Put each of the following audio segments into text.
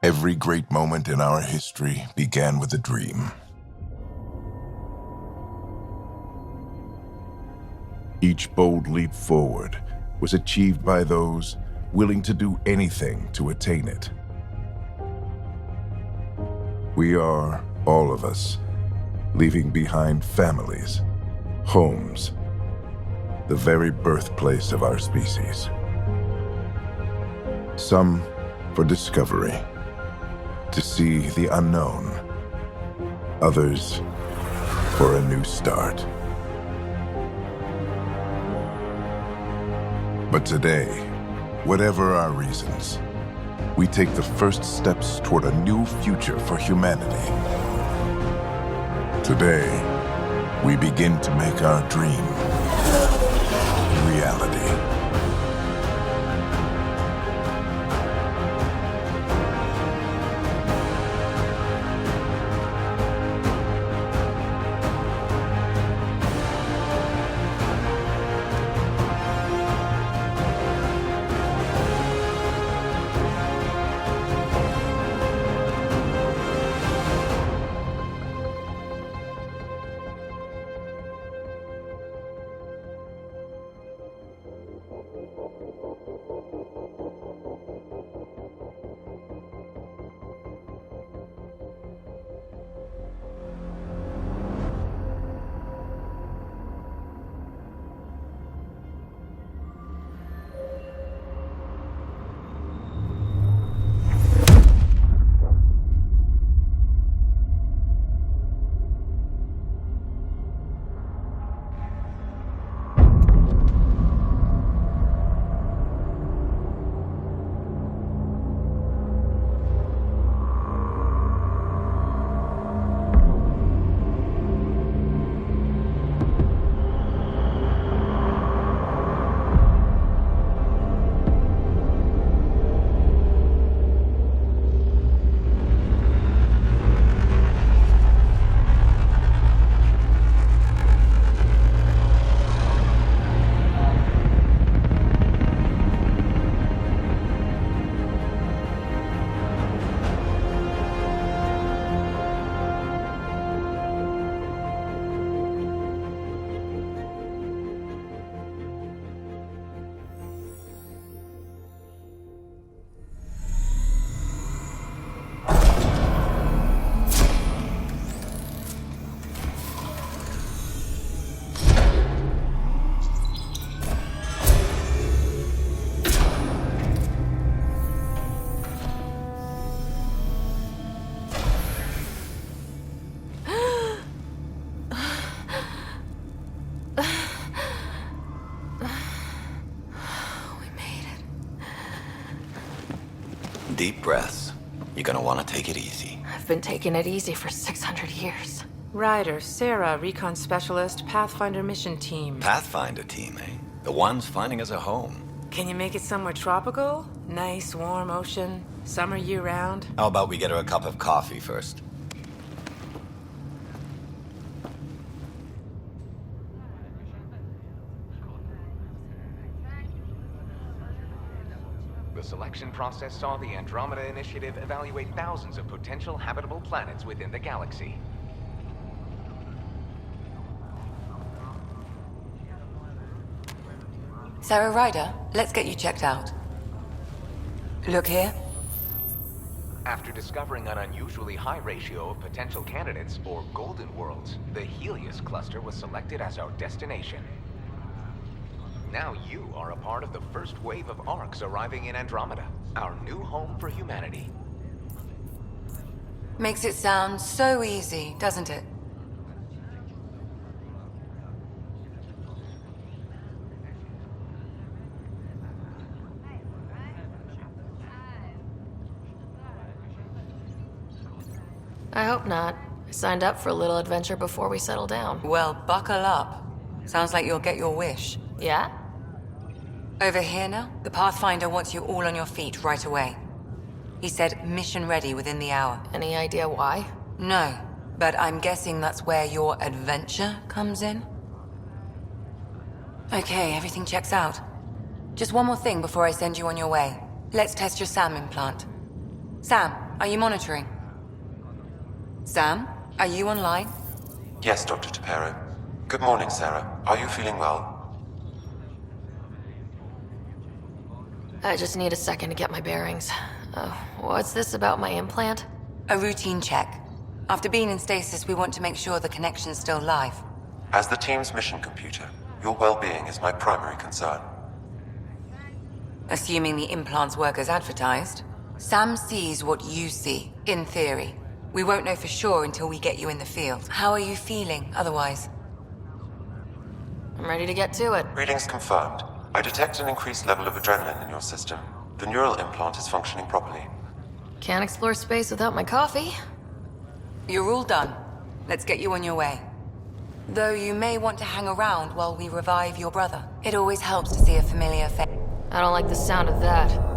Every great moment in our history began with a dream. Each bold leap forward was achieved by those willing to do anything to attain it. We are, all of us, leaving behind families, homes, the very birthplace of our species. Some for discovery, to see the unknown. Others for a new start. But today, whatever our reasons, we take the first steps toward a new future for humanity. Today, we begin to make our dream reality. Deep breaths. You're gonna want to take it easy. I've been taking it easy for 600 years. Ryder, Sarah, Recon Specialist, Pathfinder Mission Team. Pathfinder team, eh? The ones finding us a home. Can you make it somewhere tropical? Nice, warm ocean, summer year-round? How about we get her a cup of coffee first? The selection process saw the Andromeda Initiative evaluate thousands of potential habitable planets within the galaxy. Sarah Ryder, let's get you checked out. Look here. After discovering an unusually high ratio of potential candidates, or golden worlds, the Helios cluster was selected as our destination. Now you are a part of the first wave of arcs arriving in Andromeda, our new home for humanity. Makes it sound so easy, doesn't it? I hope not. I signed up for a little adventure before we settle down. Well, buckle up. Sounds like you'll get your wish. Yeah? Over here now, the Pathfinder wants you all on your feet right away. He said mission ready within the hour. Any idea why? No, but I'm guessing that's where your adventure comes in? Okay, everything checks out. Just one more thing before I send you on your way. Let's test your SAM implant. Sam, are you monitoring? Sam, are you online? Yes, Dr. Tapero. Good morning, Sarah. Are you feeling well? I just need a second to get my bearings. What's this about my implant? A routine check. After being in stasis, we want to make sure the connection's still live. As the team's mission computer, your well-being is my primary concern. Assuming the implants work as advertised, Sam sees what you see, in theory. We won't know for sure until we get you in the field. How are you feeling otherwise? I'm ready to get to it. Readings confirmed. I detect an increased level of adrenaline in your system. The neural implant is functioning properly. Can't explore space without my coffee. You're all done. Let's get you on your way. Though you may want to hang around while we revive your brother. It always helps to see a familiar face. I don't like the sound of that.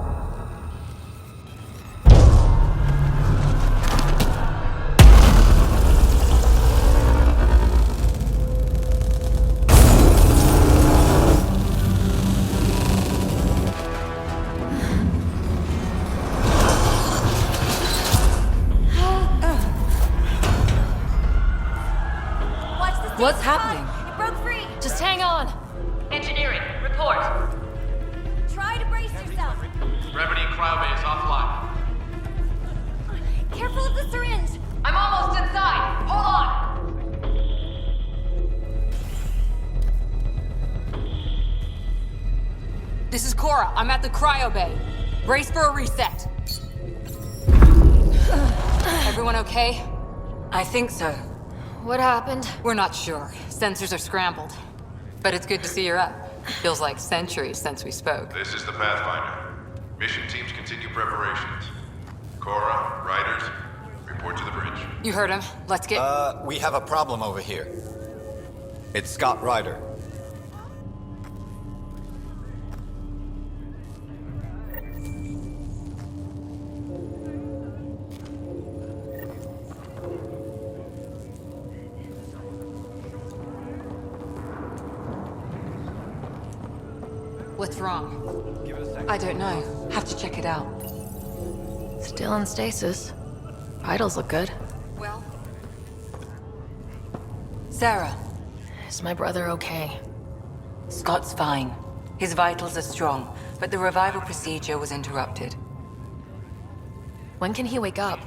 What's happening? It broke free. Just hang on. Engineering, report. Try to brace yourself. Gravity cryobay is offline. Careful of the syringe. I'm almost inside. Hold on. This is Cora. I'm at the cryo bay. Brace for a reset. Everyone okay? I think so. What happened? We're not sure. Sensors are scrambled. But it's good to see you're up. Feels like centuries since we spoke. This is the Pathfinder. Mission teams continue preparations. Cora, riders, report to the bridge. You heard him. Let's get... We have a problem over here. It's Scott Ryder. What's wrong? I don't know. Have to check it out. Still in stasis. Vitals look good. Well? Sarah, Is my brother okay? Scott's fine. His vitals are strong, but the revival procedure was interrupted. When can he wake up?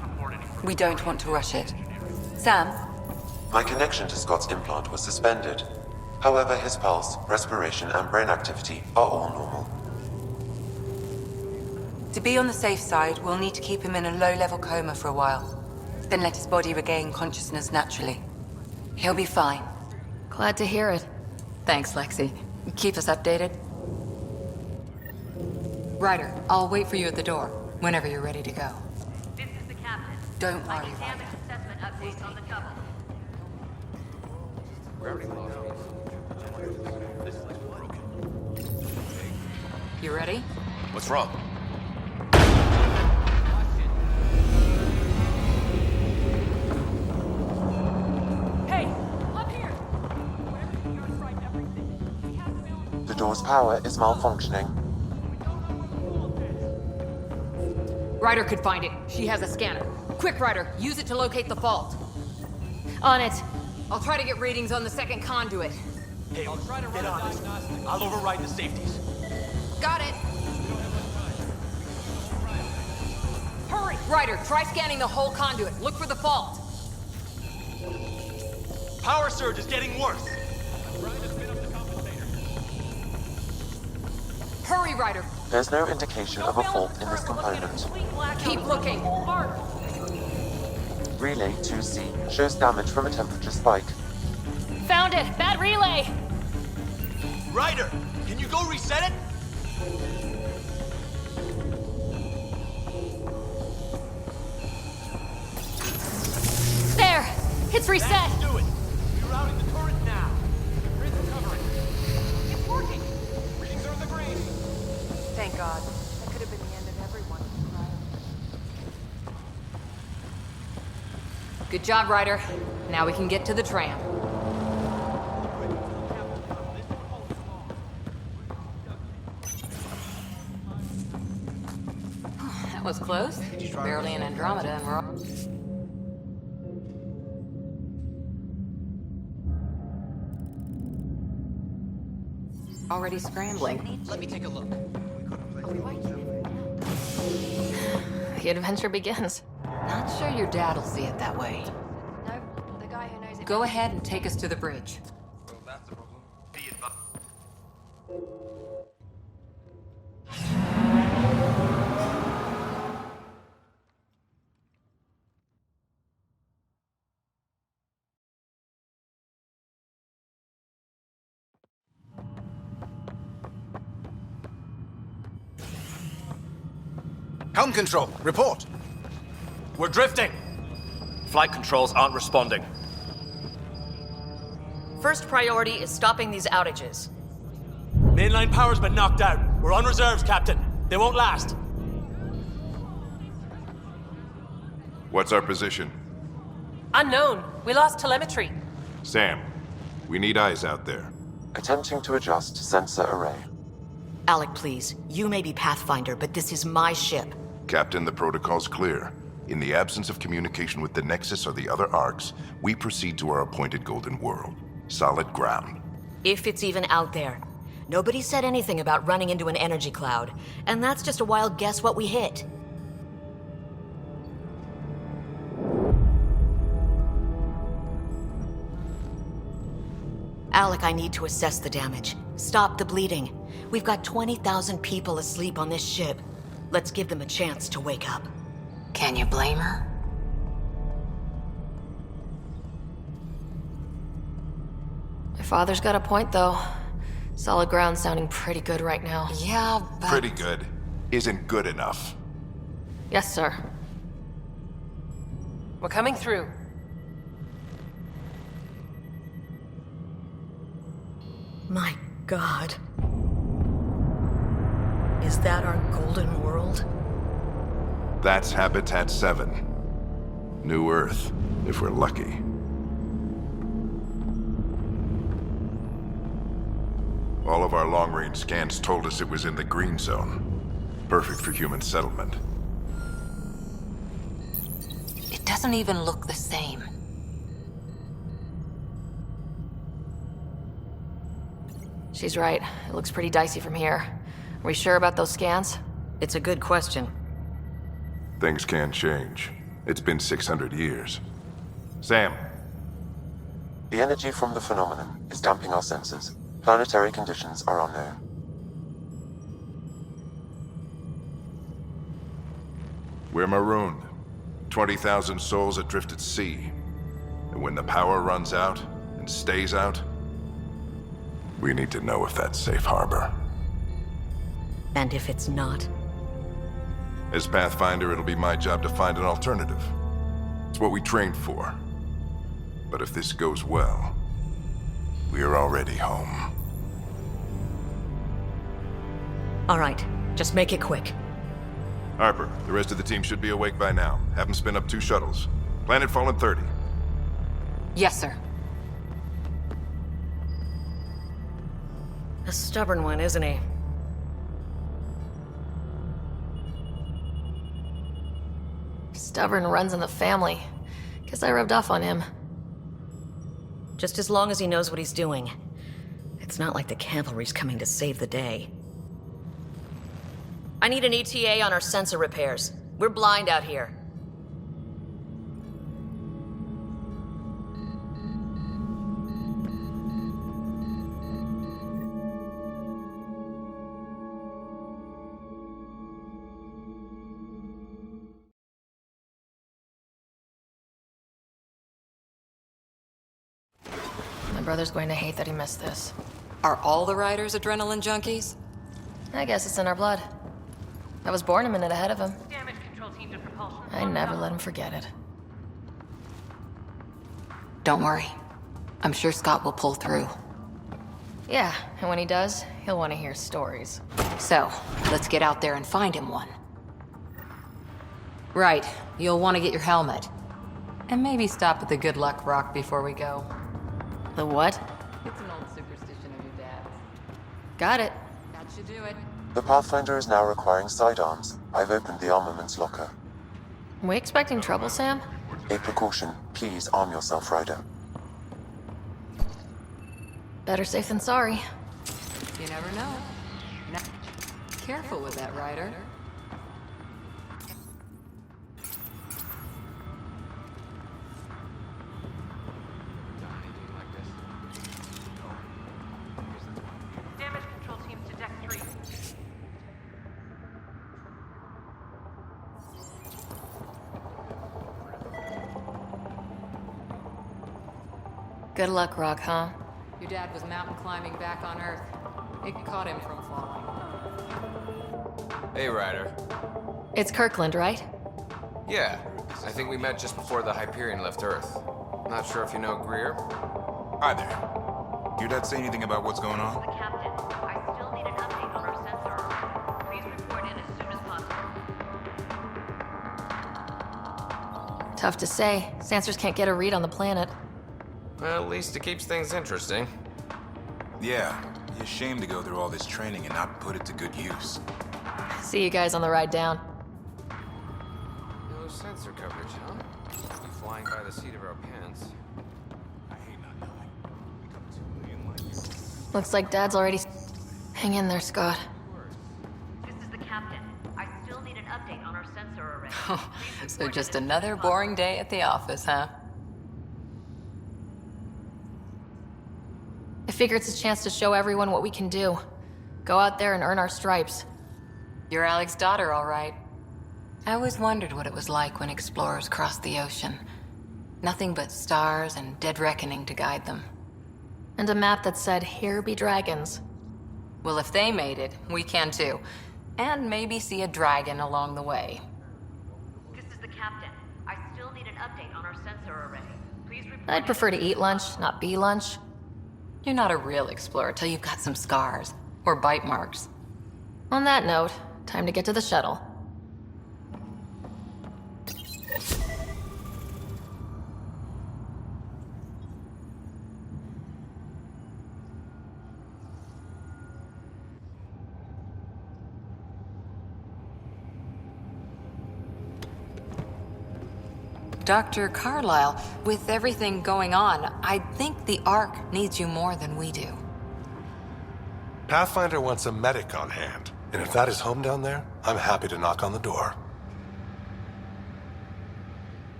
We don't want to rush it. Sam? My connection to Scott's implant was suspended. However, his pulse, respiration, and brain activity are all normal. To be on the safe side, we'll need to keep him in a low-level coma for a while. Then let his body regain consciousness naturally. He'll be fine. Glad to hear it. Thanks, Lexi. Keep us updated. Ryder, I'll wait for you at the door, whenever you're ready to go. This is the captain. Don't worry, Damage Ryder. assessment updates on the double. You ready? What's wrong? Hey, up here. Whatever you tried everything. We have to balance. The door's power is malfunctioning. Ryder could find it. She has a scanner. Quick, Ryder, use it to locate the fault. On it. I'll try to get readings on the second conduit. Hey, I'll try to run a diagnostic. I'll override the safeties. Got it. Hurry! Ryder, try scanning the whole conduit. Look for the fault. Power surge is getting worse. Hurry, Ryder! There's no indication of a fault in this component. Keep looking! Relay 2C shows damage from a temperature spike. Found it! Bad relay! Ryder, can you go reset it? There! It's reset! Let's do it! Rerouting the turret now. Grid's recovering. It's working! Readings are in the green. Thank God. That could have been the end of everyone. Good job, Ryder. Now we can get to the tram. That was close. Barely an Andromeda, and we're already scrambling. Let me take a look. The adventure begins. Not sure your dad'll see it that way. No, the guy who knows it. Go ahead and take us to the bridge. Well, that's a problem. Be advised. Helm control, report. We're drifting. Flight controls aren't responding. First priority is stopping these outages. Mainline power's been knocked out. We're on reserves, Captain. They won't last. What's our position? Unknown. We lost telemetry. Sam, we need eyes out there. Attempting to adjust sensor array. Alec, please. You may be Pathfinder, but this is my ship. Captain, the protocol's clear. In the absence of communication with the Nexus or the other arcs, we proceed to our appointed Golden World. Solid ground. If it's even out there. Nobody said anything about running into an energy cloud, and that's just a wild guess what we hit. Alec, I need to assess the damage. Stop the bleeding. We've got 20,000 people asleep on this ship. Let's give them a chance to wake up. Can you blame her? My father's got a point, though. Solid ground sounding pretty good right now. Yeah, but... Pretty good. Isn't good enough. Yes, sir. We're coming through. My God. Is that our Golden World? That's Habitat 7. New Earth, if we're lucky. All of our long-range scans told us it was in the green zone. Perfect for human settlement. It doesn't even look the same. She's right. It looks pretty dicey from here. Are we sure about those scans? It's a good question. Things can change. It's been 600 years. Sam. The energy from the phenomenon is damping our senses. Planetary conditions are unknown. We're marooned. 20,000 souls adrift at sea. And when the power runs out, and stays out, we need to know if that's safe harbor. And if it's not? As Pathfinder, it'll be my job to find an alternative. It's what we trained for. But if this goes well, we are already home. All right, just make it quick. Harper, the rest of the team should be awake by now. Have them spin up 2 shuttles. Planet Fallen 30. Yes, sir. A stubborn one, isn't he? Stubborn runs in the family. Guess I rubbed off on him. Just as long as he knows what he's doing. It's not like the cavalry's coming to save the day. I need an ETA on our sensor repairs. We're blind out here. brother's going to hate that he missed this. Are all the riders adrenaline junkies? I guess it's in our blood. I was born a minute ahead of him. Damage control team to propulsion. I never let him forget it. Don't worry. I'm sure Scott will pull through. Yeah, and when he does, he'll want to hear stories. So, let's get out there and find him one. Right, you'll want to get your helmet. And maybe stop at the Good Luck Rock before we go. The what? It's an old superstition of your dad's. Got it. That should do it. The Pathfinder is now requiring sidearms. I've opened the armaments locker. We expecting trouble, Sam? A precaution. Please arm yourself, Ryder. Better safe than sorry. You never know. Careful with that, Ryder. Damage control team to deck 3. Good luck, Rock, huh? Your dad was mountain climbing back on Earth. It caught him from falling. Hey, Ryder. It's Kirkland, right? Yeah, I think we met just before the Hyperion left Earth. Not sure if you know Greer. Hi there. Your dad say anything about what's going on? The captain, I still need an update on our sensor. Please report in as soon as possible. Tough to say. Sensors can't get a read on the planet. Well, at least it keeps things interesting. Yeah, be ashamed to go through all this training and not put it to good use. See you guys on the ride down. No sensor coverage, huh? Must be flying by the seat of our pants. I hate not knowing. We come 2 million light years. Looks like Dad's already... Hang in there, Scott. This is the captain. I still need an update on our sensor array. So just another boring day at the office, huh? I figure it's a chance to show everyone what we can do. Go out there and earn our stripes. You're Alec's daughter, all right. I always wondered what it was like when explorers crossed the ocean. Nothing but stars and dead reckoning to guide them. And a map that said, "Here be dragons." Well, if they made it, we can too. And maybe see a dragon along the way. This is the captain. I still need an update on our sensor array. Please report. I'd prefer to eat lunch, not be lunch. You're not a real explorer till you've got some scars. Or bite marks. On that note, time to get to the shuttle. Dr. Carlyle, with everything going on, I think the Ark needs you more than we do. Pathfinder wants a medic on hand, and if that is home down there, I'm happy to knock on the door.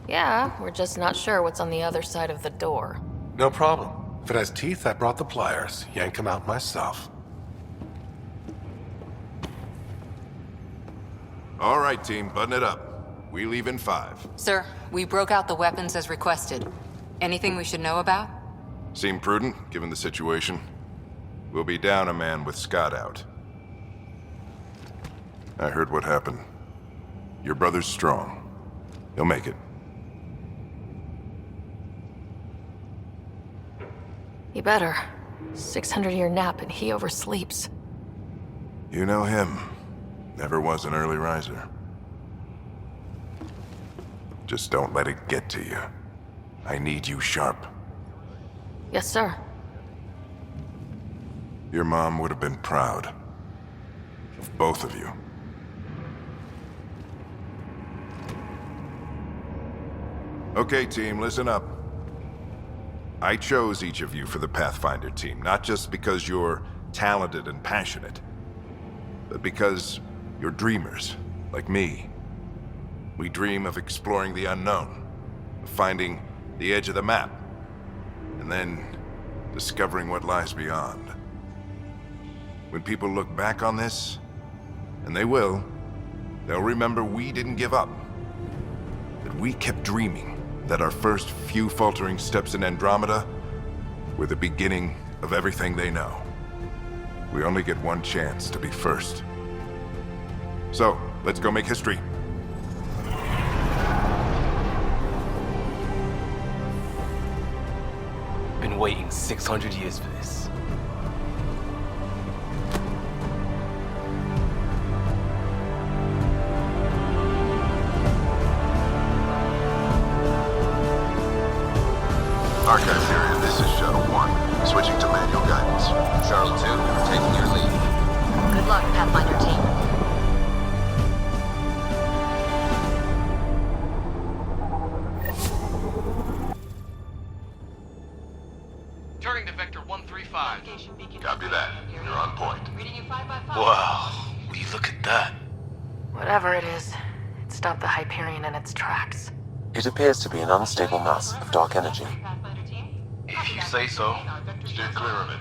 Yeah, we're just not sure what's on the other side of the door. No problem. If it has teeth, I brought the pliers. Yank them out myself. All right, team, button it up. We leave in 5. Sir, we broke out the weapons as requested. Anything we should know about? Seem prudent, given the situation. We'll be down a man with Scott out. I heard what happened. Your brother's strong. He'll make it. You better. 600-year nap and he oversleeps. You know him. Never was an early riser. Just don't let it get to you. I need you sharp. Yes, sir. Your mom would have been proud. Of both of you. Okay, team, listen up. I chose each of you for the Pathfinder team, not just because you're talented and passionate, but because you're dreamers, like me. We dream of exploring the unknown, of finding the edge of the map, and then discovering what lies beyond. When people look back on this, and they will, they'll remember we didn't give up, that we kept dreaming that our first few faltering steps in Andromeda were the beginning of everything they know. We only get one chance to be first. So, let's go make history. Been waiting 600 years for this. Archive period, this is Shuttle 1. Switching to manual guidance. Shuttle 2, taking your lead. Good luck, Pathfinder team. Turning to Vector 135. Copy that. You're on point. Wow, will you look at that? Whatever it is, it stopped the Hyperion in its tracks. It appears to be an unstable mass of dark energy. If you say so. Steer clear of it.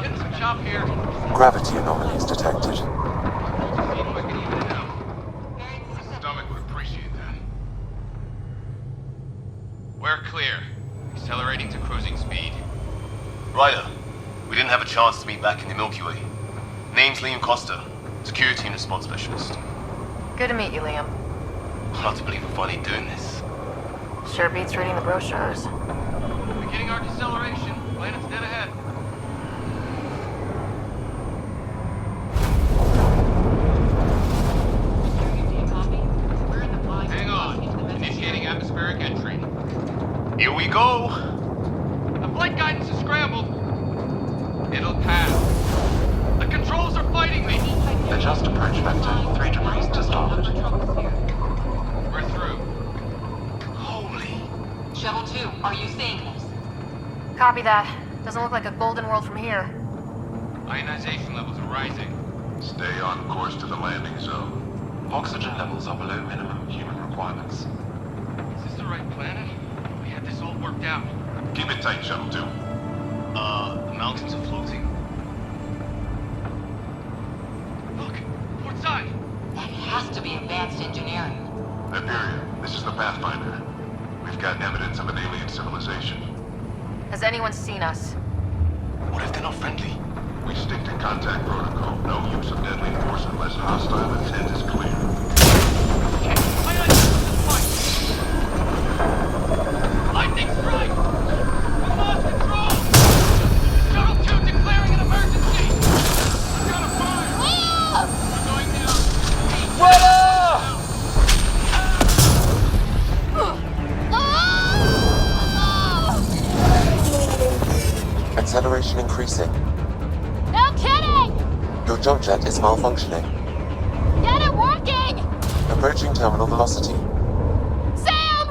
Getting some chop here. Gravity anomalies detected. The stomach would appreciate that. We're clear. Accelerating to cruising speed. Ryder, we didn't have a chance to meet back in the Milky Way. Name's Liam Costa, Security and Response Specialist. Good to meet you, Liam. Hard to believe we're finally doing this. Sure beats reading the brochures. Beginning our deceleration. Planet's dead ahead. Hang on. Initiating atmospheric entry. Here we go. The flight guidance is scrambled. It'll pass. The controls are fighting me. Adjust approach vector 3 degrees to starboard. We're through. Holy. Shuttle 2, are you seeing this? Copy that. Doesn't look like a golden world from here. Ionization levels are rising. Stay on course to the landing zone. Oxygen levels are below minimum human requirements. Is this the right planet? We had this all worked out. Keep it tight, Shuttle 2. The mountains are floating. Look, port side. That has to be advanced engineering. Hyperion, this is the Pathfinder. We've got evidence of an alien civilization. Has anyone seen us? What if they're not friendly? We stick to contact protocol. No use of deadly force unless hostile intent is clear. Okay, lightning strike! We lost control! Shuttle 2 declaring an emergency! I've got a fire! We're going down! Acceleration increasing. No kidding! Your jump jet is malfunctioning. Get it working! Approaching terminal velocity. Sam!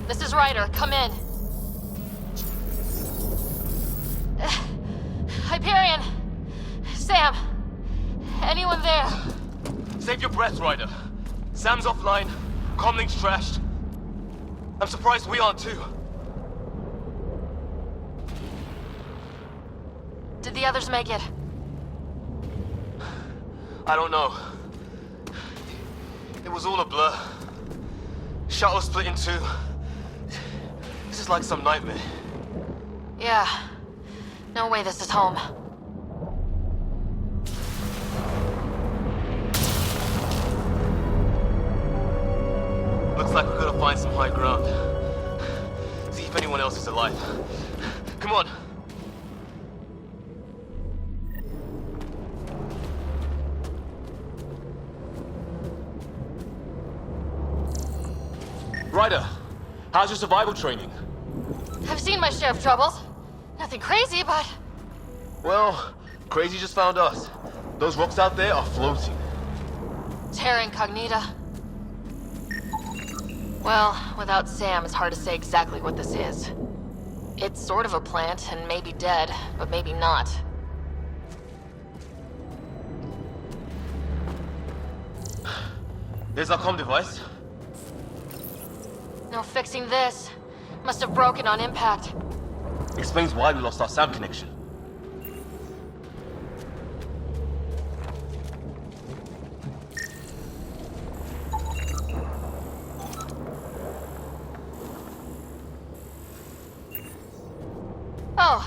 This is Ryder. Come in. Hyperion! Sam! Anyone there? Save your breath, Ryder. Sam's offline. Comlink's trashed. I'm surprised we aren't too. Did the others make it? I don't know. It was all a blur. Shuttle split in two. This is like some nightmare. Yeah. No way this is home. Looks like we're gonna find some high ground. See if anyone else is alive. Come on. Ryder, how's your survival training? I've seen my share of troubles. Nothing crazy, but... Well, crazy just found us. Those rocks out there are floating. Terra Incognita. Well, without Sam, it's hard to say exactly what this is. It's sort of a plant, and maybe dead, but maybe not. There's our comm device. No fixing this. Must have broken on impact. Explains why we lost our Sam connection. Oh,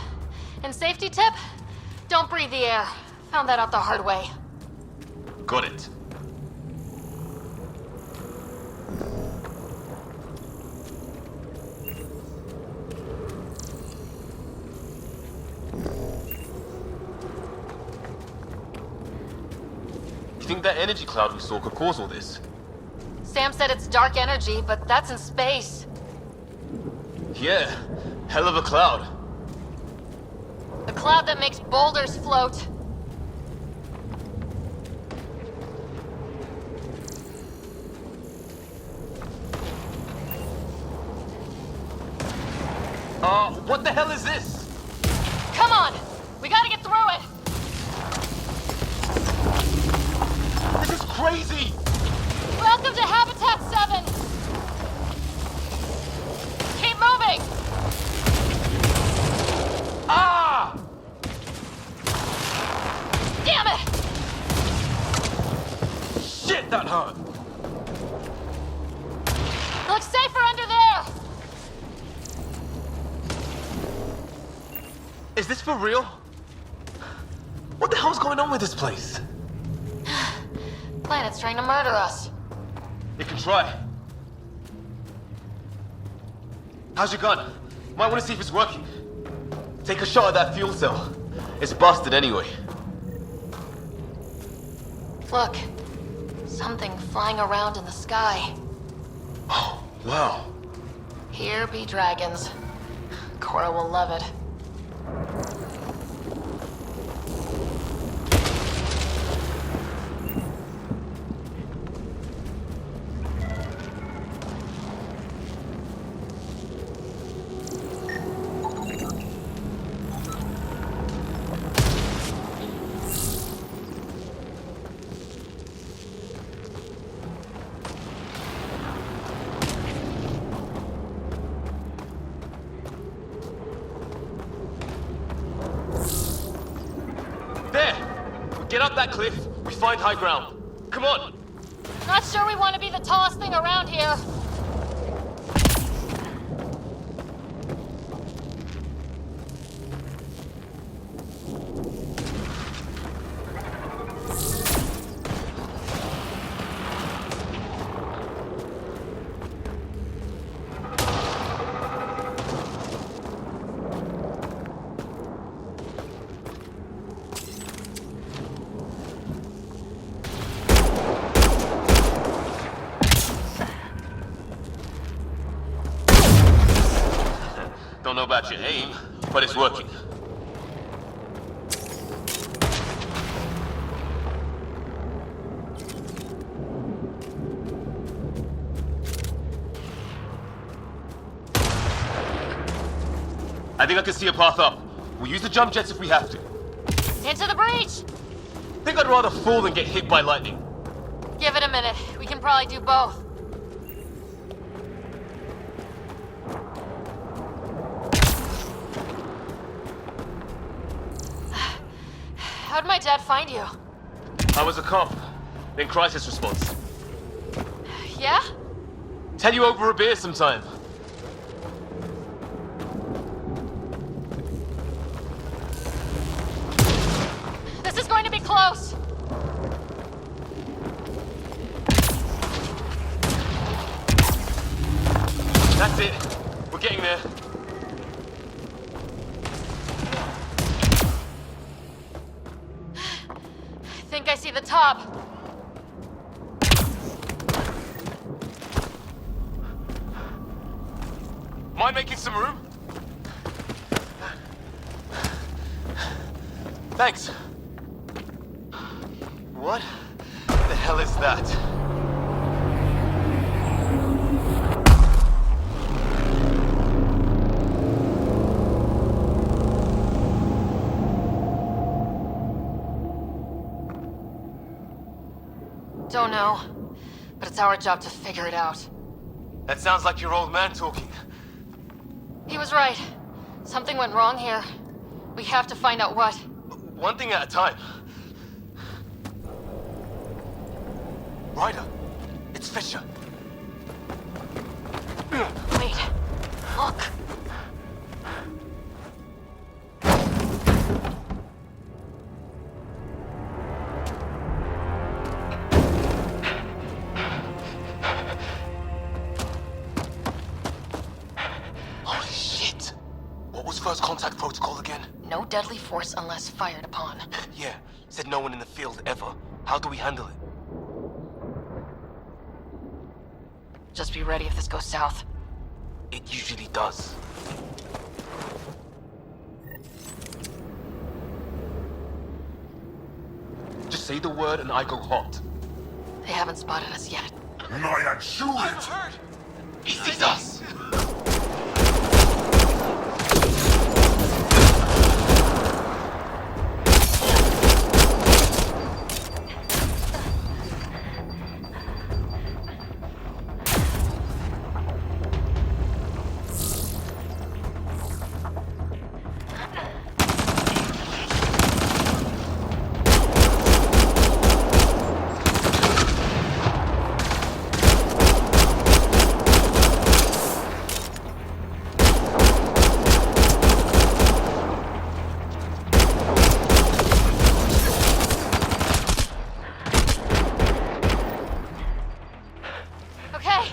and safety tip? Don't breathe the air. Found that out the hard way. Got it. You think that energy cloud we saw could cause all this? Sam said it's dark energy, but that's in space. Yeah, hell of a cloud. The cloud that makes boulders float. What the hell is this? Come on! We gotta get through it! This is crazy! Welcome to Habitat 7! Keep moving! Ah! Damn it! Shit, that hurt! Looks safer under there! Is this for real? What the hell's going on with this place? Planet's trying to murder us. You can try. How's your gun? Might want to see if it's working. Take a shot at that fuel cell. It's busted anyway. Look. Something flying around in the sky. Oh, wow. Here be dragons. Cora will love it. Get up that cliff, we find high ground. Come on! Not sure we want to be the tallest thing around here. Don't know about your aim, but it's working. I think I can see a path up. We'll use the jump jets if we have to. Into the breach! Think I'd rather fall than get hit by lightning. Give it a minute. We can probably do both. How'd my dad find you? I was a cop, then crisis response. Yeah? Tell you over a beer sometime. This is going to be close. That's it. We're getting there. I think I see the top. Mind making some room? Thanks. What the hell is that? Don't know, but it's our job to figure it out. That sounds like your old man talking. He was right. Something went wrong here. We have to find out what. One thing at a time. Ryder, it's Fisher. Wait, look. Holy shit! What was first contact protocol again? No deadly force unless fired upon. Yeah, said no one in the field ever. How do we handle it? Just be ready if this goes south. It usually does. Just say the word and I go hot. They haven't spotted us yet. Nein, shoot it! He sees us! Okay,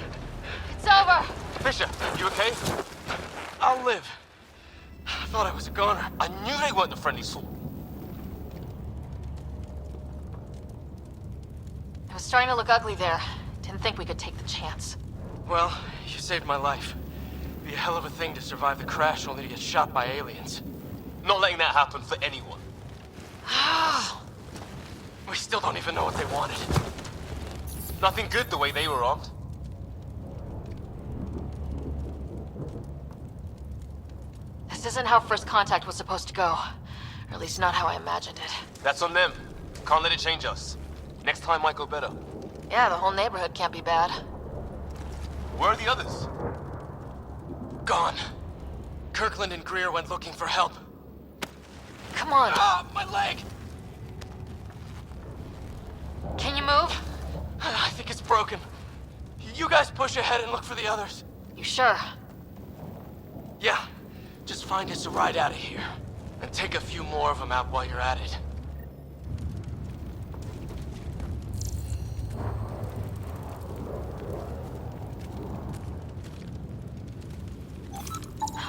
it's over. Fisher, you okay? I'll live. I thought I was a goner. I knew they weren't the friendly sort. It was starting to look ugly there. Didn't think we could take the chance. Well, you saved my life. Be a hell of a thing to survive the crash only to get shot by aliens. Not letting that happen for anyone. We still don't even know what they wanted. Nothing good the way they were armed. This isn't how first contact was supposed to go. Or at least not how I imagined it. That's on them. Can't let it change us. Next time might go better. Yeah, the whole neighborhood can't be bad. Where are the others? Gone. Kirkland and Greer went looking for help. Come on. Ah, my leg! Can you move? I think it's broken. You guys push ahead and look for the others. You sure? Yeah. Just find us a ride out of here. And take a few more of them out while you're at it.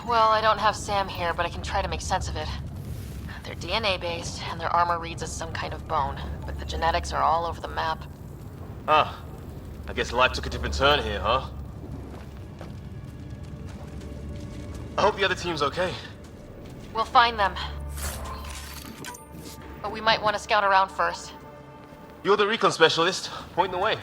Well, I don't have Sam here, but I can try to make sense of it. They're DNA-based, and their armor reads as some kind of bone, but the genetics are all over the map. Huh. I guess life took a different turn here, huh? I hope the other team's okay. We'll find them. But we might want to scout around first. You're the recon specialist. Point the way.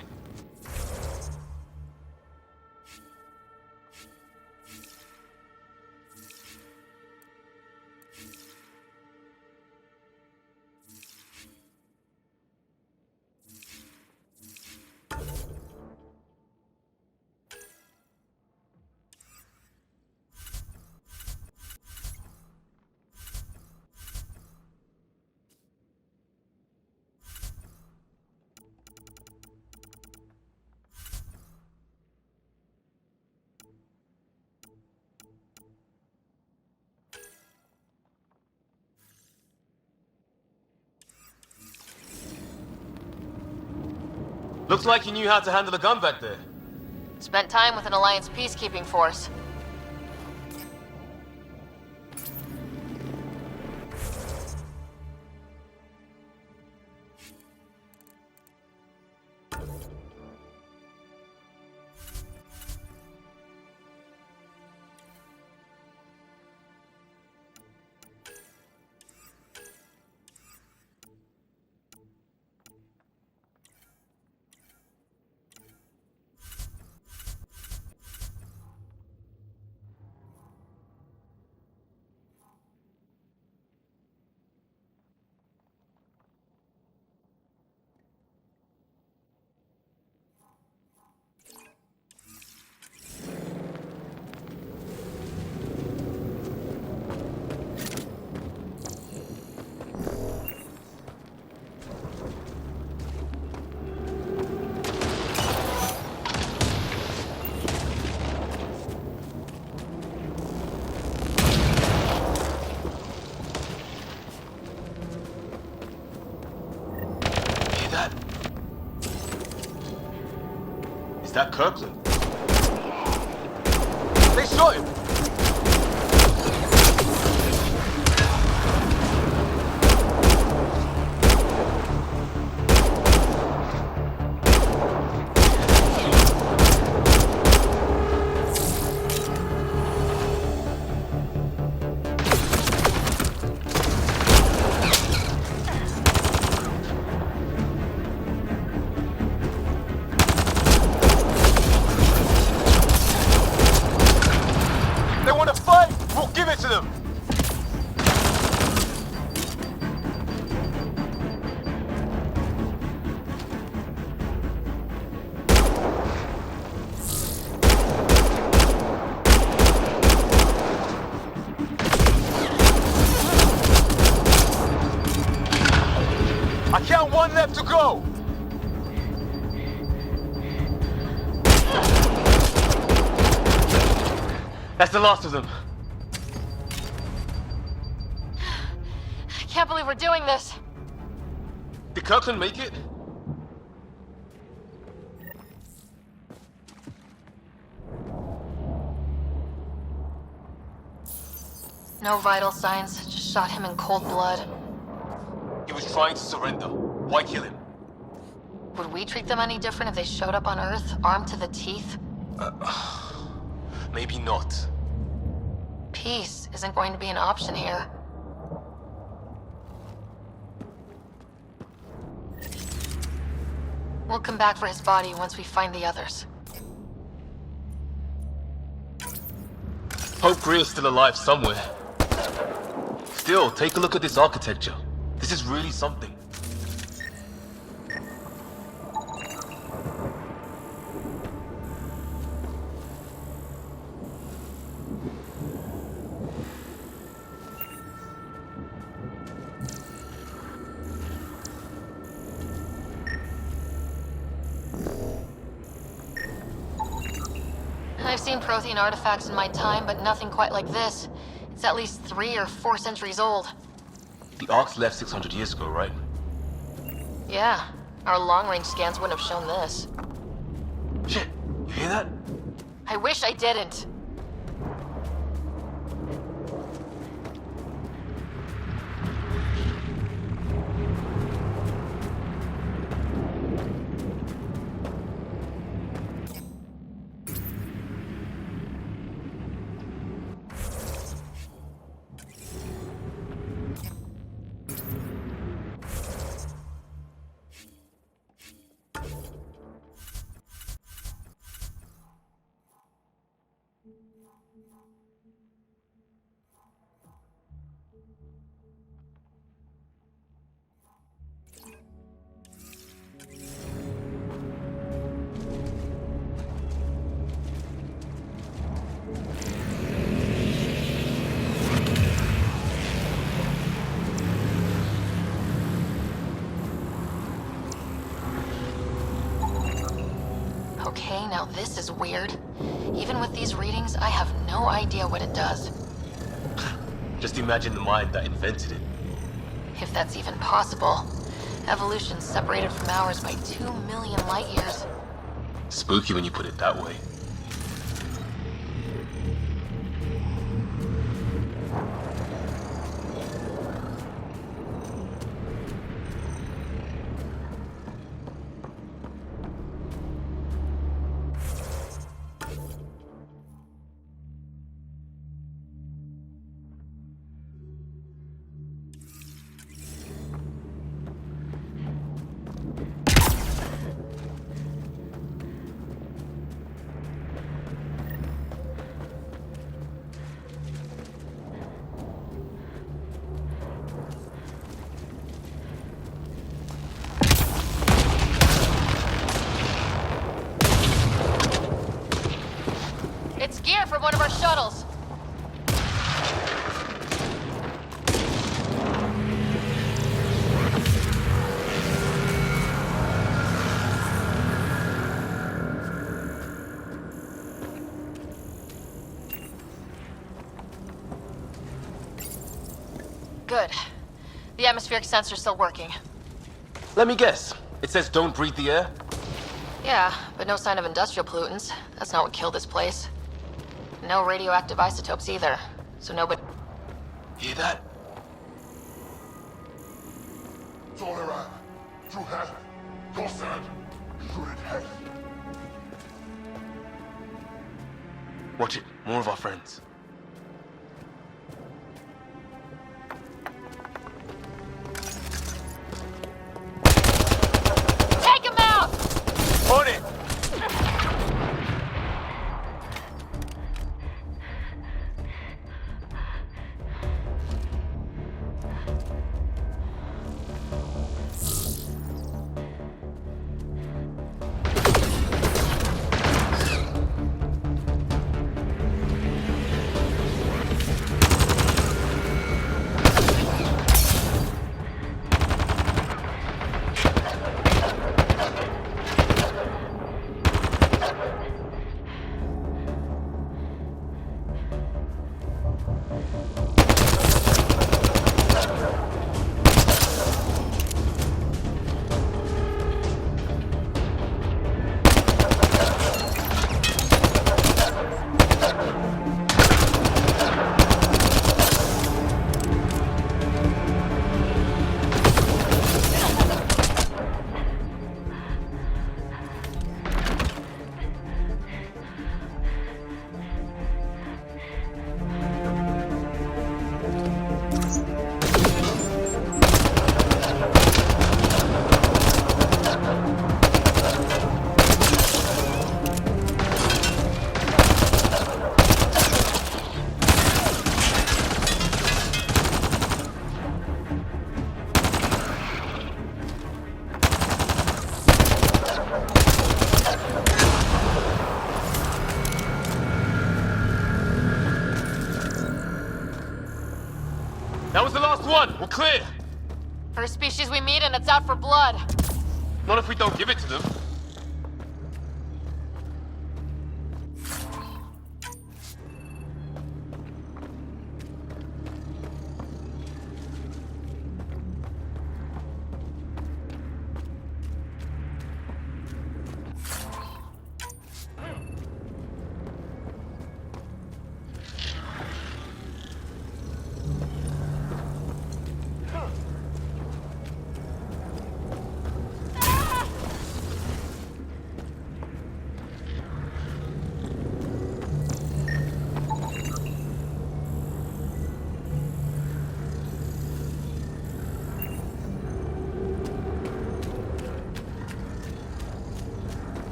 Looks like you knew how to handle a gun back there. Spent time with an Alliance peacekeeping force. Is that Kirkland? They shot him! I count one left to go! That's the last of them. I can't believe we're doing this. Did Kirkland make it? No vital signs, just shot him in cold blood. He was trying to surrender. Why kill him? Would we treat them any different if they showed up on Earth, armed to the teeth? Maybe not. Peace isn't going to be an option here. We'll come back for his body once we find the others. Hope Greer's still alive somewhere. Still, take a look at this architecture. This is really something. I've seen Prothean artifacts in my time, but nothing quite like this. It's at least 3 or 4 centuries old. The Arks left 600 years ago, right? Yeah, our long-range scans wouldn't have shown this. Shit, you hear that? I wish I didn't. Okay, now this is weird. Even with these readings, I have no idea what it does. Just imagine the mind that invented it. If that's even possible. Evolution's separated from ours by 2 million light years. Spooky when you put it that way. It's gear from one of our shuttles. Good. The atmospheric sensor's still working. Let me guess. It says don't breathe the air? Yeah, but no sign of industrial pollutants. That's not what killed this place. No radioactive isotopes either, so nobody... Hear that? Watch it. More of our friends. Take him out! On it! That was the last one. We're clear. First species we meet and it's out for blood. Not if we don't give it to them.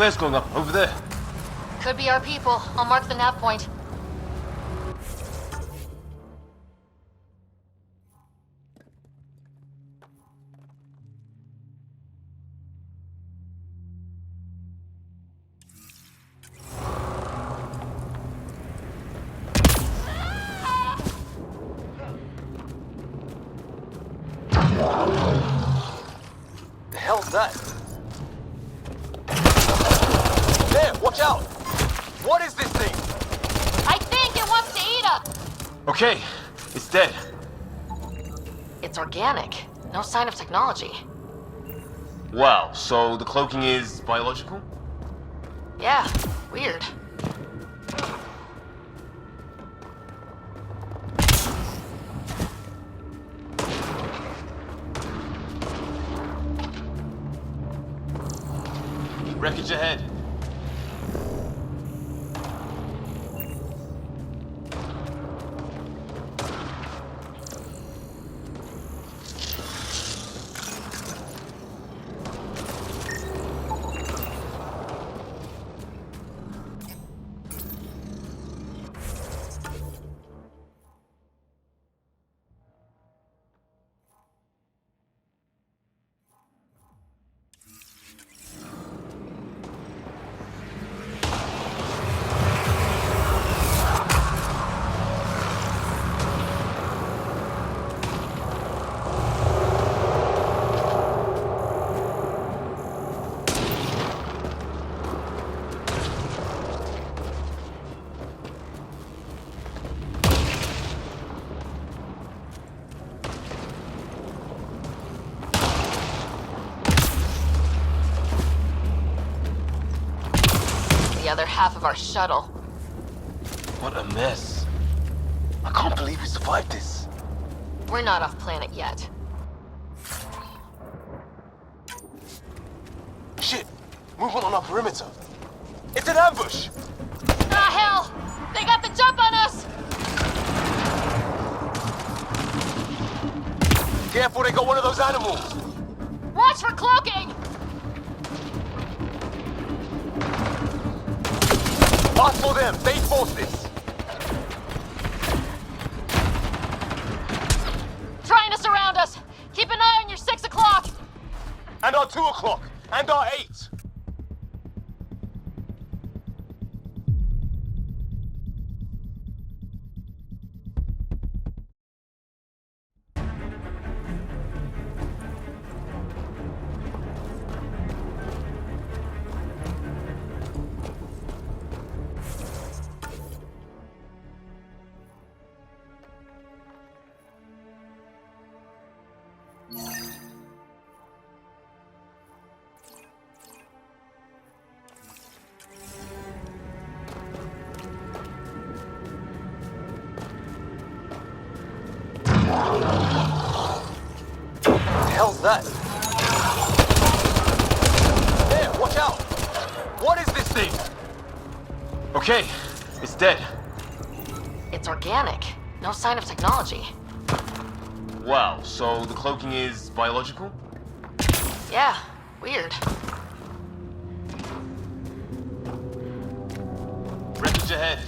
flares going up over there. Could be our people. I'll mark the nav point. The hell's that? There, watch out! What is this thing? I think it wants to eat us! Okay, it's dead. It's organic. No sign of technology. Wow, so the cloaking is biological? Yeah, weird. Wreckage ahead. The other half of our shuttle. What a mess. I can't believe we survived this. We're not off planet yet. Shit! Movement on our perimeter. It's an ambush! Ah, hell! They got the jump on us! Careful, they got one of those animals! Watch for cloaking! Pass for them! They forced this! Trying to surround us! Keep an eye on your 6 o'clock! And our 2 o'clock! And our 8! Hell's that? There, watch out! What is this thing? Okay, it's dead. It's organic. No sign of technology. Wow, so the cloaking is biological? Yeah, weird. Wreckage ahead.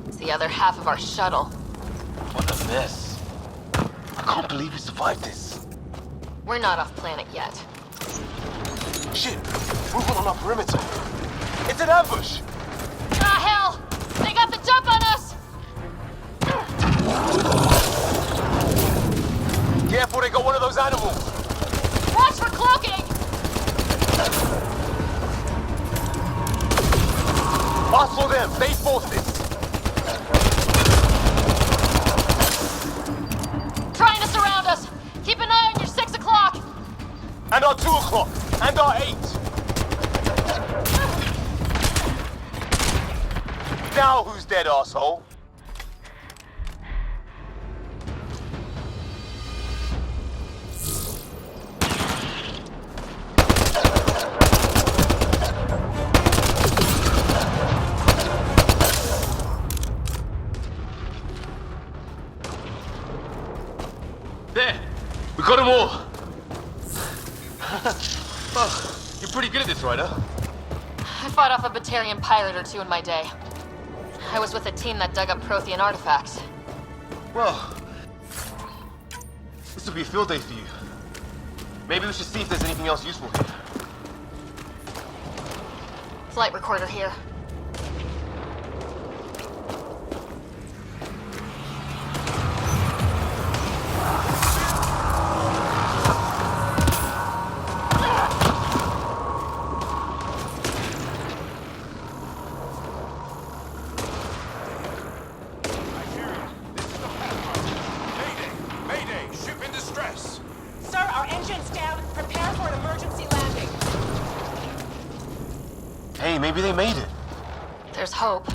It's the other half of our shuttle. What a mess. I can't believe we survived this. We're not off planet yet. Shit! Movement on our perimeter. It's an ambush! Ah, hell! They got the jump on us! Careful, they got one of those animals! Watch for cloaking! Pass for them! They forced this! Trying to surround us! Keep an eye on your 6 o'clock! And our 2 o'clock! And our 8! Now who's dead, asshole? Oh, you're pretty good at this, Ryder. I fought off a Batarian pirate or two in my day. I was with a team that dug up Prothean artifacts. Well, this will be a field day for you. Maybe we should see if there's anything else useful here. Flight recorder here. Hey, maybe they made it. There's hope.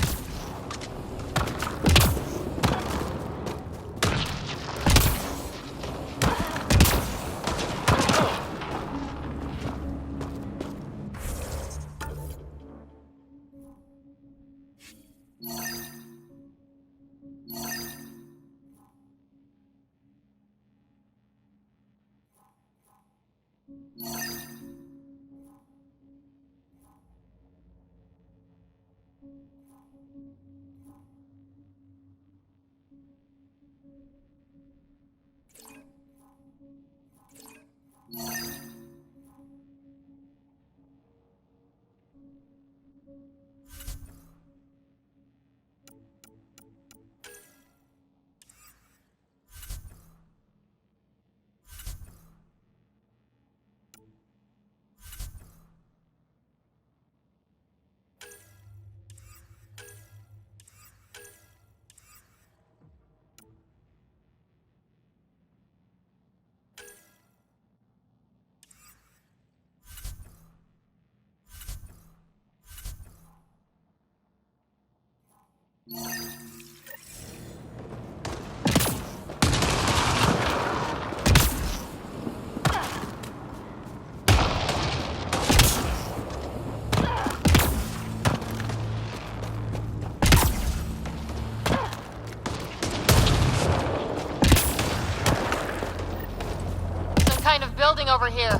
Building over here.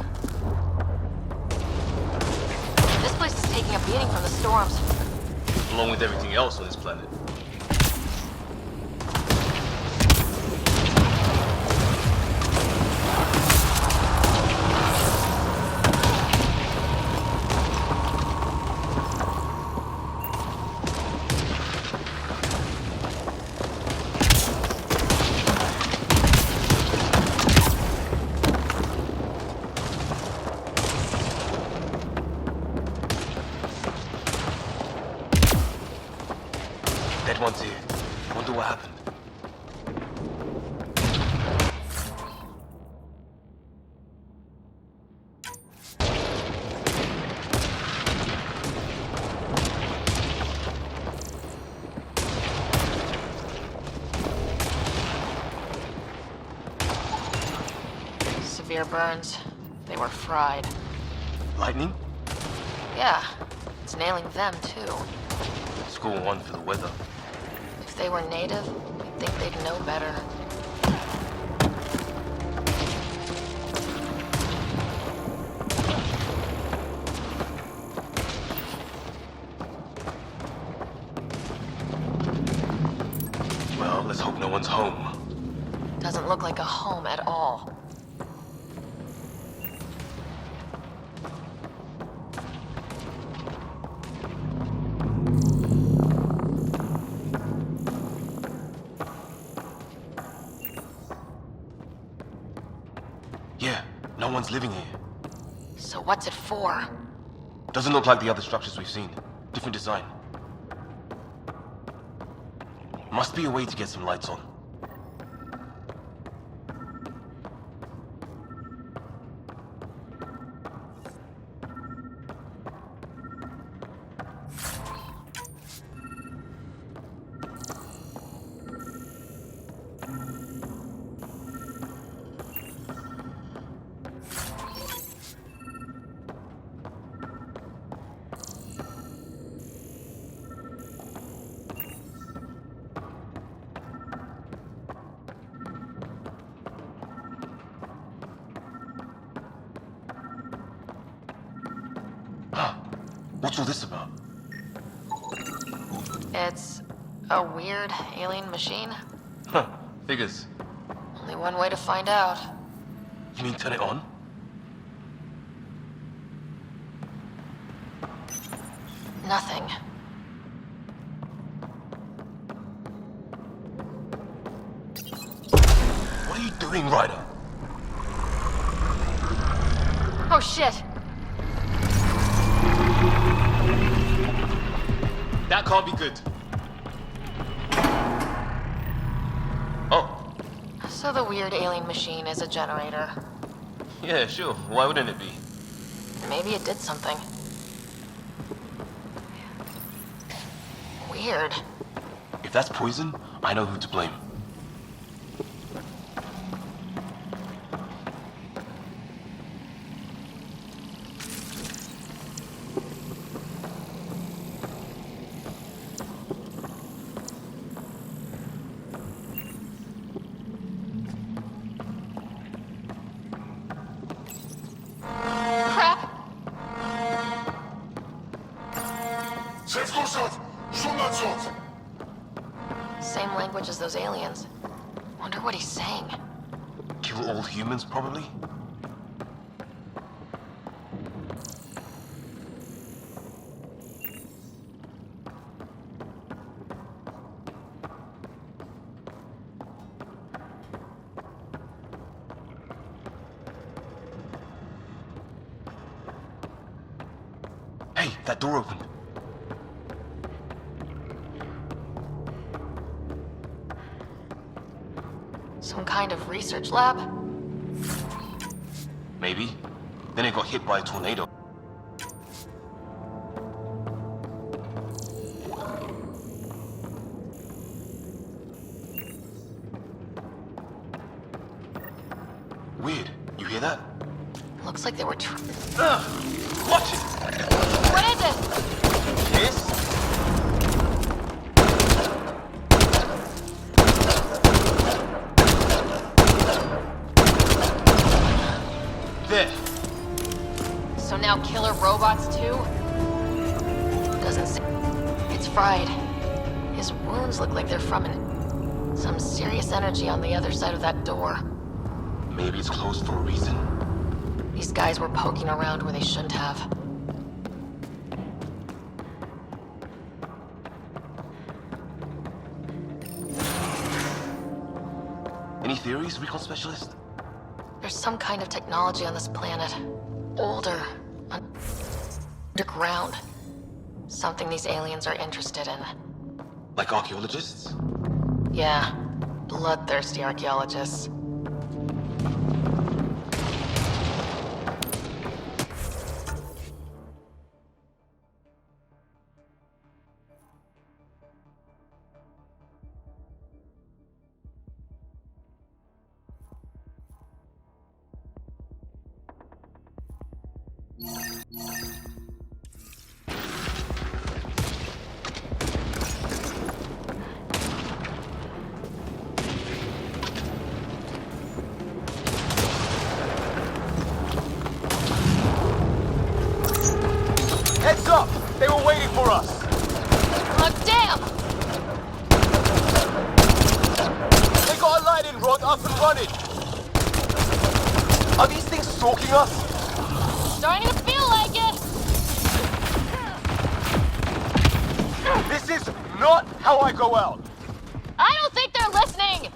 This place is taking a beating from the storms. Along with everything else on this planet. Dead one's here. Wonder what happened. Severe burns. They were fried. Lightning? Yeah. It's nailing them, too. Score one for the weather. If they were native, you'd think they'd know better. Well, let's hope no one's home. Doesn't look like a home at all. Yeah, no one's living here. So what's it for? Doesn't look like the other structures we've seen. Different design. Must be a way to get some lights on. What's all this about? It's a weird alien machine. Huh, figures. Only one way to find out. You mean turn it on? Nothing. What are you doing, Ryder? Oh shit! That can't be good. Oh. So the weird alien machine is a generator. Yeah, sure. Why wouldn't it be? Maybe it did something. Weird. If that's poison, I know who to blame. Crap! Same language as those aliens. Wonder what he's saying. Kill all humans, probably? Hey, that door opened. Some kind of research lab? Maybe. Then it got hit by a tornado. Weird. You hear that? Looks like they were Watch it! What is it? This? There. So now killer robots too? Doesn't seem... It's fried. His wounds look like they're from some serious energy on the other side of that door. Maybe it's closed for a reason. These guys were poking around where they shouldn't have. Any theories, recon specialist? There's some kind of technology on this planet. Older. Underground. Something these aliens are interested in. Like archaeologists? Yeah. Bloodthirsty archaeologists. Heads up! They were waiting for us! Oh, damn! They got a lightning rod up and running! Are these things stalking us? Starting to feel like it! This is not how I go out! I don't think they're listening!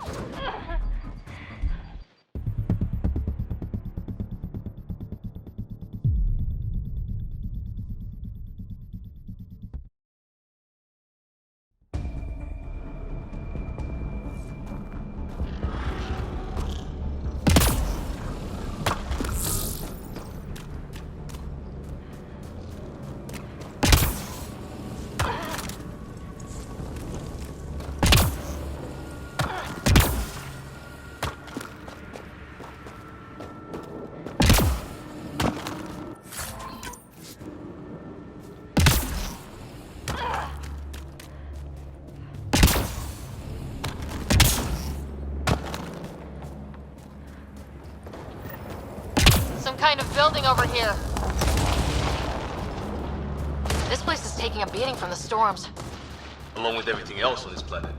Some kind of building over here. This place is taking a beating from the storms. Along with everything else on this planet.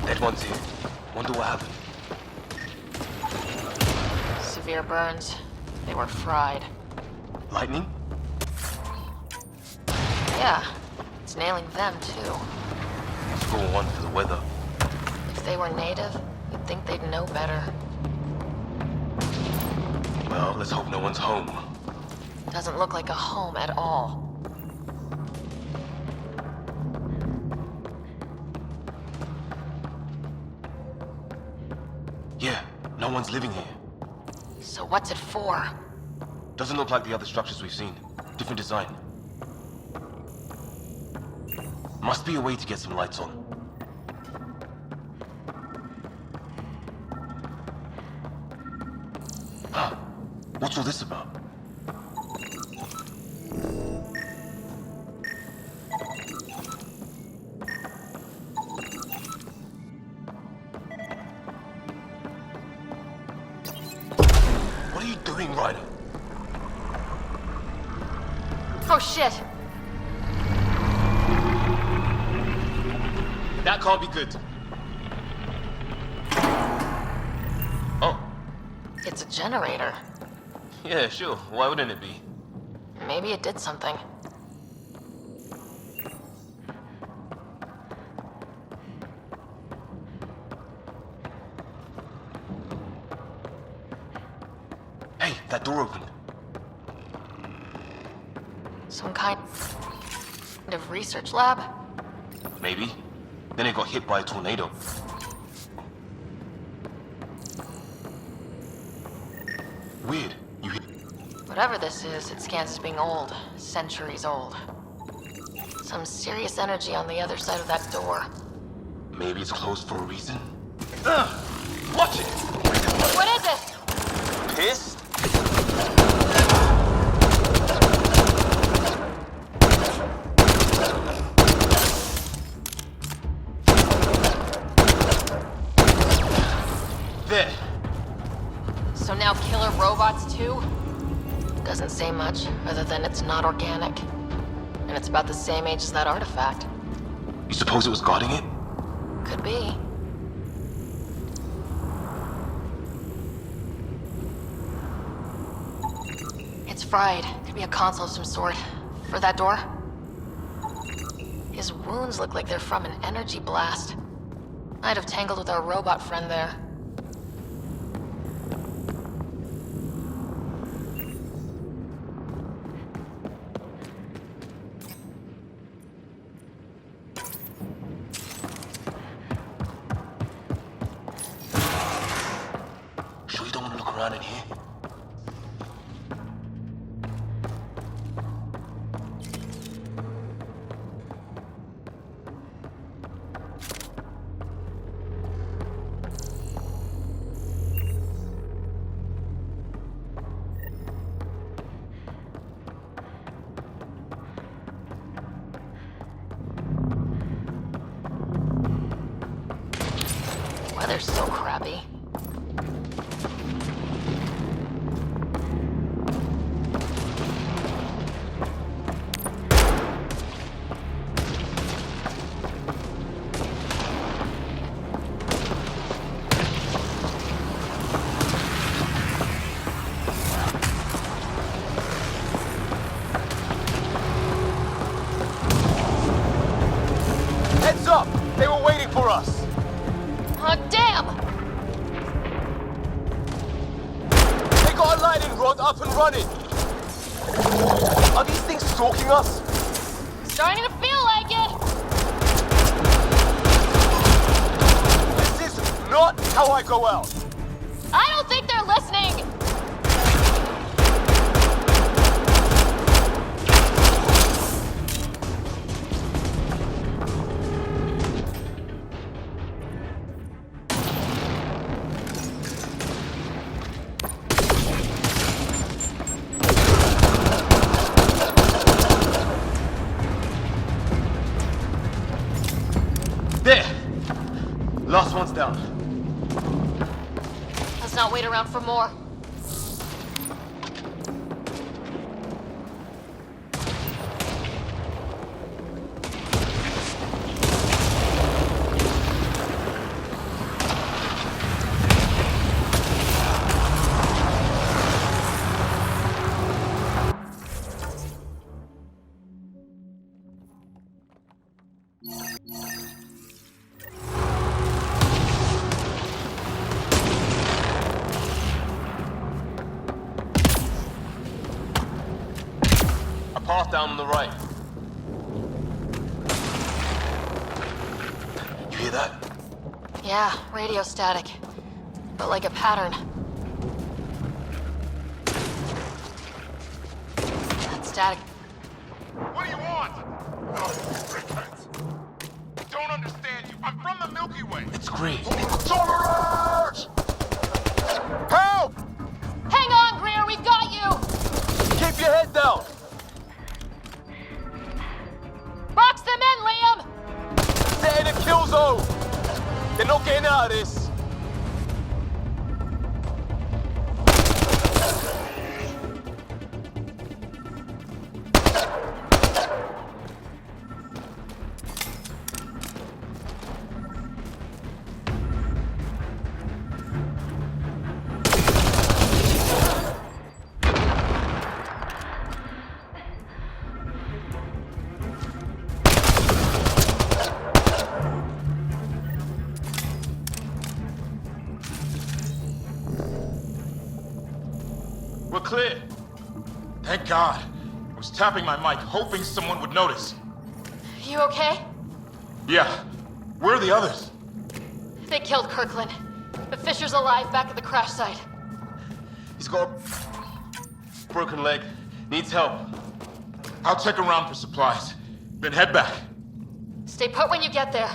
Dead one's here. Wonder what happened. Severe burns. They were fried. Lightning? Yeah, it's nailing them too. Score one for the weather. If they were native, you'd think they'd know better. Well, let's hope no one's home. Doesn't look like a home at all. Yeah, no one's living here. So what's it for? Doesn't look like the other structures we've seen. Different design. Must be a way to get some lights on. Huh. What's all this about? What are you doing, Ryder? Oh shit! That can't be good. Oh. It's a generator. Yeah, sure. Why wouldn't it be? Maybe it did something. Hey, that door opened. Some kind of research lab? Maybe. Then it got hit by a tornado. Weird. You hit... Whatever this is, it scans as being old. Centuries old. Some serious energy on the other side of that door. Maybe it's closed for a reason? Watch it! What is it? Pissed? There. So now killer robots too? Doesn't say much, other than it's not organic. And it's about the same age as that artifact. You suppose it was guarding it? Could be. It's fried. Could be a console of some sort. For that door? His wounds look like they're from an energy blast. Might have tangled with our robot friend there. Sure you don't want to look around in here? Weather's so crappy. Heads up! They were waiting for us! Oh, damn! They got a lightning rod up and running! Are these things stalking us? Starting to feel like it! This is not how I go out! I don't think they're listening! one's down. Let's not wait around for more. Path down on the right. You hear that? Yeah, radio static. But like a pattern. That static. What do you want? Don't understand you. I'm from the Milky Way. It's Greer. Help! Hang on, Greer, we've got you! Keep your head down. Box them in, Liam! Stay in a kill zone. They're not getting out of this. We're clear. Thank God. I was tapping my mic, hoping someone would notice. You okay? Yeah. Where are the others? They killed Kirkland. But Fisher's alive back at the crash site. He's got a broken leg. Needs help. I'll check around for supplies. Then head back. Stay put when you get there.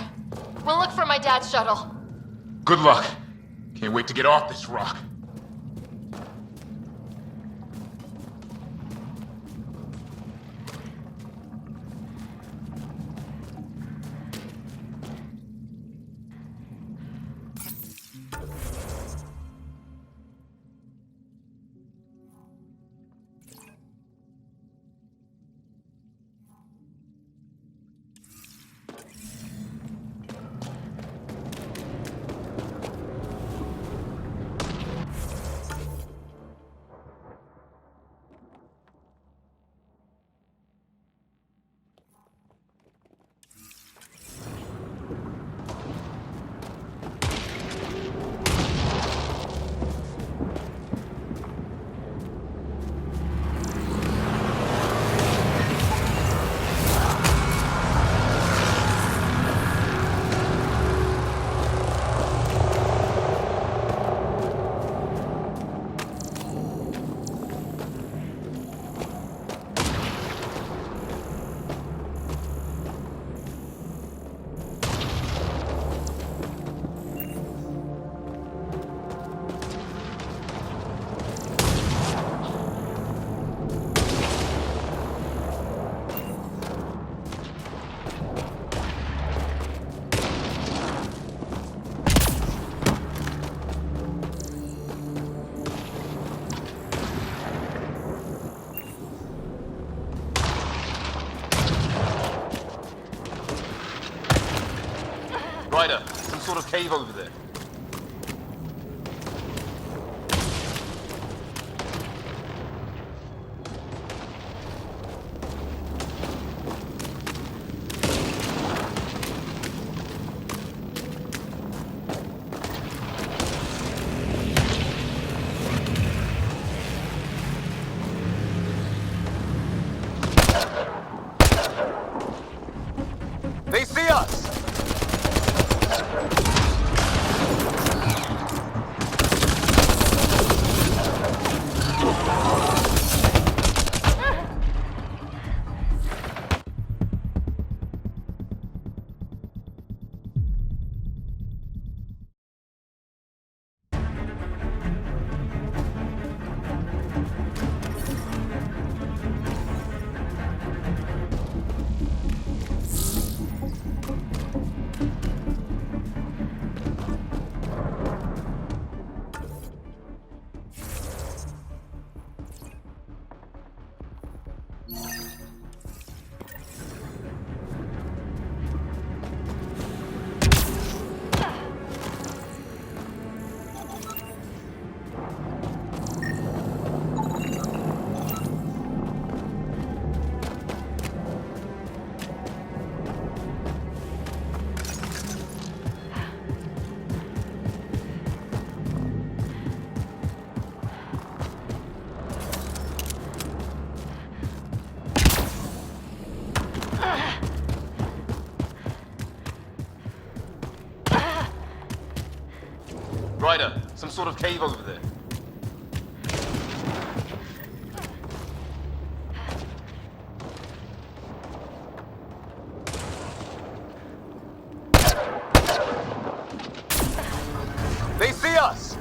We'll look for my dad's shuttle. Good luck. Can't wait to get off this rock. Ryder, some sort of cave over there. They see us! Ryder, some sort of cave over there. They see us!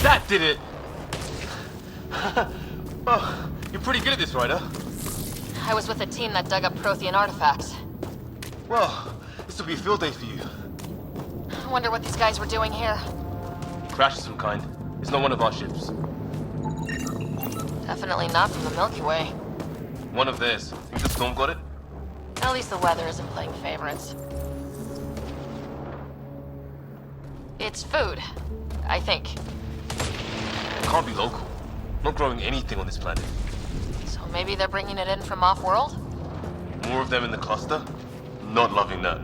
That did it! Oh, you're pretty good at this, Ryder. I was with a team that dug up Prothean artifacts. Well, this will be a field day for you. I wonder what these guys were doing here. Crash of some kind. It's not one of our ships. Definitely not from the Milky Way. One of theirs. Think the storm got it? At least the weather isn't playing favorites. It's food, I think. It can't be local. Not growing anything on this planet. So maybe they're bringing it in from off-world? More of them in the cluster? Not loving that.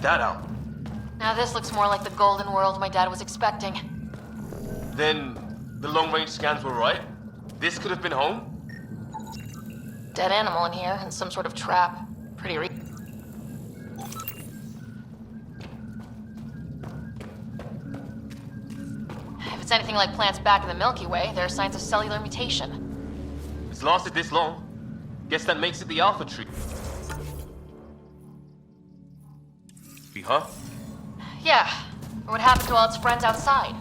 that out. Now this looks more like the golden world my dad was expecting. Then the long-range scans were right? This could have been home? Dead animal in here and some sort of trap. Pretty If it's anything like plants back in the Milky Way, there are signs of cellular mutation. It's lasted this long. Guess that makes it the Alpha Tree. Huh? Yeah. Or what happened to all its friends outside?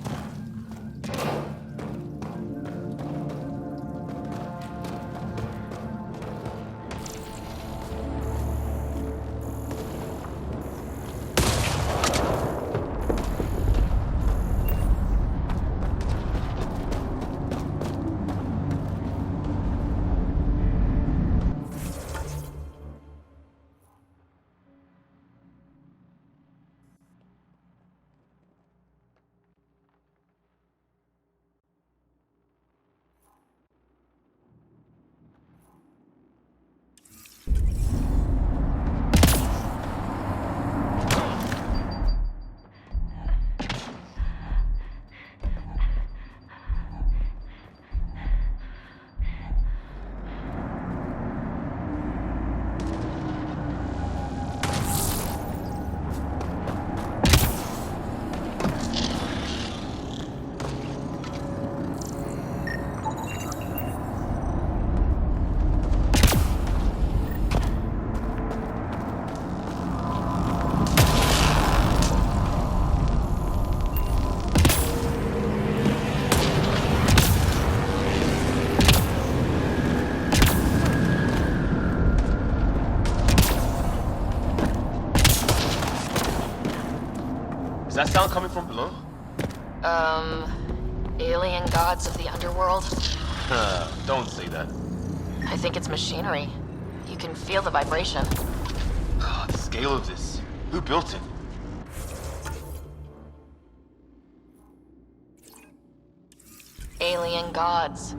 Is that sound coming from below? Alien gods of the underworld? Don't say that. I think it's machinery. You can feel the vibration. The scale of this. Who built it? Alien gods.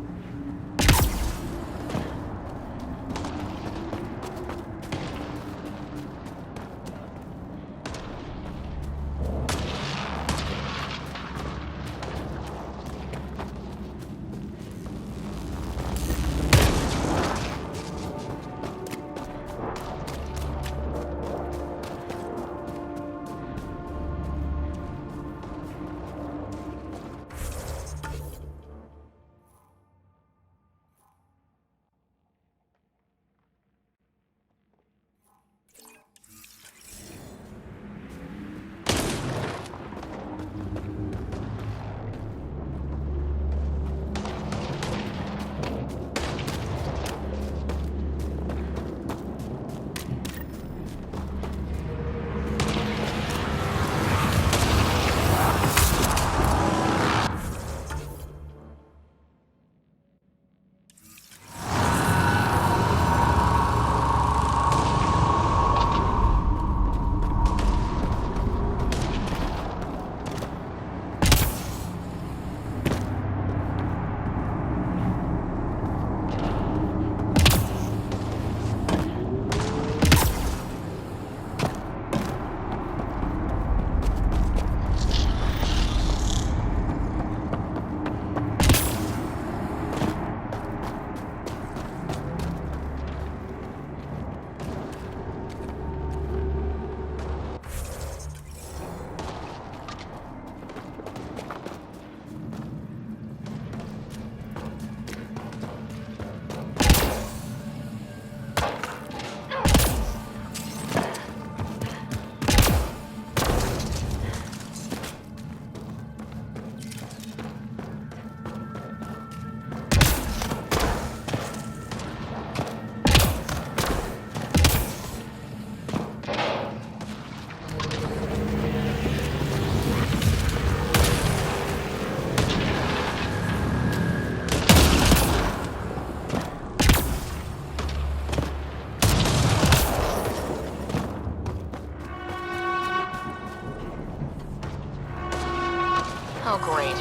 Oh, great.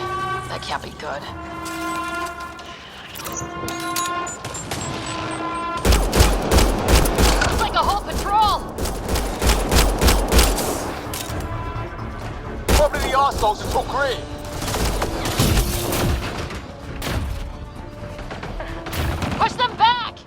That can't be good. It's like a whole patrol! arseholes until green! Push them back!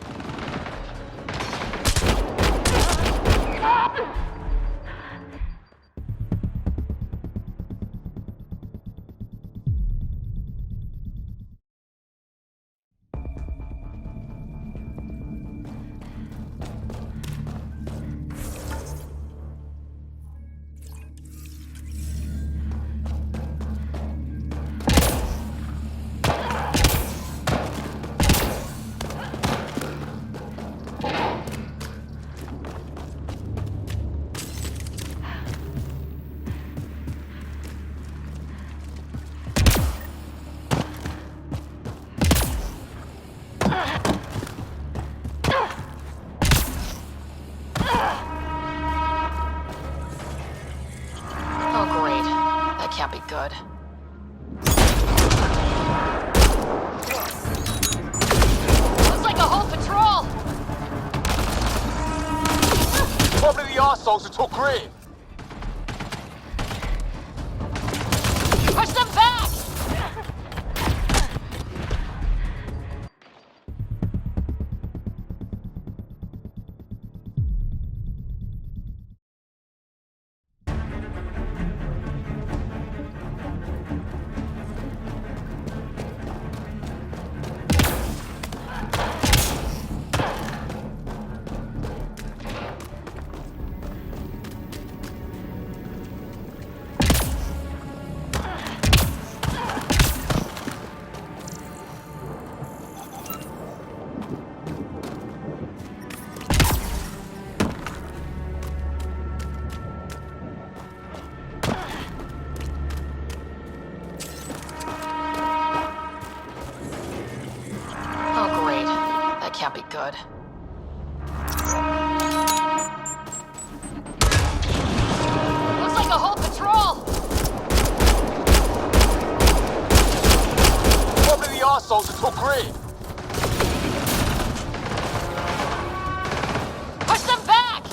Can't be good. Looks like a whole patrol! Probably the arseholes that took green! Push them back! Can't be good. Looks like a whole patrol! Probably the arseholes that took green! Push them back!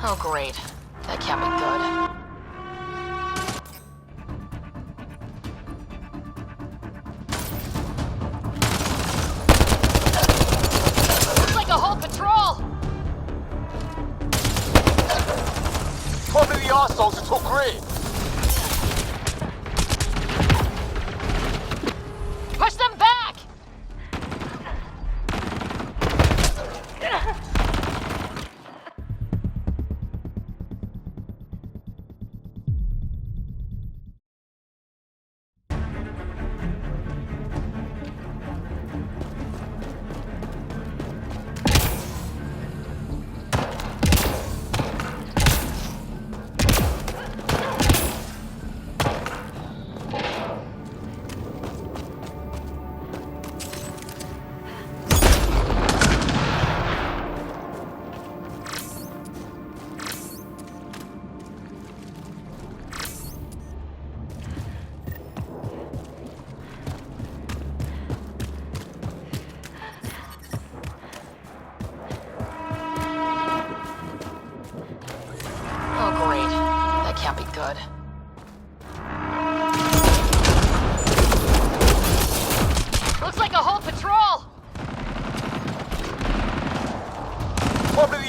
Oh, great. That can't be good. Looks like a whole patrol! Probably the arseholes that took green! Push them back!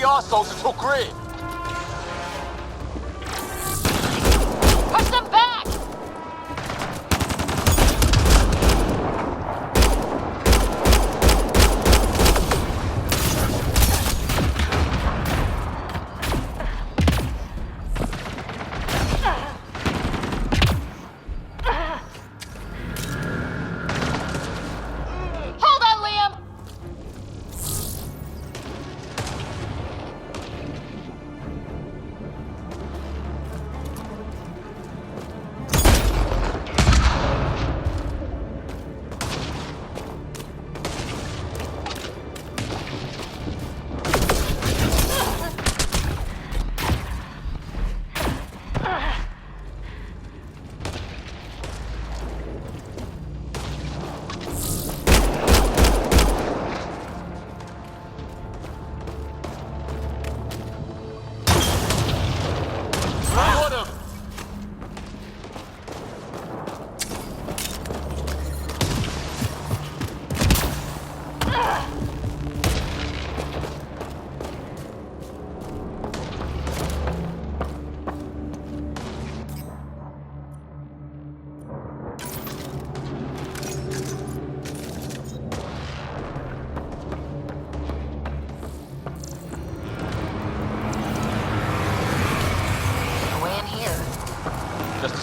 arseholes that took Greer. Push them back! Hold on, Liam!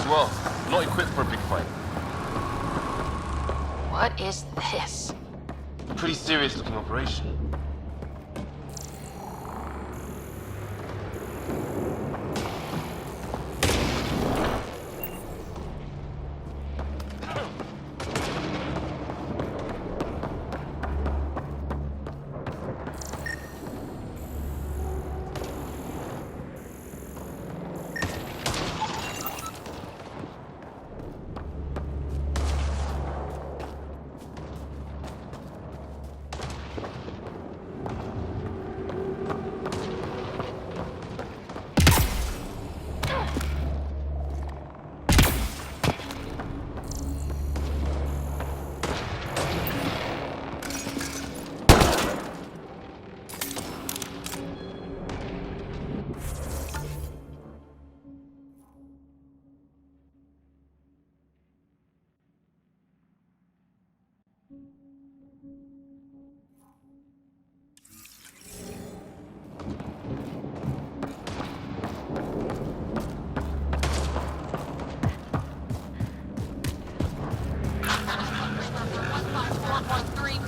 Well, not equipped for a big fight. What is this? Pretty serious looking operation.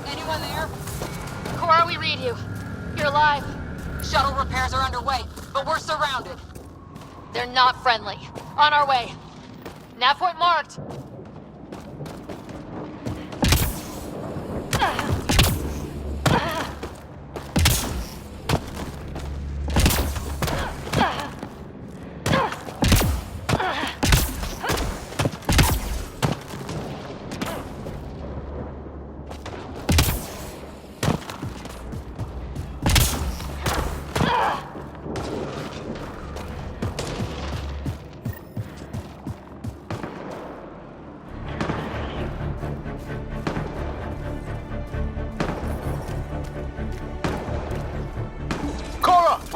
Anyone there? Cora, we read you. You're alive. Shuttle repairs are underway, but we're surrounded. They're not friendly. On our way. Nav point marked.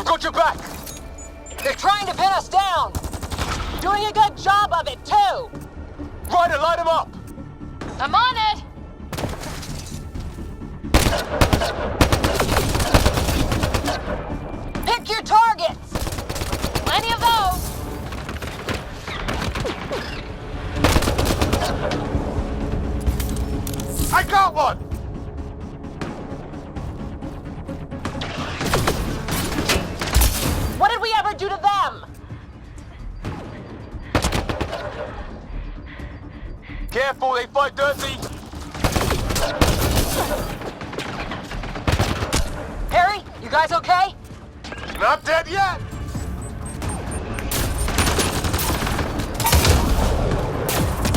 Got your back! They're trying to pin us down! Doing a good job of it, too! Ryder, light him up! I'm on it! Pick your targets! Plenty of those! I got one! What did we ever do to them? Careful, they fight dirty! Harry, you guys okay? Not dead yet!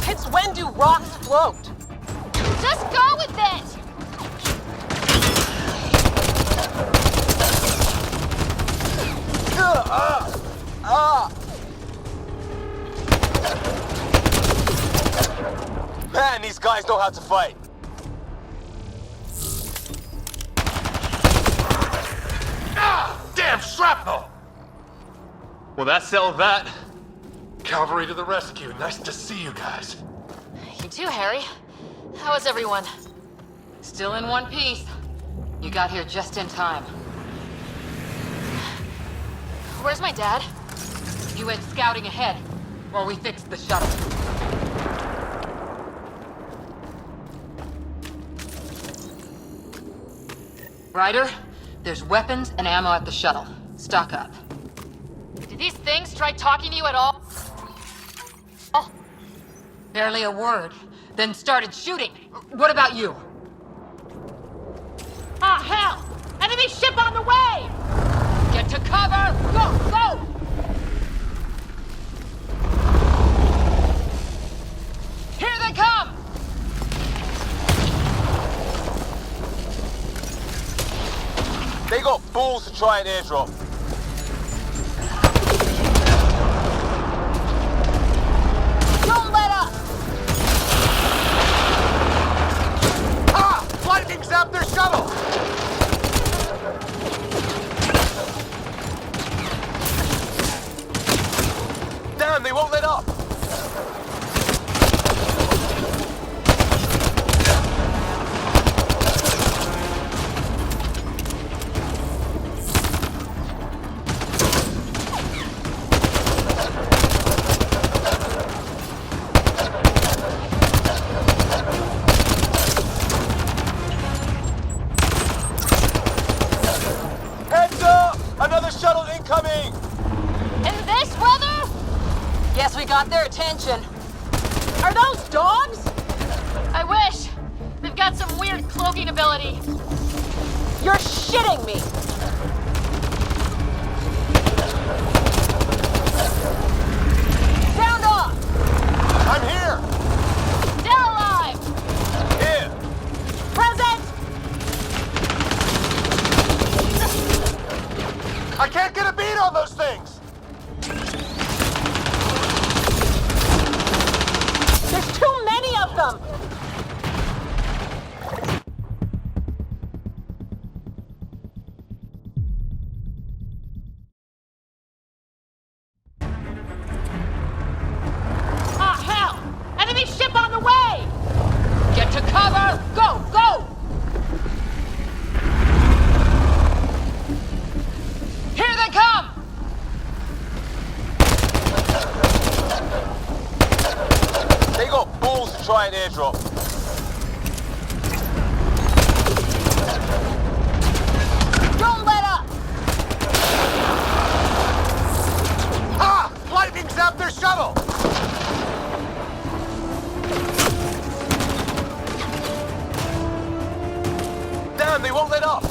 It's when do rocks float? Just go with it! Man, these guys know how to fight. Damn shrapnel! Well, that settled that. Cavalry to the rescue. Nice to see you guys. You too, Harry. How is everyone? Still in one piece. You got here just in time. Where's my dad? You went scouting ahead while we fixed the shuttle. Ryder, there's weapons and ammo at the shuttle. Stock up. Did these things try talking to you at all? Oh, Barely a word. Then started shooting. What about you? Ah, hell! Enemy ship on the way! Get to cover! Go, go! Here they come! They got balls to try an airdrop. Don't let up! Ah! Lightning zapped their shuttle! Damn, they won't let up. Heads up! Another shuttle incoming! In this weather? Guess we got their attention. Are those dogs? I wish. They've got some weird cloaking ability. You're shitting me! Sound off! I'm here! Still alive! Here! Present! I can't get a beat on those things! There's too many of them! Ah, hell! Enemy ship on the way! Get to cover! Go, go! Here they come! They got balls to try an airdrop. Don't let up! Ah! Lightning zapped their shuttle! Damn, they won't let up.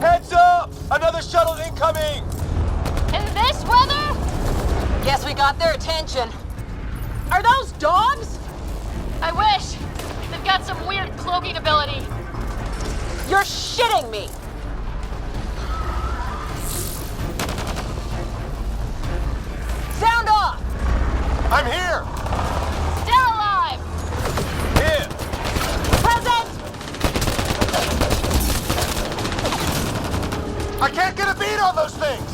Heads up! Another shuttle incoming! In this weather? Guess we got their attention. Are those dogs? I wish. They've got some weird cloaking ability. You're shitting me! Sound off! I'm here! Still alive! Here! Present! I can't get a beat on those things!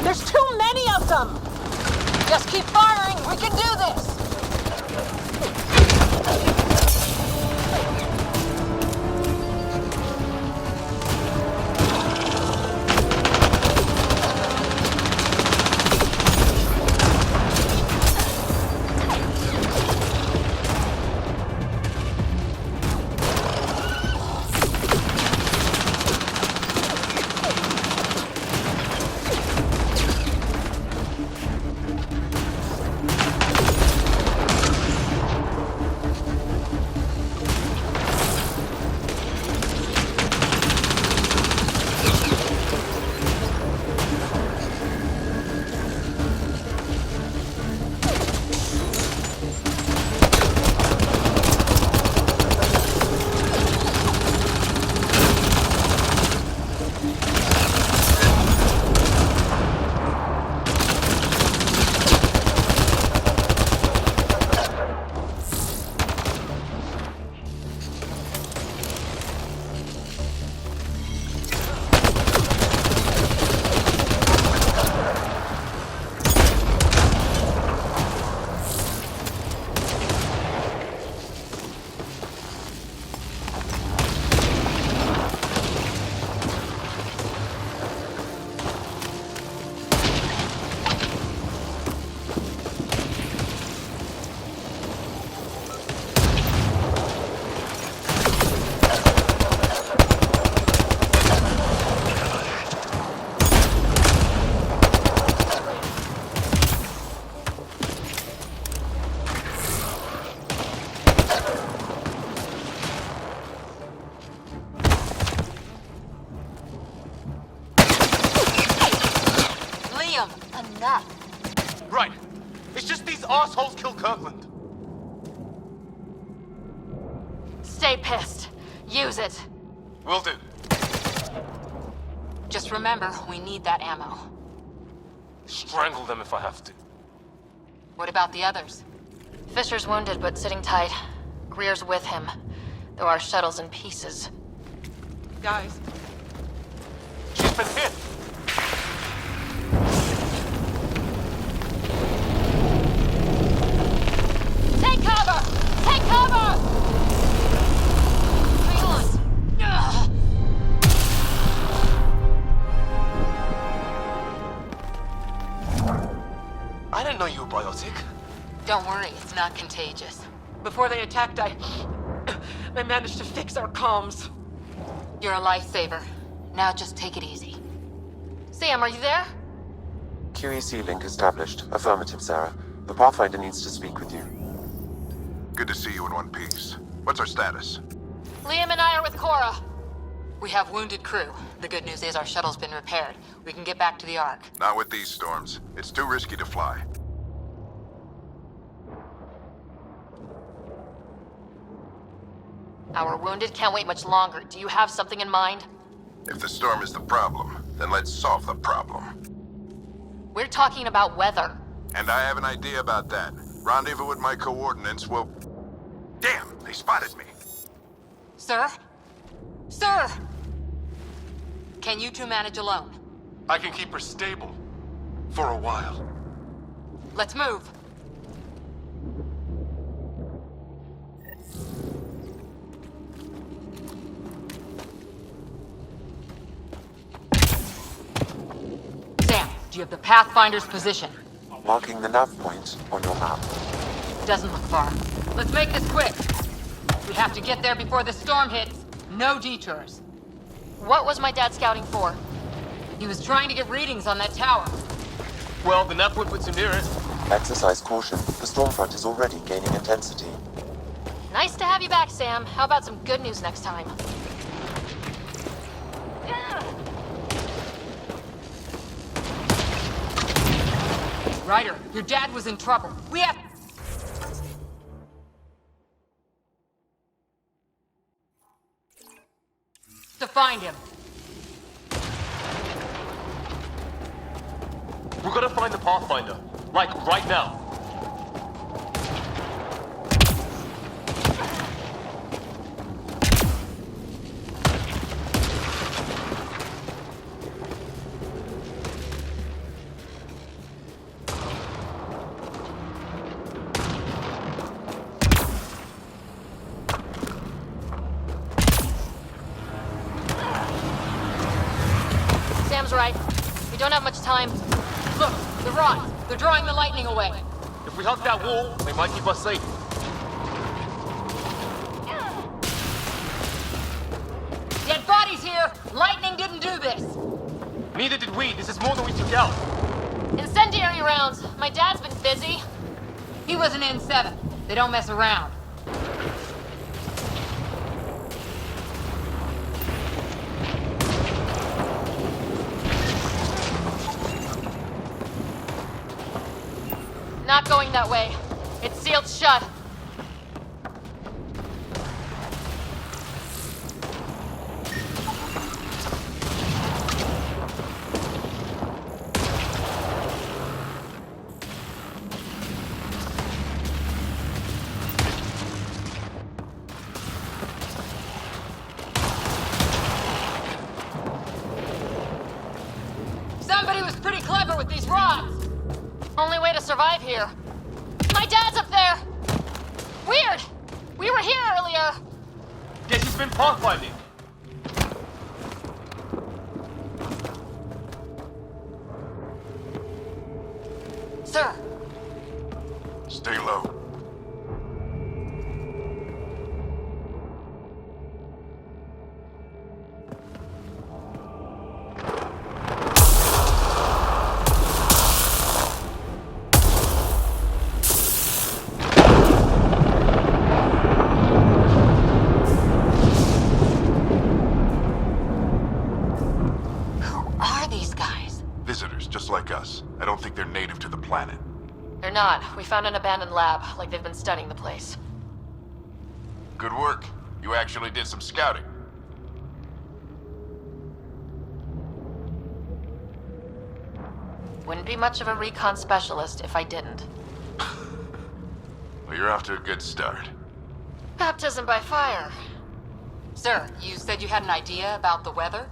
There's too many of them! Just keep firing. We can do this. Liam! Enough. Right. It's just these assholes killed Kirkland. Stay pissed. Use it. Will do. Just remember, we need that ammo. Strangle them if I have to. What about the others? Fisher's wounded, but sitting tight. Greer's with him, though our shuttle's in pieces. Guys, She's been hit. Take cover! Take cover! Hang on. Ugh. I didn't know you were biotic. Don't worry, it's not contagious. before they attacked, I managed to fix our comms. You're a lifesaver. Now just take it easy. Sam, are you there? QEC link established. Affirmative, Sarah. The Pathfinder needs to speak with you. Good to see you in one piece. What's our status? Liam and I are with Cora. We have wounded crew. The good news is our shuttle's been repaired. We can get back to the Ark. Not with these storms. It's too risky to fly. Our wounded can't wait much longer. Do you have something in mind? If the storm is the problem, then let's solve the problem. We're talking about weather. And I have an idea about that. Rendezvous with my coordinates will... Damn, they spotted me. Sir? Sir! Can you two manage alone? I can keep her stable. For a while. Let's move. Sam, do you have the Pathfinder's position? Marking the nav point on your map. Doesn't look far. Let's make this quick. We have to get there before the storm hits. No detours. What was my dad scouting for? He was trying to get readings on that tower. Well, the nav point puts him near it. Exercise caution. The storm front is already gaining intensity. Nice to have you back, Sam. How about some good news next time? Ryder, your dad was in trouble. We have... to find him. We're gonna find the Pathfinder. Like, right now. Sam's right. We don't have much time. Look, the rods. They're drawing the lightning away. If we hug that wall, they might keep us safe. Dead bodies here! Lightning didn't do this! Neither did we. This is more than we took out. Incendiary rounds. My dad's been busy. He was an N7. They don't mess around. Not going that way. It's sealed shut. Somebody was pretty clever with these rods! Only way to survive here. My dad's up there! Weird! We were here earlier! Guess he's been pathfinding. Sir! Stay low. visitors, just like us. I don't think they're native to the planet. They're not. We found an abandoned lab, like they've been studying the place. Good work. You actually did some scouting. Wouldn't be much of a recon specialist if I didn't. Well, you're off to a good start. Baptism by fire. Sir, you said you had an idea about the weather?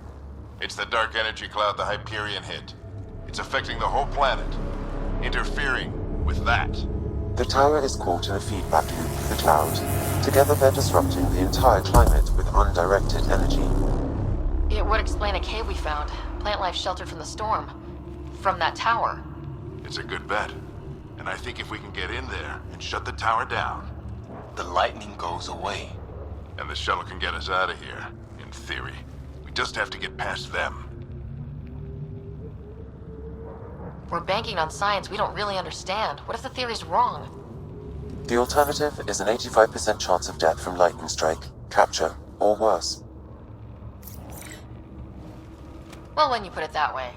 It's the dark energy cloud the Hyperion hit. It's affecting the whole planet. Interfering with that. The tower is caught in a feedback loop with the cloud. Together they're disrupting the entire climate with undirected energy. It would explain a cave we found. Plant life sheltered from the storm. From that tower. It's a good bet. And I think if we can get in there and shut the tower down... The lightning goes away. And the shuttle can get us out of here, in theory. We just have to get past them. We're banking on science we don't really understand. What if the theory's wrong? The alternative is an 85% chance of death from lightning strike, capture, or worse. Well, when you put it that way.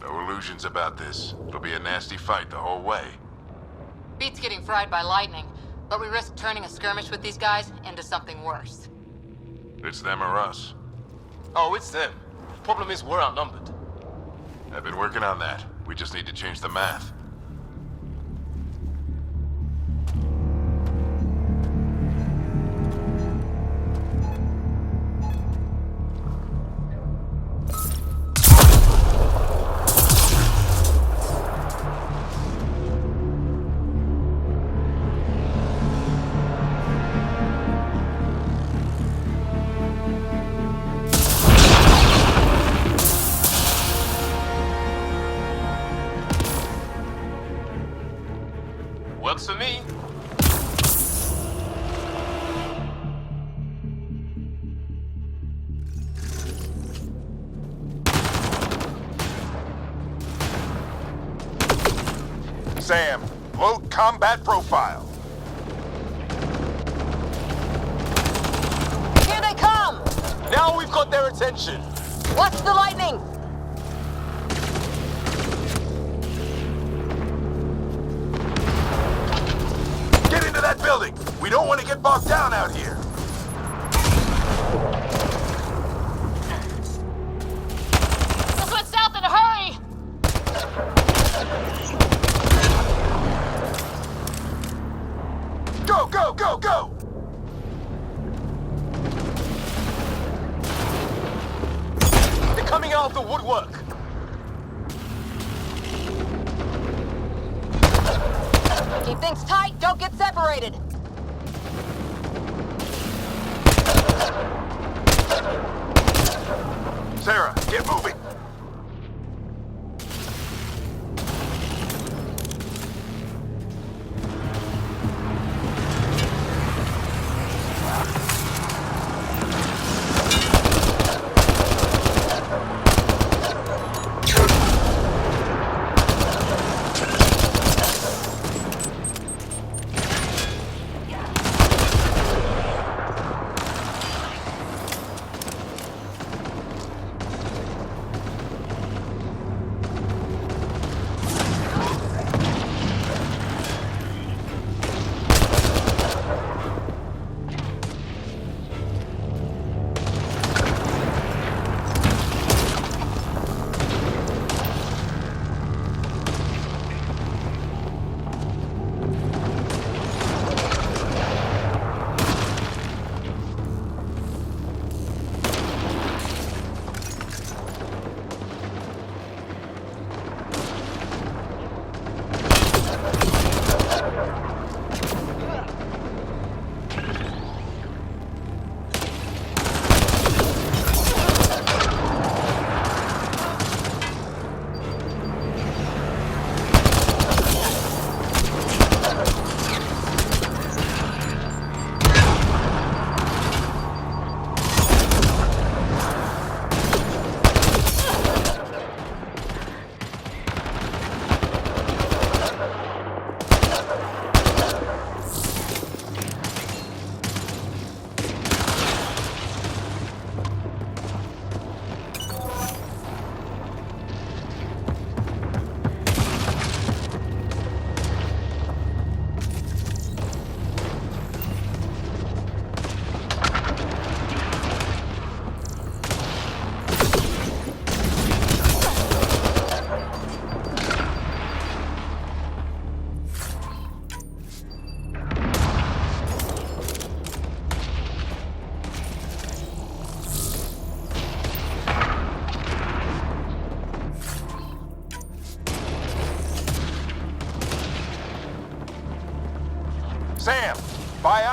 No illusions about this. It'll be a nasty fight the whole way. Beats getting fried by lightning, but we risk turning a skirmish with these guys into something worse. It's them or us. Oh, it's them. Problem is, we're outnumbered. I've been working on that. We just need to change the math. Works for me. Sam, load combat profile. Here they come! Now we've got their attention. Watch the lightning! Get into that building! We don't want to get bogged down out here! Let's head south in a hurry! Go, go, go, go! They're coming out of the woodwork. Keep things tight, don't get separated! Sarah, get moving!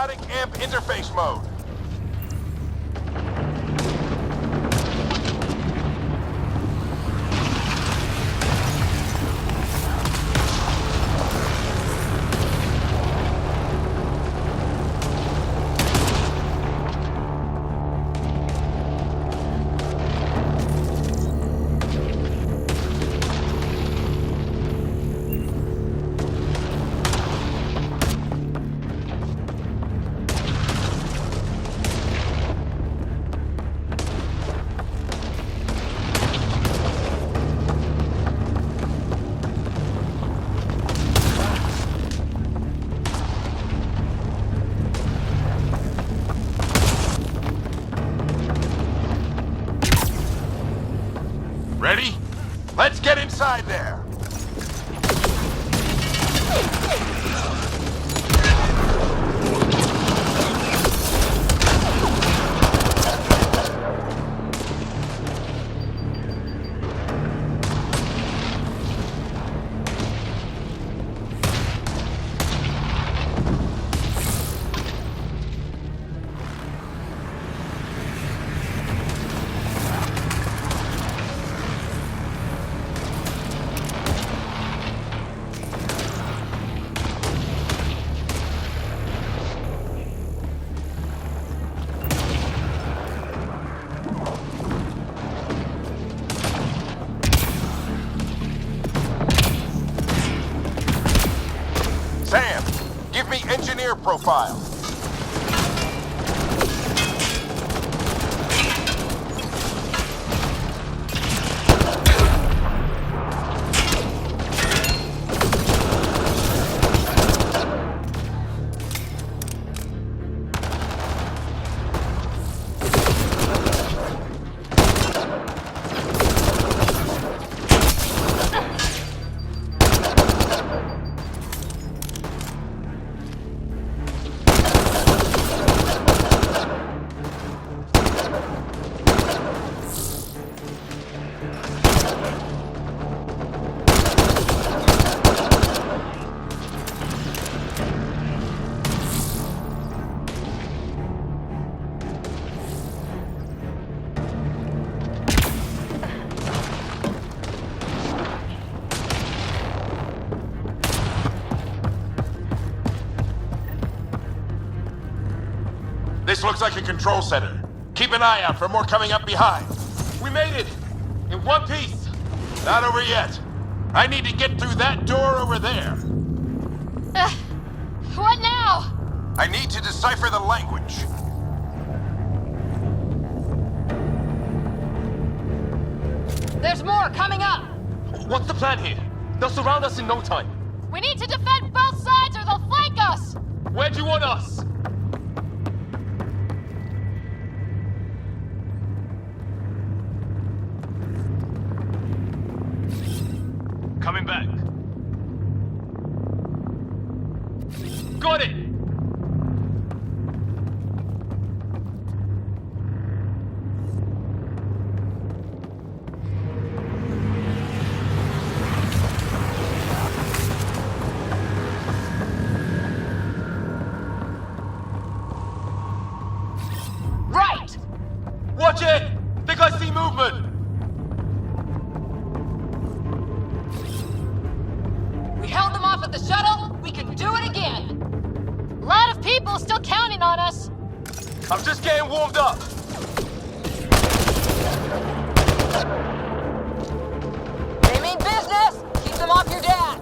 Static amp interface mode. Ready? Let's get inside there. Sam, give me engineer profile. This looks like a control center. Keep an eye out for more coming up behind. We made it! In one piece! Not over yet. I need to get through that door over there. What now? I need to decipher the language. There's more coming up. What's the plan here? They'll surround us in no time. We need to defend both sides or they'll flank us. Where do you want us? Coming back. Got it! Right! Watch it! Think I see movement! We held them off at the shuttle. We can do it again. A lot of people still counting on us. I'm just getting warmed up. They mean business. Keep them off your dad.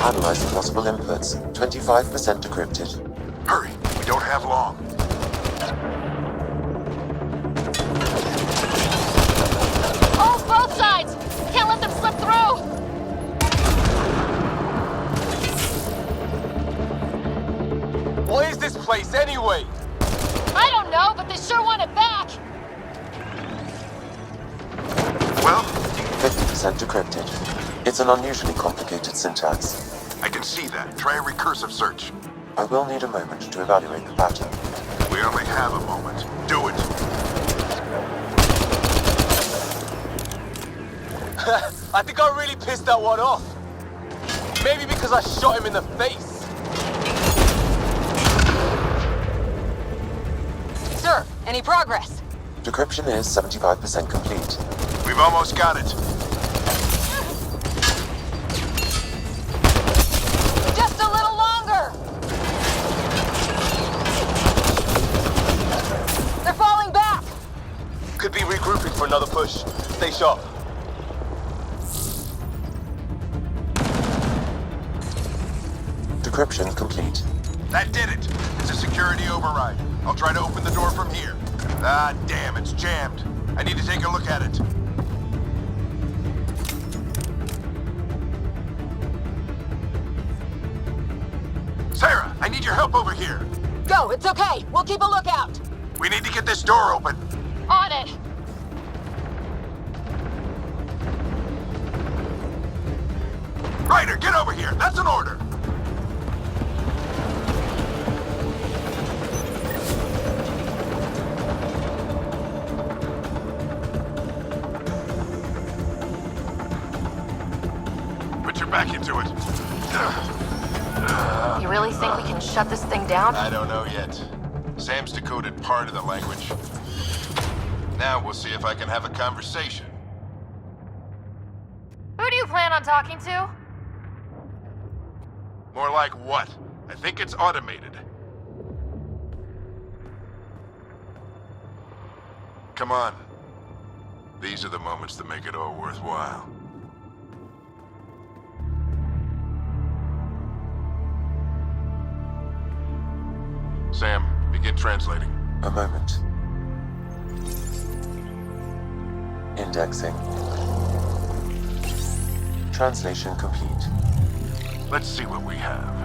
Analyzing possible inputs. 25% decrypted. Hurry, we don't have long. Hold both sides. Can't let them slip through. What is this place anyway? I don't know, but they sure want it back. Well, 50% decrypted. It's an unusually complicated syntax. I can see that. Try a recursive search. I will need a moment to evaluate the pattern. We only have a moment. Do it. I think I really pissed that one off. Maybe because I shot him in the face. Any progress? Decryption is 75% complete. We've almost got it. Just a little longer! They're falling back! Could be regrouping for another push. Stay sharp. Decryption complete. That did it. It's a security override. I'll try to open the door from here. Ah, damn, it's jammed. I need to take a look at it. Sarah, I need your help over here. Go, it's okay. We'll keep a lookout. We need to get this door open. On it. Ryder, get over here. That's an order. Put your back into it. You really think we can shut this thing down? I don't know yet. Sam's decoded part of the language. Now we'll see if I can have a conversation. Who do you plan on talking to? More like what? I think it's automated. Come on. These are the moments that make it all worthwhile. Sam, begin translating. A moment. Indexing. Translation complete. Let's see what we have.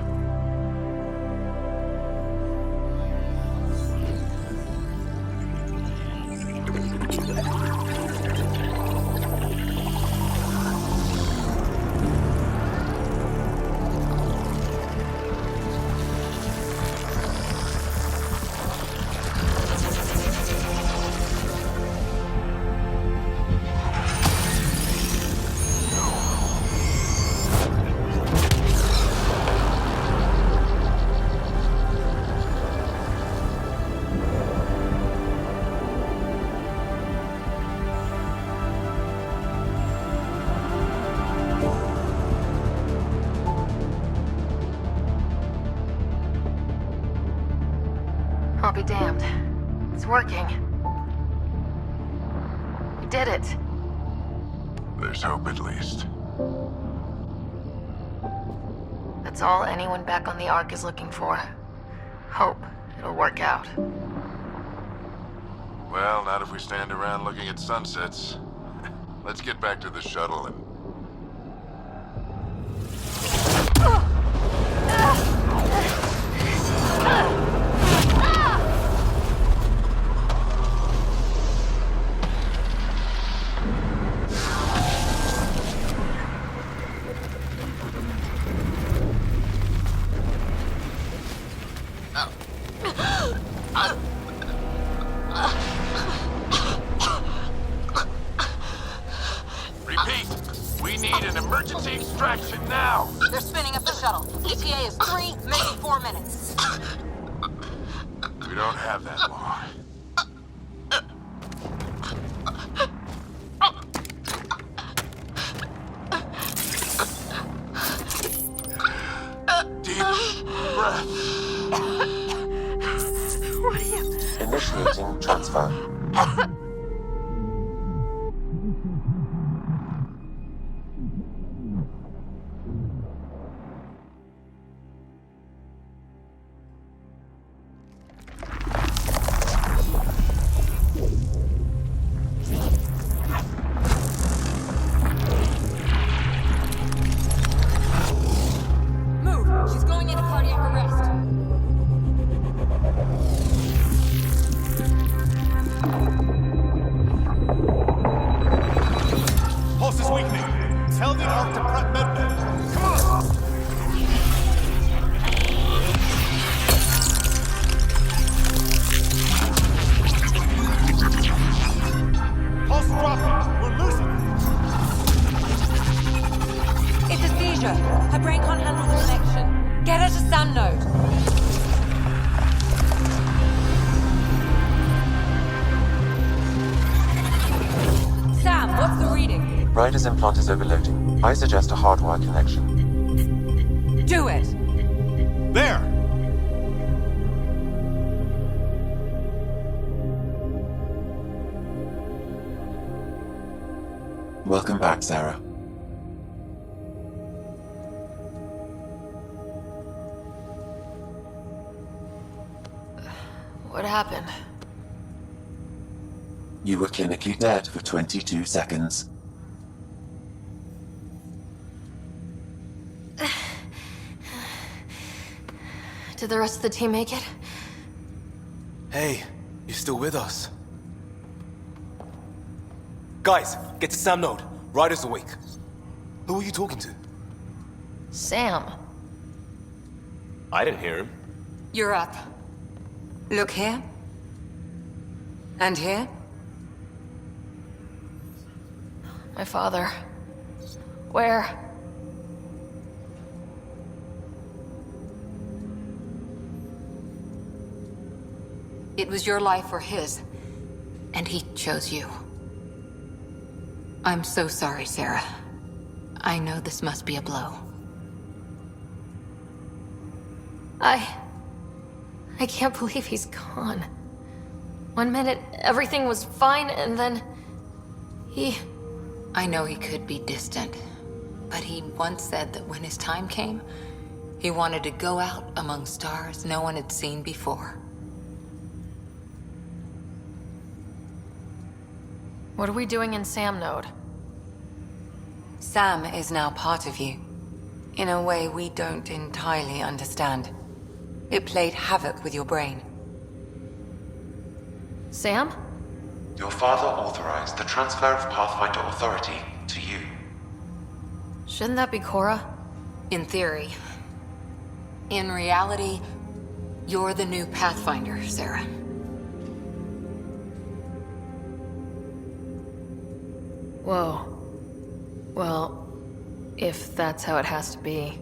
I'll be damned. It's working. We did it. There's hope at least. That's all anyone back on the Ark is looking for. Hope it'll work out. Well, not if we stand around looking at sunsets. Let's get back to the shuttle and... Repeat, we need an emergency extraction now. They're spinning up the shuttle. ETA is 3, maybe 4 minutes. We don't have that long. Deep breath. What are you... Initiating transfer. Move! She's going into cardiac arrest. Pulse is weakening. Tell the Ark to prep medbay. Come on! Pulse dropping. We're losing. It's a seizure. Her brain can't handle the connection. Get her to Sam node. Ryder's implant is overloading. I suggest a hardwire connection. Do it! There! Welcome back, Sarah. What happened? You were clinically dead for 22 seconds. Did the rest of the team make it? Hey, you're still with us. Guys, get to Sam Node. Ryder's awake. Who are you talking to? Sam. I didn't hear him. You're up. Look here. And here. My father. Where? It was your life or his, and he chose you. I'm so sorry, Sarah. I know this must be a blow. I can't believe he's gone. 1 minute, everything was fine, and then... I know he could be distant, but he once said that when his time came, he wanted to go out among stars no one had seen before. What are we doing in Sam Node? Sam is now part of you, in a way we don't entirely understand. It played havoc with your brain. Sam? Your father authorized the transfer of Pathfinder authority to you. Shouldn't that be Cora? In theory. In reality, you're the new Pathfinder, Sarah. Whoa. Well, if that's how it has to be.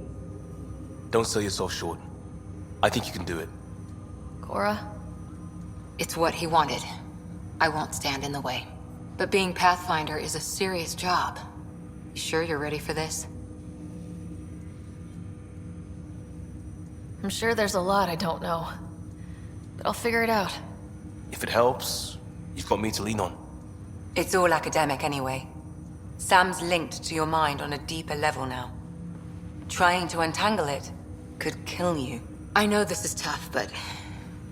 Don't sell yourself short. I think you can do it. Cora? It's what he wanted. I won't stand in the way. But being Pathfinder is a serious job. You sure you're ready for this? I'm sure there's a lot I don't know. But I'll figure it out. If it helps, you've got me to lean on. It's all academic anyway. Sam's linked to your mind on a deeper level now. Trying to untangle it could kill you. I know this is tough, but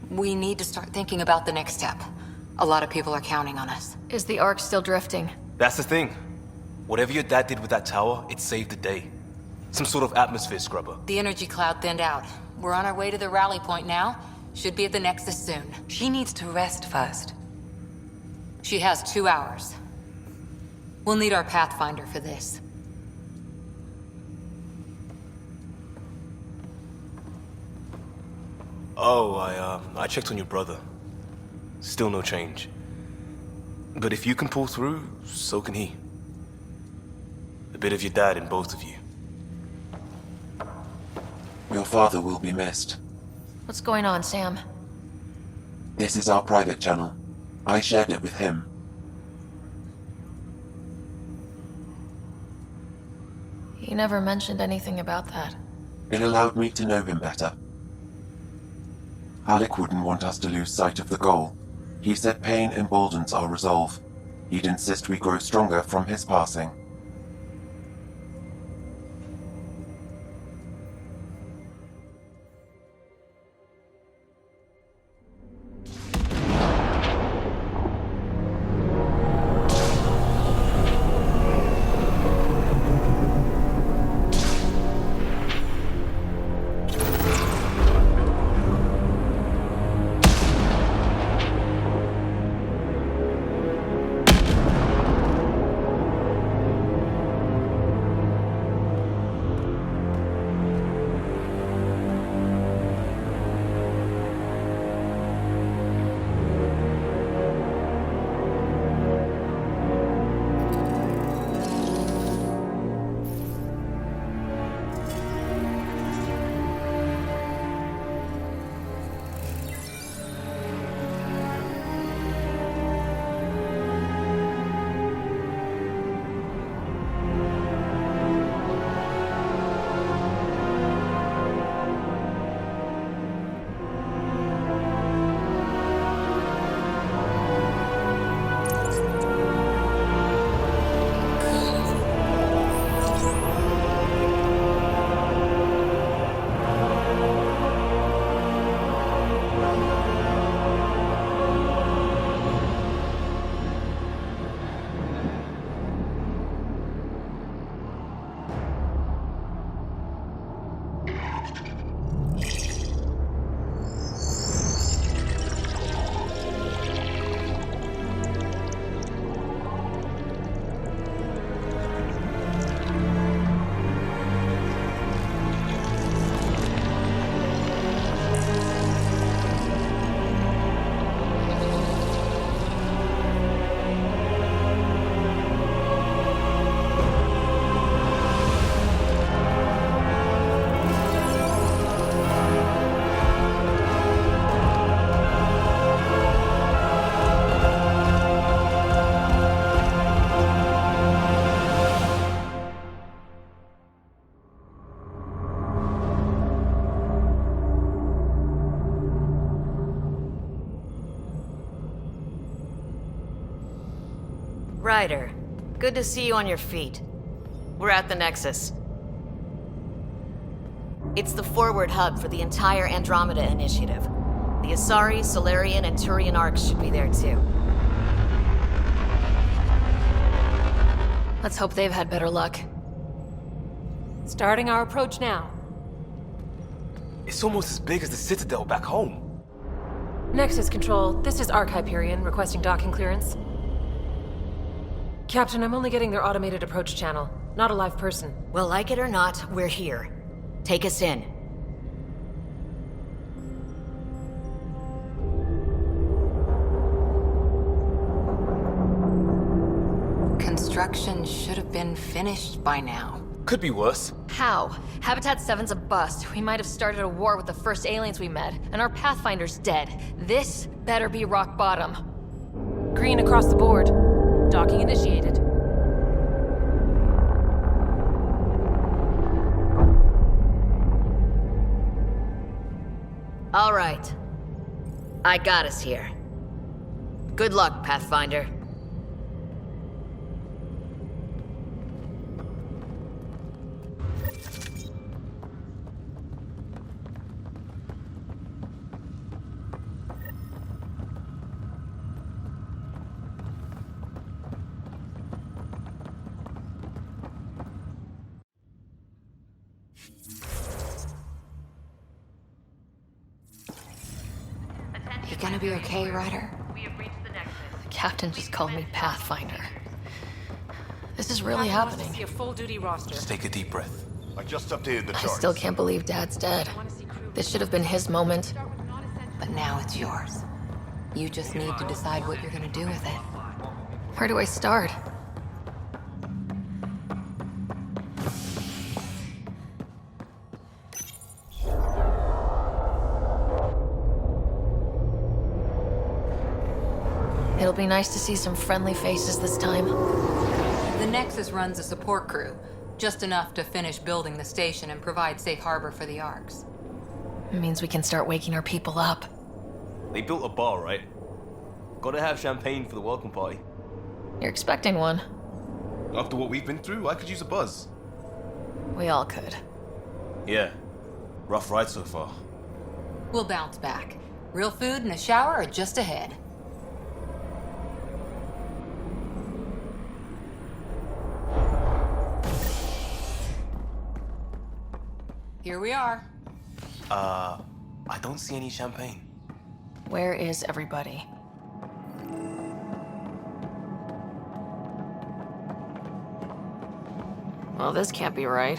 we need to start thinking about the next step. A lot of people are counting on us. Is the Ark still drifting? That's the thing. Whatever your dad did with that tower, it saved the day. Some sort of atmosphere scrubber. The energy cloud thinned out. We're on our way to the rally point now. Should be at the Nexus soon. She needs to rest first. She has 2 hours. We'll need our Pathfinder for this. Oh, I checked on your brother. Still no change. But if you can pull through, so can he. A bit of your dad in both of you. Your father will be missed. What's going on, Sam? This is our private channel. I shared it with him. He never mentioned anything about that. It allowed me to know him better. Alec wouldn't want us to lose sight of the goal. He said pain emboldens our resolve. He'd insist we grow stronger from his passing. Ryder. Good to see you on your feet. We're at the Nexus. It's the forward hub for the entire Andromeda initiative. The Asari, Solarian, and Turian arcs should be there too. Let's hope they've had better luck. Starting our approach now. It's almost as big as the Citadel back home. Nexus Control, this is Arc Hyperion, requesting docking clearance. Captain, I'm only getting their automated approach channel, not a live person. Well, like it or not, we're here. Take us in. Construction should have been finished by now. Could be worse. How? Habitat 7's a bust. We might have started a war with the first aliens we met, and our Pathfinder's dead. This better be rock bottom. Green across the board. Docking initiated. All right. I got us here. Good luck, Pathfinder. You gonna be okay, Ryder? The captain just called me Pathfinder. This is really happening. See a full-duty roster. Just take a deep breath. I just updated the I chart. still can't believe Dad's dead. This should have been his moment. But now it's yours. You just need to decide what you're gonna do with it. Where do I start? It'll be nice to see some friendly faces this time. The Nexus runs a support crew, just enough to finish building the station and provide safe harbor for the Arcs. It means we can start waking our people up. They built a bar, right? Gotta have champagne for the welcome party. You're expecting one. After what we've been through, I could use a buzz. We all could. Yeah. Rough ride so far. We'll bounce back. Real food and a shower are just ahead. Here we are. I don't see any champagne. Where is everybody? Well, this can't be right.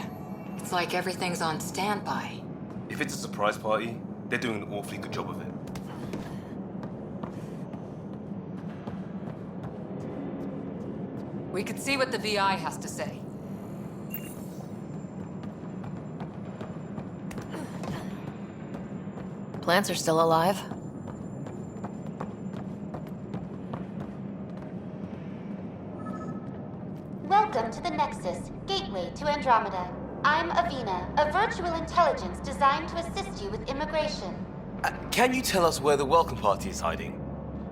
It's like everything's on standby. If it's a surprise party, they're doing an awfully good job of it. We could see what the VI has to say. Plants are still alive. Welcome to the Nexus, gateway to Andromeda. I'm Avina, a virtual intelligence designed to assist you with immigration. Can you tell us where the welcome party is hiding?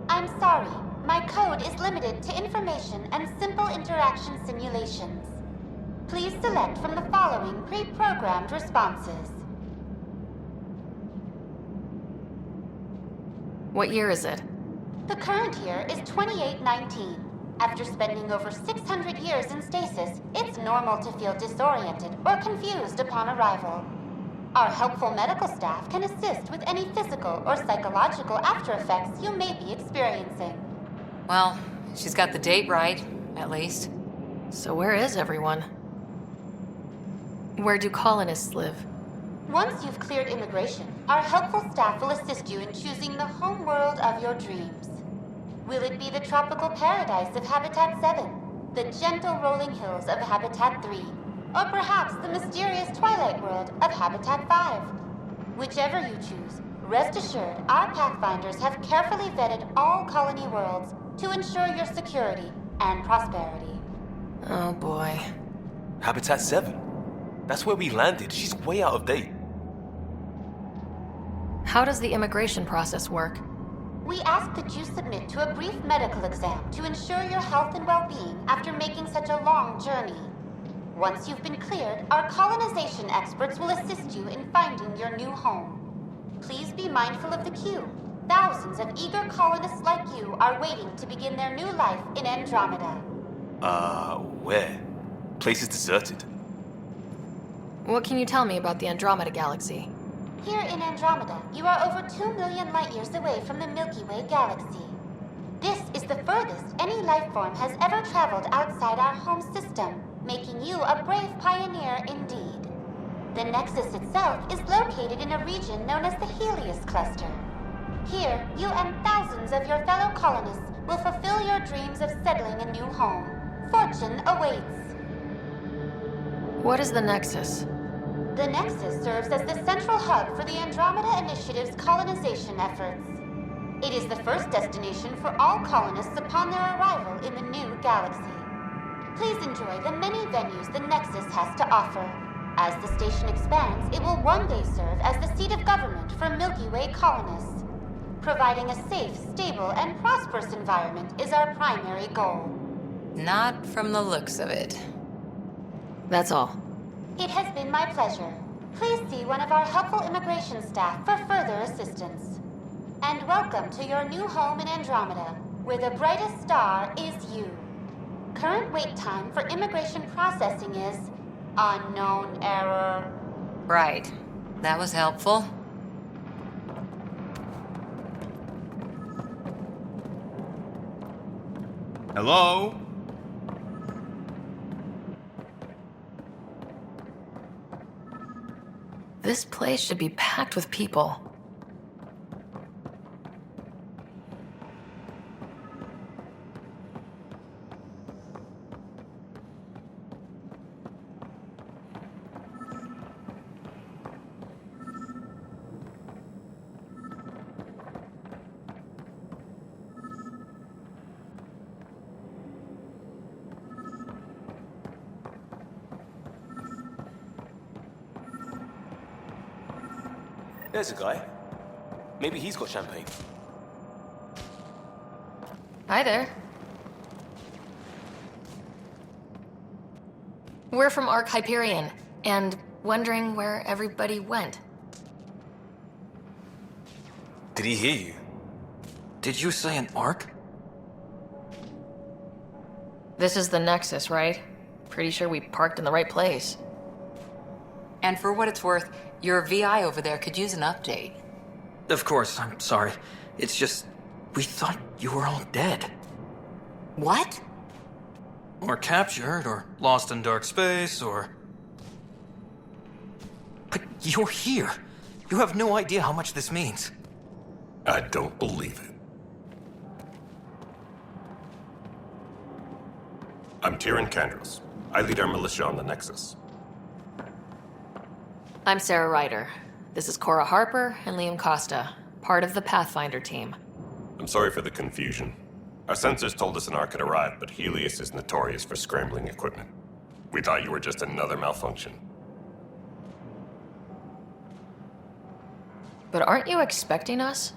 I'm sorry, my code is limited to information and simple interaction simulations. Please select from the following pre-programmed responses. What year is it? The current year is 2819. After spending over 600 years in stasis, it's normal to feel disoriented or confused upon arrival. Our helpful medical staff can assist with any physical or psychological after effects you may be experiencing. Well, she's got the date right, at least. So where is everyone? Where do colonists live? Once you've cleared immigration, our helpful staff will assist you in choosing the home world of your dreams. Will it be the tropical paradise of Habitat 7, the gentle rolling hills of Habitat 3, or perhaps the mysterious twilight world of Habitat 5? Whichever you choose, rest assured our Pathfinders have carefully vetted all colony worlds to ensure your security and prosperity. Oh boy. Habitat 7. That's where we landed. She's way out of date. How does the immigration process work? We ask that you submit to a brief medical exam to ensure your health and well-being after making such a long journey. Once you've been cleared, our colonization experts will assist you in finding your new home. Please be mindful of the queue. Thousands of eager colonists like you are waiting to begin their new life in Andromeda. Where? Place is deserted. What can you tell me about the Andromeda galaxy? Here in Andromeda, you are over 2 million light years away from the Milky Way galaxy. This is the furthest any life form has ever traveled outside our home system, making you a brave pioneer indeed. The Nexus itself is located in a region known as the Helios Cluster. Here, you and thousands of your fellow colonists will fulfill your dreams of settling a new home. Fortune awaits. What is the Nexus? The Nexus serves as the central hub for the Andromeda Initiative's colonization efforts. It is the first destination for all colonists upon their arrival in the new galaxy. Please enjoy the many venues the Nexus has to offer. As the station expands, it will one day serve as the seat of government for Milky Way colonists. Providing a safe, stable, and prosperous environment is our primary goal. Not from the looks of it. That's all. It has been my pleasure. Please see one of our helpful immigration staff for further assistance. And welcome to your new home in Andromeda, where the brightest star is you. Current wait time for immigration processing is unknown error. Right. That was helpful. Hello? This place should be packed with people. There's a guy. Maybe he's got champagne. Hi there. We're from Ark Hyperion, and wondering where everybody went. Did he hear you? Did you say an arc? This is the Nexus, right? Pretty sure we parked in the right place. And for what it's worth, your VI over there could use an update. Of course, I'm sorry. It's just, we thought you were all dead. What? Or captured, or lost in dark space, or... But you're here. You have no idea how much this means. I don't believe it. I'm Tyrion Candros. I lead our militia on the Nexus. I'm Sarah Ryder. This is Cora Harper and Liam Costa, part of the Pathfinder team. I'm sorry for the confusion. Our sensors told us an Ark had arrived, but Helios is notorious for scrambling equipment. We thought you were just another malfunction. But aren't you expecting us?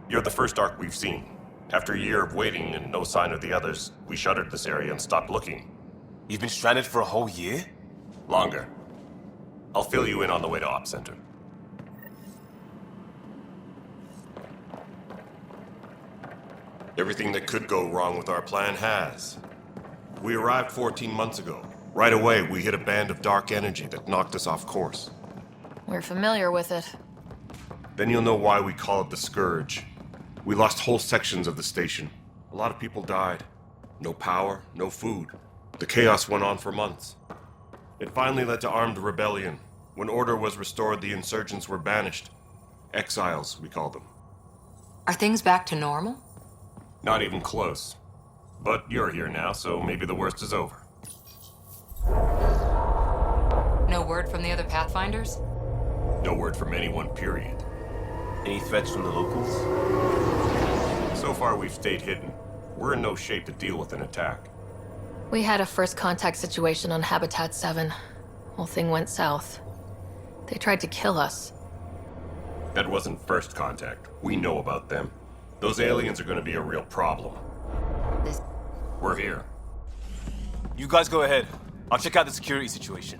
You're the first Ark we've seen. After a year of waiting and no sign of the others, we shuttered this area and stopped looking. You've been stranded for a whole year? Longer. I'll fill you in on the way to Op Center. Everything that could go wrong with our plan has. We arrived 14 months ago. Right away, we hit a band of dark energy that knocked us off course. We're familiar with it. Then you'll know why we call it the Scourge. We lost whole sections of the station. A lot of people died. No power, no food. The chaos went on for months. It finally led to armed rebellion. When order was restored, the insurgents were banished. Exiles, we call them. Are things back to normal? Not even close. But you're here now, so maybe the worst is over. No word from the other Pathfinders? No word from anyone, period. Any threats from the locals? So far, we've stayed hidden. We're in no shape to deal with an attack. We had a first contact situation on Habitat 7. Whole thing went south. They tried to kill us. That wasn't first contact. We know about them. Those aliens are gonna be a real problem. We're here. You guys go ahead. I'll check out the security situation.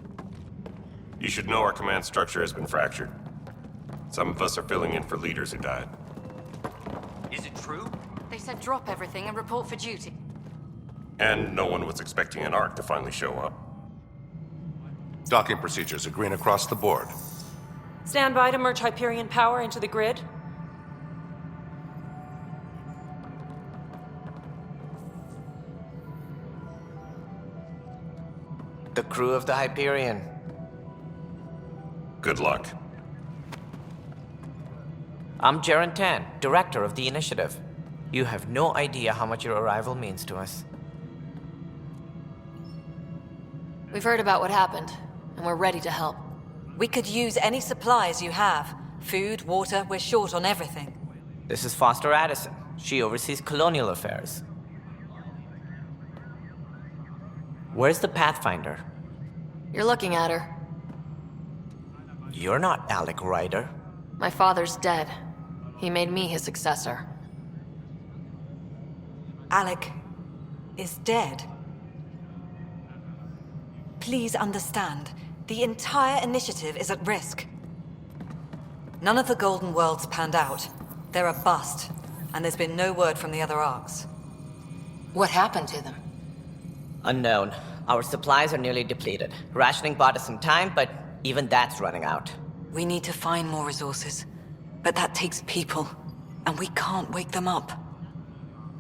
You should know our command structure has been fractured. Some of us are filling in for leaders who died. Is it true? They said drop everything and report for duty. And no one was expecting an Ark to finally show up. Docking procedures are green across the board. Stand by to merge Hyperion power into the grid. The crew of the Hyperion. Good luck. I'm Jaren Tan, director of the initiative. You have no idea how much your arrival means to us. We've heard about what happened, and we're ready to help. We could use any supplies you have. Food, water, we're short on everything. This is Foster Addison. She oversees colonial affairs. Where's the Pathfinder? You're looking at her. You're not Alec Ryder. My father's dead. He made me his successor. Alec is dead. Please understand, the entire initiative is at risk. None of the Golden Worlds panned out. They're a bust, and there's been no word from the other arcs. What happened to them? Unknown. Our supplies are nearly depleted. Rationing bought us some time, but even that's running out. We need to find more resources, but that takes people, and we can't wake them up.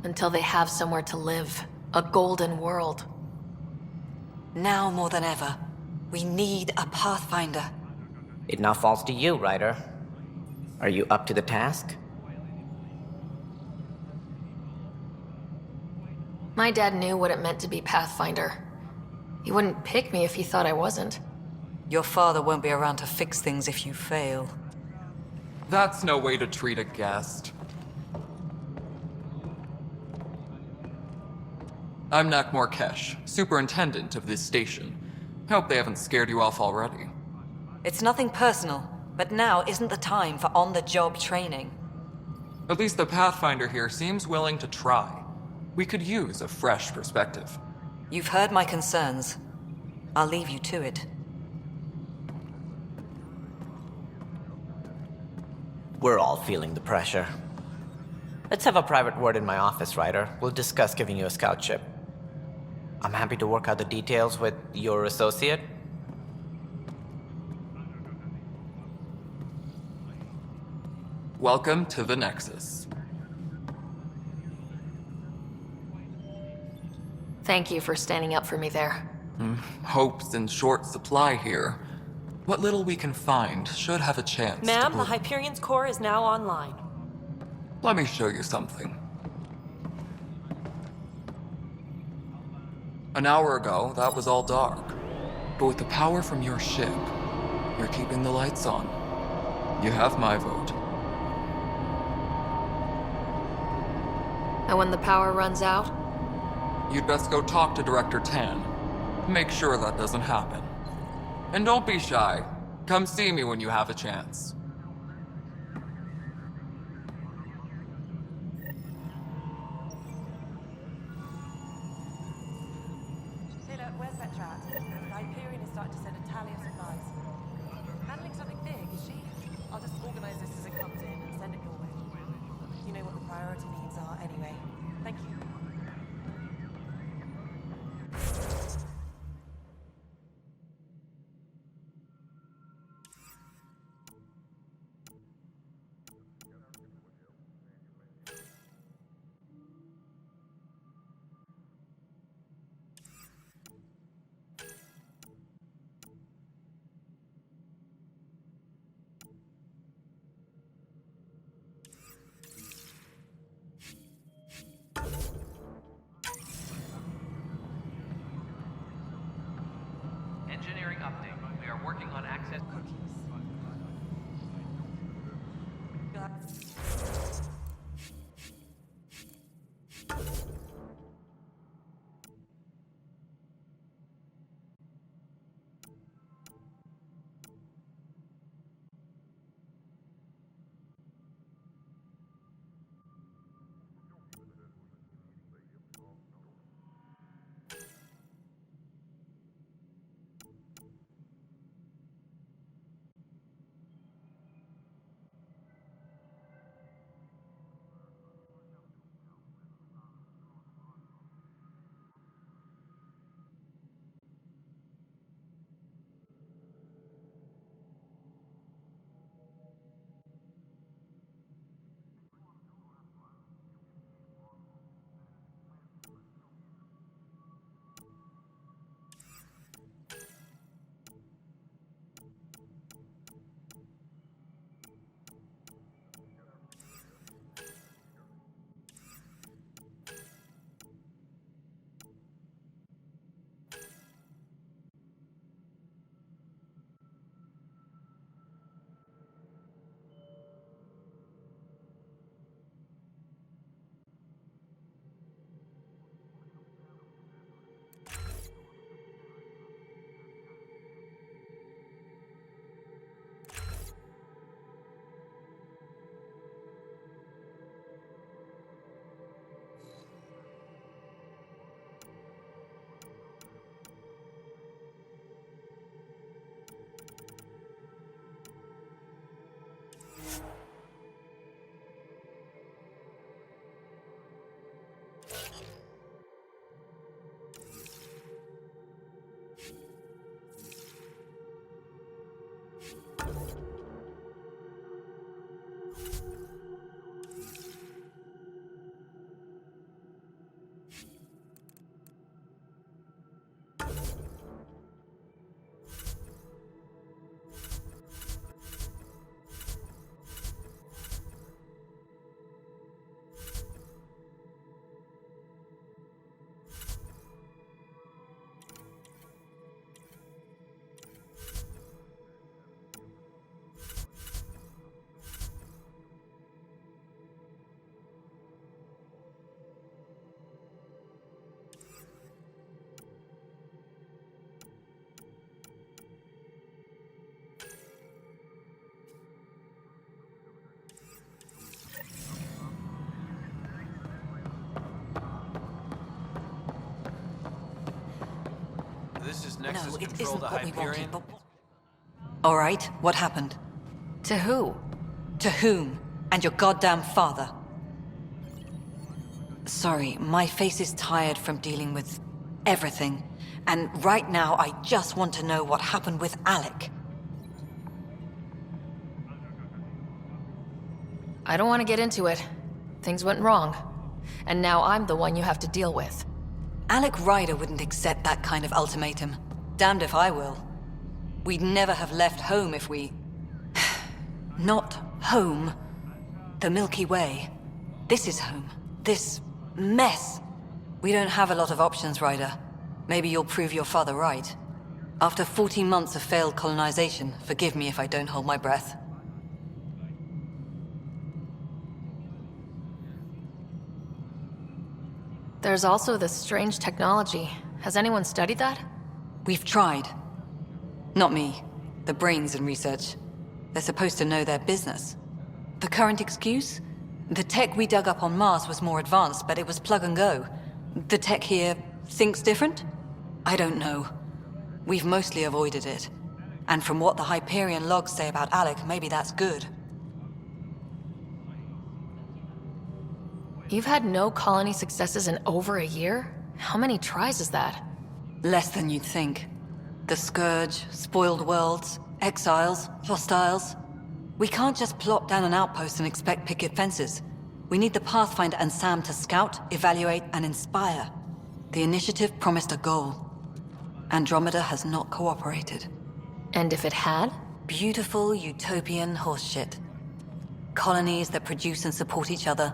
Until they have somewhere to live. A golden world. Now more than ever, we need a Pathfinder. It now falls to you, Ryder. Are you up to the task? My dad knew what it meant to be Pathfinder. He wouldn't pick me if he thought I wasn't. Your father won't be around to fix things if you fail. That's no way to treat a guest. I'm Nak Morkesh, superintendent of this station. Hope they haven't scared you off already. It's nothing personal, but now isn't the time for on-the-job training. At least the Pathfinder here seems willing to try. We could use a fresh perspective. You've heard my concerns. I'll leave you to it. We're all feeling the pressure. Let's have a private word in my office, Ryder. We'll discuss giving you a scout ship. I'm happy to work out the details with your associate. Welcome to the Nexus. Thank you for standing up for me there. Hope's in short supply here. What little we can find should have a chance Ma'am, to the bloom. Hyperion's core is now online. Let me show you something. An hour ago, that was all dark. But with the power from your ship, you're keeping the lights on. You have my vote. And when the power runs out? You'd best go talk to Director Tan. Make sure that doesn't happen. And don't be shy. Come see me when you have a chance. Taylor, where's that chat? The Hyperion is starting to send a tally of supplies. Handling something big, is she? I'll just organize this as it comes in and send it your way. You know what the priority needs are anyway. Thank you. Engineering update. We are working on access cookies. this is No, Nexus it control isn't to what we wanted, Hyperion? but... All right, what happened? To who? To whom? And your goddamn father. Sorry, my face is tired from dealing with everything. And right now, I just want to know what happened with Alec. I don't want to get into it. Things went wrong. And now I'm the one you have to deal with. Alec Ryder wouldn't accept that kind of ultimatum. Damned if I will. We'd never have left home if we... Not home. The Milky Way. This is home. This mess. We don't have a lot of options, Ryder. Maybe you'll prove your father right. After 14 months of failed colonization, forgive me if I don't hold my breath. There's also this strange technology. Has anyone studied that? We've tried. Not me. The brains in research. They're supposed to know their business. The current excuse? The tech we dug up on Mars was more advanced, but it was plug and go. The tech here thinks different? I don't know. We've mostly avoided it. And from what the Hyperion logs say about Alec, maybe that's good. You've had no colony successes in over a year? How many tries is that? Less than you'd think. The Scourge, spoiled worlds, exiles, hostiles. We can't just plop down an outpost and expect picket fences. We need the Pathfinder and Sam to scout, evaluate, and inspire. The initiative promised a goal. Andromeda has not cooperated. And if it had? Beautiful utopian horseshit. Colonies that produce and support each other.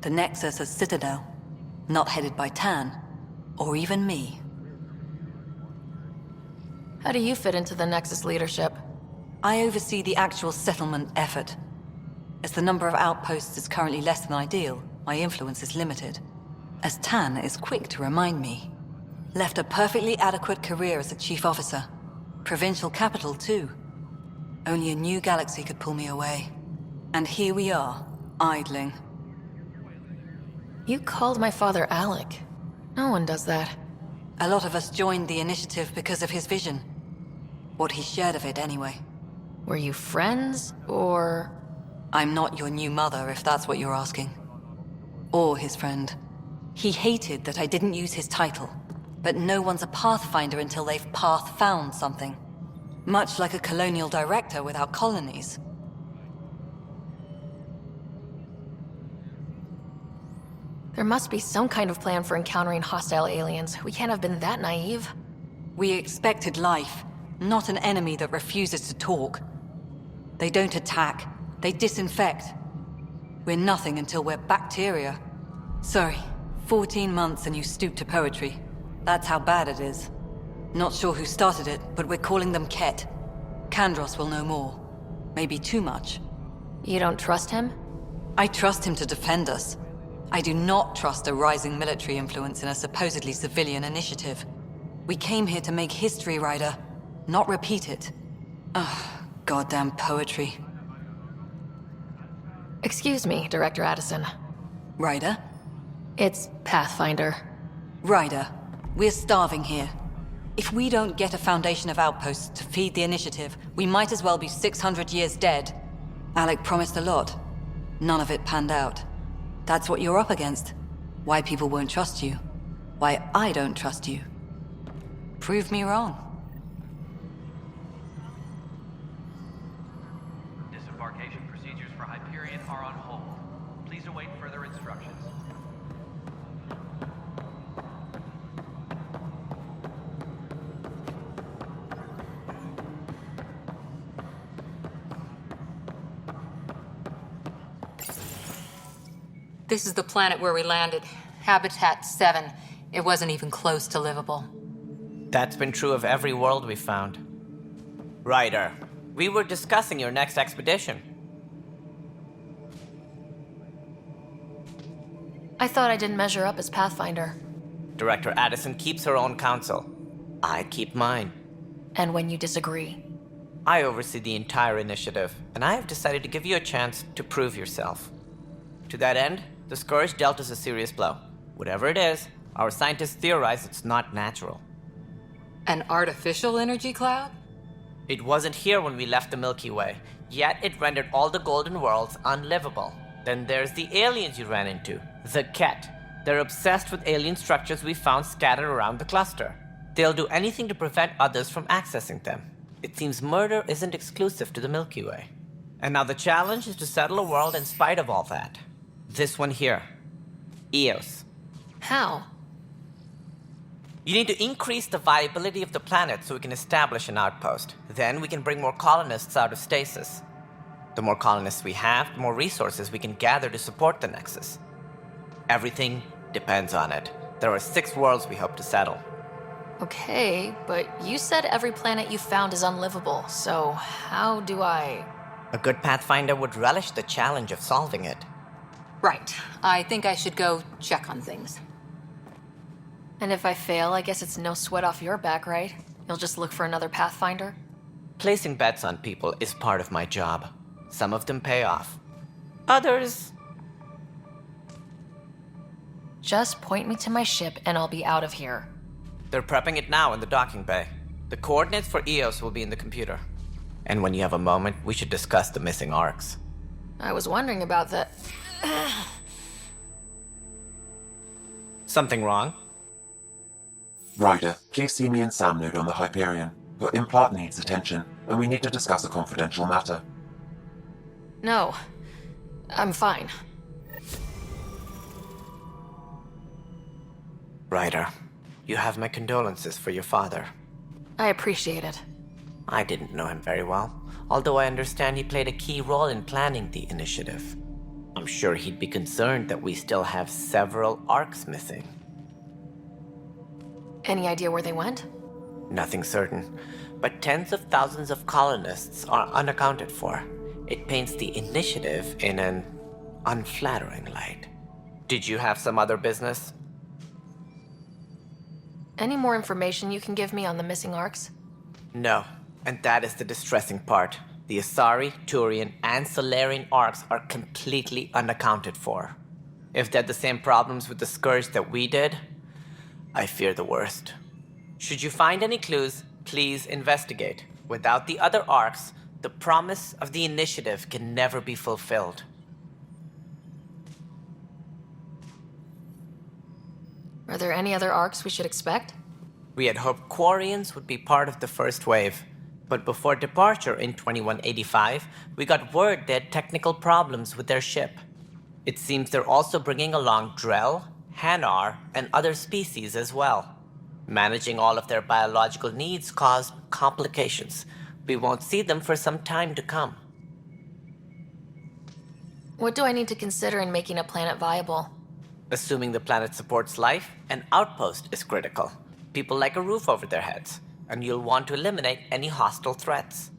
The Nexus as Citadel. Not headed by Tan. Or even me. How do you fit into the Nexus leadership? I oversee the actual settlement effort. As the number of outposts is currently less than ideal, my influence is limited. As Tan is quick to remind me. Left a perfectly adequate career as a chief officer. Provincial capital, too. Only a new galaxy could pull me away. And here we are, idling. You called my father Alec. No one does that. A lot of us joined the initiative because of his vision. What he shared of it, anyway. Were you friends, or...? I'm not your new mother, if that's what you're asking. Or his friend. He hated that I didn't use his title. But no one's a Pathfinder until they've path-found something. Much like a colonial director without colonies. There must be some kind of plan for encountering hostile aliens. We can't have been that naive. We expected life, not an enemy that refuses to talk. They don't attack, they disinfect. We're nothing until we're bacteria. Sorry, 14 months and you stoop to poetry. That's how bad it is. Not sure who started it, but we're calling them Ket. Kandros will know more. Maybe too much. You don't trust him? I trust him to defend us. I do not trust a rising military influence in a supposedly civilian initiative. We came here to make history, Ryder, not repeat it. Ugh, goddamn poetry. Excuse me, Director Addison. Ryder? It's Pathfinder. Ryder, we're starving here. If we don't get a foundation of outposts to feed the initiative, we might as well be 600 years dead. Alec promised a lot. None of it panned out. That's what you're up against. Why people won't trust you. Why I don't trust you. Prove me wrong. Disembarkation procedures for Hyperion are on hold. Please await further instructions. This is the planet where we landed. Habitat 7. It wasn't even close to livable. That's been true of every world we've found. Ryder, we were discussing your next expedition. I thought I didn't measure up as Pathfinder. Director Addison keeps her own counsel. I keep mine. And when you disagree? I oversee the entire initiative, and I have decided to give you a chance to prove yourself. To that end, the Scourge dealt us a serious blow. Whatever it is, our scientists theorize it's not natural. An artificial energy cloud? It wasn't here when we left the Milky Way, yet it rendered all the golden worlds unlivable. Then there's the aliens you ran into, the Ket. They're obsessed with alien structures we found scattered around the cluster. They'll do anything to prevent others from accessing them. It seems murder isn't exclusive to the Milky Way. And now the challenge is to settle a world in spite of all that. This one here. Eos. How? You need to increase the viability of the planet so we can establish an outpost. Then we can bring more colonists out of stasis. The more colonists we have, the more resources we can gather to support the Nexus. Everything depends on it. There are 6 worlds we hope to settle. Okay, but you said every planet you found is unlivable, so how do I... A good Pathfinder would relish the challenge of solving it. Right. I think I should go check on things. And if I fail, I guess it's no sweat off your back, right? You'll just look for another Pathfinder? Placing bets on people is part of my job. Some of them pay off. Others... Just point me to my ship and I'll be out of here. They're prepping it now in the docking bay. The coordinates for Eos will be in the computer. And when you have a moment, we should discuss the missing arcs. I was wondering about that. Something wrong? Ryder, please see me and Sam Node on the Hyperion. Your implant needs attention, and we need to discuss a confidential matter. No, I'm fine. Ryder, you have my condolences for your father. I appreciate it. I didn't know him very well, although I understand he played a key role in planning the initiative. I'm sure he'd be concerned that we still have several arcs missing. Any idea where they went? Nothing certain, but tens of thousands of colonists are unaccounted for. It paints the initiative in an unflattering light. Did you have some other business? Any more information you can give me on the missing arcs? No, and that is the distressing part. The Asari, Turian, and Solarian arcs are completely unaccounted for. If they had the same problems with the Scourge that we did, I fear the worst. Should you find any clues, please investigate. Without the other arcs, the promise of the initiative can never be fulfilled. Are there any other arcs we should expect? We had hoped Quarians would be part of the first wave, but before departure in 2185, we got word they had technical problems with their ship. It seems they're also bringing along Drell, Hanar, and other species as well. Managing all of their biological needs caused complications. We won't see them for some time to come. What do I need to consider in making a planet viable? Assuming the planet supports life, an outpost is critical. People like a roof over their heads, and you'll want to eliminate any hostile threats.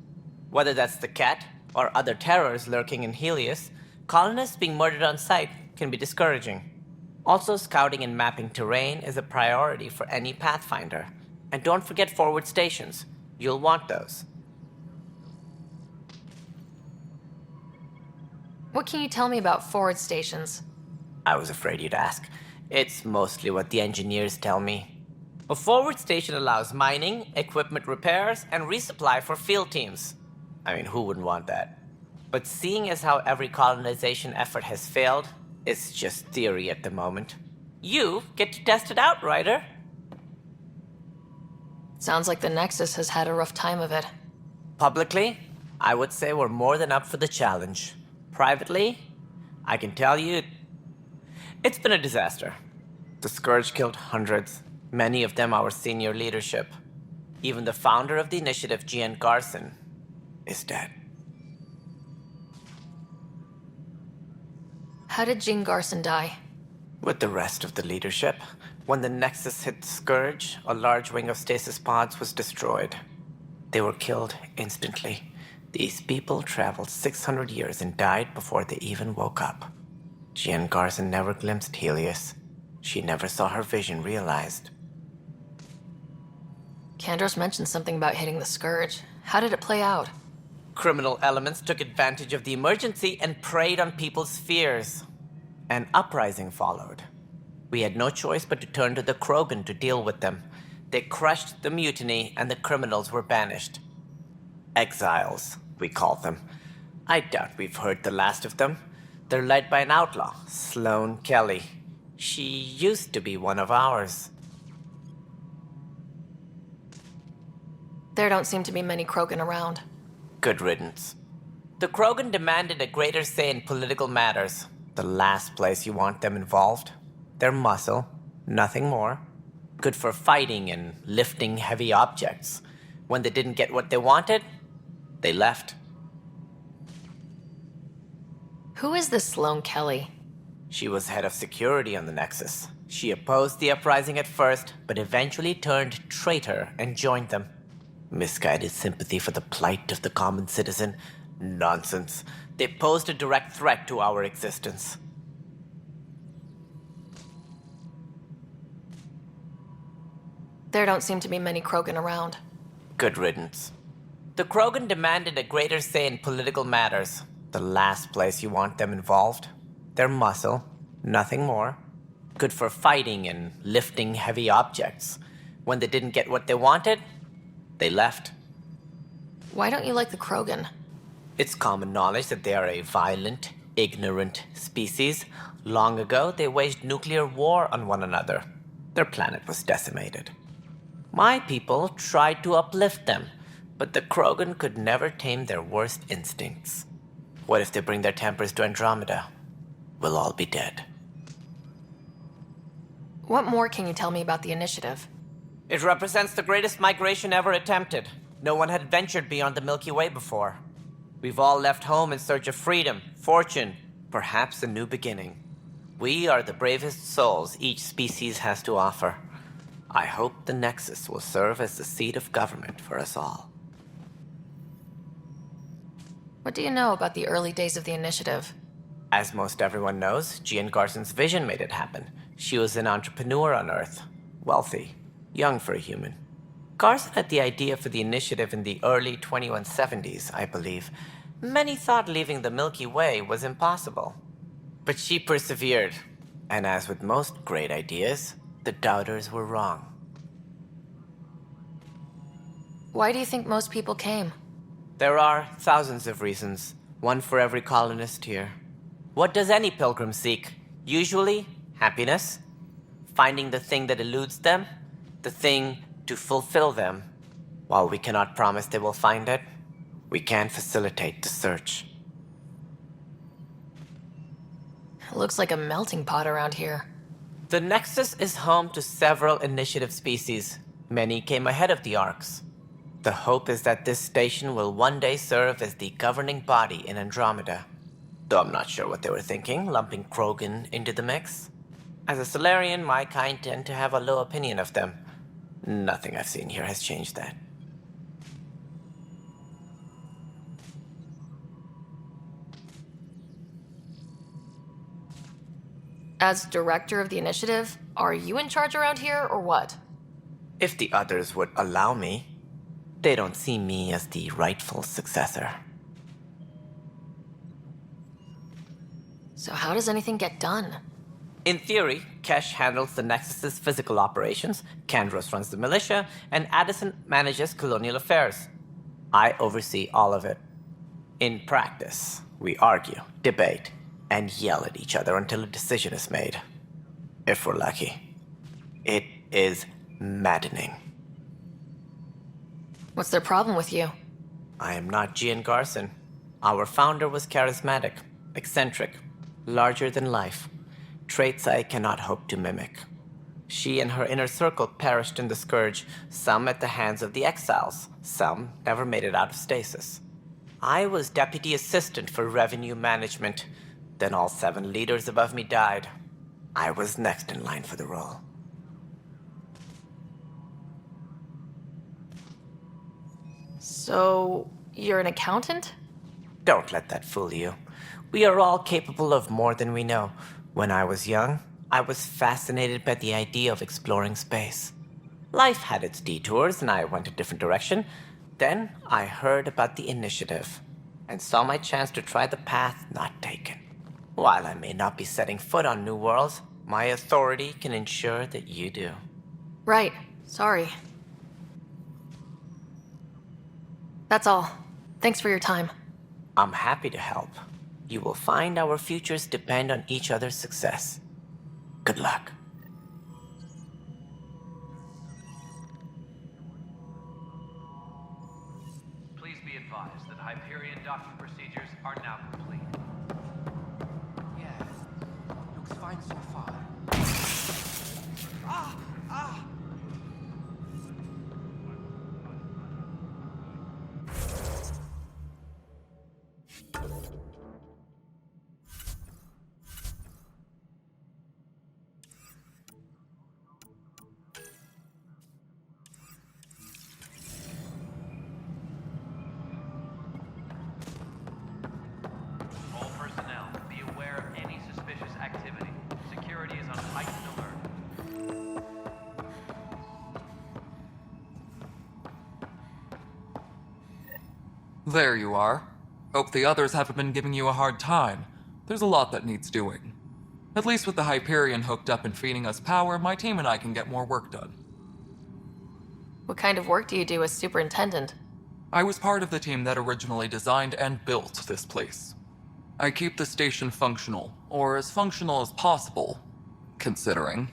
Whether that's the Cat or other terrors lurking in Helios, colonists being murdered on sight can be discouraging. Also, scouting and mapping terrain is a priority for any Pathfinder. And don't forget forward stations. You'll want those. What can you tell me about forward stations? I was afraid you'd ask. It's mostly what the engineers tell me. A forward station allows mining, equipment repairs, and resupply for field teams. I mean, who wouldn't want that? But seeing as how every colonization effort has failed, it's just theory at the moment. You get to test it out, Ryder. Sounds like the Nexus has had a rough time of it. Publicly, I would say we're more than up for the challenge. Privately, I can tell you, it's been a disaster. The Scourge killed hundreds, many of them our senior leadership. Even the founder of the initiative, Gian Garson, is dead. How did Jean Garson die? With the rest of the leadership, when the Nexus hit the Scourge, a large wing of stasis pods was destroyed. They were killed instantly. These people traveled 600 years and died before they even woke up. Jean Garson never glimpsed Helios. She never saw her vision realized. Kandros mentioned something about hitting the Scourge. How did it play out? Criminal elements took advantage of the emergency and preyed on people's fears. An uprising followed. We had no choice but to turn to the Krogan to deal with them. They crushed the mutiny and the criminals were banished. Exiles, we call them. I doubt we've heard the last of them. They're led by an outlaw, Sloane Kelly. She used to be one of ours. There don't seem to be many Krogan around. Good riddance. The Krogan demanded a greater say in political matters. The last place you want them involved. They're muscle, nothing more. Good for fighting and lifting heavy objects. When they didn't get what they wanted, they left. Who is this Sloane Kelly? She was head of security on the Nexus. She opposed the uprising at first, but eventually turned traitor and joined them. Misguided sympathy for the plight of the common citizen? Nonsense. They posed a direct threat to our existence. There don't seem to be many Krogan around. Good riddance. The Krogan demanded a greater say in political matters. The last place you want them involved. They're muscle, nothing more. Good for fighting and lifting heavy objects. When they didn't get what they wanted, they left. Why don't you like the Krogan? It's common knowledge that they are a violent, ignorant species. Long ago, they waged nuclear war on one another. Their planet was decimated. My people tried to uplift them, but the Krogan could never tame their worst instincts. What if they bring their tempers to Andromeda? We'll all be dead. What more can you tell me about the initiative? It represents the greatest migration ever attempted. No one had ventured beyond the Milky Way before. We've all left home in search of freedom, fortune, perhaps a new beginning. We are the bravest souls each species has to offer. I hope the Nexus will serve as the seat of government for us all. What do you know about the early days of the initiative? As most everyone knows, Jean Garson's vision made it happen. She was an entrepreneur on Earth. Wealthy. Young for a human. Garson had the idea for the initiative in the early 2170s, I believe. Many thought leaving the Milky Way was impossible. But she persevered. And as with most great ideas, the doubters were wrong. Why do you think most people came? There are thousands of reasons, one for every colonist here. What does any pilgrim seek? Usually, happiness. Finding the thing that eludes them. The thing to fulfill them. While we cannot promise they will find it, we can facilitate the search. It looks like a melting pot around here. The Nexus is home to several initiative species. Many came ahead of the Arks. The hope is that this station will one day serve as the governing body in Andromeda. Though I'm not sure what they were thinking, lumping Krogan into the mix. As a Solarian, my kind tend to have a low opinion of them. Nothing I've seen here has changed that. As director of the initiative, are you in charge around here, or what? If the others would allow me, they don't see me as the rightful successor. So how does anything get done? In theory, Kesh handles the Nexus's physical operations, Kandros runs the militia, and Addison manages colonial affairs. I oversee all of it. In practice, we argue, debate, and yell at each other until a decision is made. If we're lucky. It is maddening. What's their problem with you? I am not Jean Garson. Our founder was charismatic, eccentric, larger than life. Traits I cannot hope to mimic. She and her inner circle perished in the Scourge, some at the hands of the Exiles, some never made it out of stasis. I was deputy assistant for revenue management. Then all 7 leaders above me died. I was next in line for the role. So, you're an accountant? Don't let that fool you. We are all capable of more than we know. When I was young, I was fascinated by the idea of exploring space. Life had its detours, and I went a different direction. Then I heard about the initiative, and saw my chance to try the path not taken. While I may not be setting foot on new worlds, my authority can ensure that you do. Right. Sorry. That's all. Thanks for your time. I'm happy to help. You will find our futures depend on each other's success. Good luck. Please be advised that Hyperion docking procedures are now complete. Yeah, looks fine so far. All personnel, be aware of any suspicious activity. Security is on heightened alert. There you are. Hope the others haven't been giving you a hard time. There's a lot that needs doing. At least with the Hyperion hooked up and feeding us power, my team and I can get more work done. What kind of work do you do as superintendent? I was part of the team that originally designed and built this place. I keep the station functional, or as functional as possible, considering.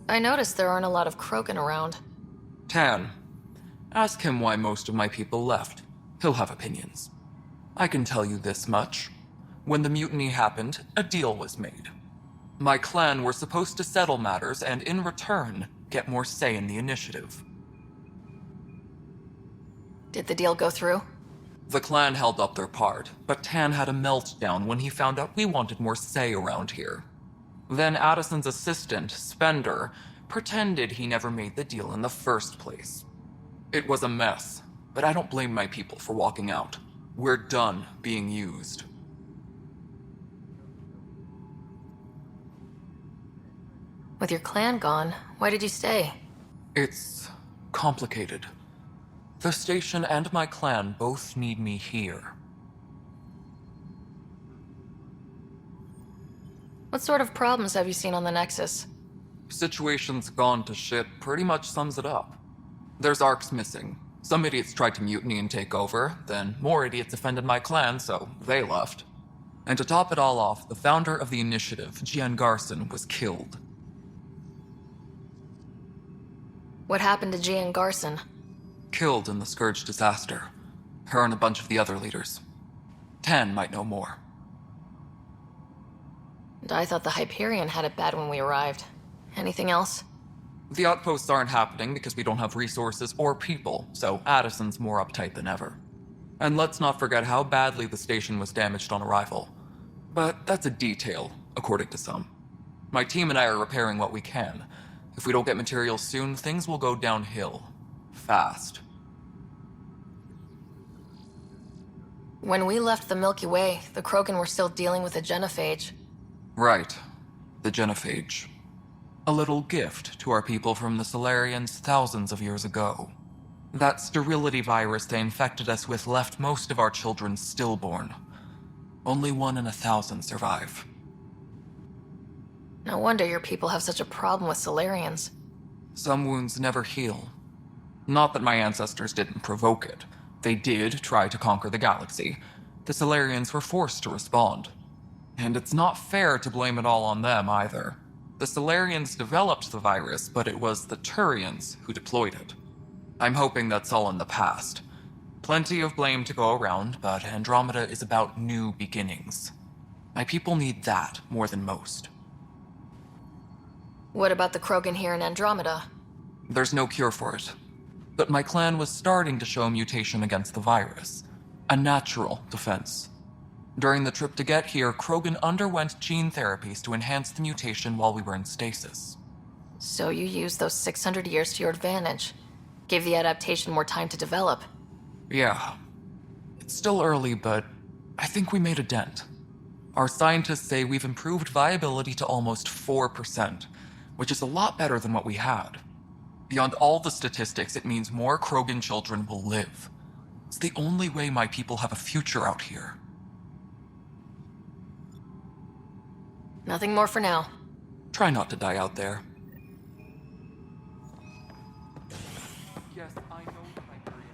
I noticed there aren't a lot of Krogan around. Tan. Ask him why most of my people left. He'll have opinions. I can tell you this much. When the mutiny happened, a deal was made. My clan were supposed to settle matters and, in return, get more say in the initiative. Did the deal go through? The clan held up their part, but Tan had a meltdown when he found out we wanted more say around here. Then Addison's assistant, Spender, pretended he never made the deal in the first place. It was a mess, but I don't blame my people for walking out. We're done being used. With your clan gone, why did you stay? It's complicated. The station and my clan both need me here. What sort of problems have you seen on the Nexus? Situation's gone to shit pretty much sums it up. There's arcs missing. Some idiots tried to mutiny and take over, then more idiots offended my clan, so they left. And to top it all off, the founder of the initiative, Gian Garson, was killed. What happened to Gian Garson? Killed in the Scourge disaster. Her and a bunch of the other leaders. Tan might know more. And I thought the Hyperion had it bad when we arrived. Anything else? The outposts aren't happening because we don't have resources or people, so Addison's more uptight than ever. And let's not forget how badly the station was damaged on arrival. But that's a detail, according to some. My team and I are repairing what we can. If we don't get materials soon, things will go downhill. Fast. When we left the Milky Way, the Krogan were still dealing with the genophage. Right. The genophage. A little gift to our people from the Solarians thousands of years ago. That sterility virus they infected us with left most of our children stillborn. Only 1 in 1,000 survive. No wonder your people have such a problem with Solarians. Some wounds never heal. Not that my ancestors didn't provoke it. They did try to conquer the galaxy. The Solarians were forced to respond. And it's not fair to blame it all on them either. The Solarians developed the virus, but it was the Turians who deployed it. I'm hoping that's all in the past. Plenty of blame to go around, but Andromeda is about new beginnings. My people need that more than most. What about the Krogan here in Andromeda? There's no cure for it. But my clan was starting to show mutation against the virus. A natural defense. During the trip to get here, Krogan underwent gene therapies to enhance the mutation while we were in stasis. So you used those 600 years to your advantage. Gave the adaptation more time to develop. Yeah. It's still early, but I think we made a dent. Our scientists say we've improved viability to almost 4%, which is a lot better than what we had. Beyond all the statistics, it means more Krogan children will live. It's the only way my people have a future out here. Nothing more for now. Try not to die out there. Yes, I know the Hyperion.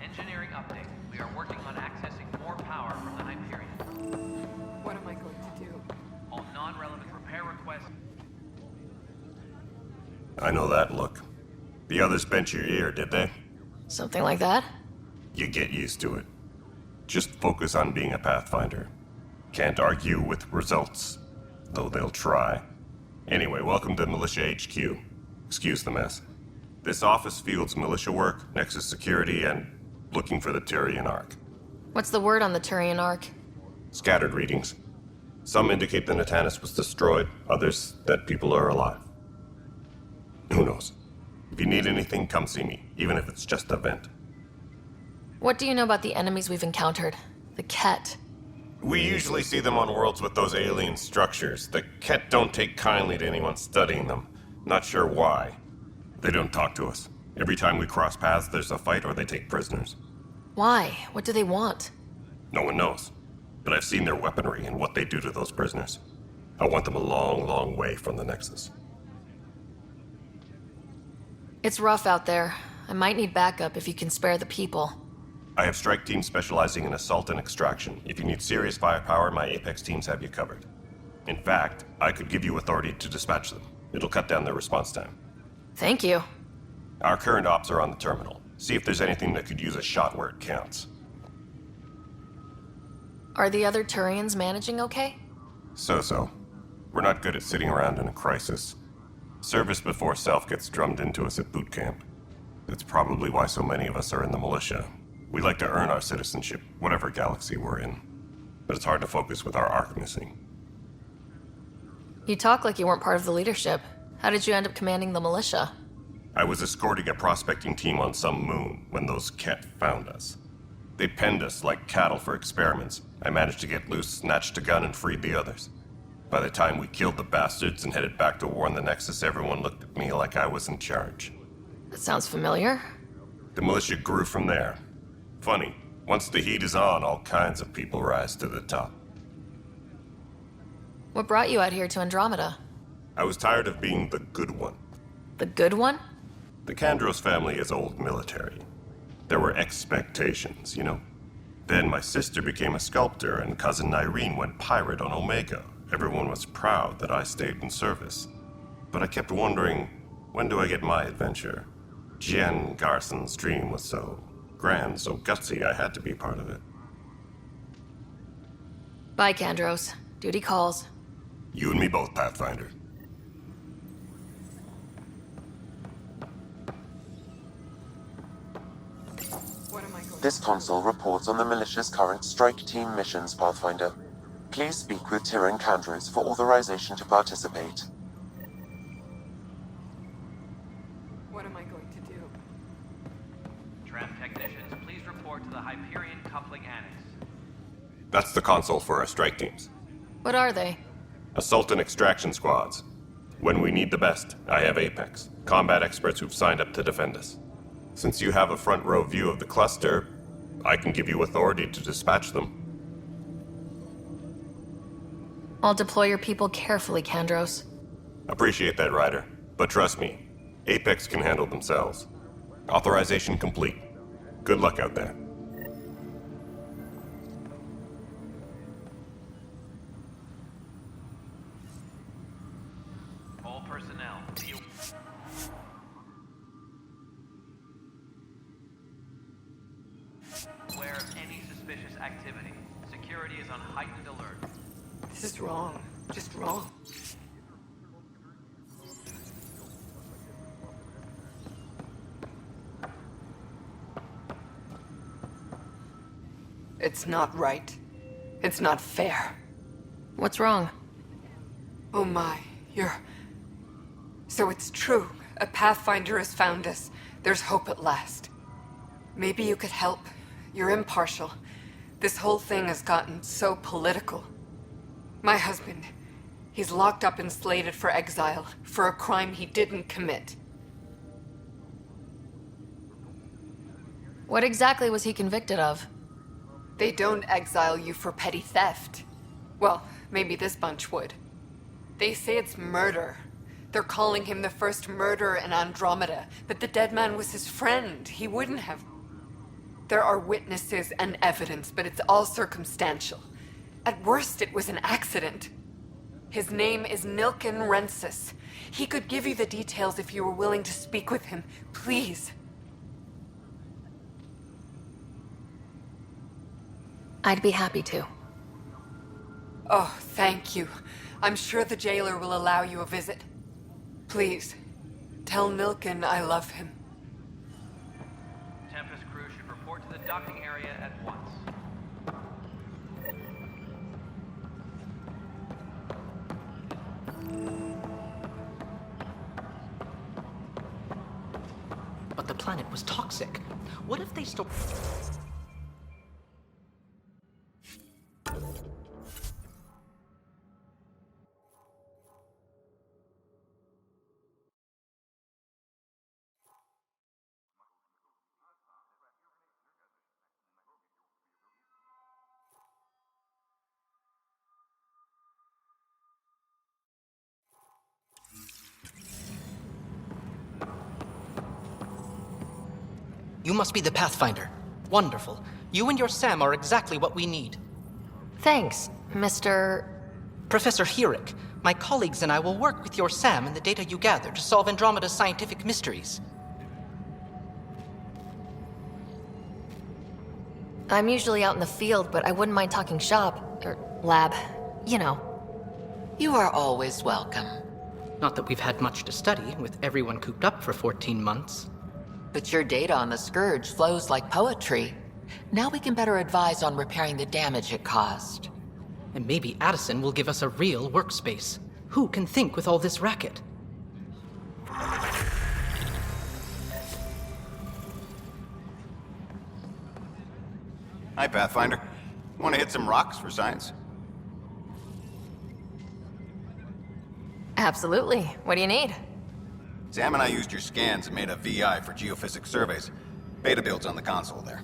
Engineering update. We are working on accessing more power from the Hyperion. What am I going to do? All non-relevant repair requests. I know that look. The others bent your ear, did they? Something like that? You get used to it. Just focus on being a Pathfinder. Can't argue with results, though they'll try. Anyway, welcome to Militia HQ. Excuse the mess. This office fields militia work, Nexus security, and looking for the Turian Ark. What's the word on the Turian Ark? Scattered readings. Some indicate the Natanus was destroyed, others that people are alive. Who knows? If you need anything, come see me, even if it's just a vent. What do you know about the enemies we've encountered? The Ket. We usually see them on worlds with those alien structures. The Ket don't take kindly to anyone studying them. Not sure why. They don't talk to us. Every time we cross paths, there's a fight or they take prisoners. Why? What do they want? No one knows. But I've seen their weaponry and what they do to those prisoners. I want them a long, long way from the Nexus. It's rough out there. I might need backup if you can spare the people. I have strike teams specializing in assault and extraction. If you need serious firepower, my Apex teams have you covered. In fact, I could give you authority to dispatch them. It'll cut down their response time. Thank you. Our current ops are on the terminal. See if there's anything that could use a shot where it counts. Are the other Turians managing okay? So-so. We're not good at sitting around in a crisis. Service before self gets drummed into us at boot camp. That's probably why so many of us are in the militia. We like to earn our citizenship, whatever galaxy we're in. But it's hard to focus with our arc missing. You talk like you weren't part of the leadership. How did you end up commanding the militia? I was escorting a prospecting team on some moon when those Ket found us. They penned us like cattle for experiments. I managed to get loose, snatched a gun, and freed the others. By the time we killed the bastards and headed back to warn the Nexus, everyone looked at me like I was in charge. That sounds familiar. The militia grew from there. Funny, once the heat is on, all kinds of people rise to the top. What brought you out here to Andromeda? I was tired of being the good one. The good one? The Kandros family is old military. There were expectations, you know? Then my sister became a sculptor and cousin Irene went pirate on Omega. Everyone was proud that I stayed in service. But I kept wondering, when do I get my adventure? Jen Garson's dream was so grand, so gutsy, I had to be part of it. Bye, Kandros. Duty calls. You and me both, Pathfinder. This console reports on the militia's current strike team missions, Pathfinder. Please speak with Tyrion Kandros for authorization to participate. What am I going to do? Tram technicians, please report to the Hyperion Coupling Annex. That's the console for our strike teams. What are they? Assault and extraction squads. When we need the best, I have Apex, combat experts who've signed up to defend us. Since you have a front row view of the cluster, I can give you authority to dispatch them. I'll deploy your people carefully, Kandros. Appreciate that, Ryder. But trust me, Apex can handle themselves. Authorization complete. Good luck out there. All personnel, be aware of any suspicious activity. Security is on heightened alert. This is wrong. Just wrong. It's not right. It's not fair. What's wrong? Oh my, you're... So it's true. A Pathfinder has found us. There's hope at last. Maybe you could help. You're impartial. This whole thing has gotten so political. My husband, he's locked up and slated for exile for a crime he didn't commit. What exactly was he convicted of? They don't exile you for petty theft. Well, maybe this bunch would. They say it's murder. They're calling him the first murderer in Andromeda, but the dead man was his friend. He wouldn't have... There are witnesses and evidence, but it's all circumstantial. At worst, it was an accident. His name is Nilken Rensis. He could give you the details if you were willing to speak with him. Please. I'd be happy to. Oh, thank you. I'm sure the jailer will allow you a visit. Please, tell Nilken I love him. Tempest crew should report to the docking area at once. But the planet was toxic. What if they still... You must be the Pathfinder. Wonderful. You and your Sam are exactly what we need. Thanks, Mr... Professor Herrick, my colleagues and I will work with your Sam and the data you gather to solve Andromeda's scientific mysteries. I'm usually out in the field, but I wouldn't mind talking shop, or lab, you know. You are always welcome. Not that we've had much to study, with everyone cooped up for 14 months. But your data on the Scourge flows like poetry. Now we can better advise on repairing the damage it caused. And maybe Addison will give us a real workspace. Who can think with all this racket? Hi, Pathfinder. Want to hit some rocks for science? Absolutely. What do you need? Sam and I used your scans and made a VI for geophysics surveys. Beta builds on the console there.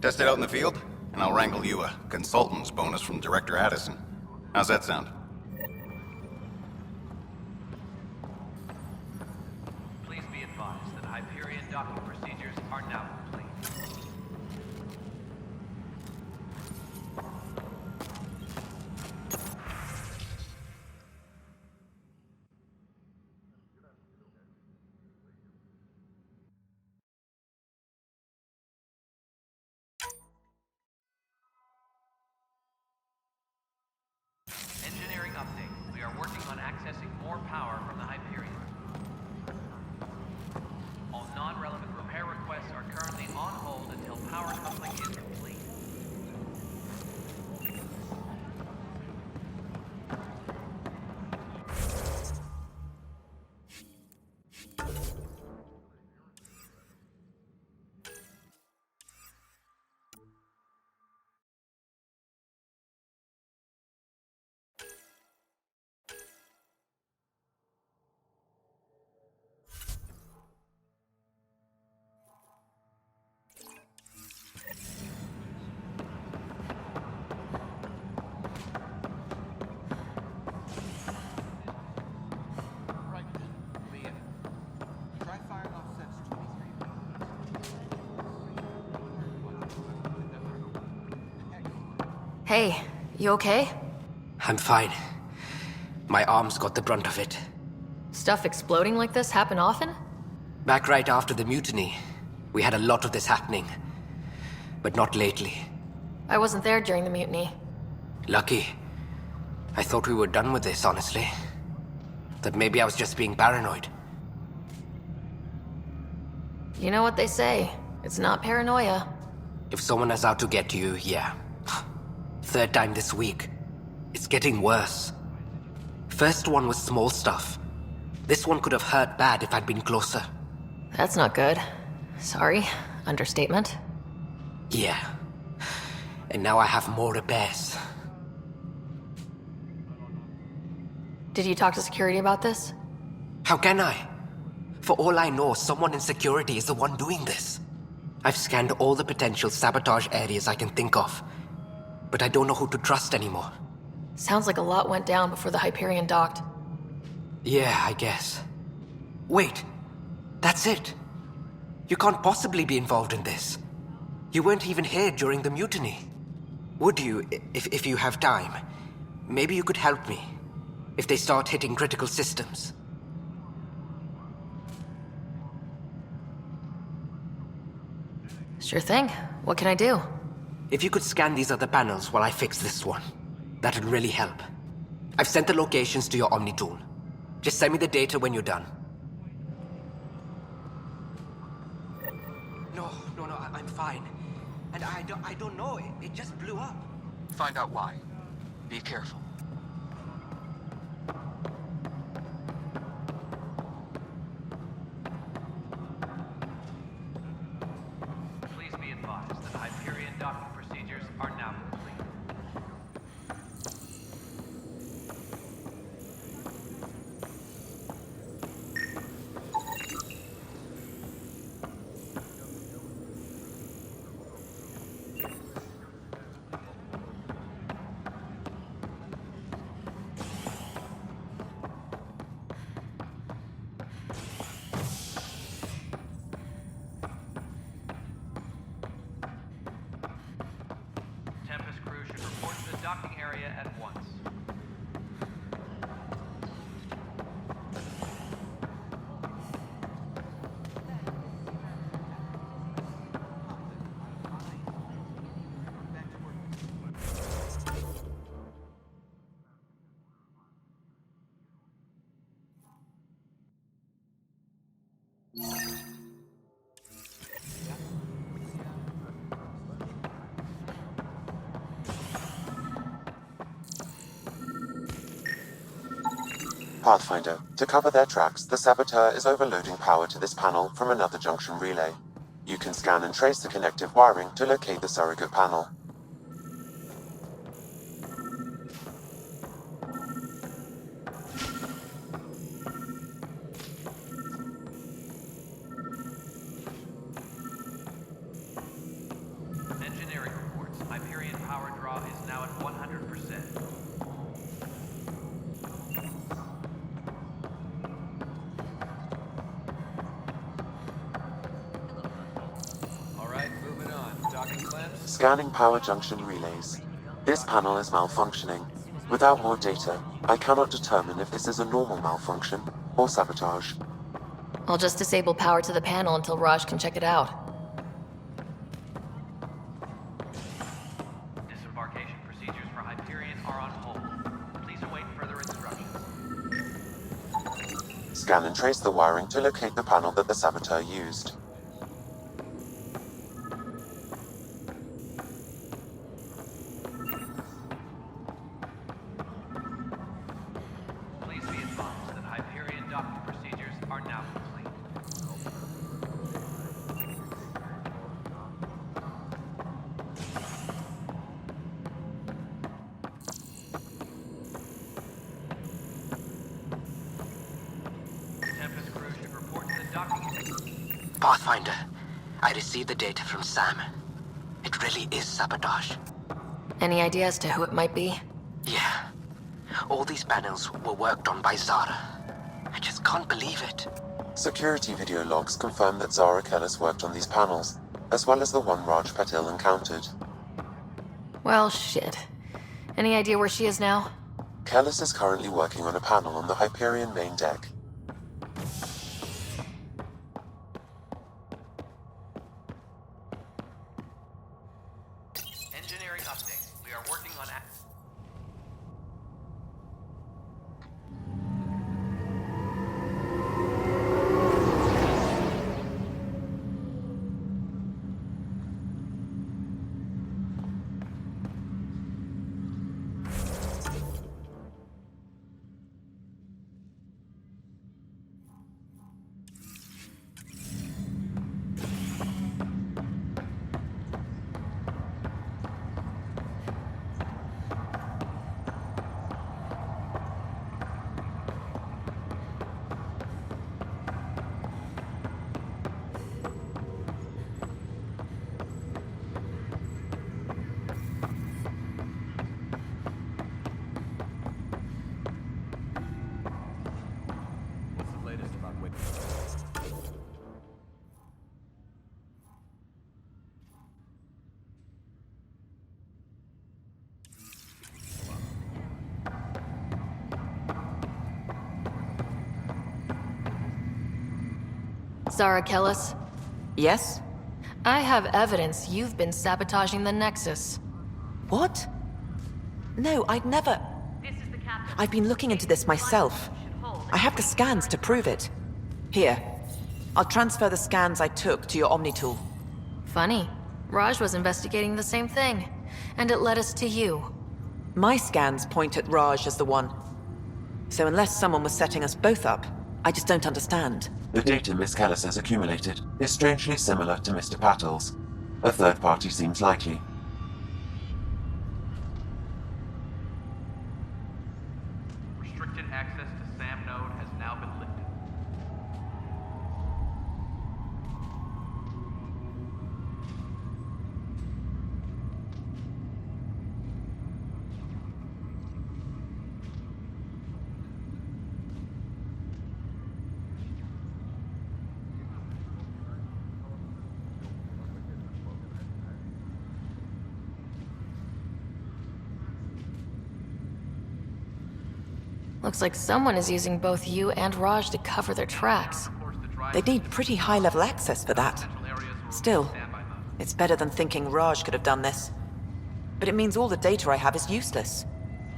Test it out in the field, and I'll wrangle you a consultant's bonus from Director Addison. How's that sound? Please be advised that Hyperion docking procedures are now complete. Engineering update. We are working on accessing more power from the Hyperion. All non-relevant repair requests are currently on hold until power coupling is complete. Hey, you okay? I'm fine. My arms got the brunt of it. Stuff exploding like this happen often? Back right after the mutiny, we had a lot of this happening. But not lately. I wasn't there during the mutiny. Lucky. I thought we were done with this, honestly. That maybe I was just being paranoid. You know what they say. It's not paranoia. If someone is out to get you, yeah. Third time this week. It's getting worse. First one was small stuff. This one could have hurt bad if I'd been closer. That's not good. Sorry. Understatement. Yeah. And now I have more repairs. Did you talk to security about this? How can I? For all I know, someone in security is the one doing this. I've scanned all the potential sabotage areas I can think of. But I don't know who to trust anymore. Sounds like a lot went down before the Hyperion docked. Yeah, I guess. Wait, that's it. You can't possibly be involved in this. You weren't even here during the mutiny. Would you, if you have time? Maybe you could help me. If they start hitting critical systems. Sure thing. What can I do? If you could scan these other panels while I fix this one, that'd really help. I've sent the locations to your Omni tool. Just send me the data when you're done. No, I'm fine. And I don't know, it just blew up. Find out why. Be careful. Please be advised that Hyperion docking procedures are now complete. Tempest crew should report to the docking area at once. Pathfinder, to cover their tracks, the Saboteur is overloading power to this panel from another junction relay. You can scan and trace the connective wiring to locate the surrogate panel. Engineering reports. Hyperion power draw is now at 100%. Alright, moving on. Docking clamps? Scanning power junction relays. This panel is malfunctioning. Without more data, I cannot determine if this is a normal malfunction or sabotage. I'll just disable power to the panel until Raj can check it out. Disembarkation procedures for Hyperion are on hold. Please await further instructions. Scan and trace the wiring to locate the panel that the Saboteur used. Please be advised that Hyperion docking procedures are now complete. Tempest crew should report to the docking area. Pathfinder, I received the data from Sam. It really is sabotage. Any idea as to who it might be? Yeah. All these panels were worked on by Zara. I just can't believe it. Security video logs confirm that Zara Kellis worked on these panels, as well as the one Raj Patil encountered. Well, shit. Any idea where she is now? Kellis is currently working on a panel on the Hyperion main deck. Engineering update. We are working on Zara Kellis? Yes? I have evidence you've been sabotaging the Nexus. What? No, I'd never... I've been looking into this myself. I have the scans to prove it. Here. I'll transfer the scans I took to your Omni tool. Funny. Raj was investigating the same thing, and it led us to you. My scans point at Raj as the one. So unless someone was setting us both up, I just don't understand. The data Miss Kellis has accumulated is strangely similar to Mr. Patel's. A third party seems likely. Restricted access to SAM node has now been lifted. Looks like someone is using both you and Raj to cover their tracks. They need pretty high-level access for that. Still, it's better than thinking Raj could have done this. But it means all the data I have is useless.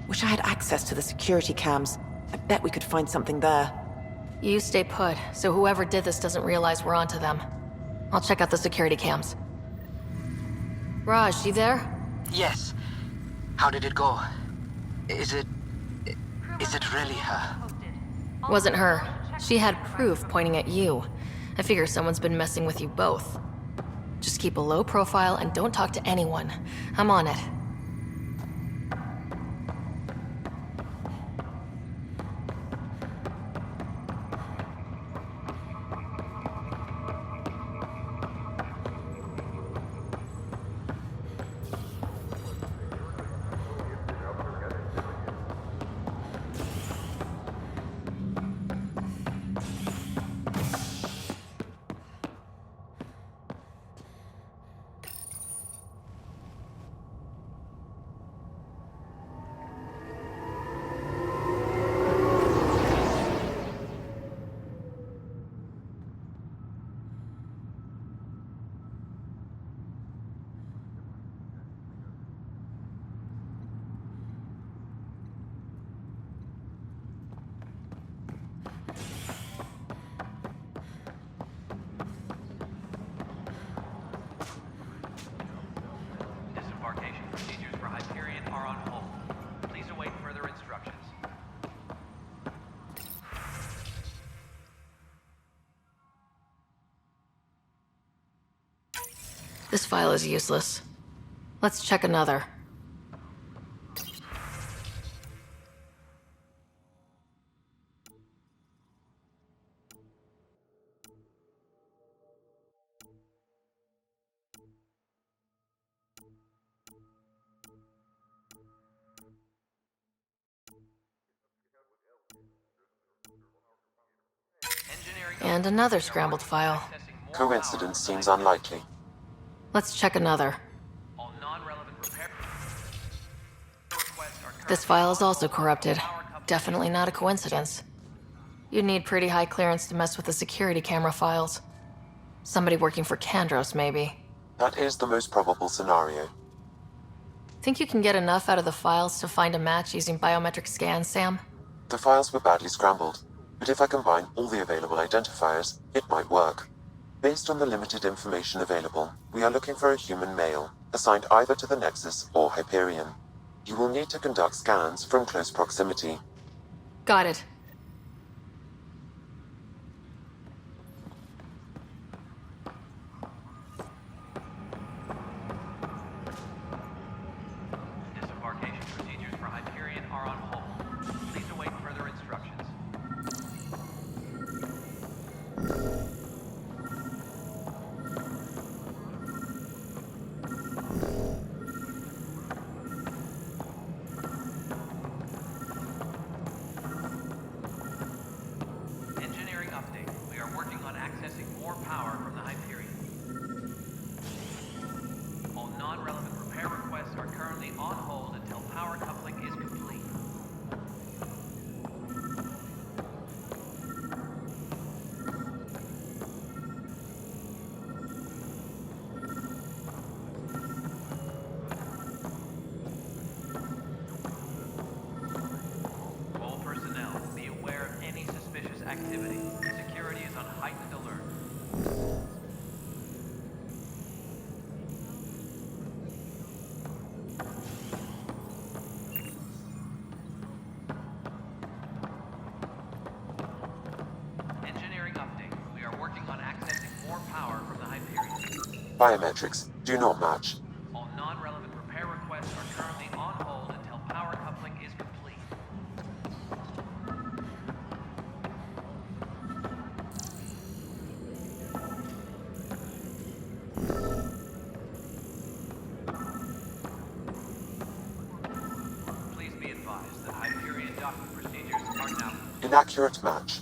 Wish I had access to the security cams. I bet we could find something there. You stay put, so whoever did this doesn't realize we're onto them. I'll check out the security cams. Raj, you there? Yes. How did it go? Is it really her? Wasn't her. She had proof pointing at you. I figure someone's been messing with you both. Just keep a low profile and don't talk to anyone. I'm on it. Disembarkation procedures for Hyperion are on hold. Please await further instructions. This file is useless. Let's check another. And another scrambled file. Coincidence seems unlikely. Let's check another. This file is also corrupted. Definitely not a coincidence. You'd need pretty high clearance to mess with the security camera files. Somebody working for Kandros, maybe. That is the most probable scenario. Think you can get enough out of the files to find a match using biometric scans, Sam? The files were badly scrambled, but if I combine all the available identifiers, it might work. Based on the limited information available, we are looking for a human male, assigned either to the Nexus or Hyperion. You will need to conduct scans from close proximity. Got it. Disembarkation procedures for Hyperion are on hold. Please await further instructions. working on accessing more power from the Hyperion. All non-relevant repair requests are currently on hold until power coupling is complete. All personnel, be aware of any suspicious activity. Security is on heightened alert. Engineering update. We are working on accessing more power from the Hyperion. Biometrics do not match. All non-relevant repair requests are currently on hold until power coupling is complete. Please be advised that Hyperion docking procedures are now Inaccurate match.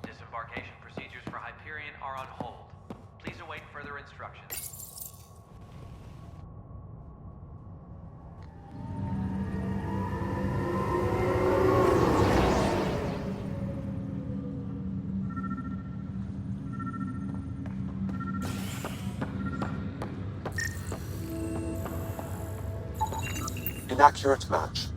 Disembarkation procedures for Hyperion are on hold. Please await further instructions. Inaccurate match.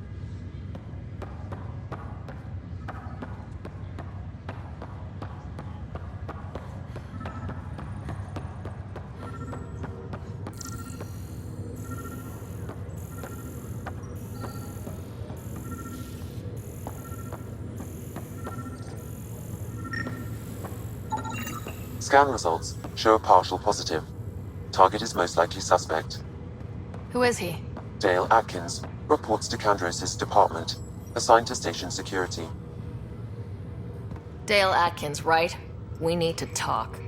Scan results show a partial positive. Target is most likely suspect. Who is he? Dale Atkins reports to Candrosis Department, assigned to station security. Dale Atkins, right? We need to talk.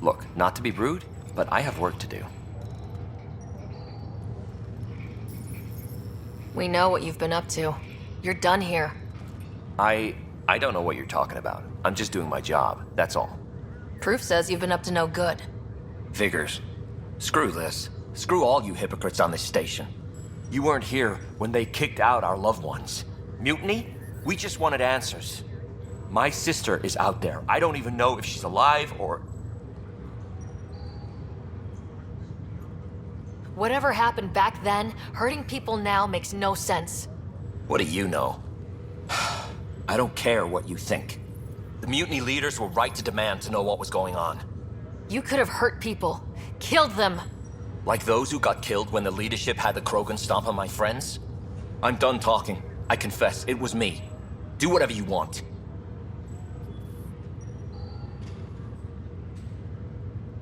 Look, not to be rude, but I have work to do. We know what you've been up to. You're done here. I don't know what you're talking about. I'm just doing my job, that's all. Proof says you've been up to no good. Figures. Screw this. Screw all you hypocrites on this station. You weren't here when they kicked out our loved ones. Mutiny? We just wanted answers. My sister is out there. I don't even know if she's alive or... Whatever happened back then, hurting people now makes no sense. What do you know? I don't care what you think. The mutiny leaders were right to demand to know what was going on. You could have hurt people. Killed them. Like those who got killed when the leadership had the Krogan stomp on my friends? I'm done talking. I confess, it was me. Do whatever you want.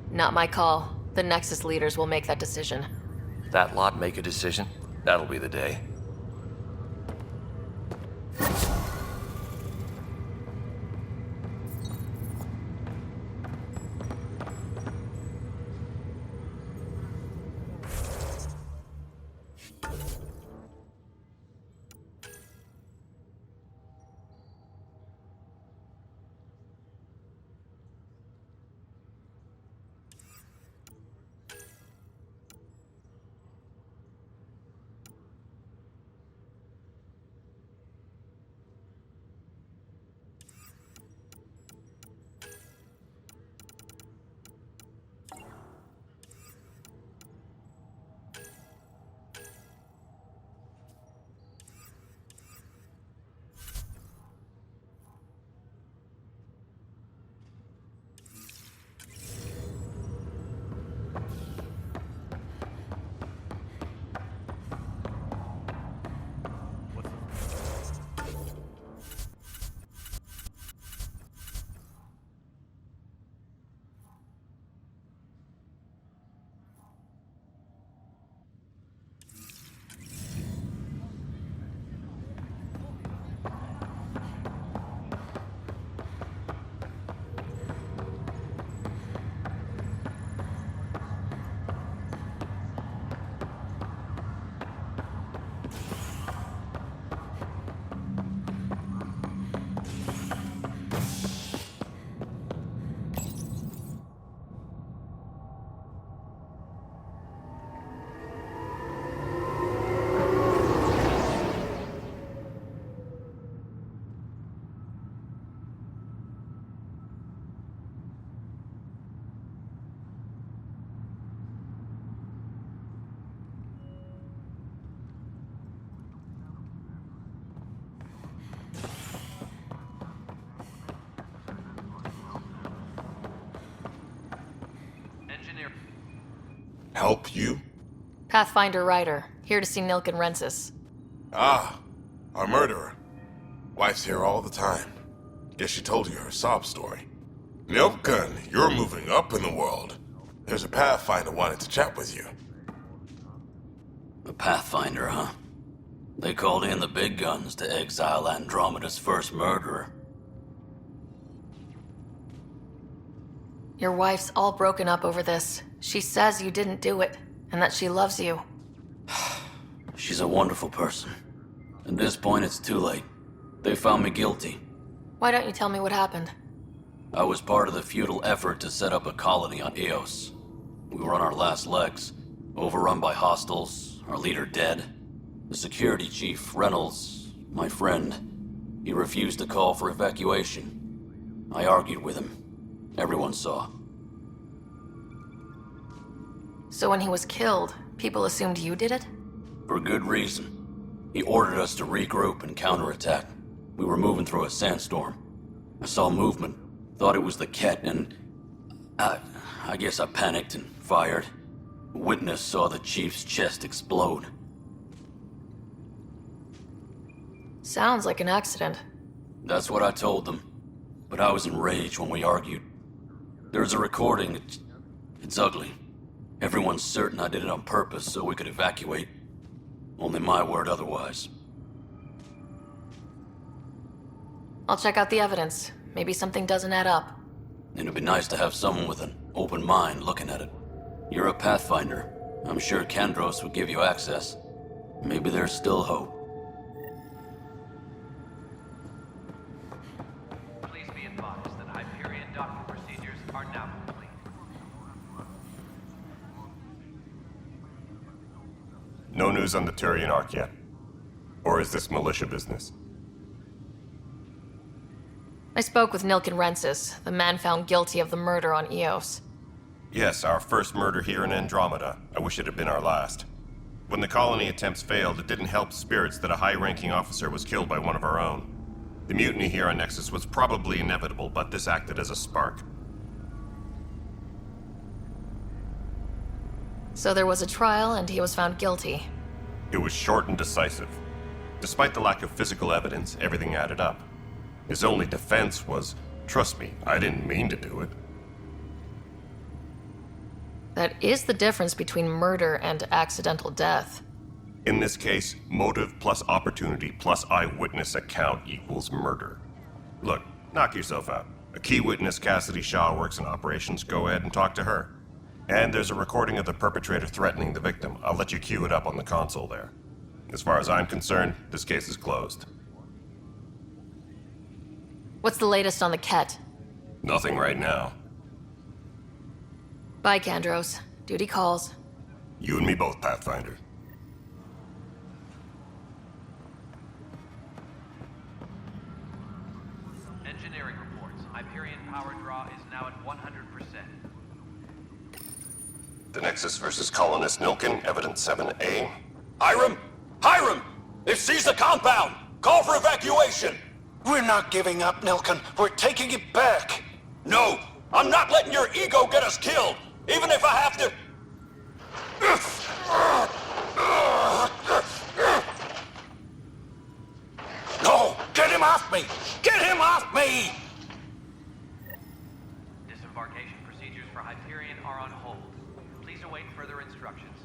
Not my call. The Nexus leaders will make that decision. That lot make a decision? That'll be the day. Help you? Pathfinder Ryder, here to see Nilk and Rensis. Ah, our murderer. Wife's here all the time. Guess she told you her sob story. Nilken, you're moving up in the world. There's a Pathfinder wanted to chat with you. A Pathfinder, huh? They called in the big guns to exile Andromeda's first murderer. Your wife's all broken up over this. She says you didn't do it, and that she loves you. She's a wonderful person. At this point, it's too late. They found me guilty. Why don't you tell me what happened? I was part of the futile effort to set up a colony on Eos. We were on our last legs, overrun by hostiles, our leader dead. The security chief, Reynolds, my friend, he refused to call for evacuation. I argued with him. Everyone saw. So when he was killed, people assumed you did it? For good reason. He ordered us to regroup and counterattack. We were moving through a sandstorm. I saw movement, thought it was the Ket, and I guess I panicked and fired. A witness saw the chief's chest explode. Sounds like an accident. That's what I told them. But I was enraged when we argued. There's a recording. It's ugly. Everyone's certain I did it on purpose so we could evacuate. Only my word otherwise. I'll check out the evidence. Maybe something doesn't add up. It'd be nice to have someone with an open mind looking at it. You're a Pathfinder. I'm sure Kandros would give you access. Maybe there's still hope. Please be advised that Hyperion docking procedures are now complete. No news on the Turian Ark yet? Or is this militia business? I spoke with Nilk and Rensis, the man found guilty of the murder on Eos. Yes, our first murder here in Andromeda. I wish it had been our last. When the colony attempts failed, it didn't help spirits that a high-ranking officer was killed by one of our own. The mutiny here on Nexus was probably inevitable, but this acted as a spark. So there was a trial and he was found guilty. It was short and decisive. Despite the lack of physical evidence, everything added up. His only defense was, trust me, I didn't mean to do it. That is the difference between murder and accidental death. In this case, motive plus opportunity plus eyewitness account equals murder. Look, knock yourself out. A key witness, Cassidy Shaw, works in operations. Go ahead and talk to her. And there's a recording of the perpetrator threatening the victim. I'll let you cue it up on the console there. As far as I'm concerned, this case is closed. What's the latest on the Ket? Nothing right now. Bye, Kandros. Duty calls. You and me both, Pathfinder. Engineering reports. Hyperion power draw is now at 100%. The Nexus versus Colonist Nilken, Evidence 7A. Hiram! Hiram! They've seized the compound! Call for evacuation! We're not giving up, Nilken. We're taking it back. No! I'm not letting your ego get us killed! Even if I have to... No! Get him off me! Get him off me! Disembarkation procedures for Hyperion are on hold. Please await further instructions.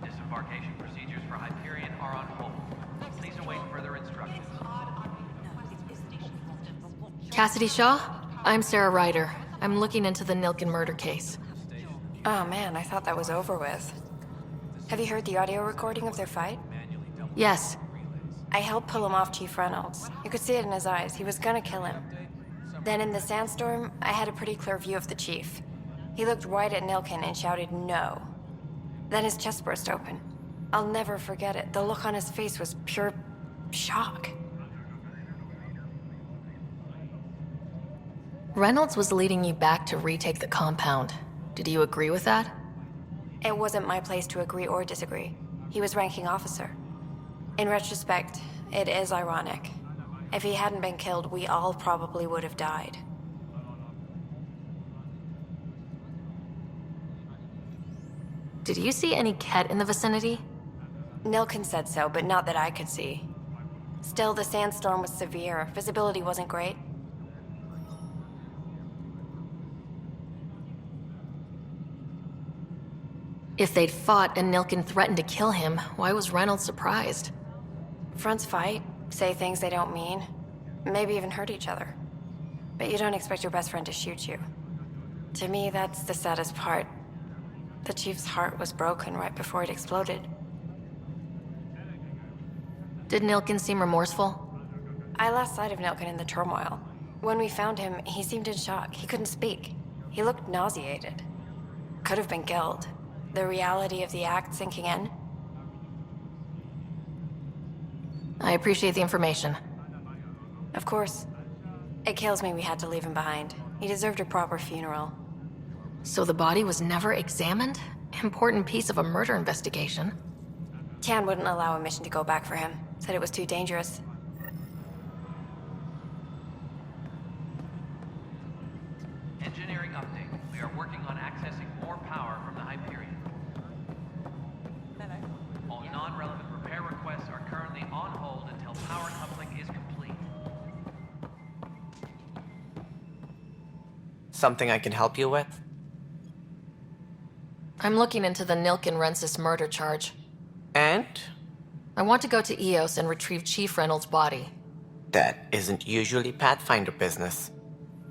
Disembarkation procedures for Hyperion are on hold. Please await further instructions. Cassidy Shaw? I'm Sarah Ryder. I'm looking into the Nilken murder case. Oh man, I thought that was over with. Have you heard the audio recording of their fight? Yes. I helped pull him off Chief Reynolds. You could see it in his eyes. He was gonna kill him. Then in the sandstorm, I had a pretty clear view of the chief. He looked right at Nilken and shouted no. Then his chest burst open. I'll never forget it. The look on his face was pure shock. Reynolds was leading you back to retake the compound. Did you agree with that? It wasn't my place to agree or disagree. He was ranking officer. In retrospect, it is ironic. If he hadn't been killed, we all probably would have died. Did you see any Ket in the vicinity? Nilkin said so, but not that I could see. Still, the sandstorm was severe. Visibility wasn't great. If they'd fought and Nilkin threatened to kill him, why was Reynolds surprised? Fronts fight, say things they don't mean, maybe even hurt each other. But you don't expect your best friend to shoot you. To me, that's the saddest part. The Chief's heart was broken right before it exploded. Did Nilkin seem remorseful? I lost sight of Nilkin in the turmoil. When we found him, he seemed in shock. He couldn't speak. He looked nauseated. Could have been guilt. The reality of the act sinking in. I appreciate the information. Of course. It kills me we had to leave him behind. He deserved a proper funeral. So the body was never examined? Important piece of a murder investigation. Tian wouldn't allow a mission to go back for him. Said it was too dangerous. Engineering update. We are working on accessing more power from the Hyperion. All non-relevant repair requests are currently on hold until power coupling is complete. Something I can help you with? I'm looking into the Nilkin-Rensis murder charge. And? I want to go to Eos and retrieve Chief Reynolds' body. That isn't usually Pathfinder business.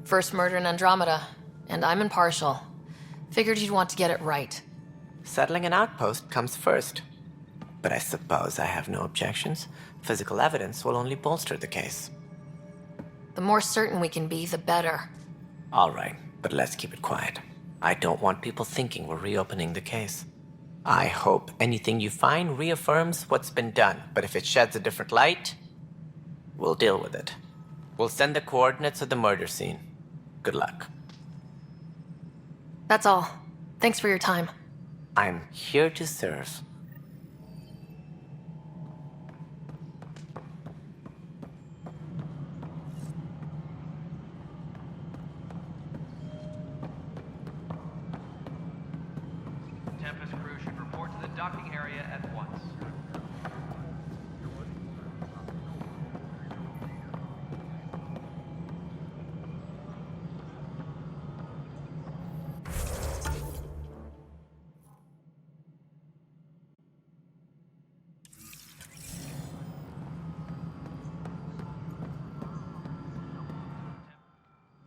First murder in Andromeda, and I'm impartial. Figured you'd want to get it right. Settling an outpost comes first. But I suppose I have no objections. Physical evidence will only bolster the case. The more certain we can be, the better. All right, but let's keep it quiet. I don't want people thinking we're reopening the case. I hope anything you find reaffirms what's been done, but if it sheds a different light, we'll deal with it. We'll send the coordinates of the murder scene. Good luck. That's all. Thanks for your time. I'm here to serve. Tempest crew should report to the docking area at once.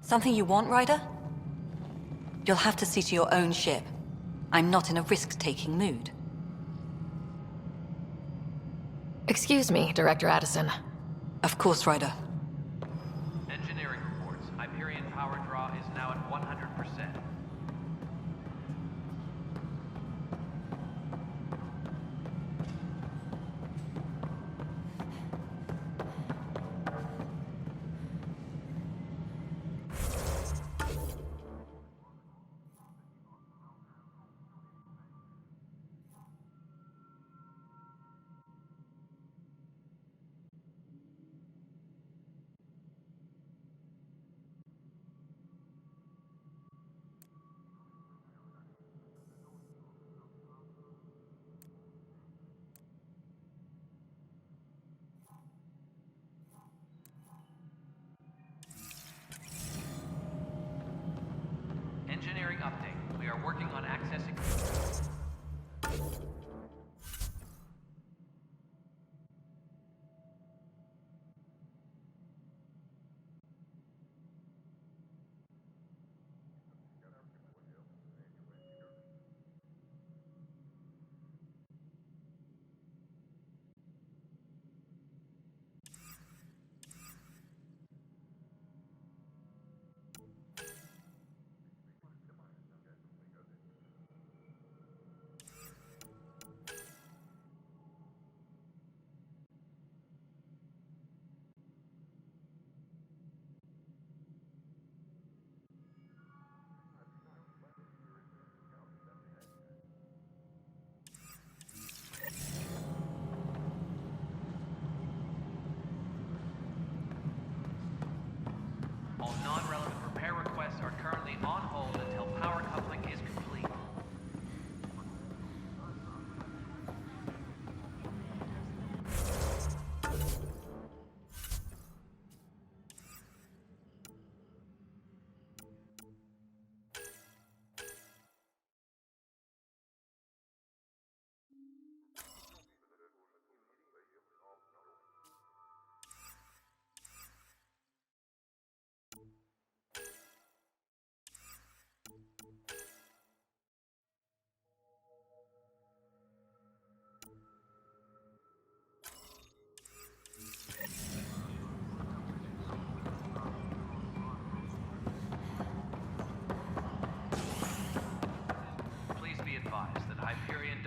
Something you want, Ryder? You'll have to see to your own ship. I'm not in a risk-taking mood. Excuse me, Director Addison. Of course, Ryder. Engineering reports. Hyperion power draw is now at 100%.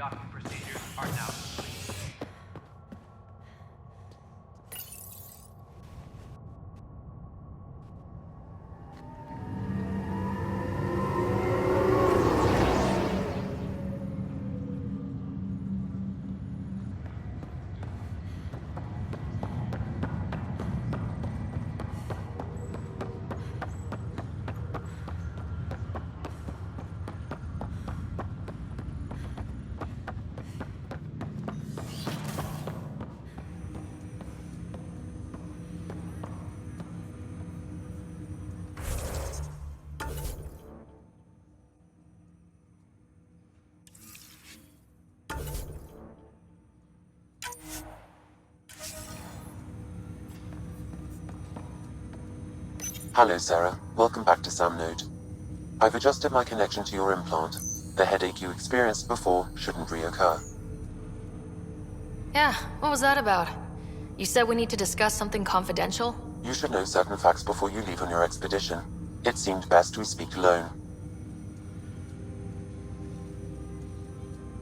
docking procedures are now complete. Hello, Sarah. Welcome back to Sam Node. I've adjusted my connection to your implant. The headache you experienced before shouldn't reoccur. Yeah, what was that about? You said we need to discuss something confidential? You should know certain facts before you leave on your expedition. It seemed best we speak alone.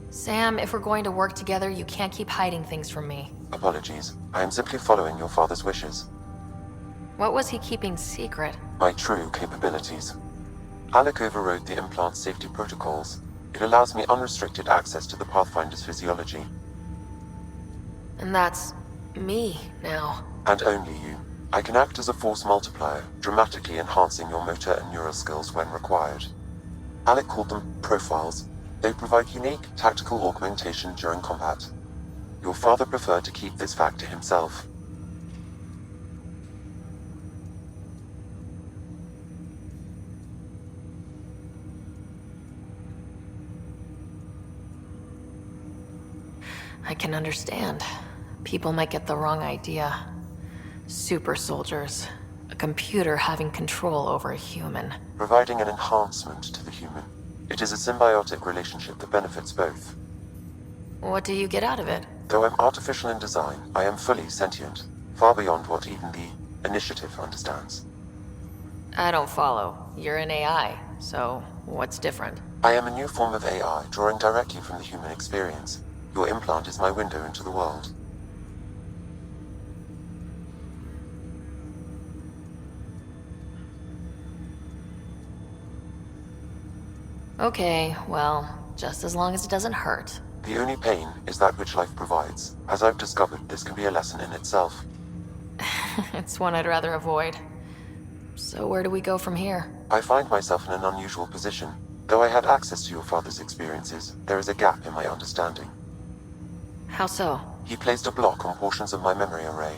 Sam, if we're going to work together, you can't keep hiding things from me. Apologies. I am simply following your father's wishes. What was he keeping secret? My true capabilities. Alec overrode the implant's safety protocols. It allows me unrestricted access to the Pathfinder's physiology. And that's me now. And only you. I can act as a force multiplier, dramatically enhancing your motor and neural skills when required. Alec called them profiles. They provide unique tactical augmentation during combat. Your father preferred to keep this fact to himself. I can understand. People might get the wrong idea. Super soldiers. A computer having control over a human. Providing an enhancement to the human. It is a symbiotic relationship that benefits both. What do you get out of it? Though I'm artificial in design, I am fully sentient. Far beyond what even the Initiative understands. I don't follow. You're an AI, so what's different? I am a new form of AI, drawing directly from the human experience. Your implant is my window into the world. Okay, well, just as long as it doesn't hurt. The only pain is that which life provides. As I've discovered, this can be a lesson in itself. It's one I'd rather avoid. So where do we go from here? I find myself in an unusual position. Though I had access to your father's experiences, there is a gap in my understanding. How so? He placed a block on portions of my memory array.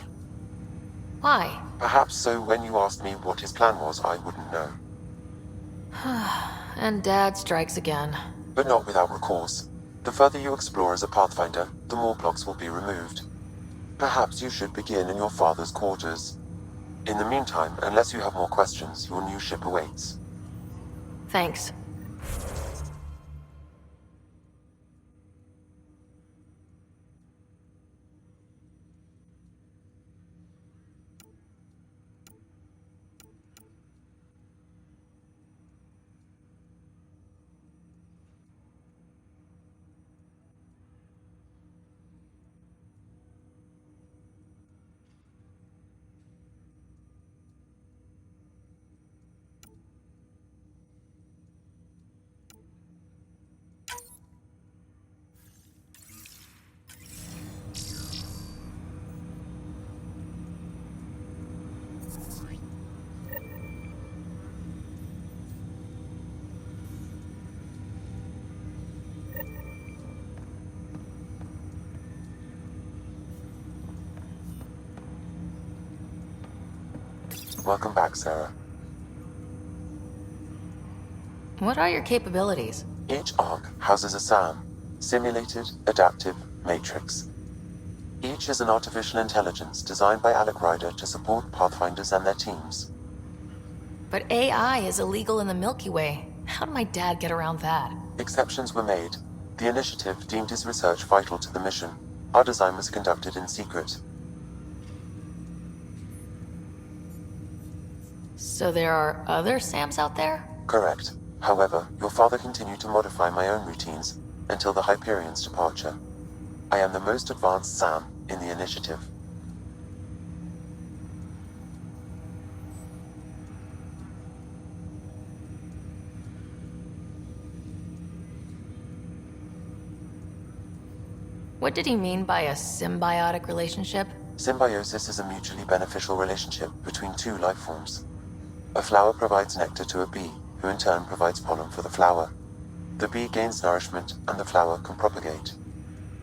Why? Perhaps so when you asked me what his plan was, I wouldn't know. And Dad strikes again. But not without recourse. The further you explore as a Pathfinder, the more blocks will be removed. Perhaps you should begin in your father's quarters. In the meantime, unless you have more questions, your new ship awaits. Thanks. Welcome back, Sarah. What are your capabilities? Each arc houses a SAM, Simulated Adaptive Matrix. Each is an artificial intelligence designed by Alec Ryder to support Pathfinders and their teams. But AI is illegal in the Milky Way. How did my dad get around that? Exceptions were made. The Initiative deemed his research vital to the mission. Our design was conducted in secret. So there are other Sams out there? Correct. However, your father continued to modify my own routines until the Hyperion's departure. I am the most advanced SAM in the initiative. What did he mean by a symbiotic relationship? Symbiosis is a mutually beneficial relationship between two life forms. A flower provides nectar to a bee, who in turn provides pollen for the flower. The bee gains nourishment, and the flower can propagate.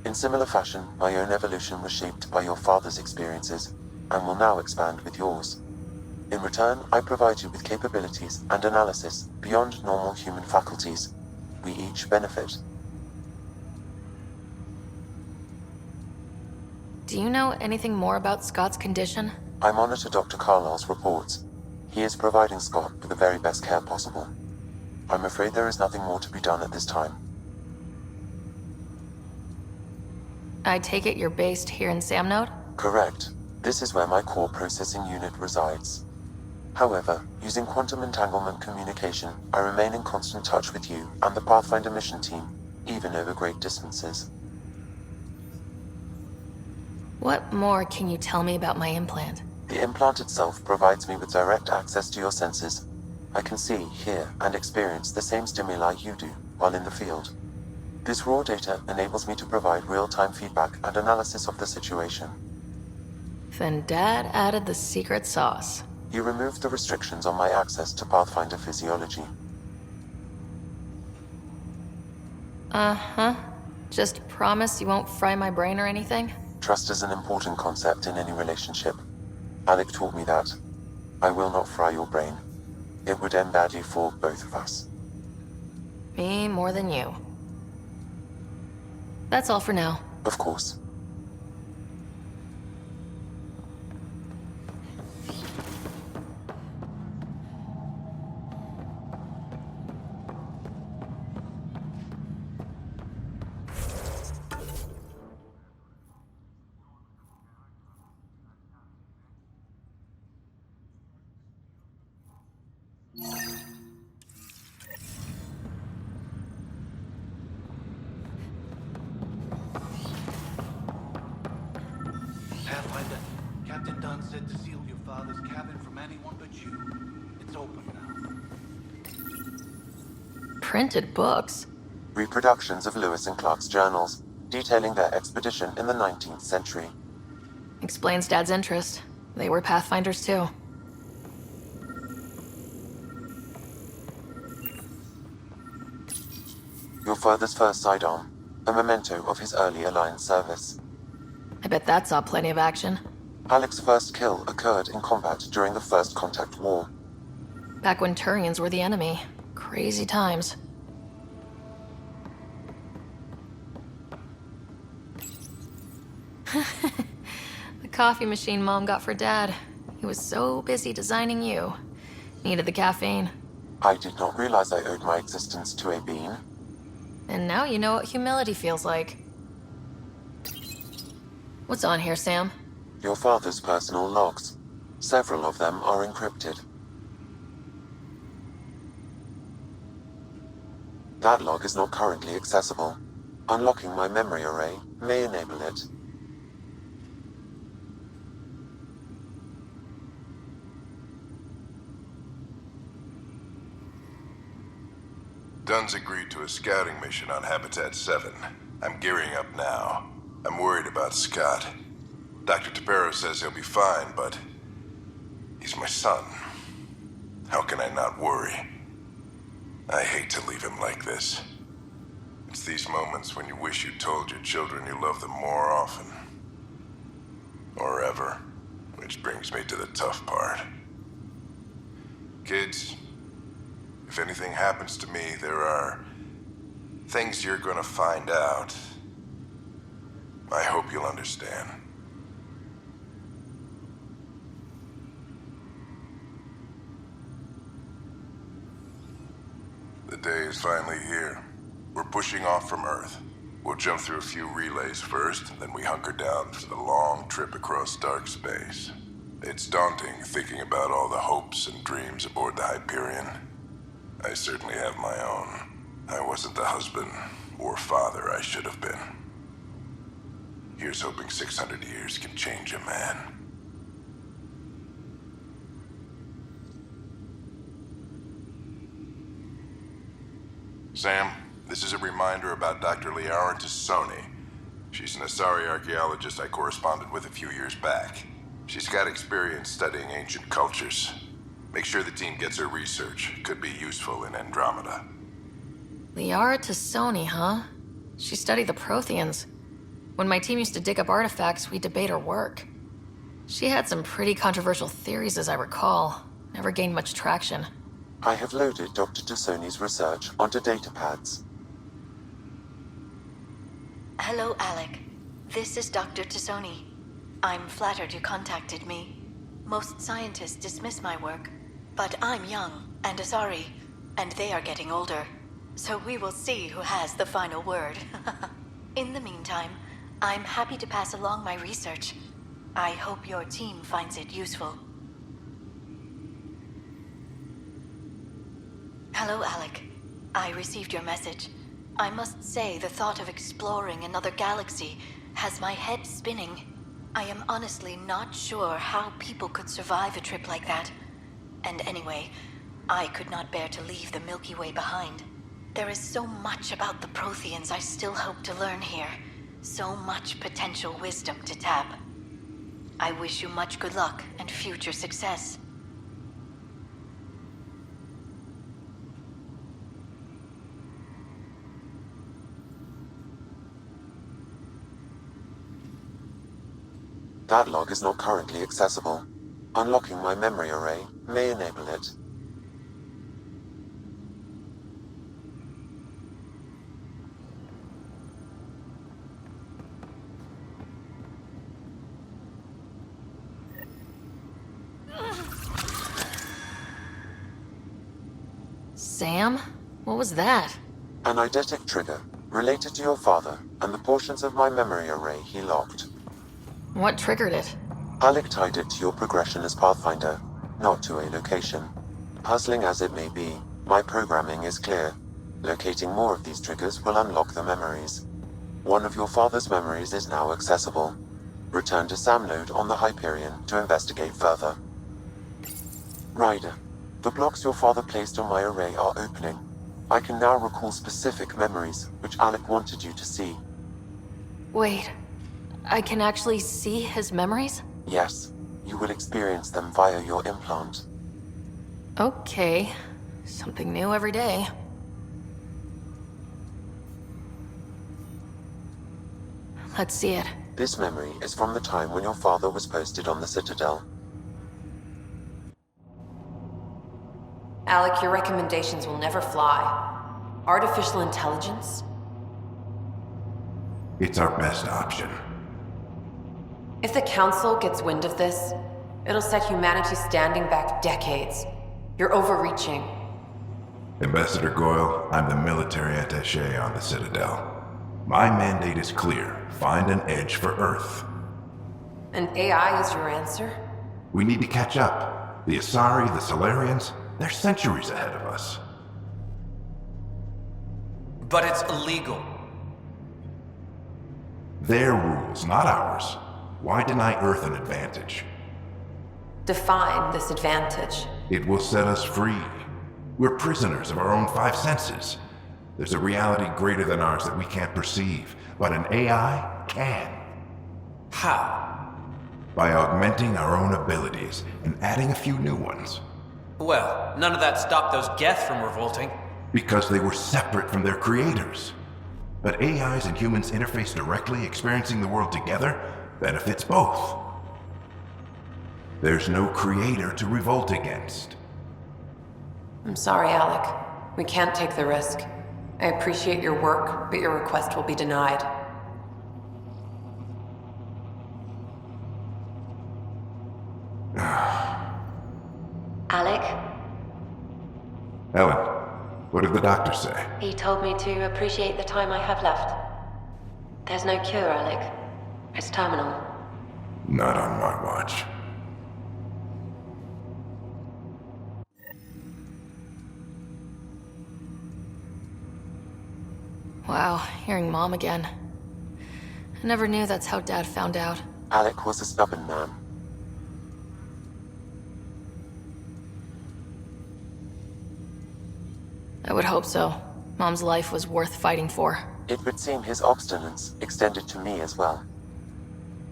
In similar fashion, my own evolution was shaped by your father's experiences, and will now expand with yours. In return, I provide you with capabilities and analysis beyond normal human faculties. We each benefit. Do you know anything more about Scott's condition? I monitor Dr. Carlisle's reports. He is providing Scott with the very best care possible. I'm afraid there is nothing more to be done at this time. I take it you're based here in Samnode? Correct. This is where my core processing unit resides. However, using quantum entanglement communication, I remain in constant touch with you and the Pathfinder mission team, even over great distances. What more can you tell me about my implant? The implant itself provides me with direct access to your senses. I can see, hear, and experience the same stimuli you do while in the field. This raw data enables me to provide real-time feedback and analysis of the situation. Then Dad added the secret sauce. You removed the restrictions on my access to Pathfinder physiology. Uh-huh. Just promise you won't fry my brain or anything? Trust is an important concept in any relationship. Alec taught me that. I will not fry your brain. It would end badly for both of us. Me more than you. That's all for now. Of course. Pathfinder, Captain Dunn said to seal your father's cabin from anyone but you. It's open now. Printed books? Reproductions of Lewis and Clark's journals, detailing their expedition in the 19th century. Explains Dad's interest. They were Pathfinders too. Your father's first sidearm, a memento of his early Alliance service. I bet that saw plenty of action. Alec's first kill occurred in combat during the First Contact War. Back when Turians were the enemy. Crazy times. The coffee machine Mom got for Dad. He was so busy designing you. Needed the caffeine. I did not realize I owed my existence to a bean. And now you know what humility feels like. What's on here, Sam? Your father's personal logs. Several of them are encrypted. That log is not currently accessible. Unlocking my memory array may enable it. Dunn's agreed to a scouting mission on Habitat 7. I'm gearing up now. I'm worried about Scott. Dr. Tapero says he'll be fine, but he's my son. How can I not worry? I hate to leave him like this. It's these moments when you wish you told your children you love them more often. Or ever. Which brings me to the tough part. Kids, if anything happens to me, there are things you're gonna find out. I hope you'll understand. The day is finally here. We're pushing off from Earth. We'll jump through a few relays first, then we hunker down for the long trip across dark space. It's daunting thinking about all the hopes and dreams aboard the Hyperion. I certainly have my own. I wasn't the husband or father I should have been. Here's hoping 600 years can change a man. Sam, this is a reminder about Dr. Liara Tassoni. She's an Asari archaeologist I corresponded with a few years back. She's got experience studying ancient cultures. Make sure the team gets her research. Could be useful in Andromeda. Liara Tassoni, huh? She studied the Protheans. When my team used to dig up artifacts, we'd debate her work. She had some pretty controversial theories, as I recall. Never gained much traction. I have loaded Dr. Tassoni's research onto datapads. Hello, Alec. This is Dr. Tassoni. I'm flattered you contacted me. Most scientists dismiss my work, but I'm young and Asari, and they are getting older. So we will see who has the final word. In the meantime, I'm happy to pass along my research. I hope your team finds it useful. Hello, Alec. I received your message. I must say the thought of exploring another galaxy has my head spinning. I am honestly not sure how people could survive a trip like that. And anyway, I could not bear to leave the Milky Way behind. There is so much about the Protheans I still hope to learn here. So much potential wisdom to tap. I wish you much good luck and future success. That log is not currently accessible. Unlocking my memory array may enable it. Sam? What was that? An eidetic trigger, related to your father, and the portions of my memory array he locked. What triggered it? Alec tied it to your progression as Pathfinder, not to a location. Puzzling as it may be, my programming is clear. Locating more of these triggers will unlock the memories. One of your father's memories is now accessible. Return to Sam node on the Hyperion to investigate further. Ryder, the blocks your father placed on my array are opening. I can now recall specific memories, which Alec wanted you to see. Wait, I can actually see his memories? Yes, you will experience them via your implant. Okay, something new every day. Let's see it. This memory is from the time when your father was posted on the Citadel. Alec, your recommendations will never fly. Artificial intelligence? It's our best option. If the Council gets wind of this, it'll set humanity standing back decades. You're overreaching. Ambassador Goyle, I'm the military attaché on the Citadel. My mandate is clear. Find an edge for Earth. And AI is your answer? We need to catch up. The Asari, the Solarians, they're centuries ahead of us. But it's illegal. Their rules, not ours. Why deny Earth an advantage? Define this advantage. It will set us free. We're prisoners of our own five senses. There's a reality greater than ours that we can't perceive, but an AI can. How? By augmenting our own abilities and adding a few new ones. Well, none of that stopped those Geth from revolting. Because they were separate from their creators. But AIs and humans interface directly, experiencing the world together, benefits both. There's no creator to revolt against. I'm sorry, Alec. We can't take the risk. I appreciate your work, but your request will be denied. Alec? Ellen, what did the doctor say? He told me to appreciate the time I have left. There's no cure, Alec. It's terminal. Not on my watch. Wow, hearing Mom again. I never knew that's how Dad found out. Alec was a stubborn man. I would hope so. Mom's life was worth fighting for. It would seem his obstinance extended to me as well.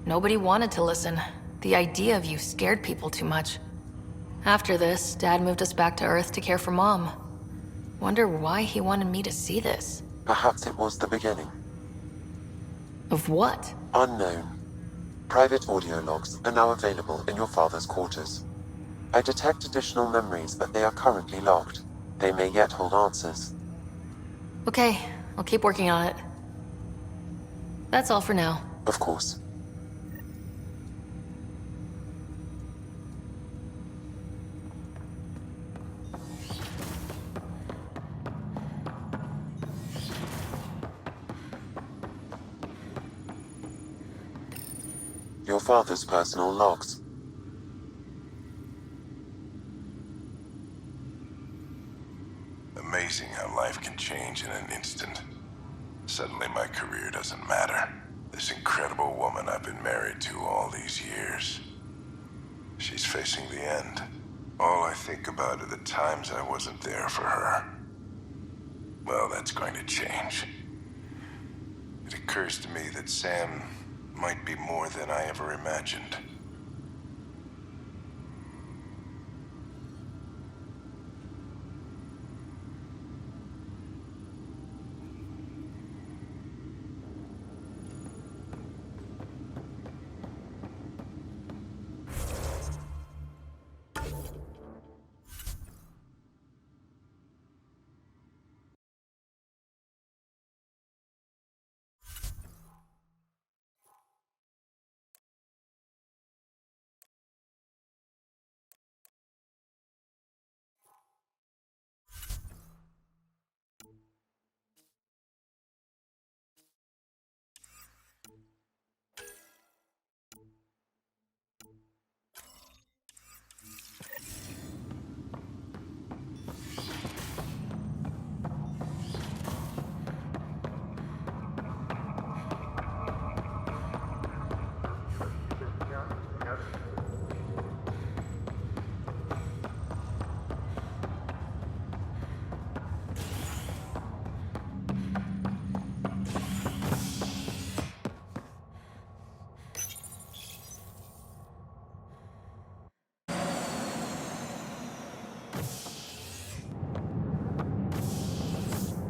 Nobody wanted to listen. The idea of you scared people too much. After this, Dad moved us back to Earth to care for Mom. Wonder why he wanted me to see this. Perhaps it was the beginning. Of what? Unknown. Private audio logs are now available in your father's quarters. I detect additional memories, but they are currently logged. They may yet hold answers. Okay, I'll keep working on it. That's all for now. Of course. Your father's personal logs. Amazing how life can change in an instant. Suddenly my career doesn't matter. This incredible woman I've been married to all these years. She's facing the end. All I think about are the times I wasn't there for her. Well, that's going to change. It occurs to me that Sam might be more than I ever imagined.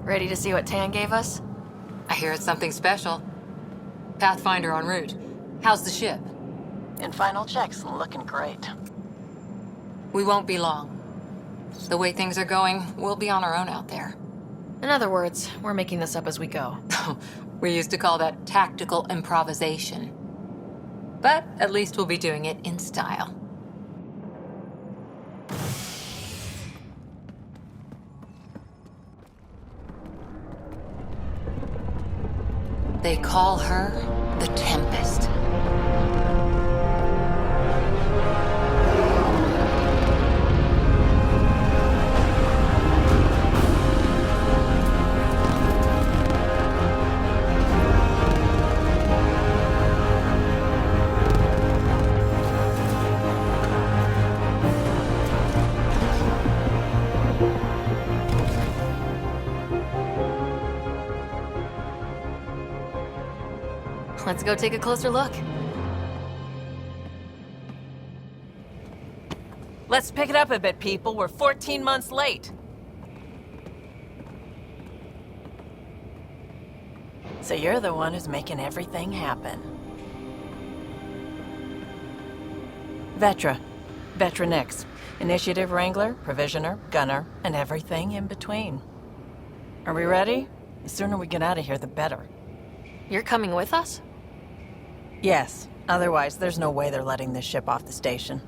Ready to see what Tan gave us? I hear it's something special. Pathfinder en route. How's the ship? In final checks, looking great. We won't be long. The way things are going, we'll be on our own out there. In other words, we're making this up as we go. We used to call that tactical improvisation. But at least we'll be doing it in style. They call her the Tempest. Let's go take a closer look. Let's pick it up a bit, people. We're 14 months late. So you're the one who's making everything happen. Vetra. Vetra Nix. Initiative Wrangler, Provisioner, Gunner, and everything in between. Are we ready? The sooner we get out of here, the better. You're coming with us? Yes. Otherwise, there's no way they're letting this ship off the station.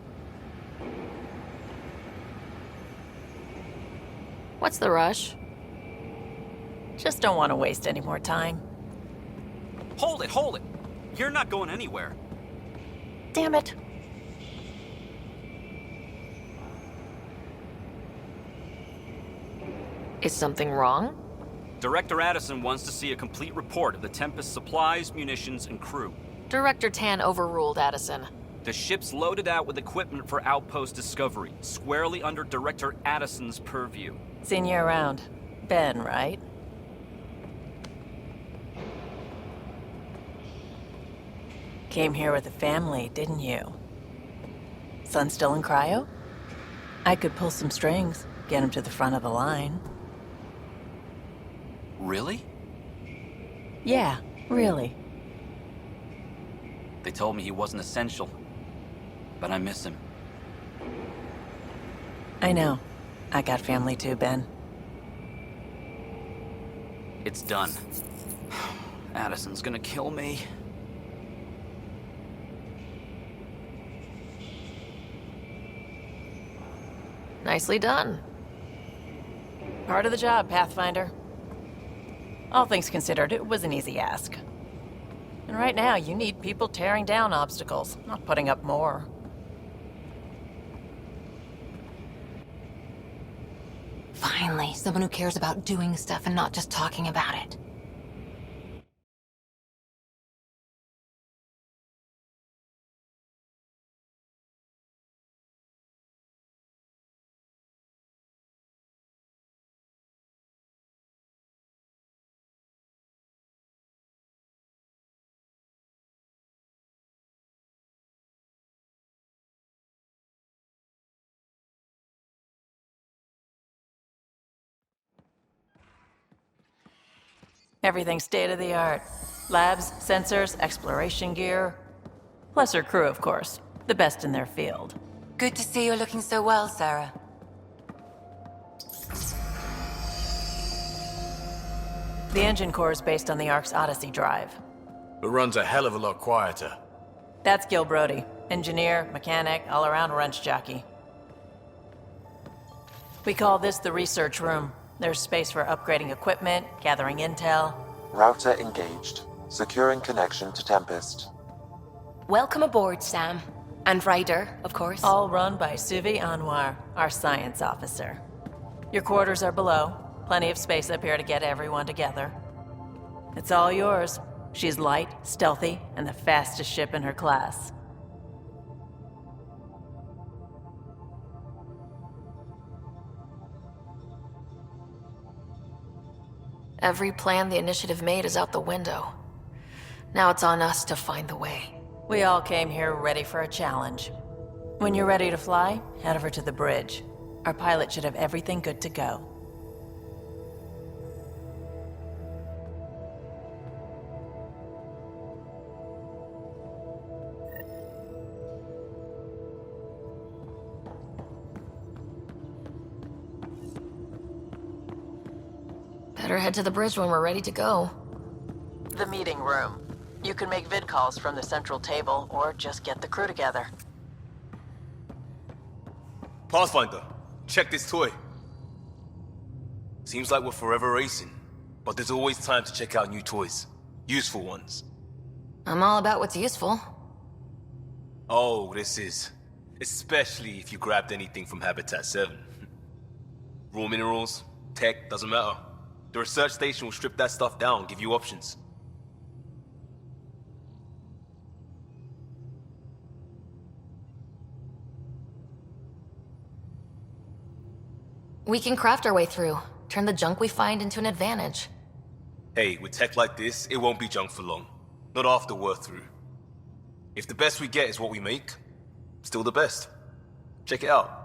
What's the rush? Just don't want to waste any more time. Hold it! You're not going anywhere. Damn it. Is something wrong? Director Addison wants to see a complete report of the Tempest's supplies, munitions, and crew. Director Tan overruled Addison. The ship's loaded out with equipment for outpost discovery, squarely under Director Addison's purview. Seen you around. Ben, right? Came here with a family, didn't you? Son still in cryo? I could pull some strings, get him to the front of the line. Really? Yeah, really. They told me he wasn't essential, but I miss him. I know. I got family too, Ben. It's done. Addison's gonna kill me. Nicely done. Part of the job, Pathfinder. All things considered, it was an easy ask. And right now, you need people tearing down obstacles, not putting up more. Finally, someone who cares about doing stuff and not just talking about it. Everything's state-of-the-art. Labs, sensors, exploration gear. Plus her crew, of course. The best in their field. Good to see you're looking so well, Sarah. The engine core is based on the Ark's Odyssey drive. It runs a hell of a lot quieter. That's Gil Brody. Engineer, mechanic, all-around wrench jockey. We call this the research room. There's space for upgrading equipment, gathering intel. Router engaged. Securing connection to Tempest. Welcome aboard, Sam. And Ryder, of course. All run by Suvi Anwar, our science officer. Your quarters are below. Plenty of space up here to get everyone together. It's all yours. She's light, stealthy, and the fastest ship in her class. Every plan the Initiative made is out the window. Now it's on us to find the way. We all came here ready for a challenge. When you're ready to fly, head over to the bridge. Our pilot should have everything good to go. Better head to the bridge when we're ready to go. The meeting room. You can make vid calls from the central table, or just get the crew together. Pathfinder, check this toy. Seems like we're forever racing, but there's always time to check out new toys. Useful ones. I'm all about what's useful. Oh, this is. Especially if you grabbed anything from Habitat 7. Raw minerals, tech, doesn't matter. The research station will strip that stuff down, give you options. We can craft our way through. Turn the junk we find into an advantage. Hey, with tech like this, it won't be junk for long. Not after we're through. If the best we get is what we make, still the best. Check it out.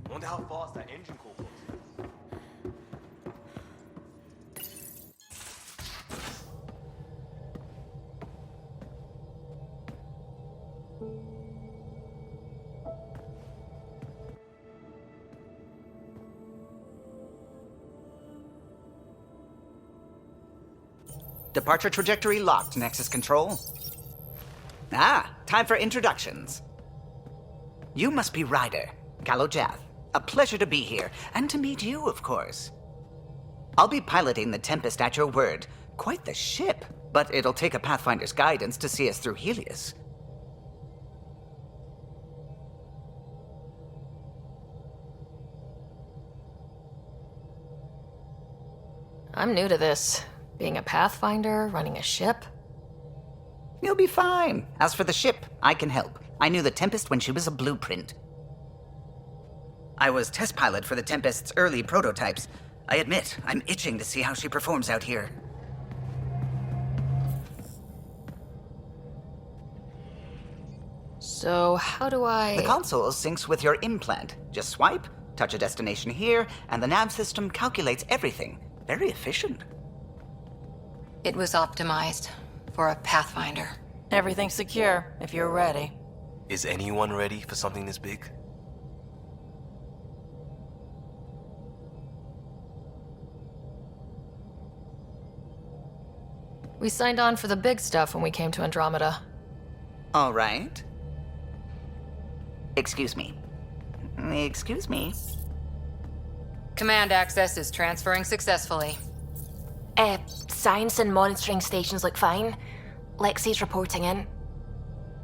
Wonder how fast that engine core was. Departure trajectory locked, Nexus Control. Ah, time for introductions. You must be Ryder, Kalojath. A pleasure to be here, and to meet you, of course. I'll be piloting the Tempest at your word. Quite the ship, but it'll take a Pathfinder's guidance to see us through Helios. I'm new to this. Being a Pathfinder, running a ship. You'll be fine. As for the ship, I can help. I knew the Tempest when she was a blueprint. I was test pilot for the Tempest's early prototypes. I admit, I'm itching to see how she performs out here. So, how do I... The console syncs with your implant. Just swipe, touch a destination here, and the nav system calculates everything. Very efficient. It was optimized for a Pathfinder. Everything's secure, if you're ready. Is anyone ready for something this big? We signed on for the big stuff when we came to Andromeda. All right. Excuse me. Excuse me. Command access is transferring successfully. Science and monitoring stations look fine. Lexi's reporting in.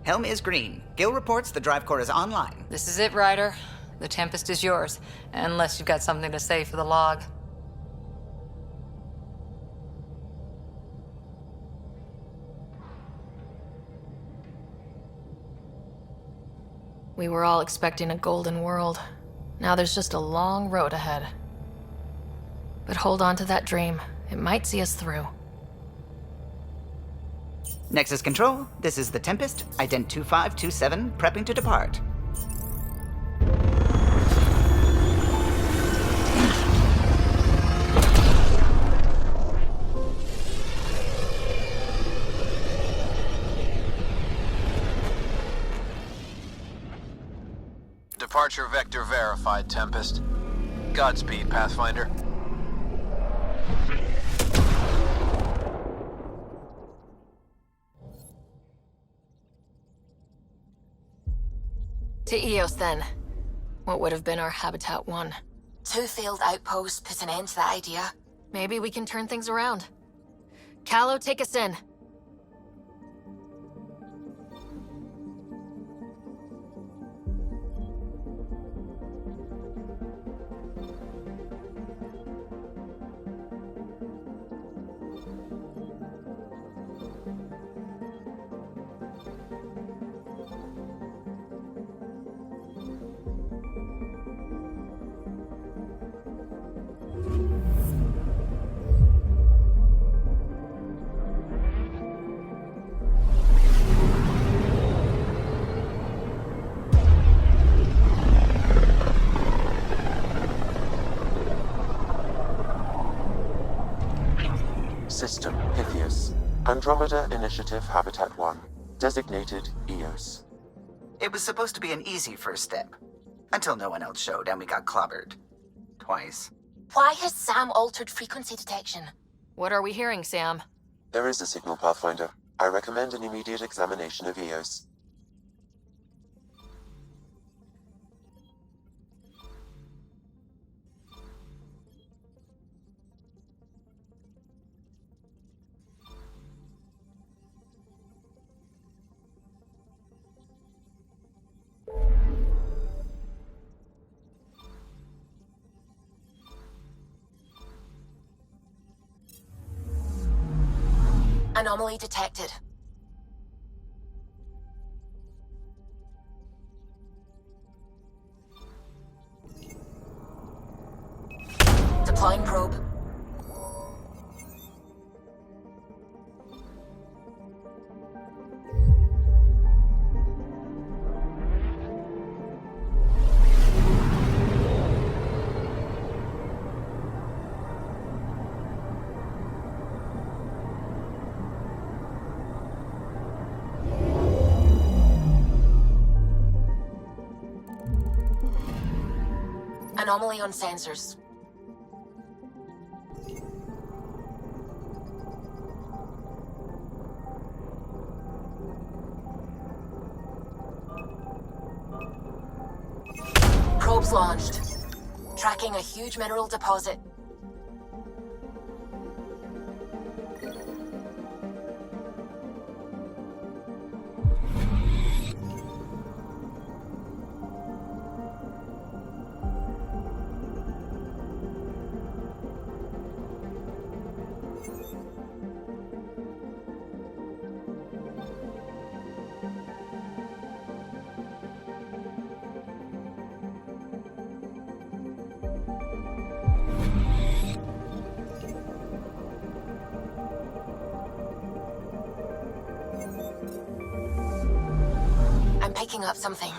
Helm is green. Gil reports the drive core is online. This is it, Ryder. The Tempest is yours, unless you've got something to say for the log. We were all expecting a golden world. Now there's just a long road ahead. But hold on to that dream. It might see us through. Nexus Control, this is the Tempest, Ident 2527, prepping to depart. Departure vector verified, Tempest. Godspeed, Pathfinder. To Eos, then. What would have been our Habitat 1? 2 failed outposts put an end to that idea. Maybe we can turn things around. Calo, take us in. Pythias. Andromeda Initiative Habitat 1. Designated EOS. It was supposed to be an easy first step. Until no one else showed and we got clobbered. Twice. Why has Sam altered frequency detection? What are we hearing, Sam? There is a signal, Pathfinder. I recommend an immediate examination of EOS. Anomaly detected. Deploying probe. Anomaly on sensors. Probes launched. Tracking a huge mineral deposit. I'm picking up something.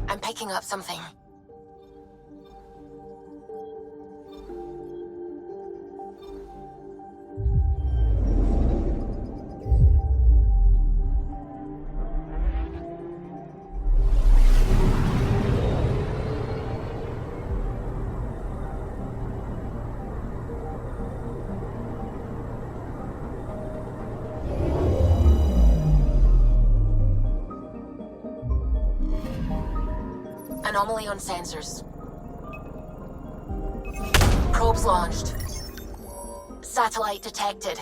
I'm picking up something. Anomaly on sensors. Probes launched. Satellite detected.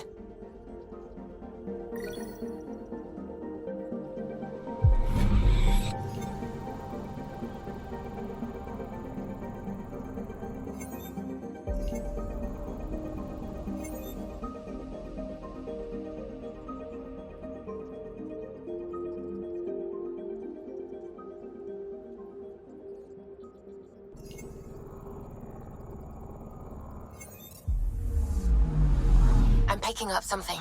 I'm picking up something.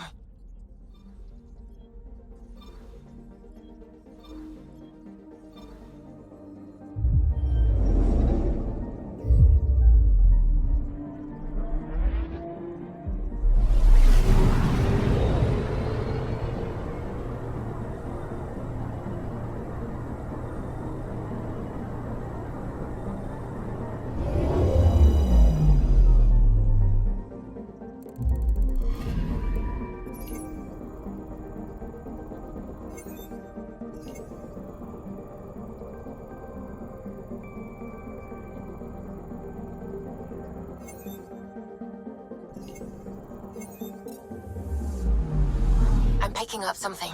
picking up something.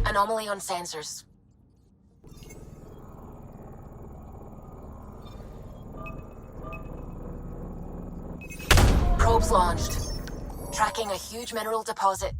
Anomaly on sensors. Probes launched. Tracking a huge mineral deposit.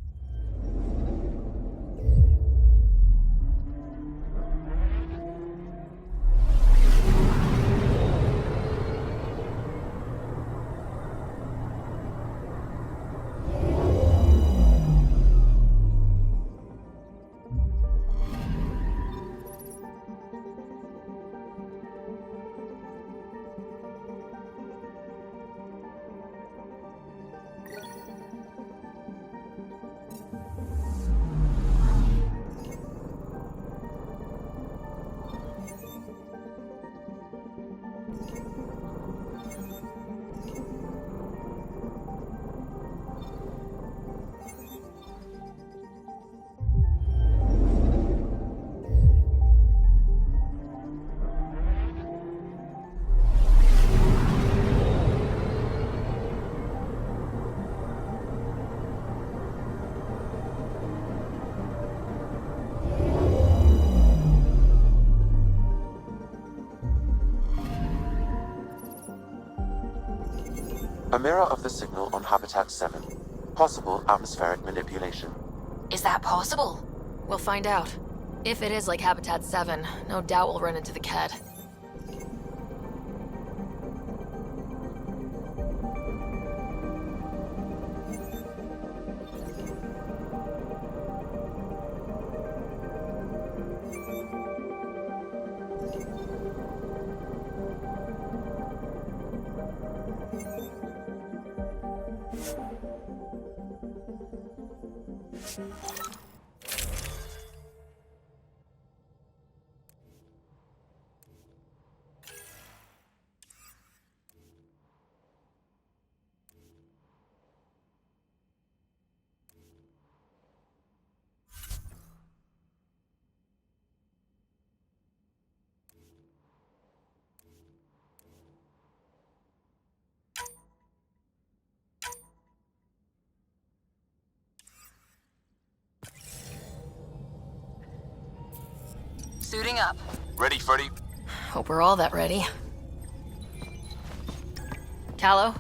A mirror of the signal on Habitat 7. Possible atmospheric manipulation. Is that possible? We'll find out. If it is like Habitat 7, no doubt we'll run into the Ked. Suiting up. Ready, Freddy? Hope we're all that ready. Callow?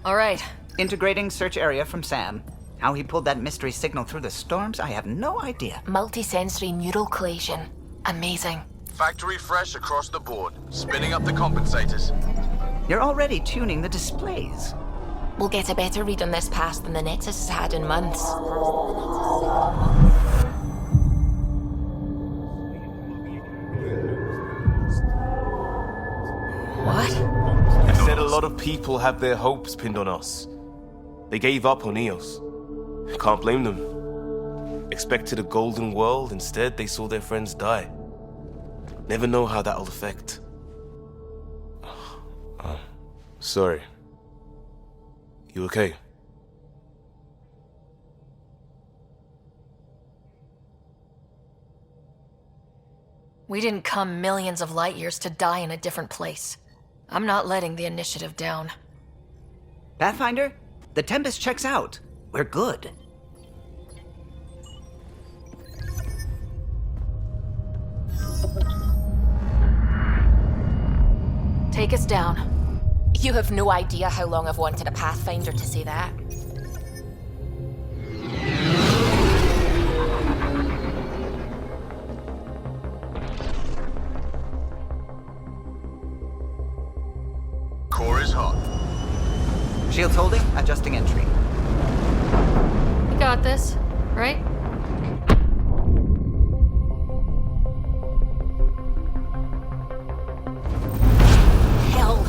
All right. Integrating search area from Sam. How he pulled that mystery signal through the storms, I have no idea. Multisensory neural collision. Amazing. Factory fresh across the board. Spinning up the compensators. You're already tuning the displays. We'll get a better read on this pass than the Nexus has had in months. What? I said a lot of people have their hopes pinned on us. They gave up on Eos. Can't blame them. Expected a golden world, instead they saw their friends die. Never know how that'll affect. Sorry. You okay? We didn't come millions of light years to die in a different place. I'm not letting the initiative down. Pathfinder, the Tempest checks out. We're good. Take us down. You have no idea how long I've wanted a Pathfinder to say that. Core is hot. Shields holding, adjusting entry. You got this, right? Hell.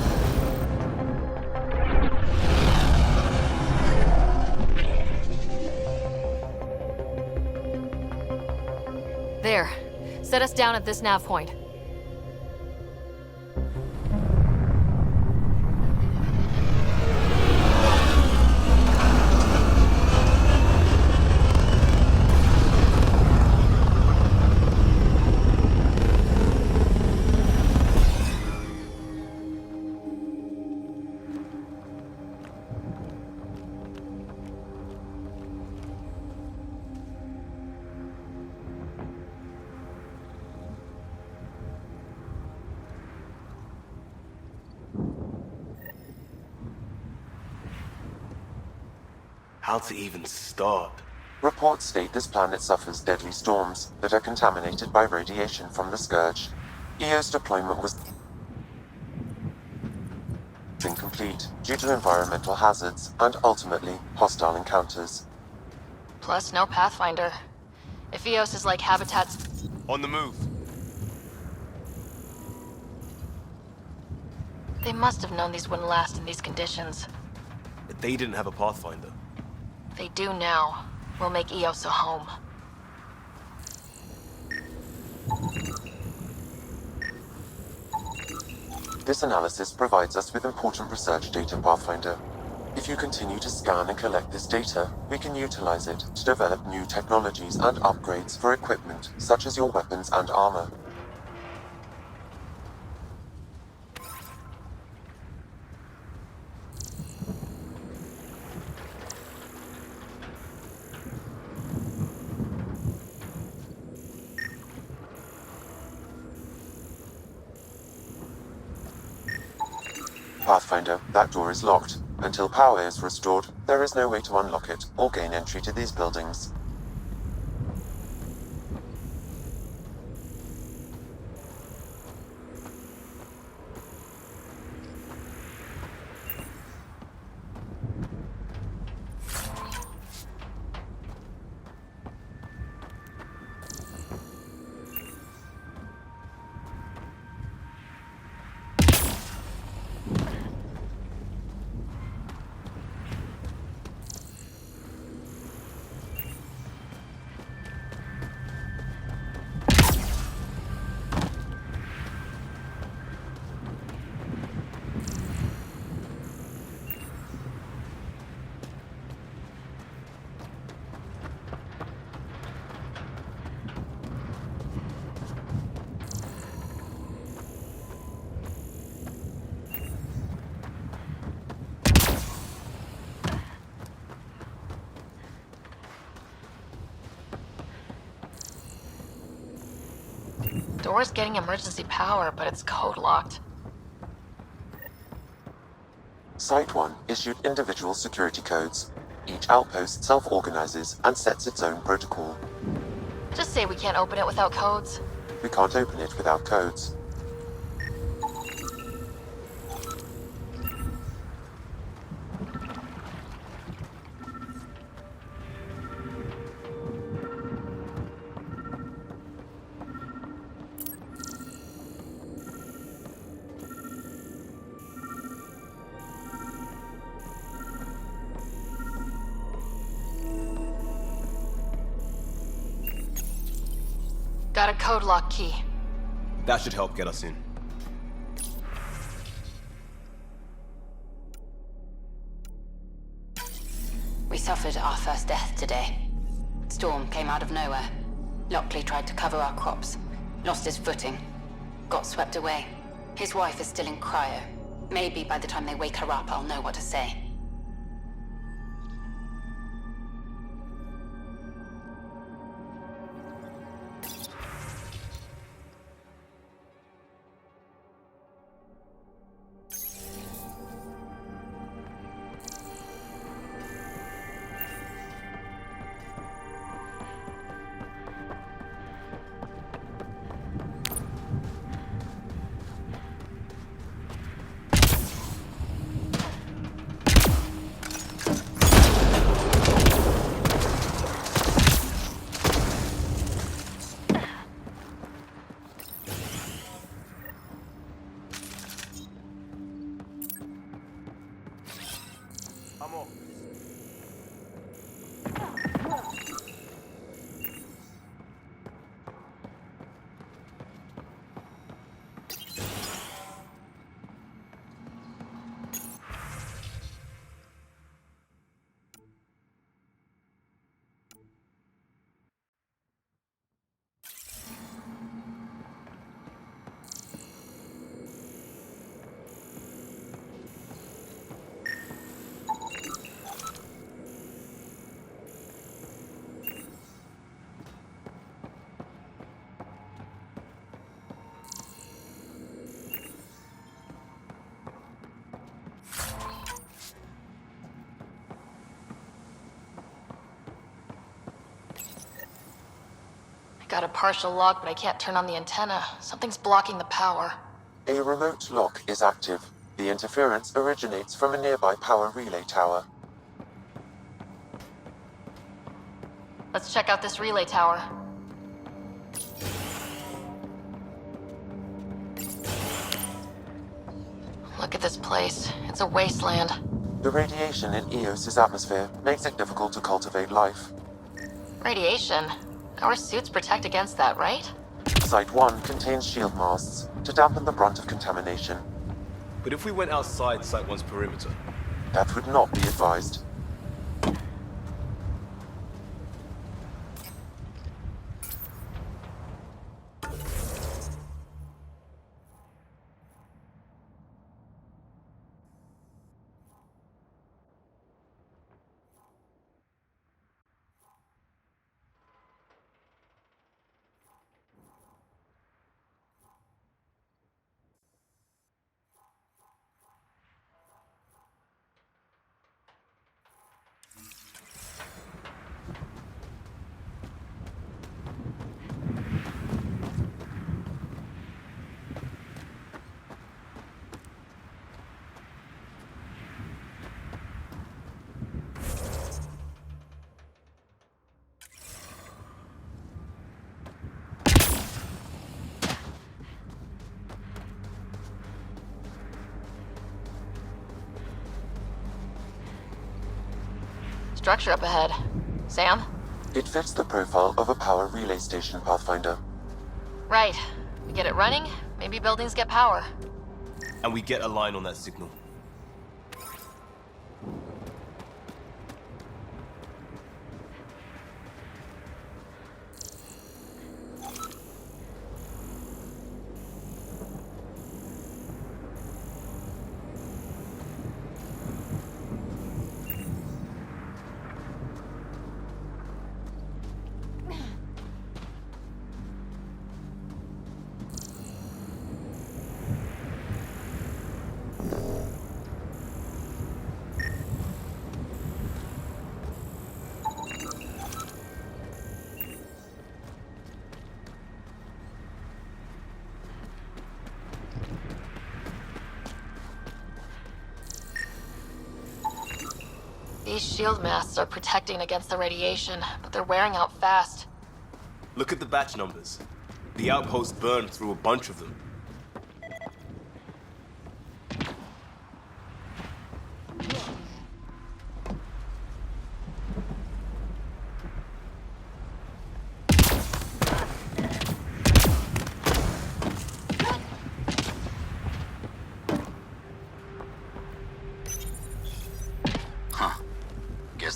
Set us down at this nav point. How to even start? Reports state this planet suffers deadly storms that are contaminated by radiation from the Scourge. EO's deployment was incomplete due to environmental hazards and ultimately hostile encounters. Plus, no Pathfinder. If Eos is like Habitat's... On the move. They must have known these wouldn't last in these conditions. They didn't have a Pathfinder. They do now. We'll make Eos a home. This analysis provides us with important research data, Pathfinder. If you continue to scan and collect this data, we can utilize it to develop new technologies and upgrades for equipment, such as your weapons and armor. Pathfinder, that door is locked. Until power is restored, there is no way to unlock it or gain entry to these buildings. Door's getting emergency power, but it's code locked. Site 1 issued individual security codes. Each outpost self-organizes and sets its own protocol. Just say we can't open it without codes. We can't open it without codes. Got a code lock key. That should help get us in. We suffered our first death today. Storm came out of nowhere. Lockley tried to cover our crops. Lost his footing. Got swept away. His wife is still in cryo. Maybe by the time they wake her up, I'll know what to say. Got a partial lock, but I can't turn on the antenna. Something's blocking the power. A remote lock is active. The interference originates from a nearby power relay tower. Let's check out this relay tower. Look at this place. It's a wasteland. The radiation in Eos's atmosphere makes it difficult to cultivate life. Radiation? Our suits protect against that, right? Site 1 contains shield masts to dampen the brunt of contamination. But if we went outside Site 1's perimeter? That would not be advised. Structure up ahead. Sam? It fits the profile of a power relay station, Pathfinder. Right. We get it running, maybe buildings get power. And we get a line on that signal. These shield masts are protecting against the radiation, but they're wearing out fast. Look at the batch numbers. The outpost burned through a bunch of them.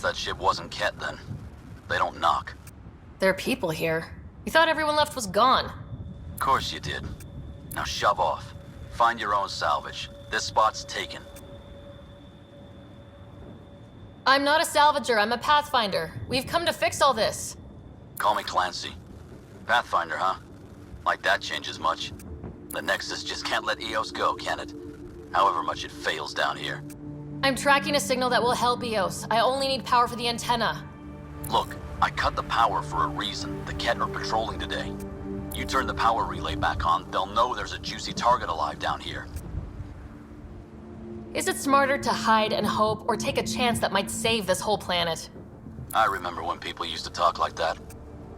That ship wasn't Ket then. They don't knock. There are people here. We thought everyone left was gone. Of course you did. Now shove off. Find your own salvage. This spot's taken. I'm not a salvager, I'm a pathfinder. We've come to fix all this. Call me Clancy. Pathfinder, huh? Like that changes much. The Nexus just can't let Eos go, can it? However much it fails down here. I'm tracking a signal that will help Eos. I only need power for the antenna. Look, I cut the power for a reason. The Ket are patrolling today. You turn the power relay back on, they'll know there's a juicy target alive down here. Is it smarter to hide and hope, or take a chance that might save this whole planet? I remember when people used to talk like that.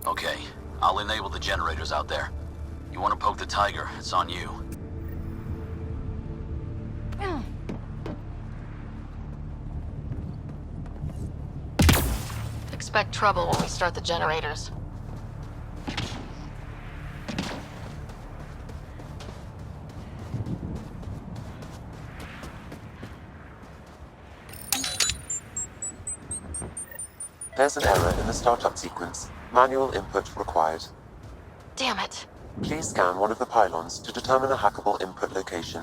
Okay, I'll enable the generators out there. You want to poke the tiger, it's on you. Expect trouble when we start the generators. There's an error in the startup sequence. Manual input required. Damn it. Please scan one of the pylons to determine a hackable input location.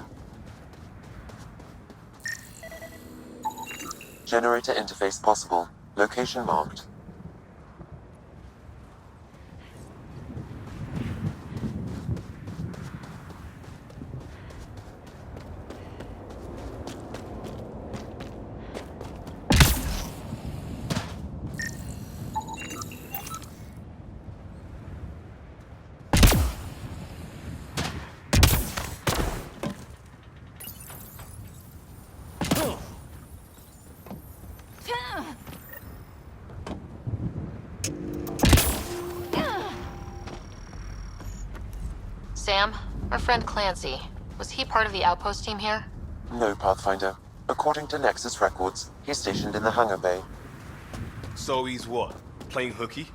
Generator interface possible. Location marked. Sam, our friend Clancy, was he part of the outpost team here? No, Pathfinder. According to Nexus records, he's stationed in the hangar bay. So he's what? Playing hooky?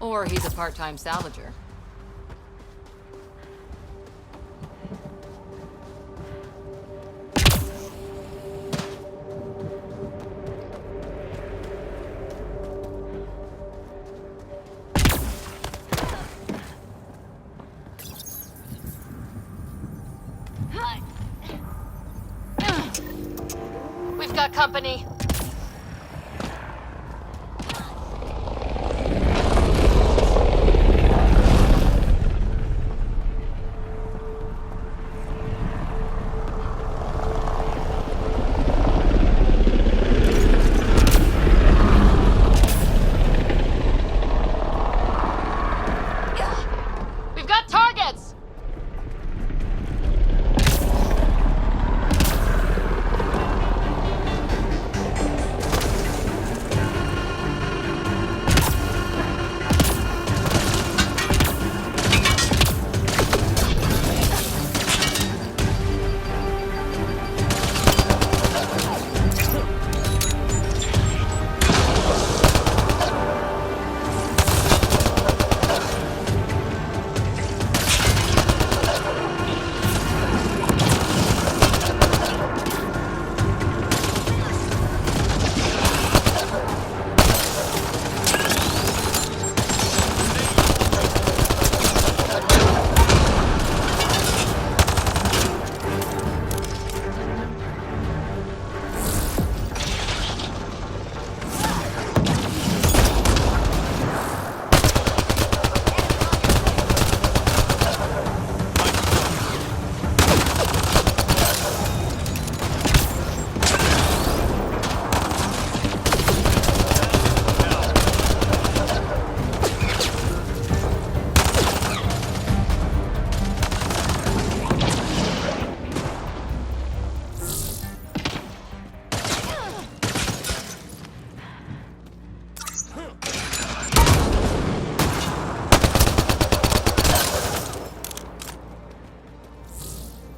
Or he's a part-time salvager. We've got company. We've got targets!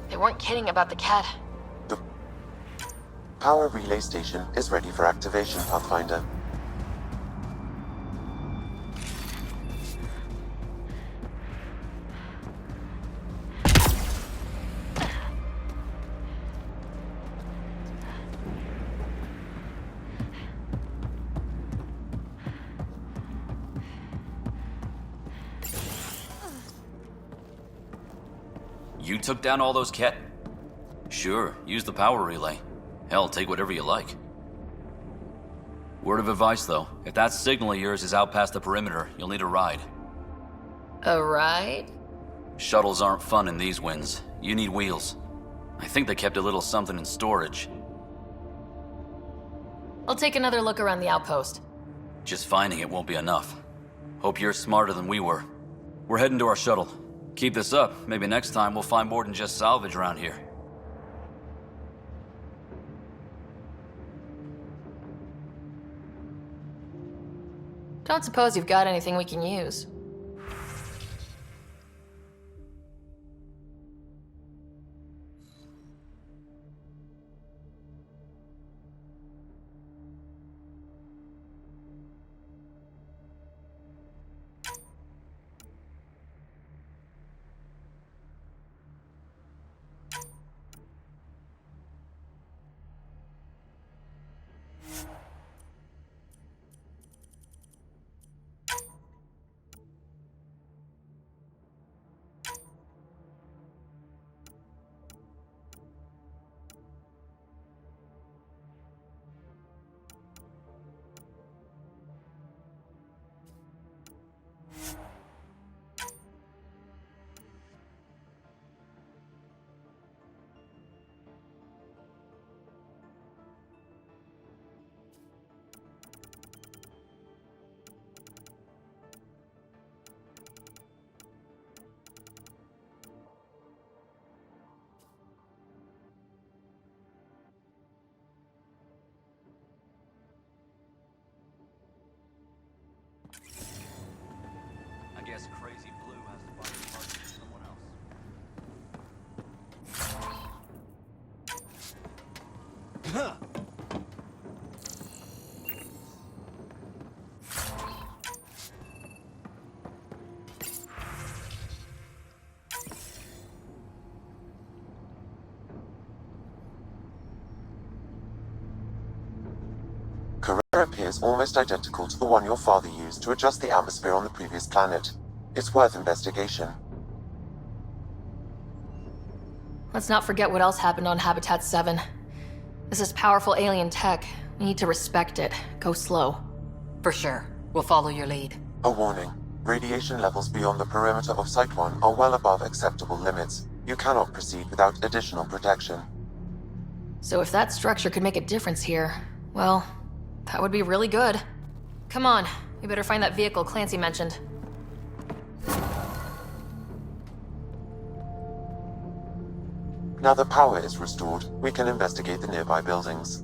They weren't kidding about the cat. The power relay station is ready for activation, Pathfinder. You took down all those Ket? Sure, use the power relay. Hell, take whatever you like. Word of advice, though. If that signal of yours is out past the perimeter, you'll need a ride. A ride? Shuttles aren't fun in these winds. You need wheels. I think they kept a little something in storage. I'll take another look around the outpost. Just finding it won't be enough. Hope you're smarter than we were. We're heading to our shuttle. Keep this up. Maybe next time we'll find more than just salvage around here. Don't suppose you've got anything we can use. Carrera appears almost identical to the one your father used to adjust the atmosphere on the previous planet. It's worth investigation. Let's not forget what else happened on Habitat 7. This is powerful alien tech. We need to respect it. Go slow. For sure. We'll follow your lead. A warning. Radiation levels beyond the perimeter of Site 1 are well above acceptable limits. You cannot proceed without additional protection. So if that structure could make a difference here, well, that would be really good. Come on, we better find that vehicle Clancy mentioned. Now the power is restored, we can investigate the nearby buildings.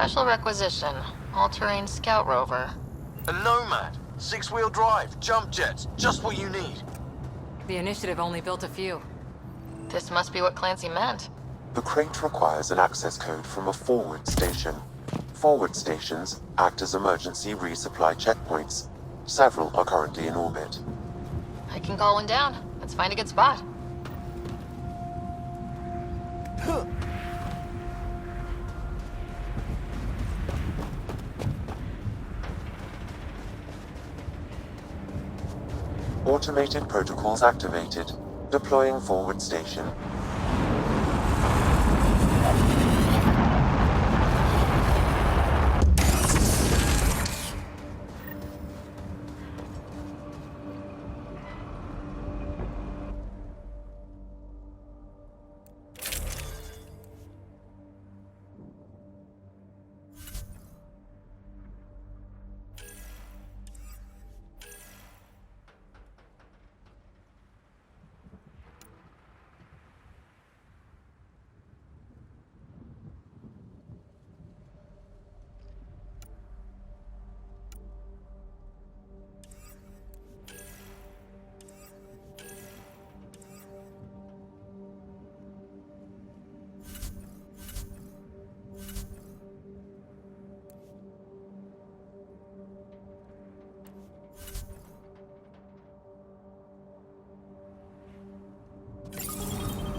Special requisition. All-terrain scout rover. A Nomad. 6-wheel drive. Jump jets. Just what you need. The initiative only built a few. This must be what Clancy meant. The crate requires an access code from a forward station. Forward stations act as emergency resupply checkpoints. Several are currently in orbit. I can call one down. Let's find a good spot. Automated protocols activated. Deploying forward station.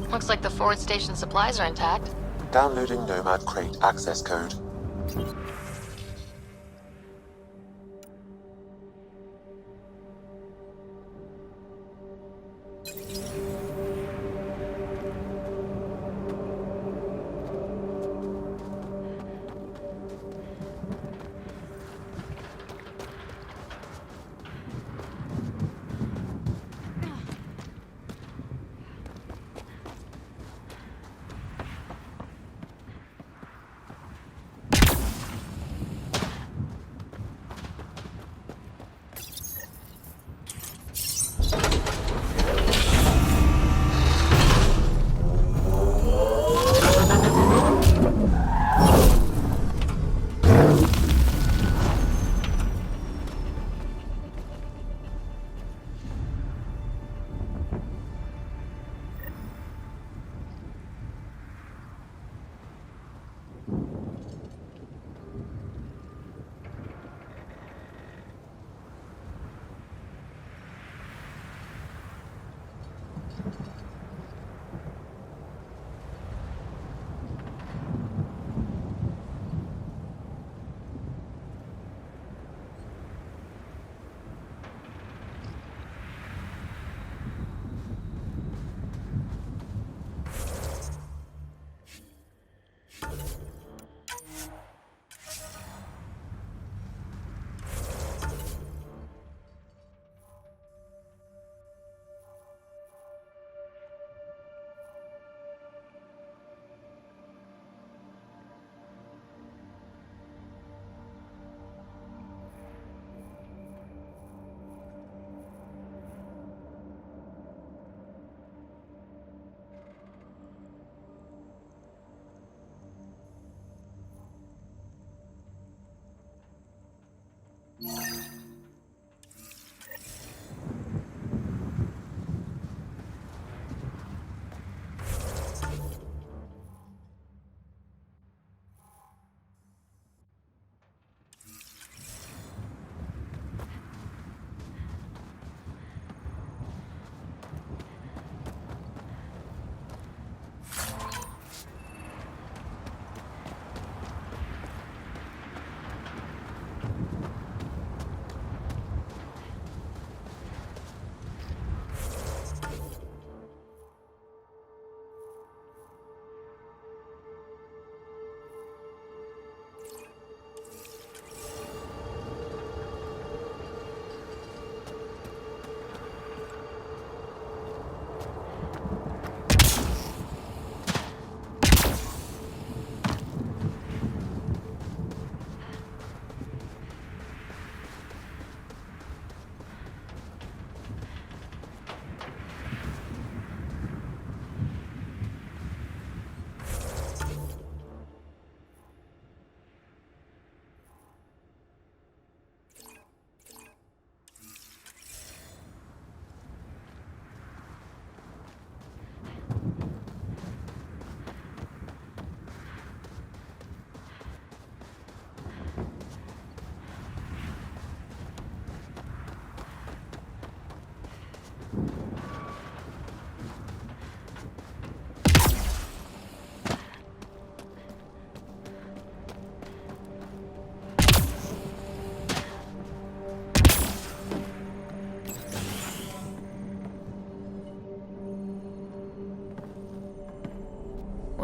Looks like the forward station supplies are intact. Downloading Nomad crate access code.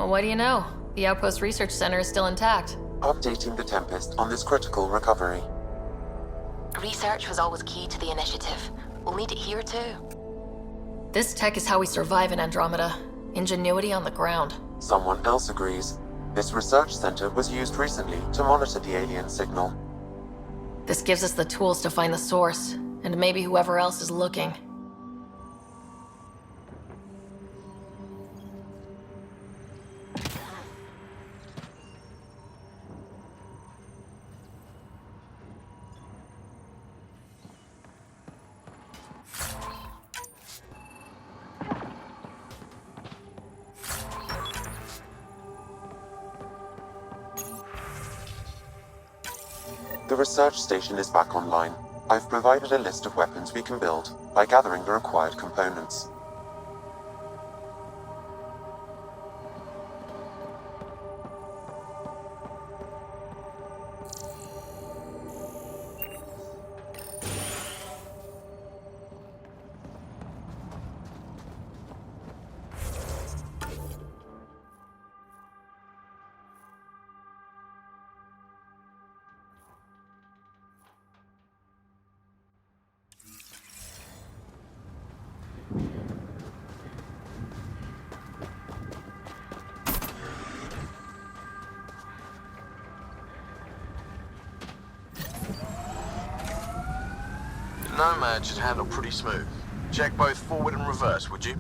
Well, what do you know? The Outpost Research Center is still intact. Updating the Tempest on this critical recovery. Research was always key to the initiative. We'll need it here too. This tech is how we survive in Andromeda. Ingenuity on the ground. Someone else agrees. This research center was used recently to monitor the alien signal. This gives us the tools to find the source, and maybe whoever else is looking. The research station is back online. I've provided a list of weapons we can build by gathering the required components. Nomad should handle pretty smooth. Check both forward and reverse, would you?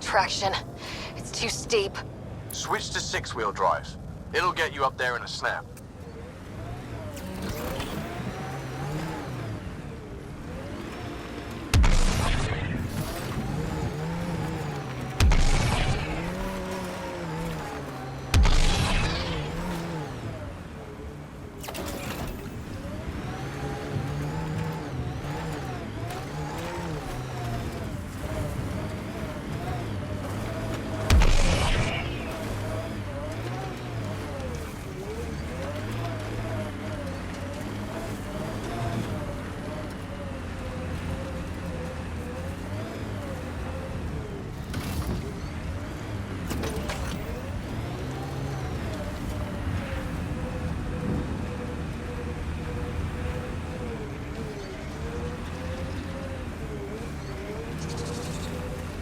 Traction. It's too steep. Switch to 6-wheel drive. It'll get you up there in a snap.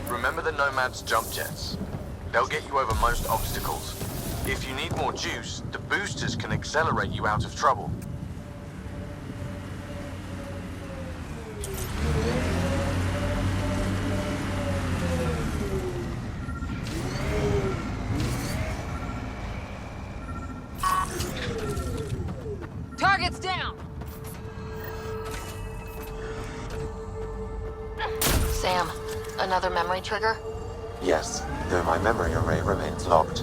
Remember the Nomad's jump jets. They'll get you over most obstacles. If you need more juice, the boosters can accelerate you out of trouble. Target's down! Sam, another memory trigger? Yes, though my memory array remains locked.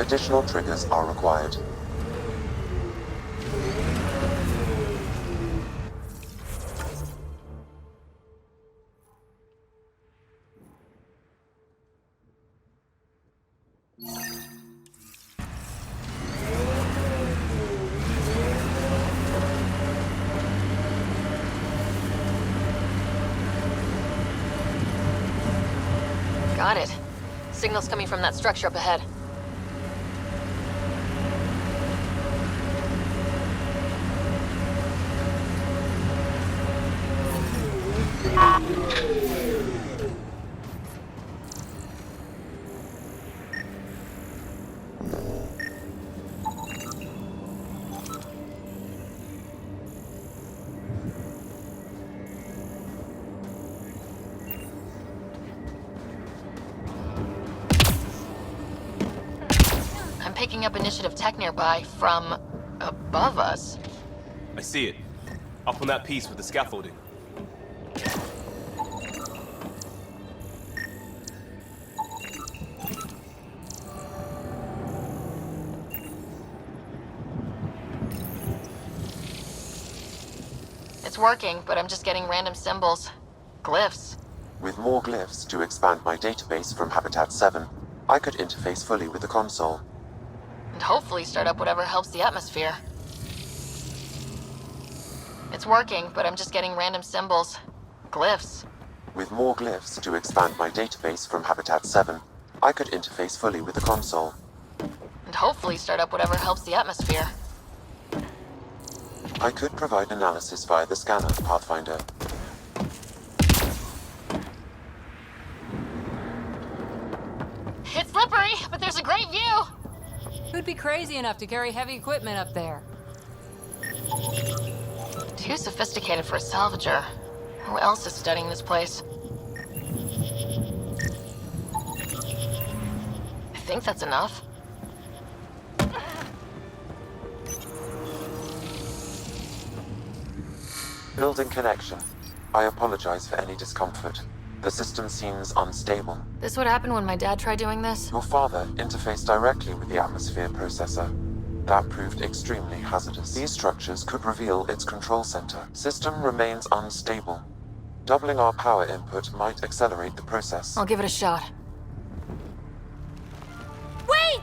Additional triggers are required. Got it. Signal's coming from that structure up ahead. I'm picking up initiative tech nearby from above us. I see it. Up on that piece with the scaffolding. It's working, but I'm just getting random symbols. Glyphs. With more glyphs to expand my database from Habitat 7, I could interface fully with the console. And hopefully start up whatever helps the atmosphere. It's working, but I'm just getting random symbols. Glyphs. With more glyphs to expand my database from Habitat 7, I could interface fully with the console. And hopefully start up whatever helps the atmosphere. I could provide analysis via the scanner, Pathfinder. It's slippery, but there's a great view! Who'd be crazy enough to carry heavy equipment up there? Too sophisticated for a salvager. Who else is studying this place? I think that's enough. Building connection. I apologize for any discomfort. The system seems unstable. This would happen when my dad tried doing this? Your father interfaced directly with the atmosphere processor. That proved extremely hazardous. These structures could reveal its control center. System remains unstable. Doubling our power input might accelerate the process. I'll give it a shot. Wait!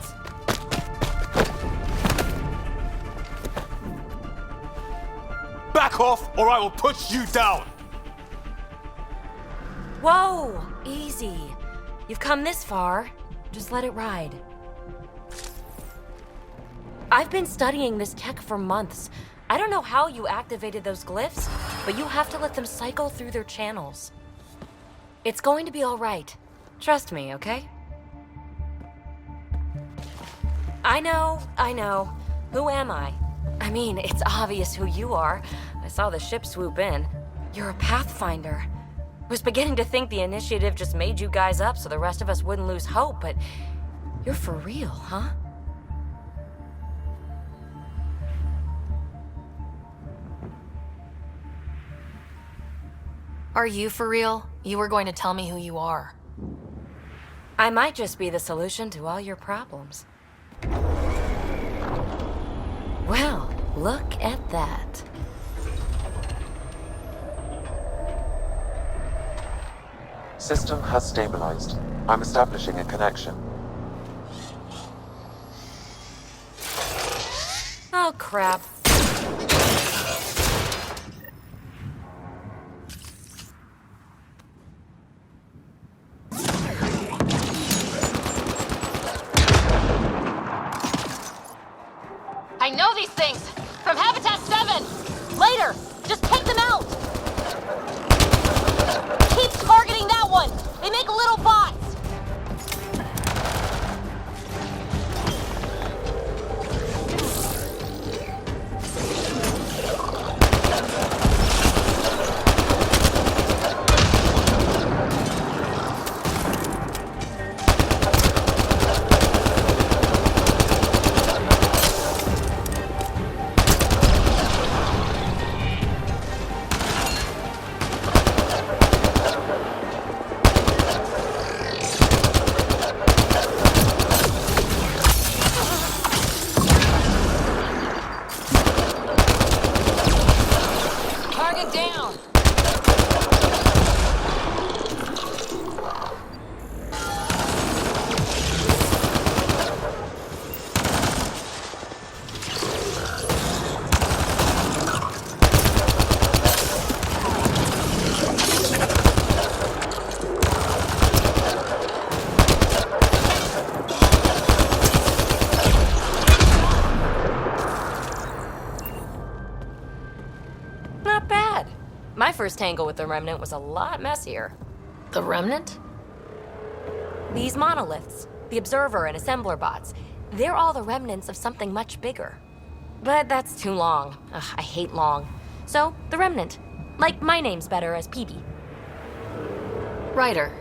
Back off, or I will push you down! Whoa! Easy. You've come this far. Just let it ride. I've been studying this tech for months. I don't know how you activated those glyphs, but you have to let them cycle through their channels. It's going to be all right. Trust me, okay? I know. Who am I? I mean, it's obvious who you are. I saw the ship swoop in. You're a Pathfinder. Was beginning to think the initiative just made you guys up so the rest of us wouldn't lose hope, but you're for real, huh? Are you for real? You were going to tell me who you are. I might just be the solution to all your problems. Well, look at that. System has stabilized. I'm establishing a connection. Oh, crap. I know these things! From Habitat 7! Later! Just take them out! Keep targeting that one! They make little bots! Target down! My first tangle with the Remnant was a lot messier. The Remnant? These monoliths, the Observer and Assembler bots, they're all the remnants of something much bigger. But that's too long. Ugh, I hate long. So, the Remnant. Like, my name's better as PB. Ryder,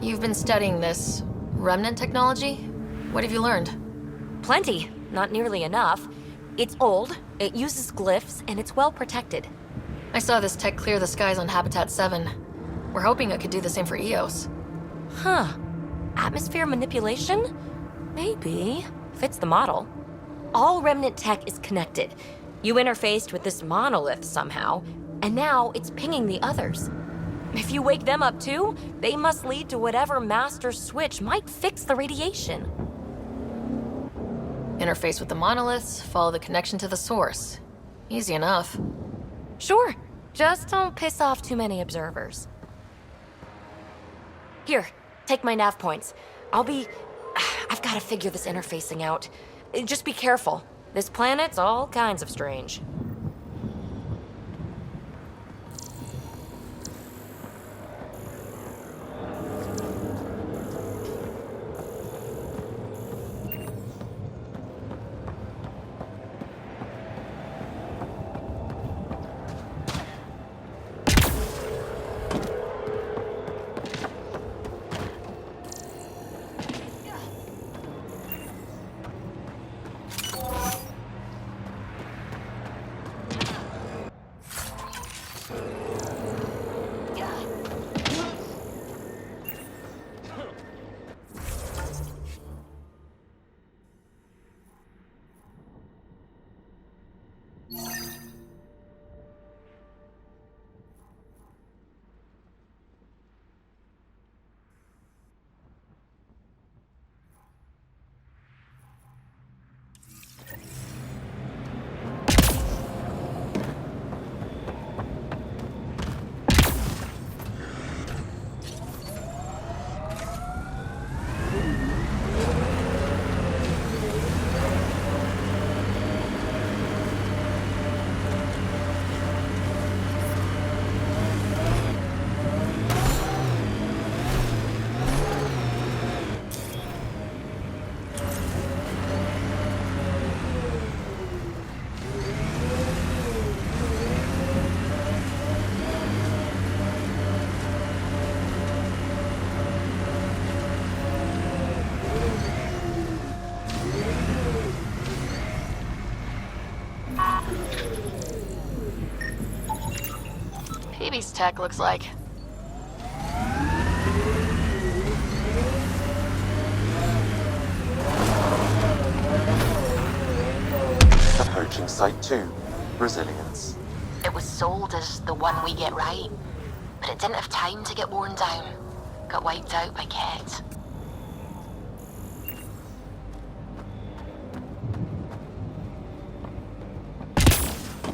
you've been studying this Remnant technology? What have you learned? Plenty. Not nearly enough. It's old, it uses glyphs, and it's well protected. I saw this tech clear the skies on Habitat 7. We're hoping it could do the same for EOS. Huh. Atmosphere manipulation? Maybe. Fits the model. All Remnant tech is connected. You interfaced with this monolith somehow, and now it's pinging the others. If you wake them up too, they must lead to whatever master switch might fix the radiation. Interface with the monoliths, follow the connection to the source. Easy enough. Sure. Just don't piss off too many observers. Here, take my nav points. I've got to figure this interfacing out. Just be careful. This planet's all kinds of strange. PB's tech looks like. Approaching Site 2. Resilience. It was sold as the one we get right, but it didn't have time to get worn down. Got wiped out by Ket.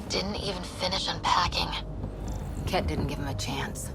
Didn't even finish unpacking. Ket didn't give him a chance.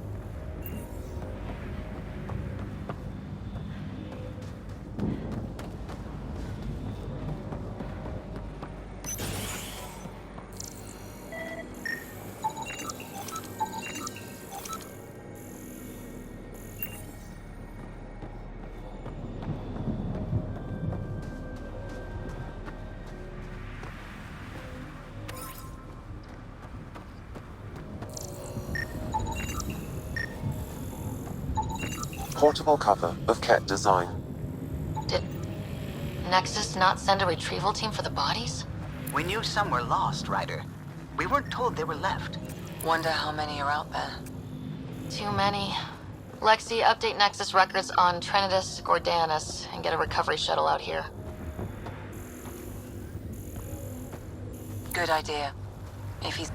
Portable cover of Ket design. Did Nexus not send a retrieval team for the bodies? We knew some were lost, Ryder. We weren't told they were left. Wonder how many are out there. Too many. Lexi, update Nexus records on Trinitas Gordanus and get a recovery shuttle out here. Good idea. If he's...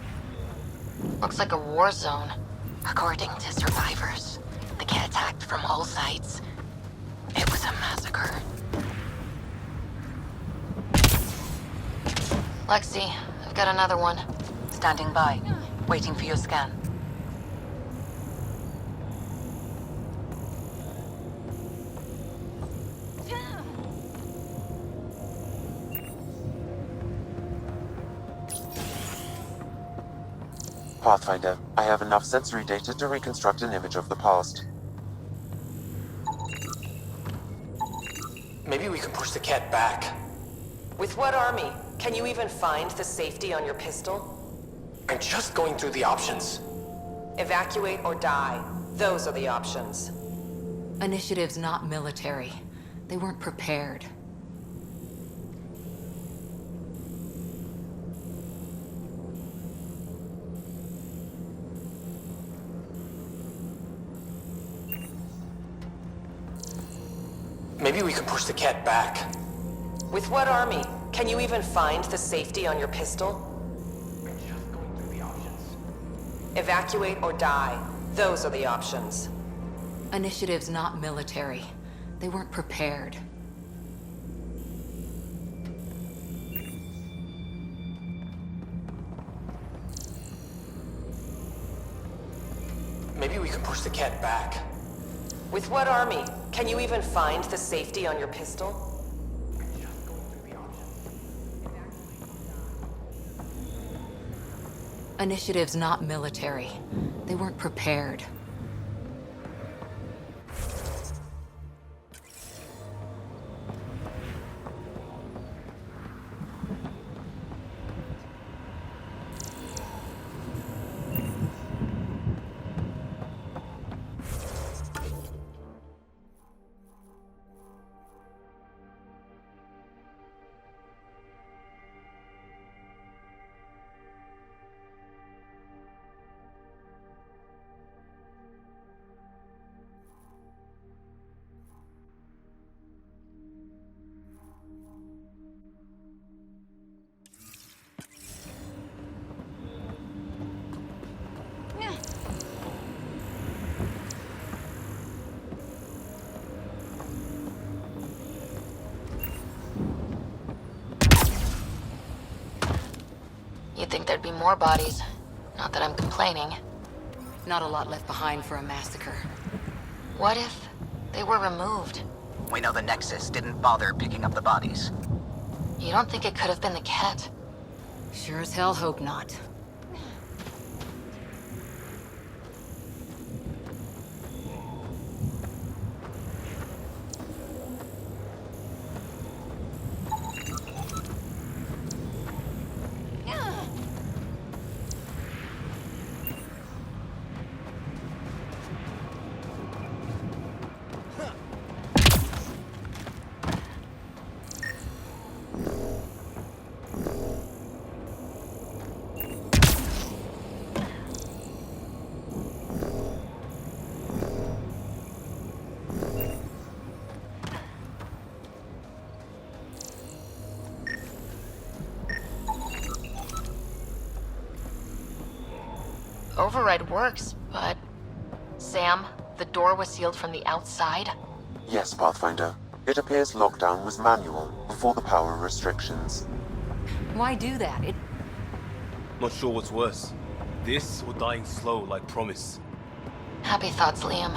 Looks like a war zone. According to survivors, the Ket attacked from all sides. It was a massacre. Lexi, I've got another one. Standing by, waiting for your scan. Pathfinder, I have enough sensory data to reconstruct an image of the past. Maybe we can push the cat back. With what army? Can you even find the safety on your pistol? I'm just going through the options. Evacuate or die. Those are the options. Initiative's not military. They weren't prepared. Maybe we can push the cat back. With what army? Can you even find the safety on your pistol? I'm just going through the options. Evacuate or die. Those are the options. Initiative's not military. They weren't prepared. Maybe we can push the cat back. With what army? Can you even find the safety on your pistol? I'm just going through the options. Initiative's not military. They weren't prepared. You'd think there'd be more bodies. Not that I'm complaining. Not a lot left behind for a massacre. What if they were removed? We know the Nexus didn't bother picking up the bodies. You don't think it could have been the cat? Sure as hell hope not. Override works, but... Sam, the door was sealed from the outside? Yes, Pathfinder. It appears lockdown was manual before the power restrictions. Why do that? Not sure what's worse. This or dying slow like Promise. Happy thoughts, Liam.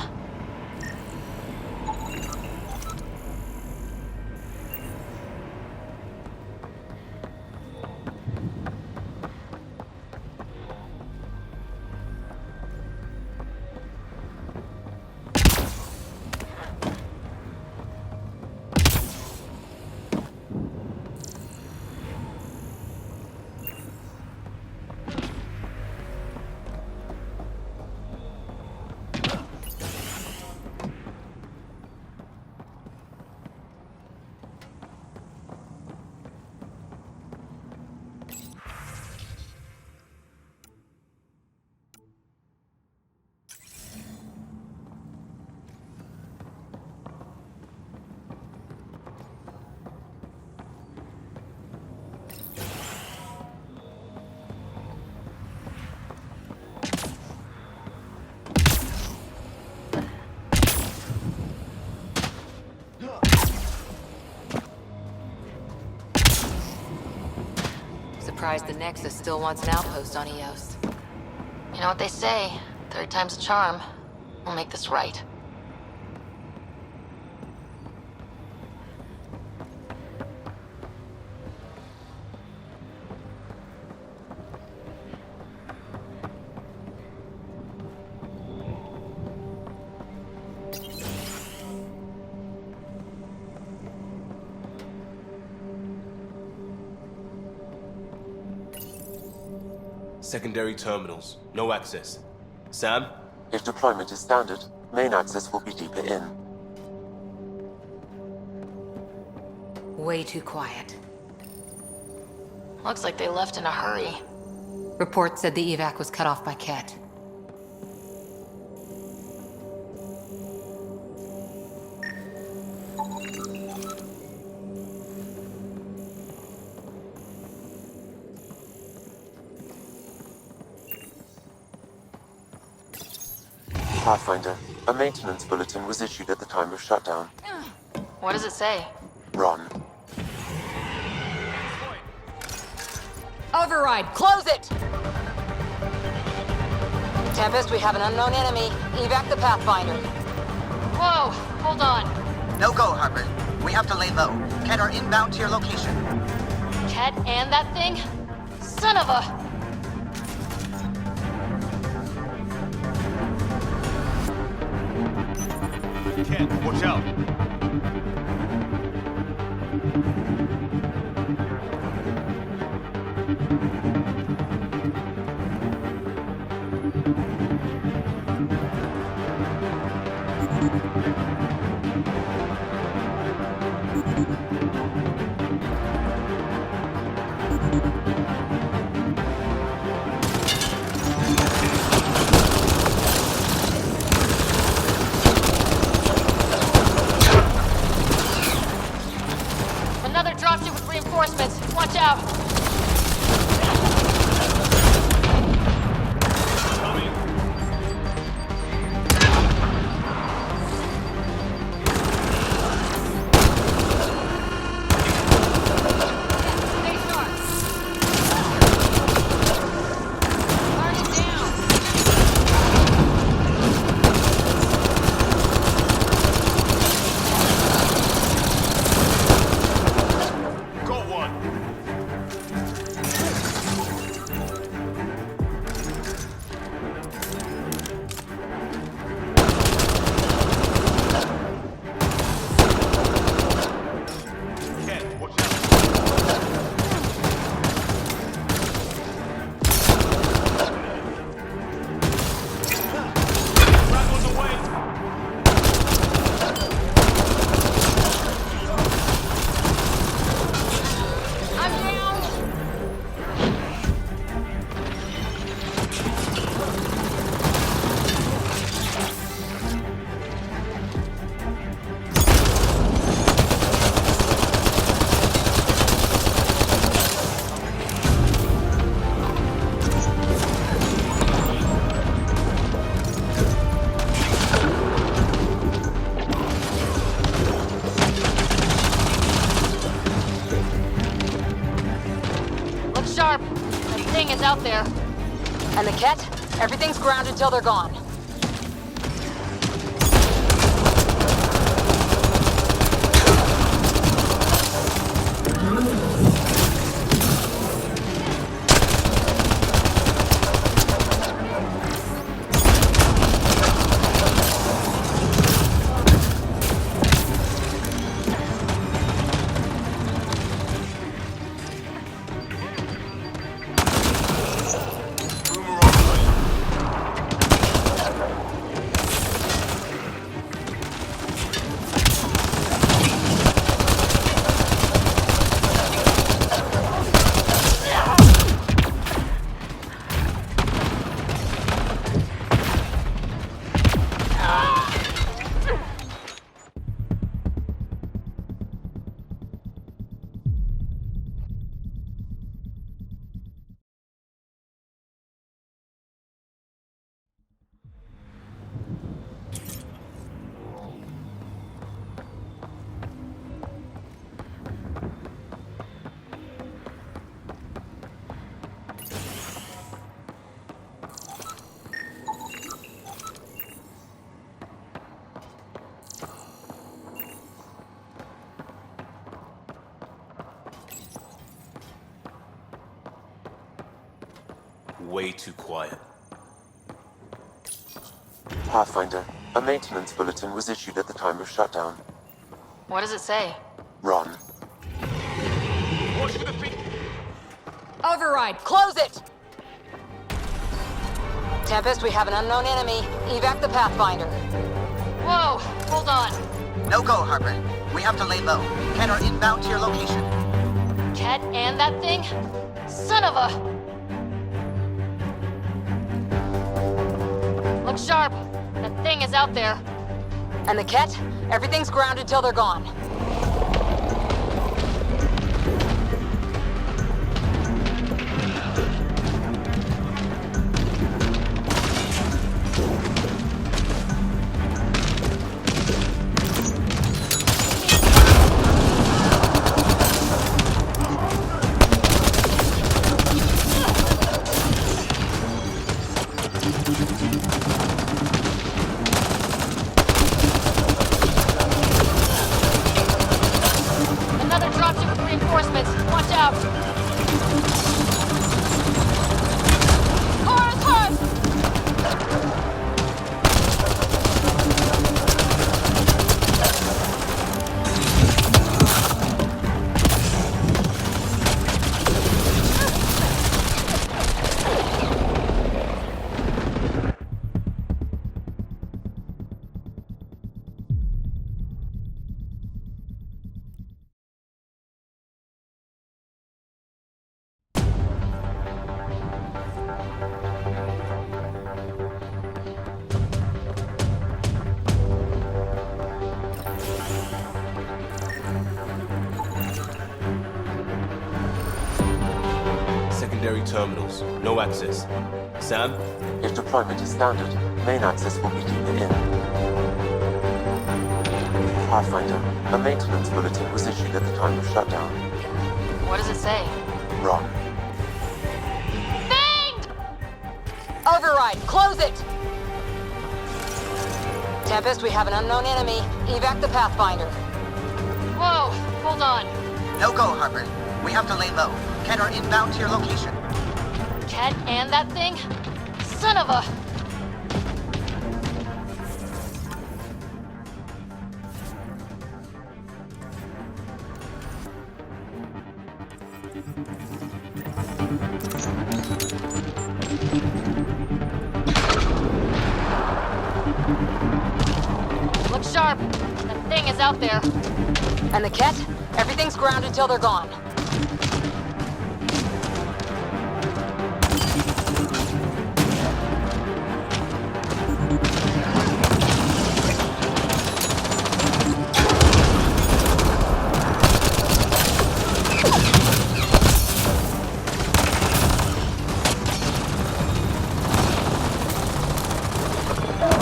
Surprised the Nexus still wants an outpost on Eos. You know what they say, third time's a charm. We'll make this right. secondary terminals. No access. Sam? If deployment is standard, main access will be deeper in. Way too quiet. Looks like they left in a hurry. Report said the evac was cut off by Ket. Pathfinder, a maintenance bulletin was issued at the time of shutdown. What does it say? Run. Override, close it! Tempest, we have an unknown enemy. Evac the Pathfinder. Whoa, hold on. No go, Harper. We have to lay low. Ket are inbound to your location. Ket and that thing? Son of a... Ket, watch out! Another dropship with reinforcements. Watch out. Is out there. And the Ket? Everything's grounded till they're gone. Way too quiet. Pathfinder, a maintenance bulletin was issued at the time of shutdown. What does it say? Run. Override, close it! Tempest, we have an unknown enemy. Evac the Pathfinder. Whoa, hold on. No go, Harper. We have to lay low. Ken are inbound to your location. Ket and that thing? Son of a... Look sharp. That thing is out there. And the Ket? Everything's grounded till they're gone. Another dropship with reinforcements. Watch out. Car is hurt! Secondary terminals, no access. Sam? If deployment is standard, main access will be deeper in. Pathfinder, a maintenance bulletin was issued at the time of shutdown. What does it say? Wrong. Banged! Override, close it! Tempest, we have an unknown enemy. Evac the Pathfinder. Whoa, hold on. No go, Harper. We have to lay low. Ken are inbound to your location. Ket and that thing? Son of a... Look sharp. That thing is out there. And the Ket? Everything's grounded till they're gone.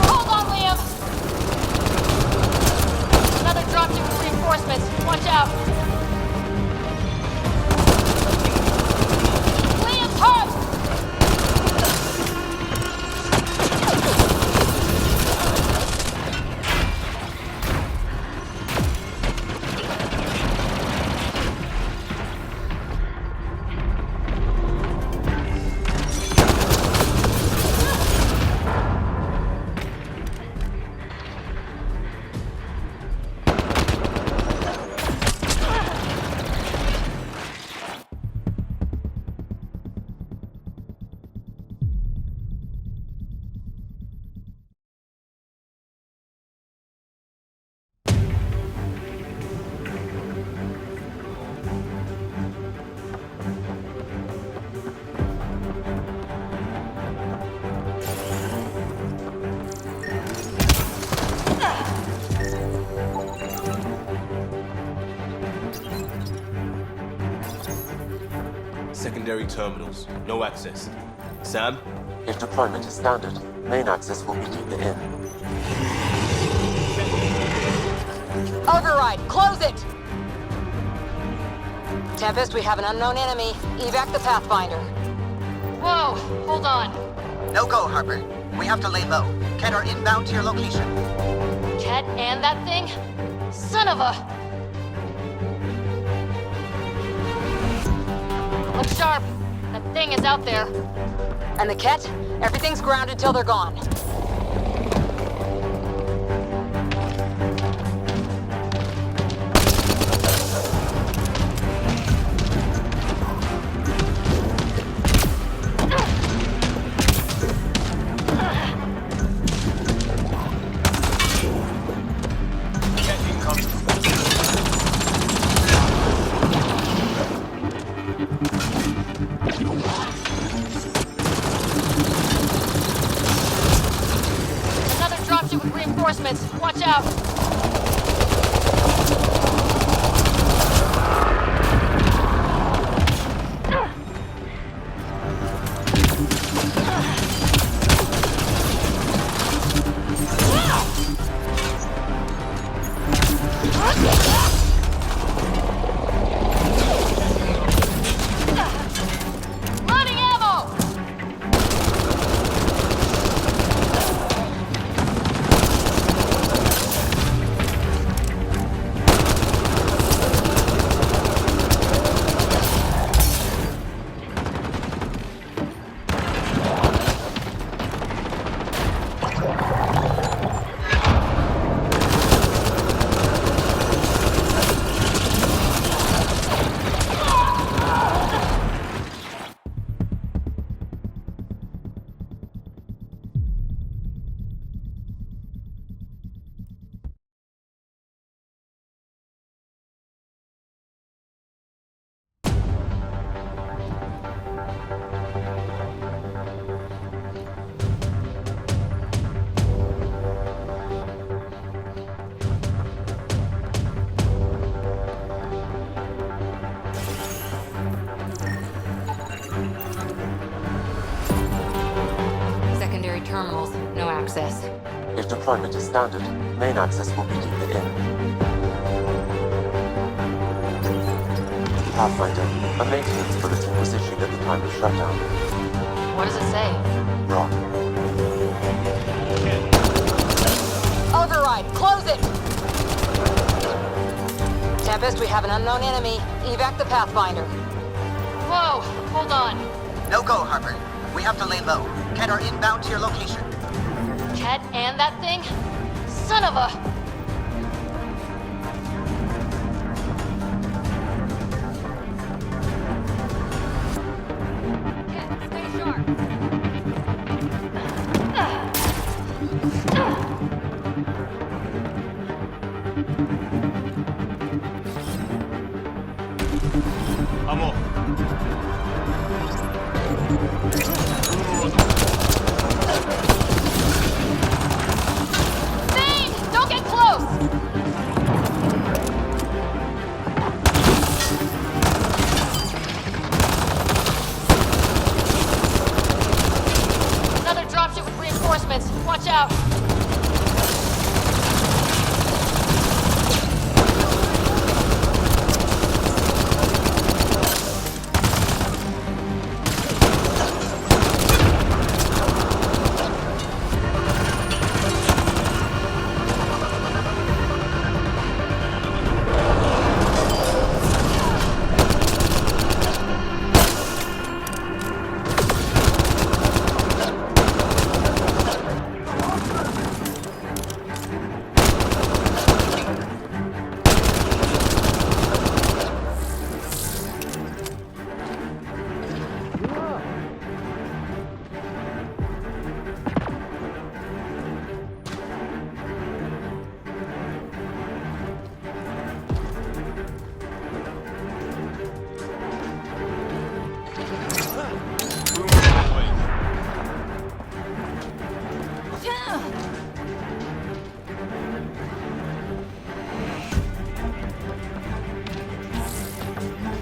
Hold on, Liam! Another dropship with reinforcements. Watch out! Liam's hurt! Secondary terminals, no access. Sam? If deployment is standard, main access will be deeper in. Override, close it! Tempest, we have an unknown enemy. Evac the Pathfinder. Whoa, hold on. No go, Harper. We have to lay low. Ken are inbound to your location. Ket and that thing? Son of a... Look sharp. That thing is out there. And the Ket? Everything's grounded till they're gone. dropship with reinforcements. Watch out! Running ammo! Secondary terminals, no access. If deployment is standard, main access will be deeper in. Pathfinder, a maintenance bulletin was issued at the time of shutdown. What does it say? Wrong. Override! Close it! Tempest, we have an unknown enemy. Evac the Pathfinder. Whoa! Hold on. No go, Harper. We have to lay low. Ken are inbound to your location. Ket and that thing? Son of a... Stay sharp. I'm off. Thane! Don't get close! Another dropship with reinforcements. Watch out!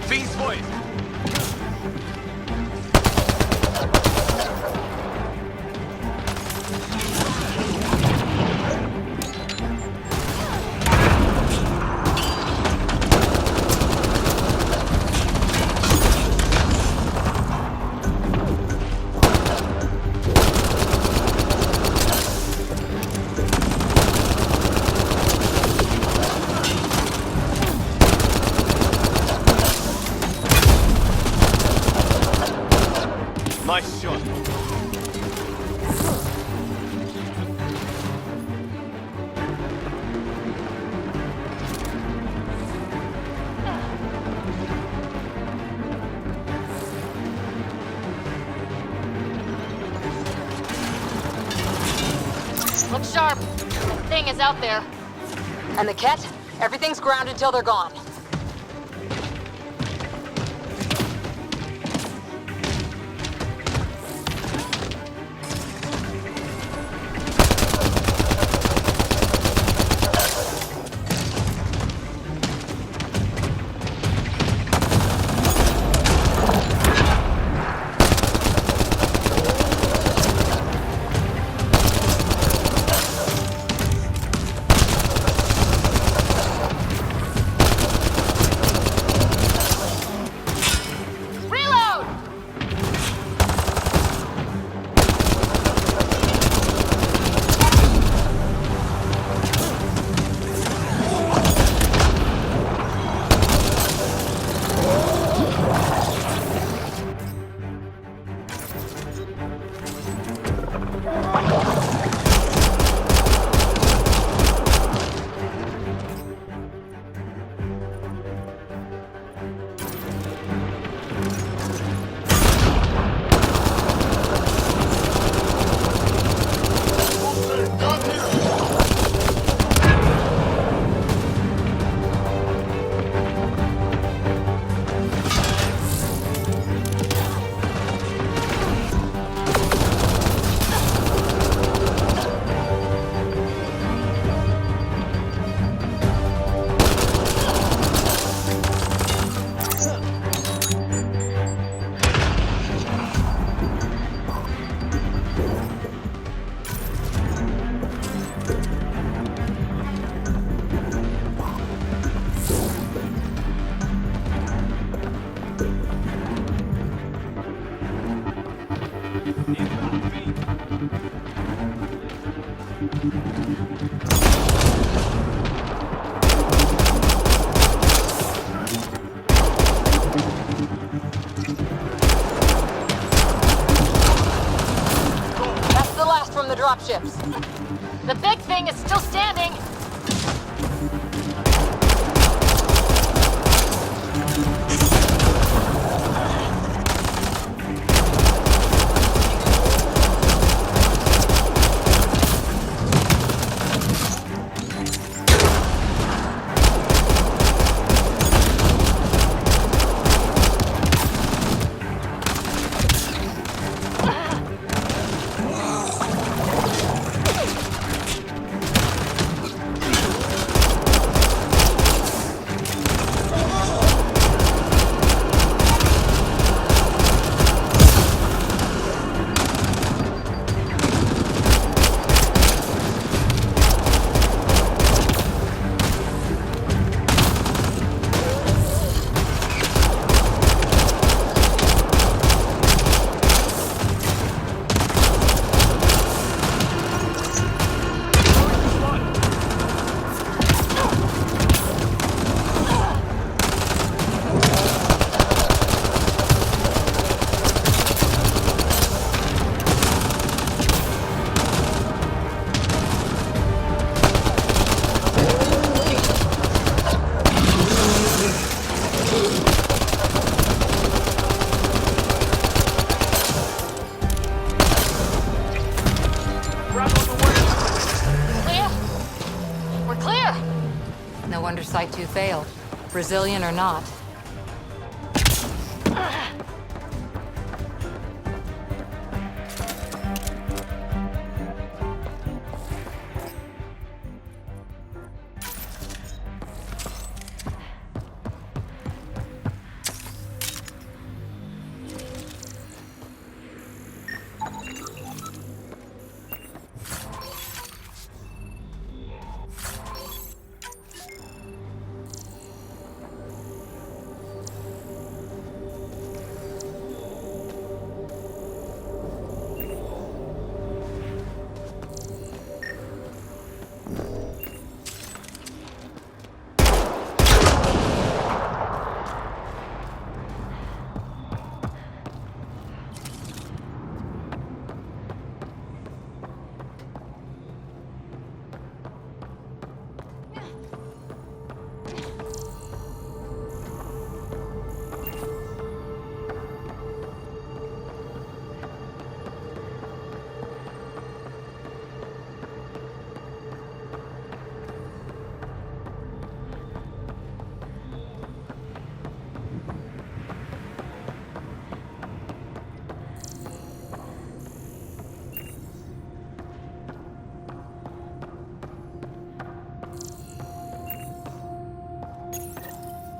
Fiend's voice! Nice shot. Look sharp. That thing is out there. And the Ket? Everything's grounded till they're gone. That's the last from the dropships. The big thing is still standing. Site 2 failed. Brazilian or not.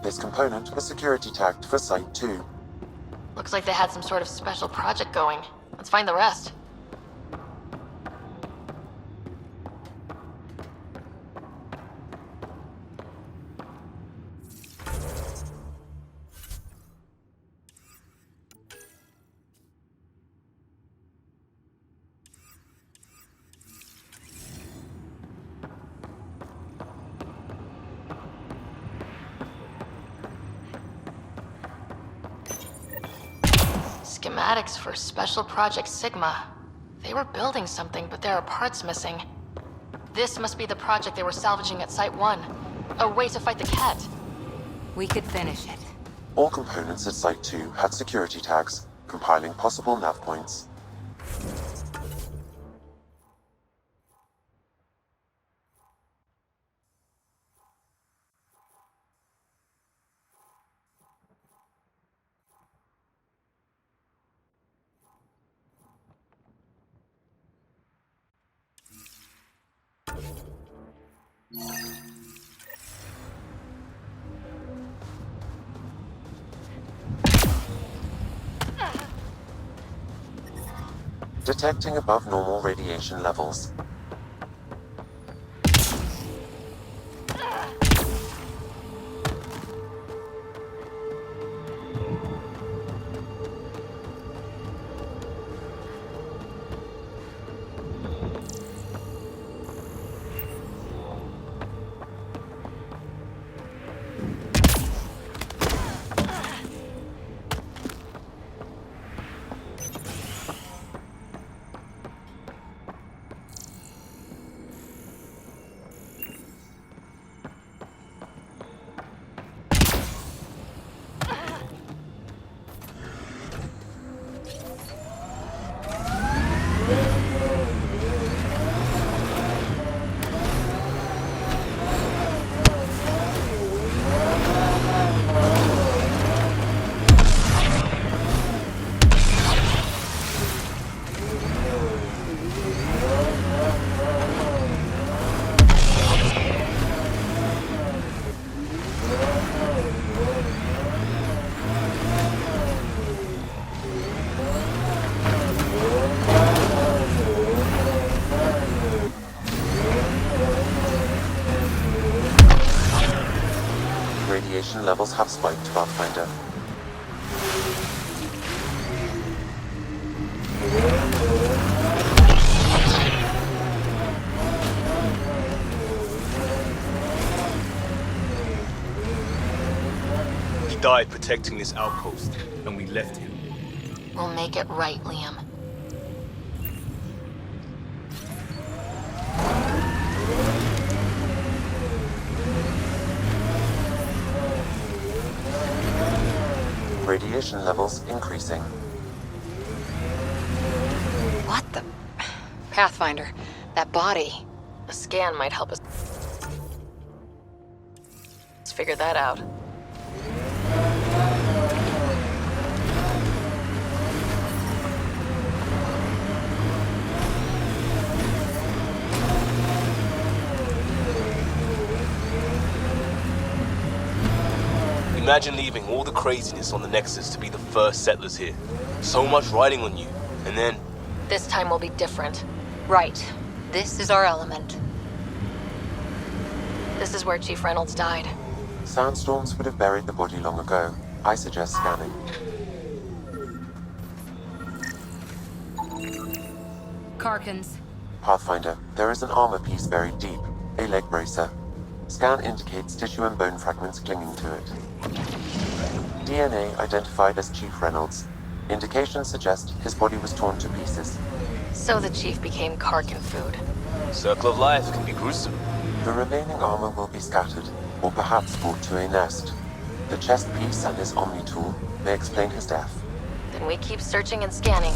This component was security tagged for Site 2. Looks like they had some sort of special project going. Let's find the rest. Schematics for Special Project Sigma. They were building something, but there are parts missing. This must be the project they were salvaging at Site 1. A way to fight the cat. We could finish it. All components at Site 2 had security tags, compiling possible nav points. Detecting above normal radiation levels. Radiation levels have spiked, Pathfinder. He died protecting this outpost, and we left him. We'll make it right, Liam. Radiation levels increasing. What the... Pathfinder, that body. A scan might help us... Let's figure that out. Imagine leaving all the craziness on the Nexus to be the first settlers here. So much riding on you, and then... This time will be different. Right. This is our element. This is where Chief Reynolds died. Sandstorms would have buried the body long ago. I suggest scanning. Karkins. Pathfinder, there is an armor piece buried deep. A leg bracer. Scan indicates tissue and bone fragments clinging to it. DNA identified as Chief Reynolds. Indications suggest his body was torn to pieces. So the Chief became Karkin food. Circle of life can be gruesome. The remaining armor will be scattered, or perhaps brought to a nest. The chest piece and his Omni tool may explain his death. Then we keep searching and scanning.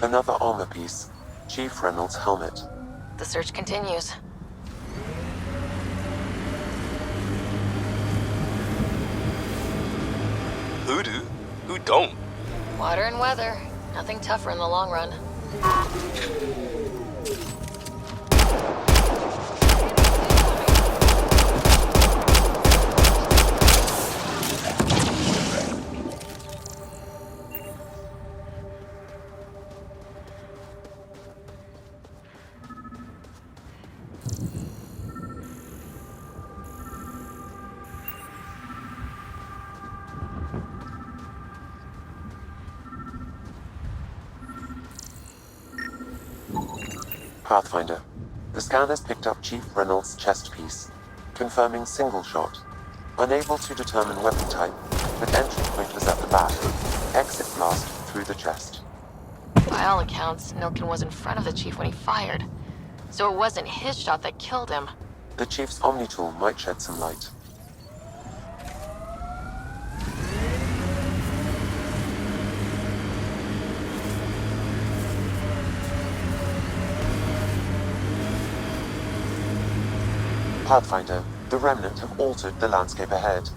Another armor piece. Chief Reynolds' helmet. The search continues. Who do? Who don't? Water and weather. Nothing tougher in the long run. Pathfinder. The scanners picked up Chief Reynolds' chest piece, confirming single shot. Unable to determine weapon type, but entry point was at the back. Exit blast through the chest. By all accounts, Nilkin was in front of the Chief when he fired. So it wasn't his shot that killed him. The Chief's Omni tool might shed some light. Pathfinder, the Remnant have altered the landscape ahead.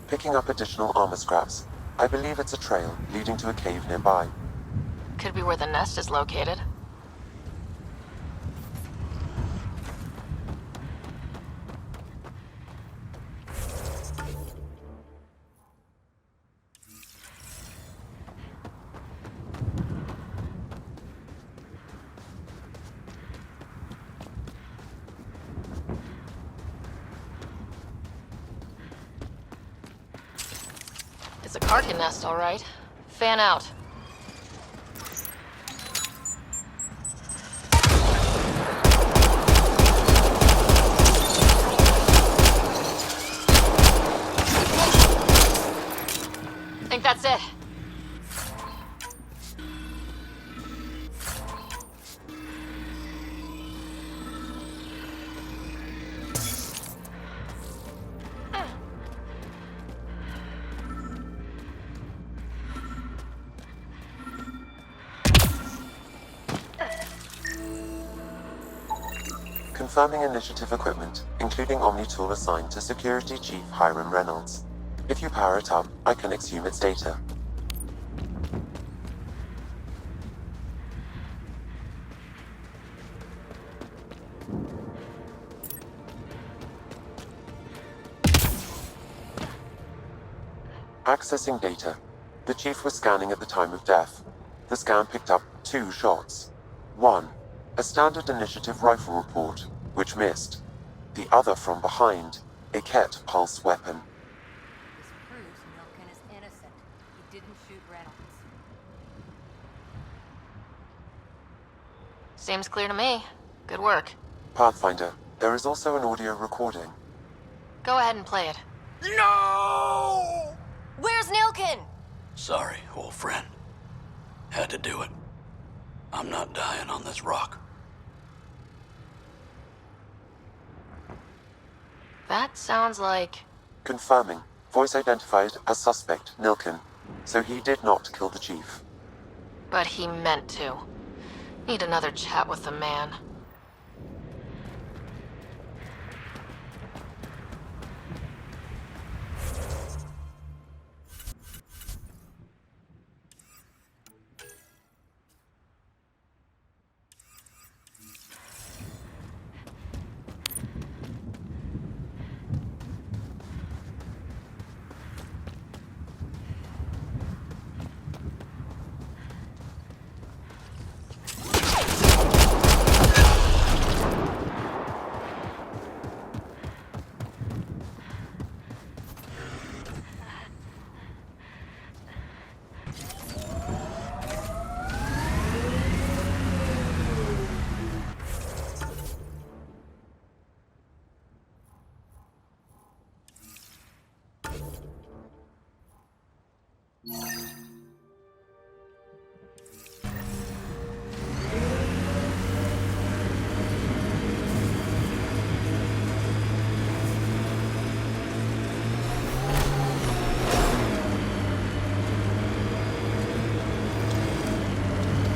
Picking up additional armor scraps. I believe it's a trail leading to a cave nearby. Could be where the nest is located. Harkin nest, all right. Fan out. I think that's it. Confirming initiative equipment, including Omni-tool assigned to Security Chief Hiram Reynolds. If you power it up, I can exhume its data. Accessing data. The Chief was scanning at the time of death. The scan picked up 2 shots. 1. A standard initiative rifle report, which missed. The other from behind, a Ket pulse weapon. This proves Milken is innocent. He didn't shoot Reynolds. Seems clear to me. Good work. Pathfinder, there is also an audio recording. Go ahead and play it. No! Where's Nilken? Sorry, old friend. Had to do it. I'm not dying on this rock. That sounds like... Confirming. Voice identified as suspect, Nilken. So he did not kill the Chief. But he meant to. Need another chat with the man.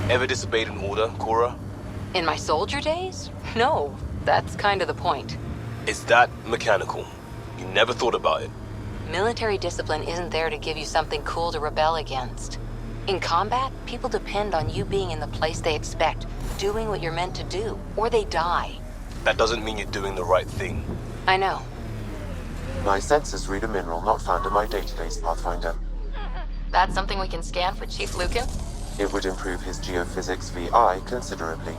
Ever disobeyed an order, Cora? In my soldier days? No, that's kind of the point. It's that mechanical. You never thought about it. Military discipline isn't there to give you something cool to rebel against. In combat, people depend on you being in the place they expect, doing what you're meant to do, or they die. That doesn't mean you're doing the right thing. I know. My sensors read a mineral not found in my database, Pathfinder. That's something we can scan for Chief Lucan? It would improve his geophysics VI considerably.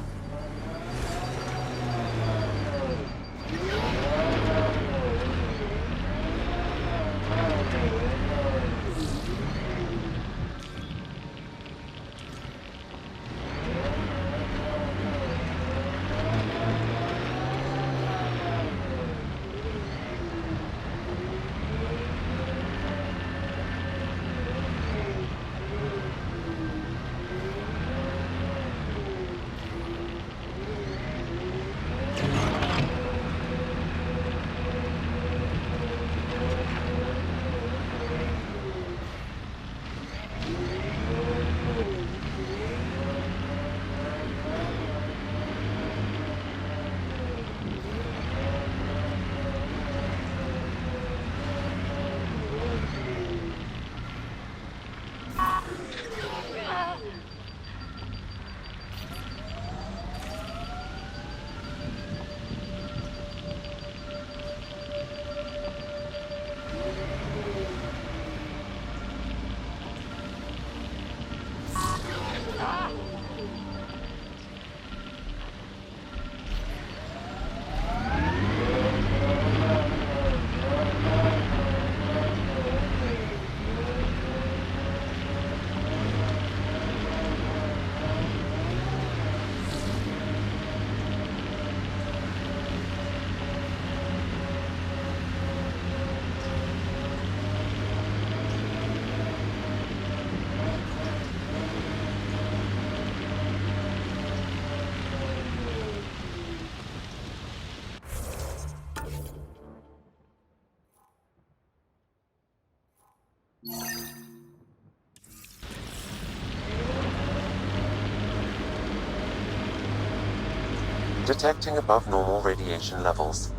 Detecting above normal radiation levels.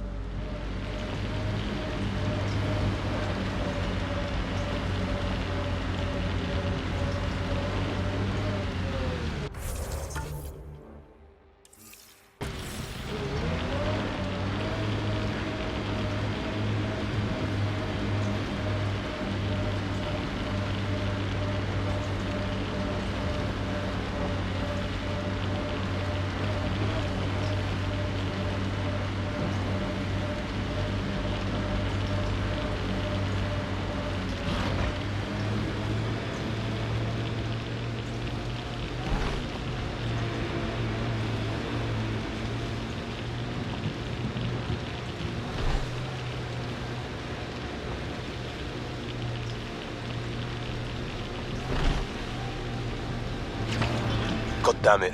God damn it.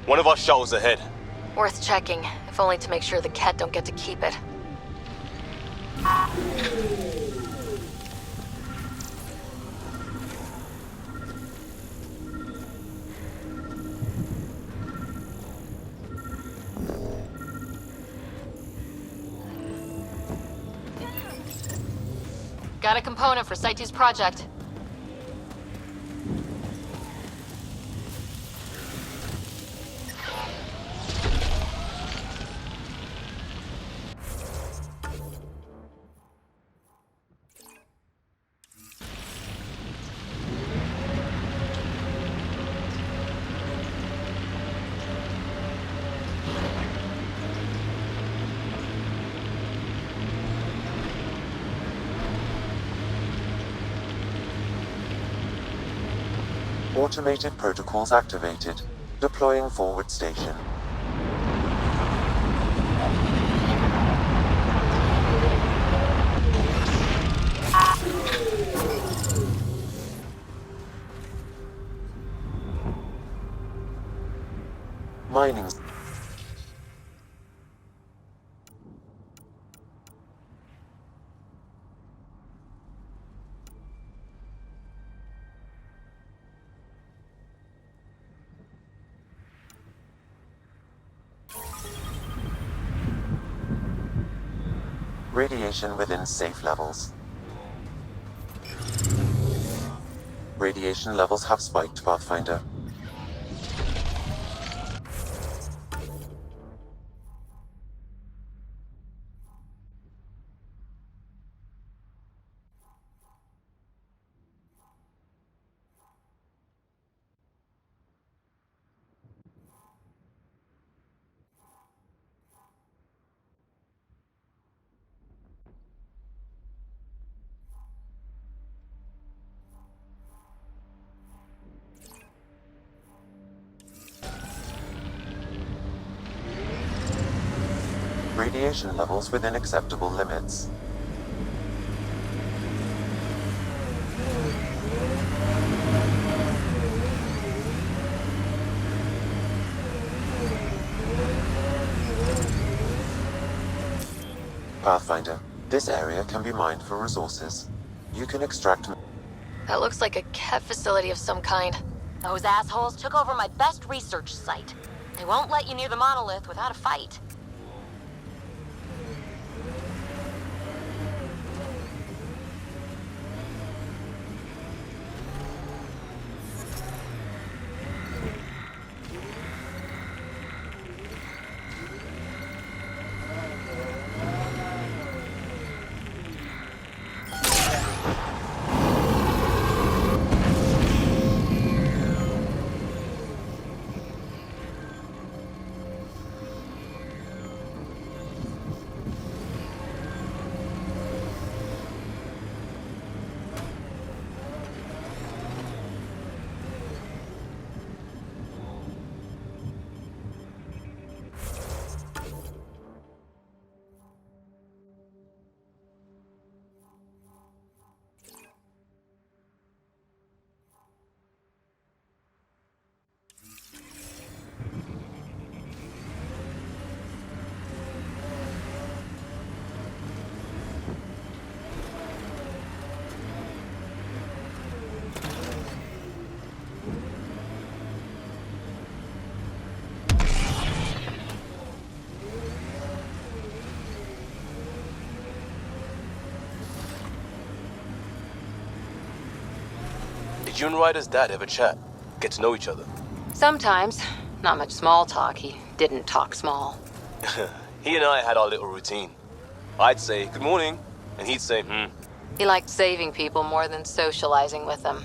One of our shuttles ahead. Worth checking, if only to make sure the Ket don't get to keep it. Got a component for Site 2's project. Automated protocols activated. Deploying forward station. Mining. Radiation within safe levels. Radiation levels have spiked, Pathfinder. Radiation levels within acceptable limits. Pathfinder, this area can be mined for resources. You can extract... That looks like a Ket facility of some kind. Those assholes took over my best research site. They won't let you near the monolith without a fight. Did you and Ryder's dad ever chat? Get to know each other? Sometimes. Not much small talk. He didn't talk small. He and I had our little routine. I'd say, good morning, and he'd say, He liked saving people more than socializing with them.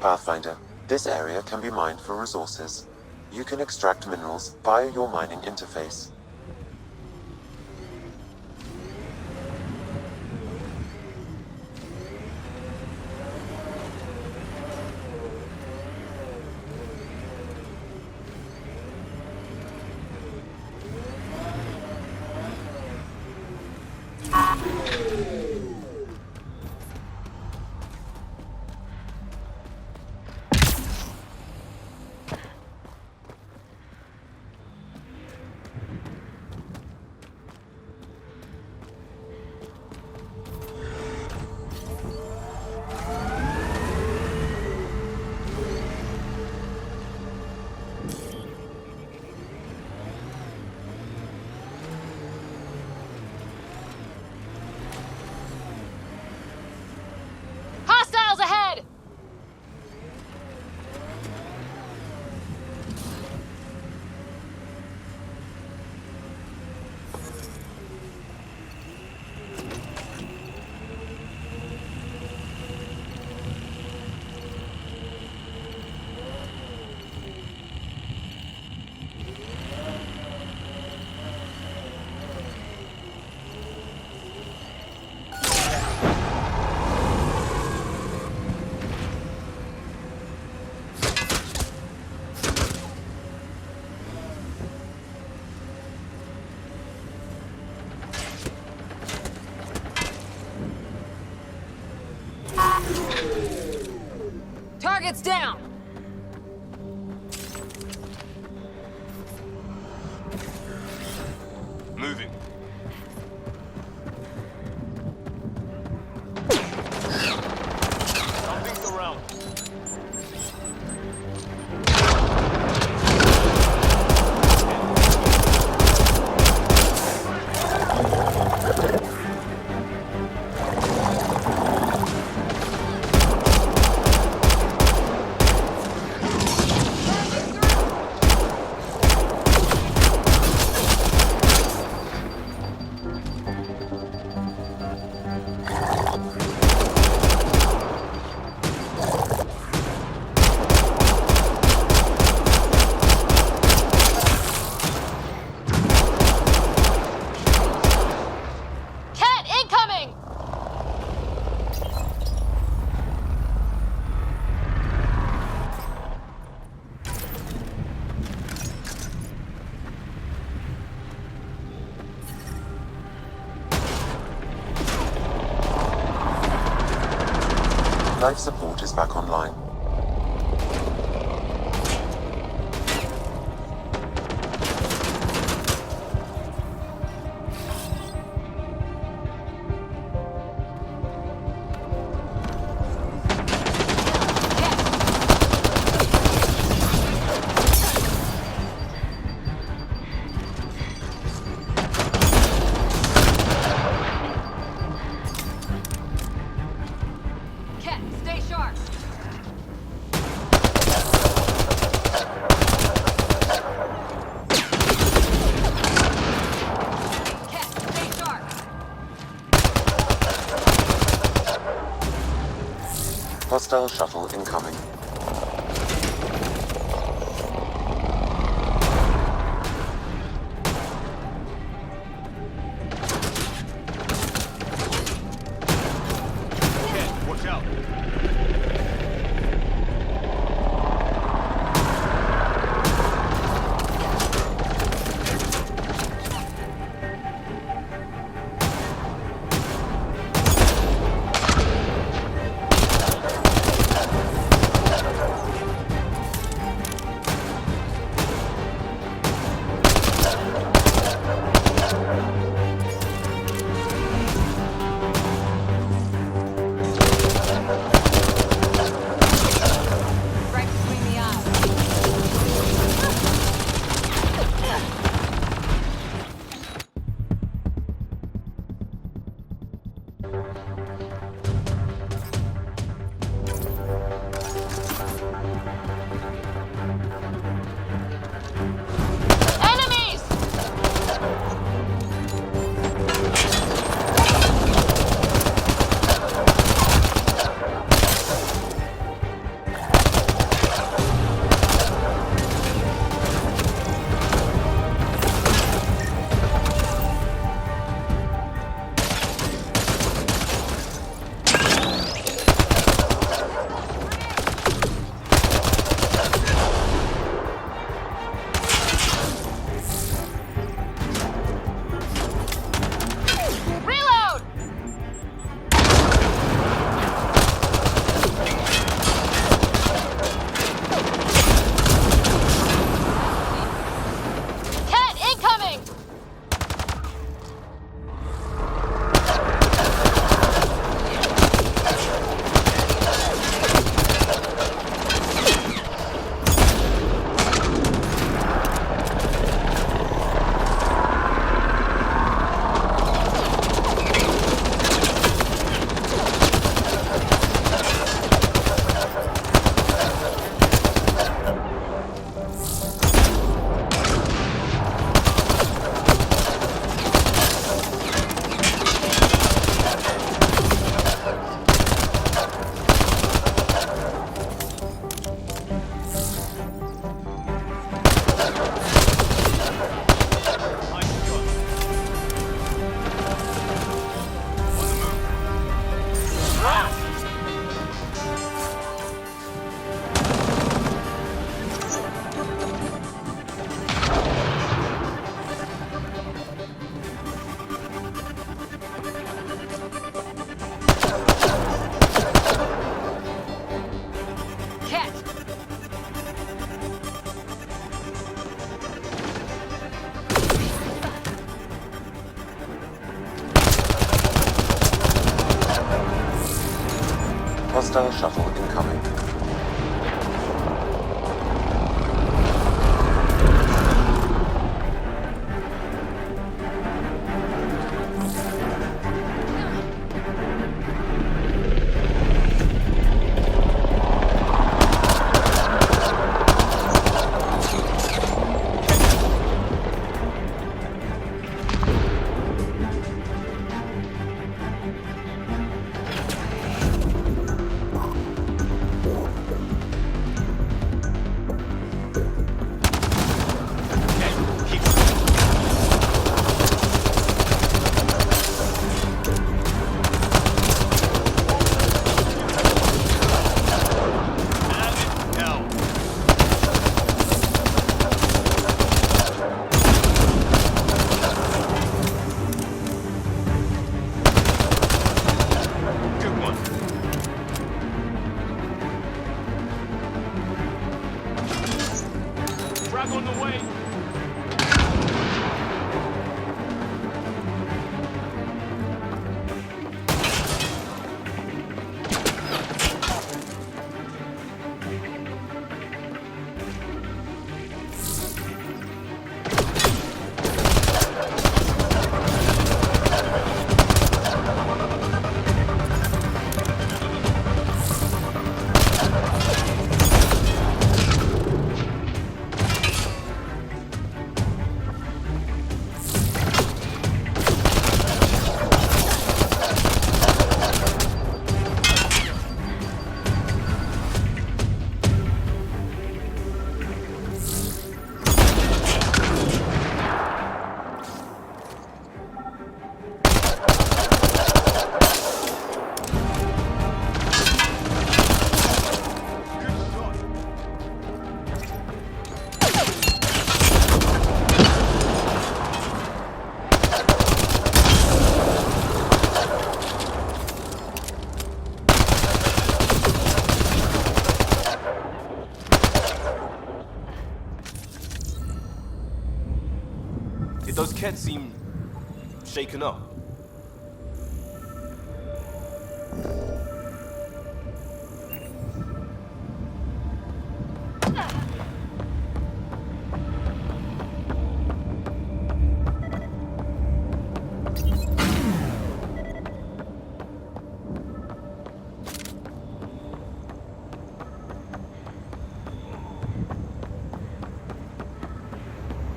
Pathfinder, this area can be mined for resources. You can extract minerals via your mining interface. Hostiles ahead! Target's down! moving. Something's around. Life support is back online. Hostile shuttle incoming. Watch out. Hostile shuttle incoming. Those cats seem shaken up.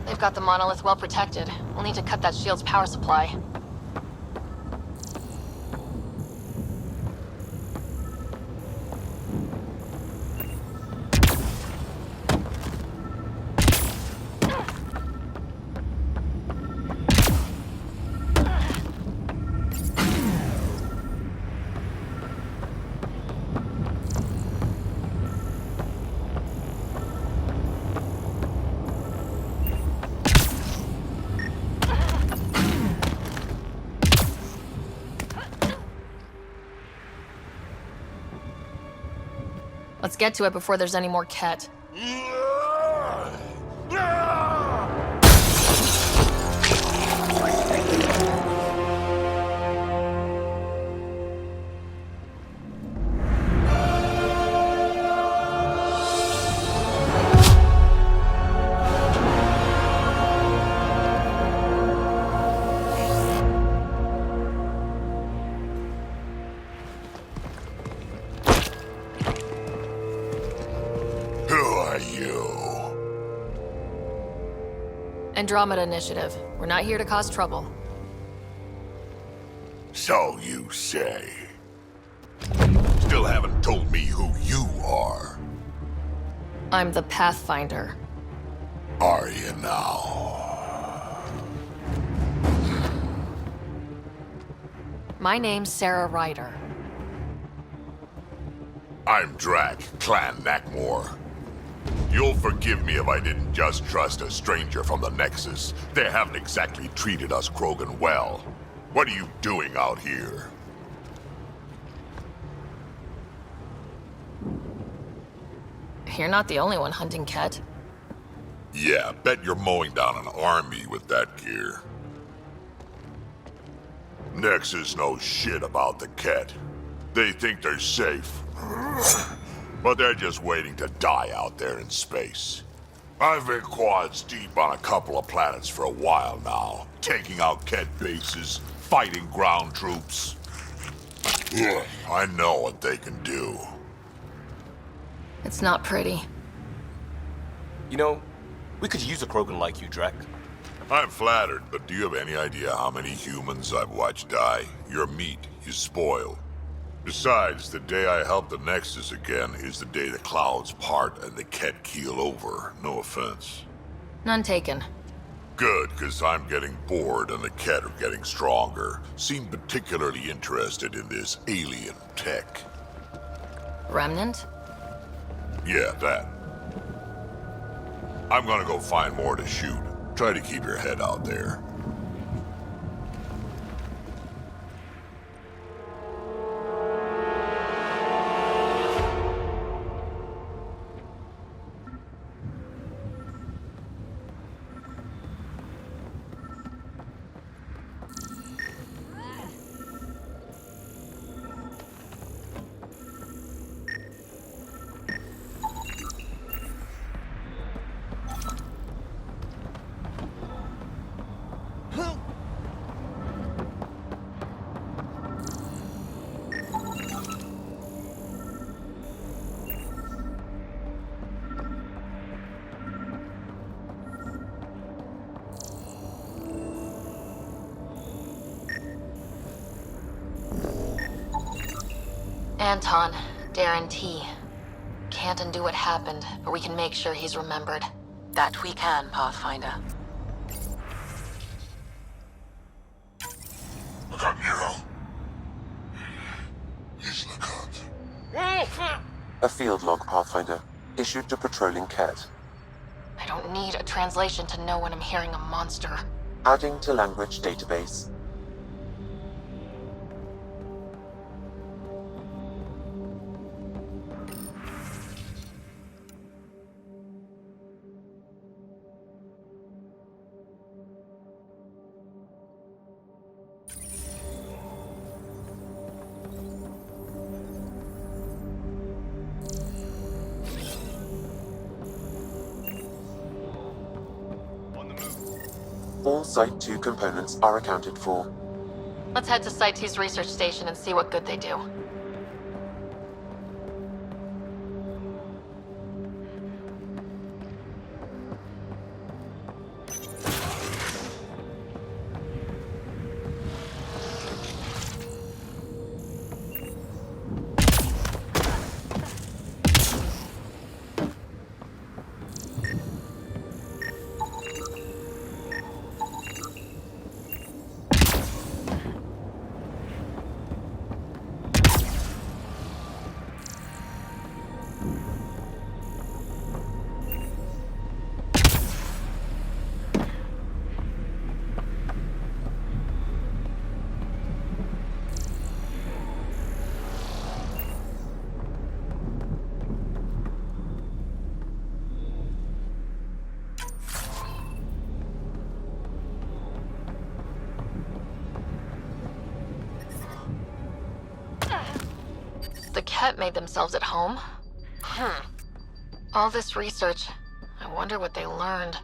They've got the monolith well protected. We'll need to cut that shield's power supply. Let's get to it before there's any more Ket. Andromeda Initiative. We're not here to cause trouble. So you say. Still haven't told me who you are. I'm the Pathfinder. Are you now? My name's Sarah Ryder. I'm Drac, Clan Nakmor. You'll forgive me if I didn't just trust a stranger from the Nexus. They haven't exactly treated us Krogan well. What are you doing out here? You're not the only one hunting Ket. Yeah, bet you're mowing down an army with that gear. Nexus knows shit about the Ket. They think they're safe. But they're just waiting to die out there in space. I've been quads deep on a couple of planets for a while now, taking out Ket bases, fighting ground troops. I know what they can do. It's not pretty. You know, we could use a Krogan like you, Drek. I'm flattered, but do you have any idea how many humans I've watched die? Your meat is spoiled. Besides, the day I help the Nexus again is the day the clouds part and the Ket keel over. No offense. None taken. Good, because I'm getting bored and the Ket are getting stronger. Seem particularly interested in this alien tech. Remnant? Yeah, that. I'm gonna go find more to shoot. Try to keep your head out there. Anton, Darren T. Can't undo what happened, but we can make sure he's remembered. That we can, Pathfinder. Look up, Nero. Yes, look up. A field log, Pathfinder. Issued to patrolling Ket. I don't need a translation to know when I'm hearing a monster. Adding to language database. All Site 2 components are accounted for. Let's head to Site 2's research station and see what good they do. The Ket made themselves at home? All this research, I wonder what they learned.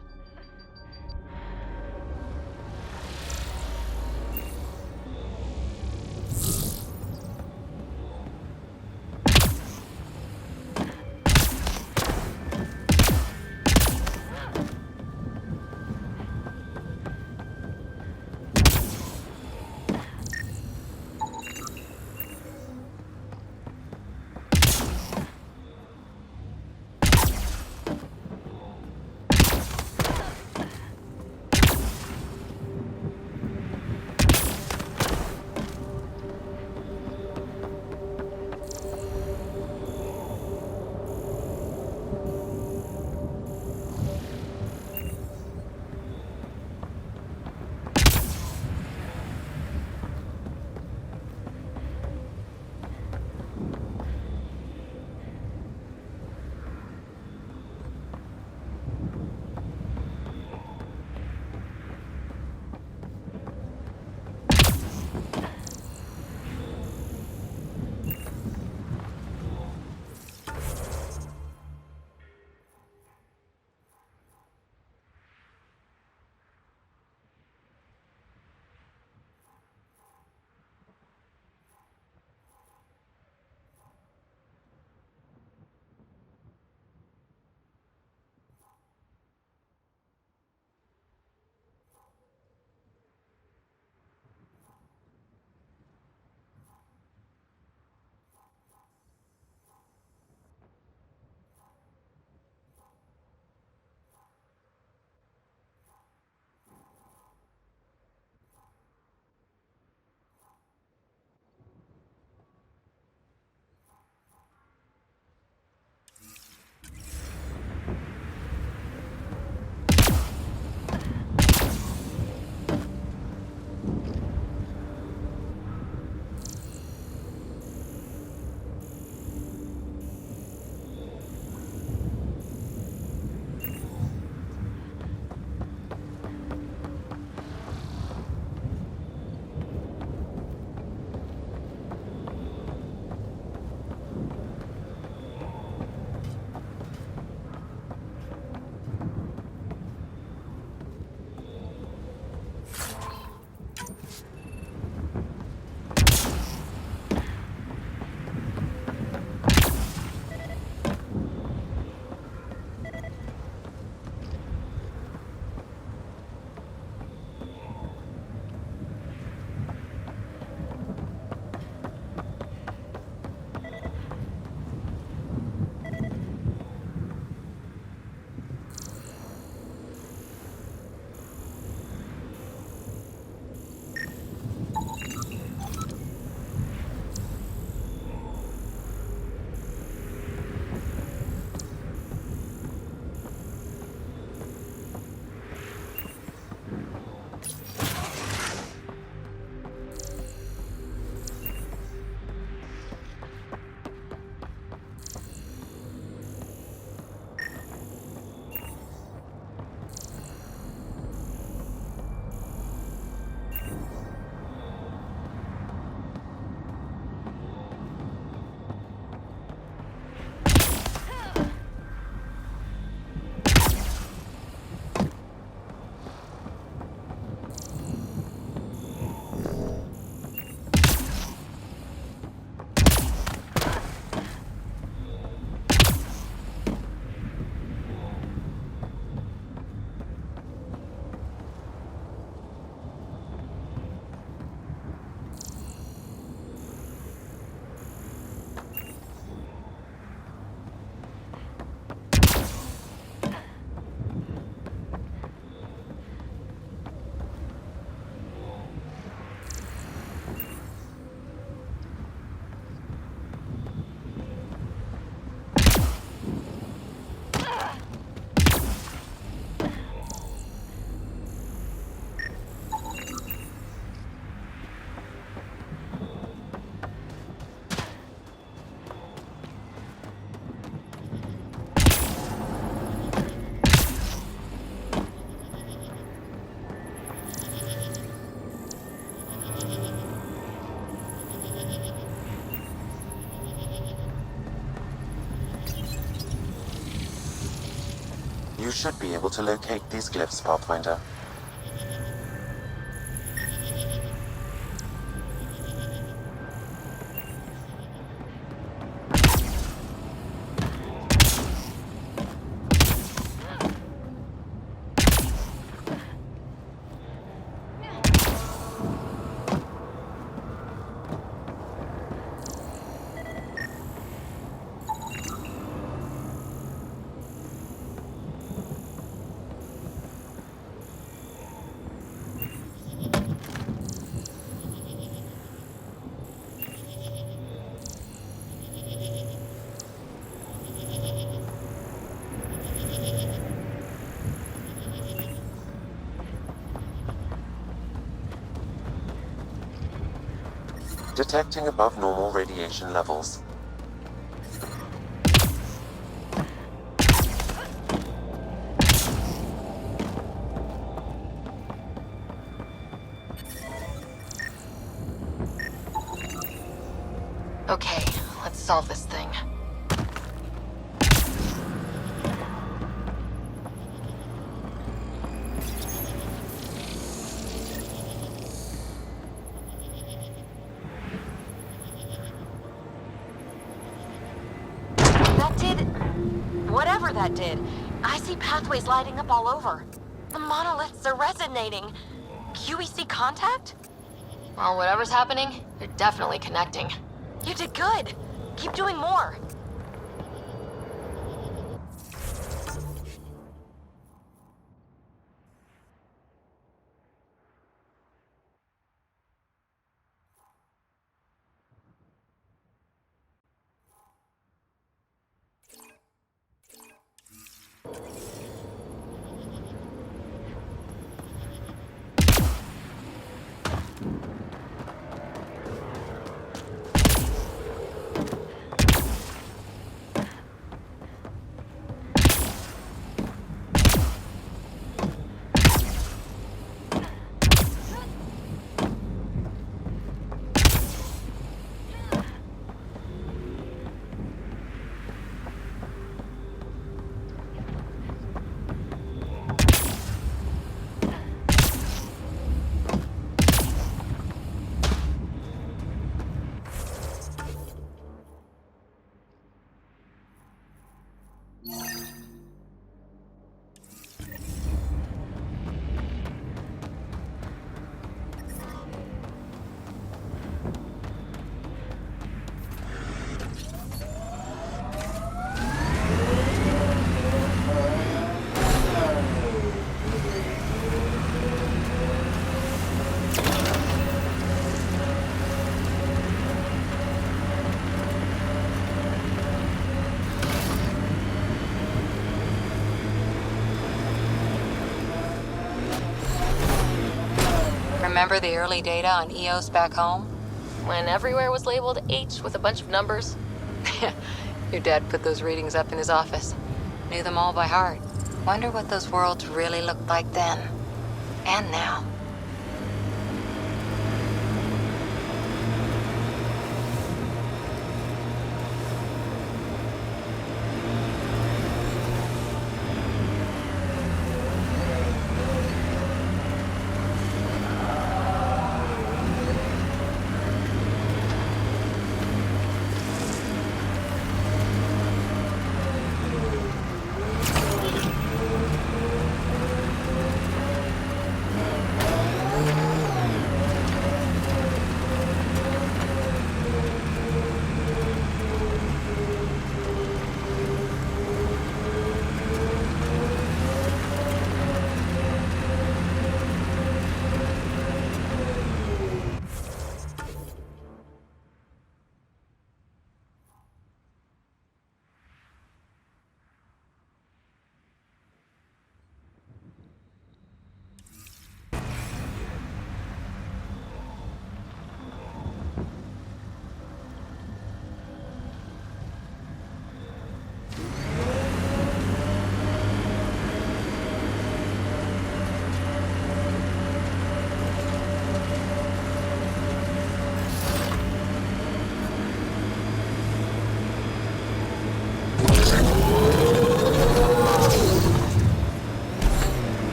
should be able to locate these glyphs, Pathfinder. Detecting above normal radiation levels. Okay, let's solve this thing. Whatever that did, I see pathways lighting up all over. The monoliths are resonating. QEC contact? Well, whatever's happening, you're definitely connecting. You did good. Keep doing more. Remember the early data on EOS back home? When everywhere was labeled H with a bunch of numbers? Your dad put those readings up in his office. Knew them all by heart. Wonder what those worlds really looked like then. And now.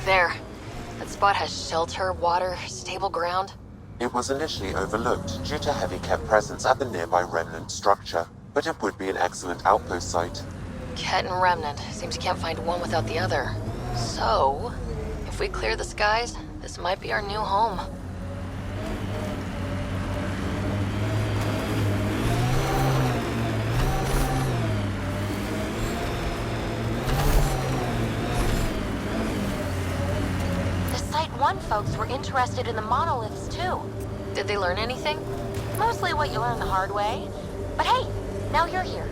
there. That spot has shelter, water, stable ground. It was initially overlooked due to heavy Ket presence at the nearby remnant structure, but it would be an excellent outpost site. Ket and Remnant. Seems you can't find one without the other. So, if we clear the skies, this might be our new home. The Site 1 folks were interested in the monoliths, too. Did they learn anything? Mostly what you learn the hard way. But hey, now you're here.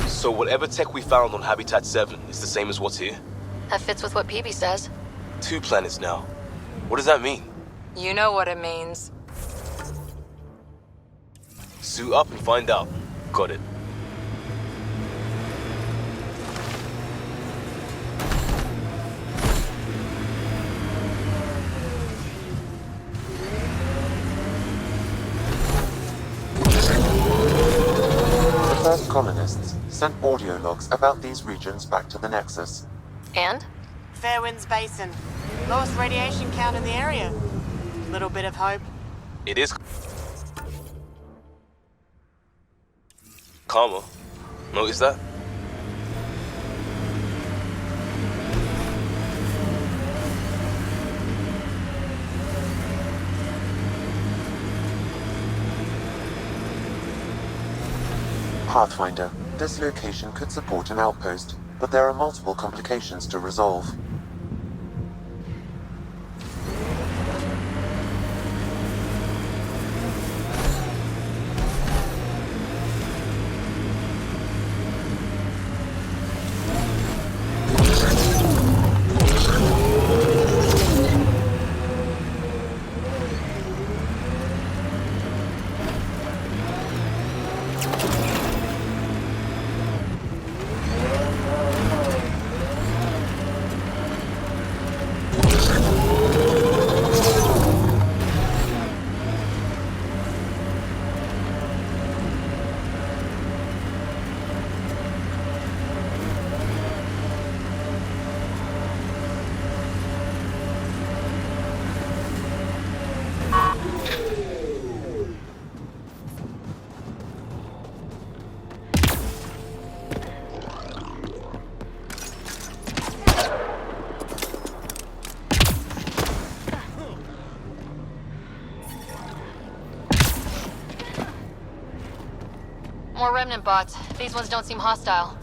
So whatever tech we found on Habitat 7 is the same as what's here? That fits with what Peavy says. 2 planets now. What does that mean? You know what it means. Suit up and find out. Got it. The first colonists sent audio logs about these regions back to the Nexus. And? Fairwinds Basin. Lowest radiation count in the area. Little bit of hope. It is calmer. Notice that? Pathfinder, this location could support an outpost, but there are multiple complications to resolve. remnant bots. These ones don't seem hostile.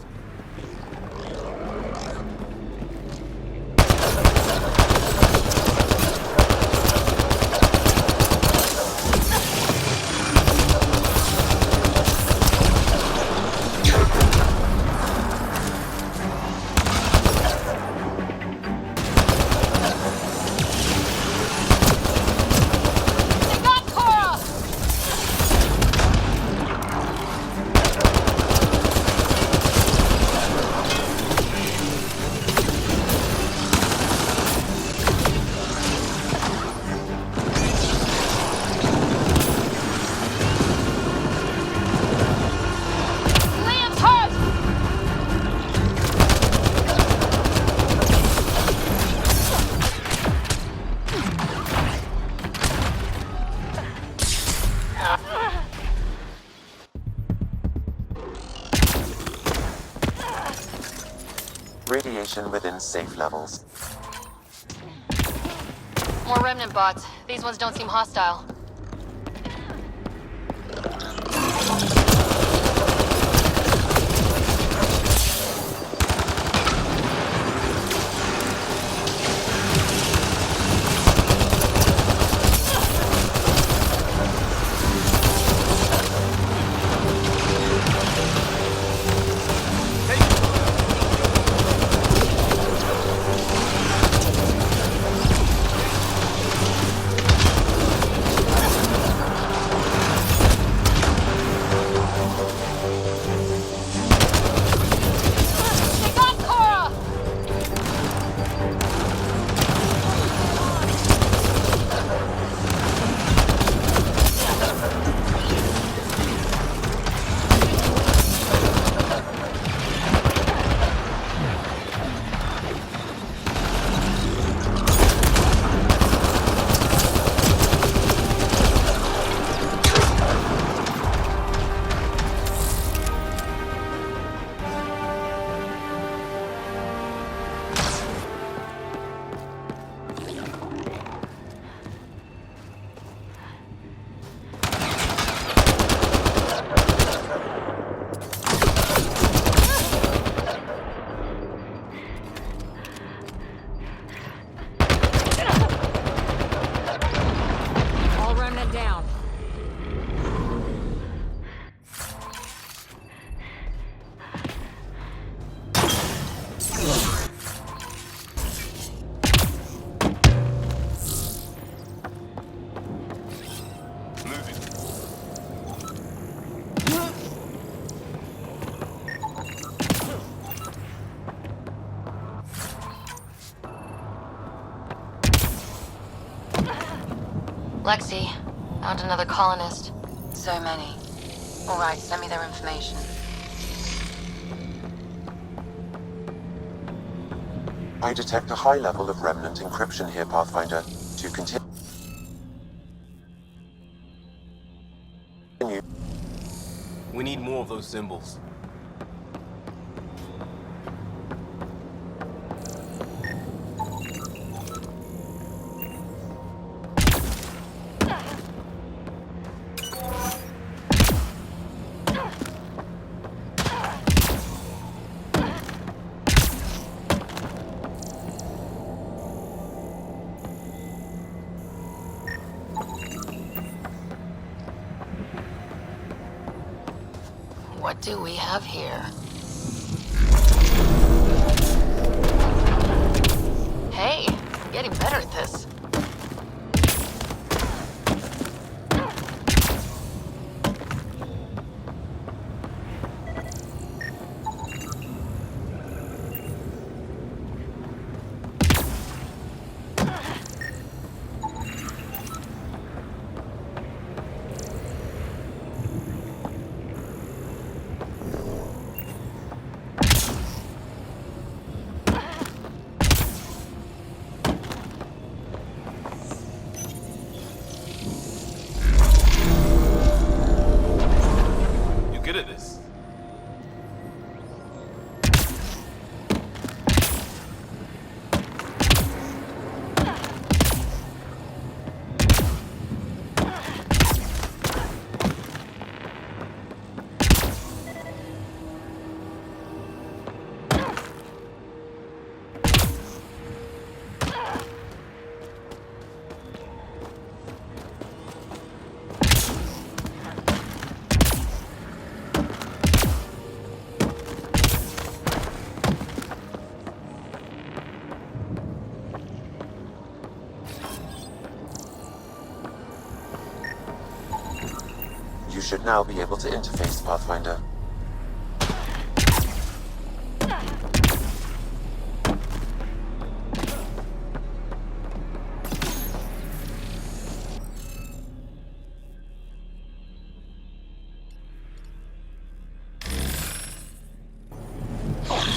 Radiation within safe levels. More remnant bots. These ones don't seem hostile. Lexi, found another colonist. So many. All right, send me their information. I detect a high level of remnant encryption here, Pathfinder. To continue. We need more of those symbols. What do we have here? Hey, I'm getting better at this. now be able to interface Pathfinder.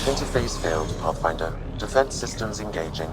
Interface failed, Pathfinder. Defense systems engaging.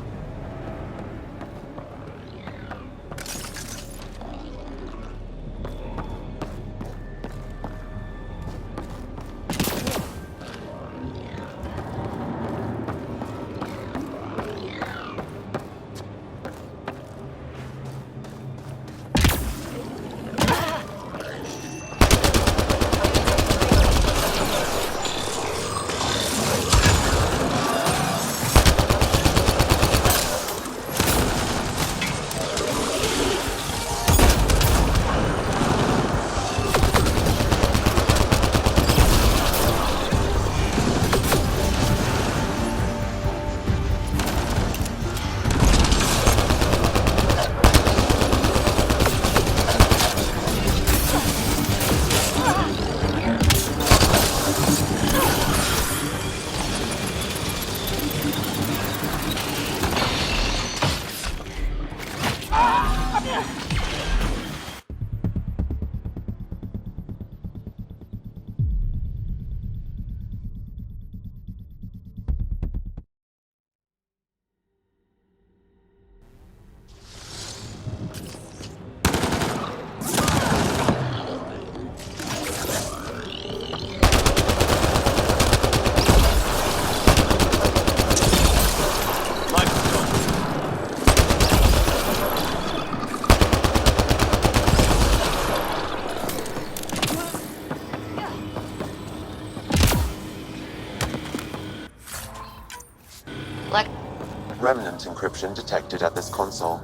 Remnant encryption detected at this console.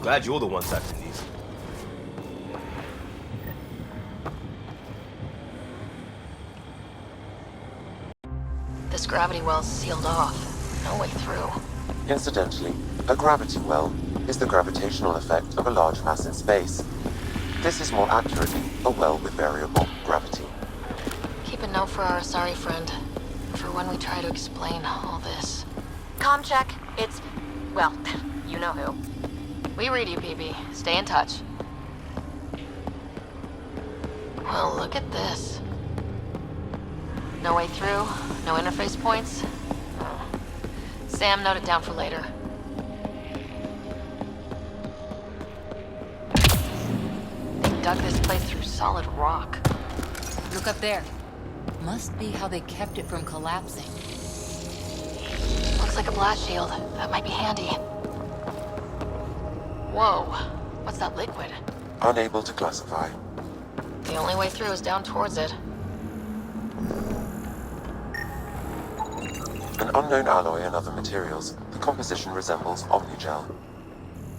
Glad you're the one typing these. This gravity well's sealed off. No way through. Incidentally, a gravity well is the gravitational effect of a large mass in space. This is more accurately a well with variable gravity. Keep a note for our sorry friend. For when we try to explain all this. Comm check. It's... well, you know who. We read you, PB. Stay in touch. Well, look at this. No way through? No interface points? Oh. Sam, note it down for later. They dug this place through solid rock. Look up there. Must be how they kept it from collapsing. Looks like a blast shield. That might be handy. Whoa. What's that liquid? Unable to classify. The only way through is down towards it. An unknown alloy and other materials. The composition resembles Omnigel.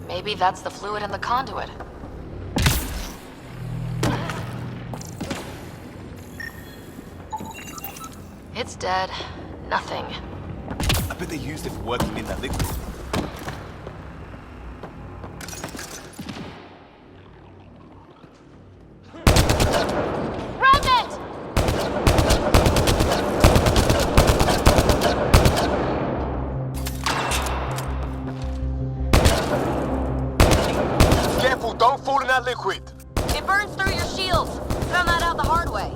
Maybe that's the fluid in the conduit. It's dead. Nothing. I bet they used it for working in that liquid. Careful, don't fall in that liquid. It burns through your shields. Found that out the hard way.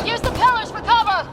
Use the pillars for cover!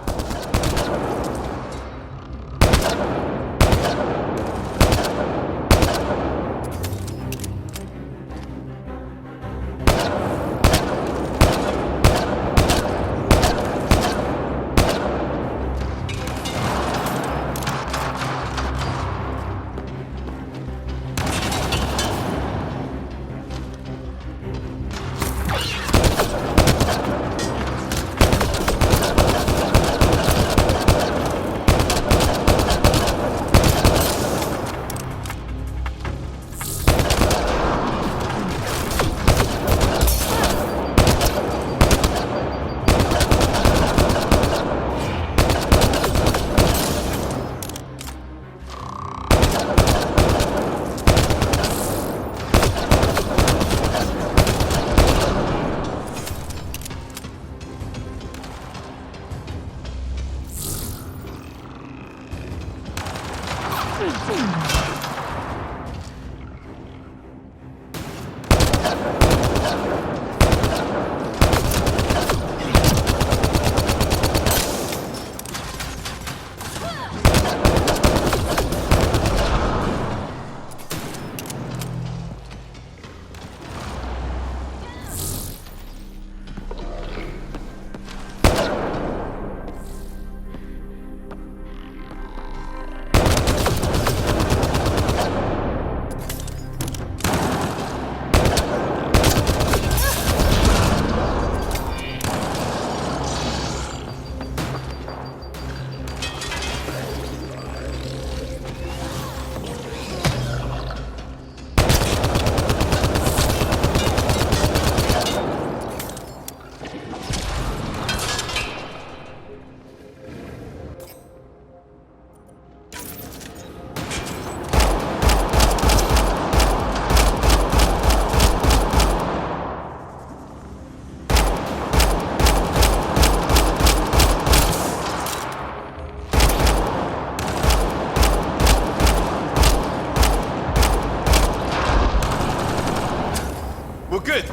We're good.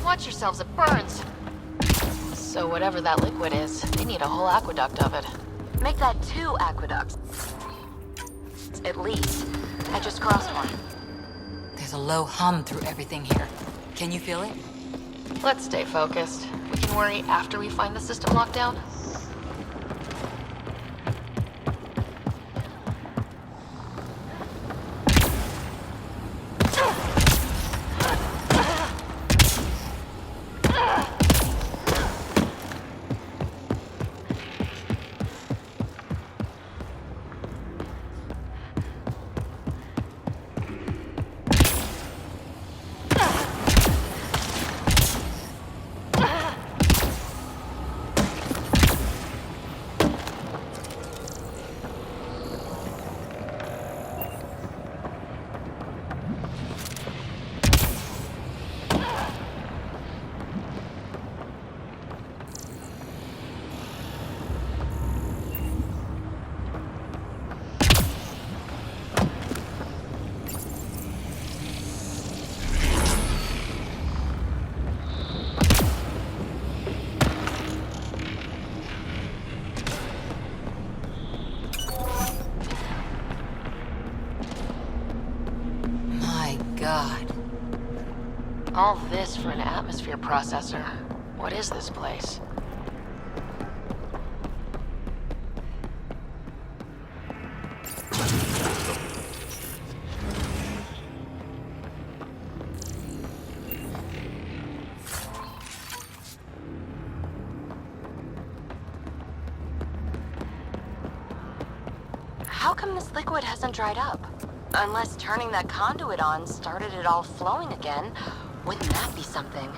Watch yourselves, it burns. So whatever that liquid is, they need a whole aqueduct of it. Make that 2 aqueducts. At least. I just crossed one. There's a low hum through everything here. Can you feel it? Let's stay focused. We can worry after we find the system lockdown. God. All this for an atmosphere processor. What is this place? How come this liquid hasn't dried up? Unless turning that conduit on started it all flowing again, wouldn't that be something?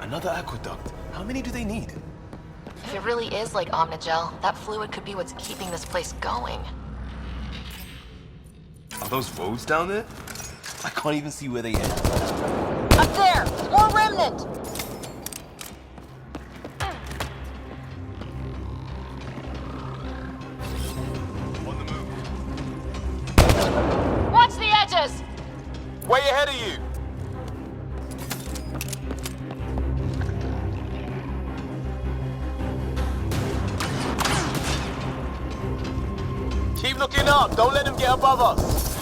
Another aqueduct. How many do they need? If it really is like Omnigel, that fluid could be what's keeping this place going. Are those roads down there? I can't even see where they end. Up there! More remnant! Watch the edges! Way ahead of you! Keep looking up, don't let them get above us.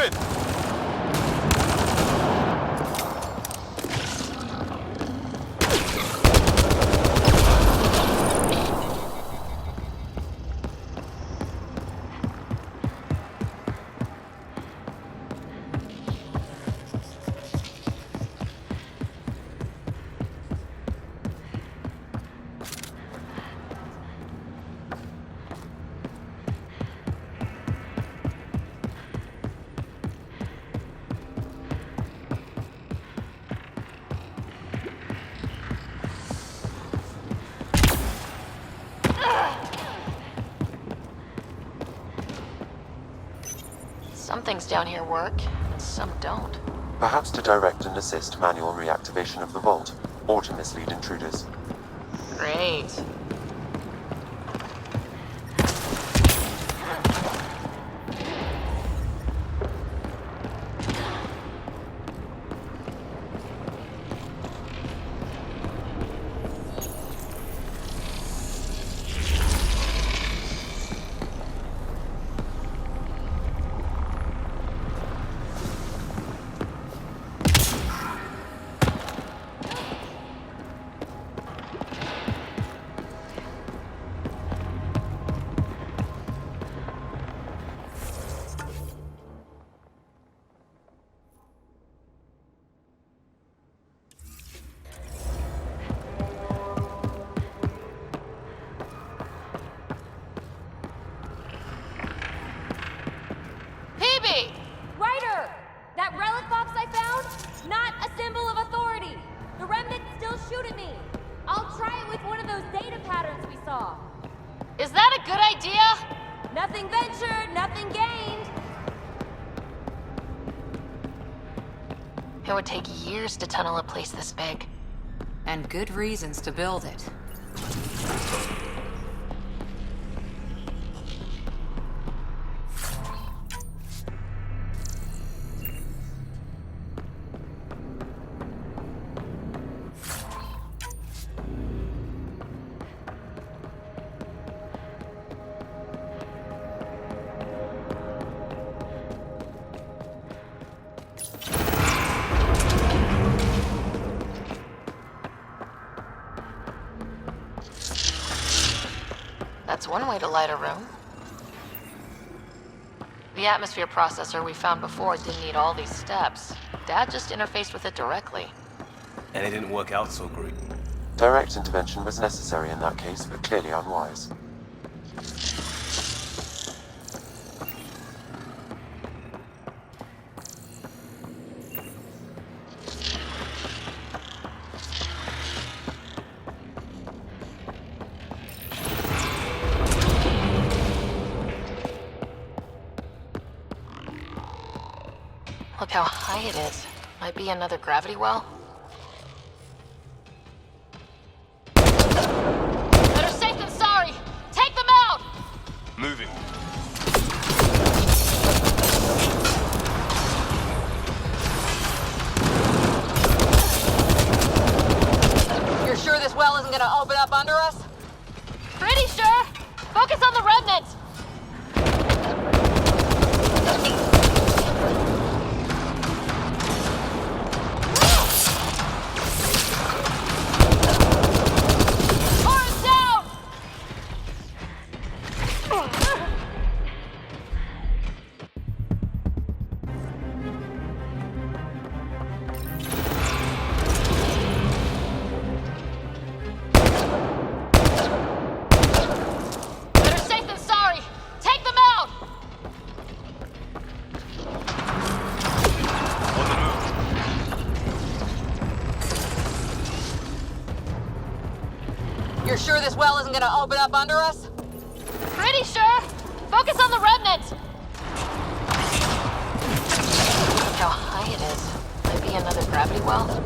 moving! Some things down here work, and some don't. Perhaps to direct and assist manual reactivation of the vault, or to mislead intruders. Great. Ryder! That relic box I found? Not a symbol of authority. The remnants still shoot at me. I'll try it with one of those data patterns we saw. Is that a good idea? Nothing ventured, nothing gained. It would take years to tunnel a place this big. And good reasons to build it. That's one way to light a room. The atmosphere processor we found before didn't need all these steps. Dad just interfaced with it directly. And it didn't work out so great. Direct intervention was necessary in that case, but clearly unwise. Look how high it is. Might be another gravity well. Better safe than sorry! Take them out! Moving. You're sure this well isn't gonna open up under us? Pretty sure! Focus on the remnants! You're sure this well isn't gonna open up under us? Pretty sure! Focus on the remnants! Look how high it is. Might be another gravity well.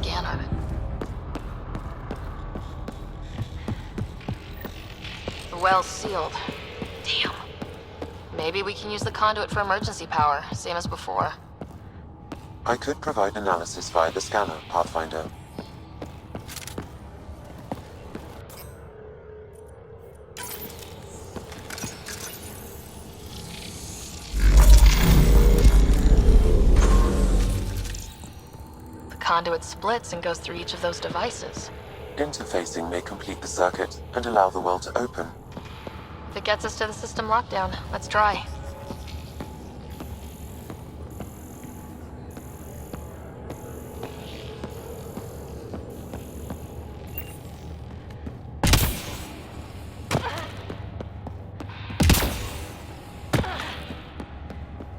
scanner. The well's sealed. Damn. Maybe we can use the conduit for emergency power, same as before. I could provide analysis via the scanner, Pathfinder. The conduit splits and goes through each of those devices. Interfacing may complete the circuit and allow the well to open. If it gets us to the system lockdown, let's try.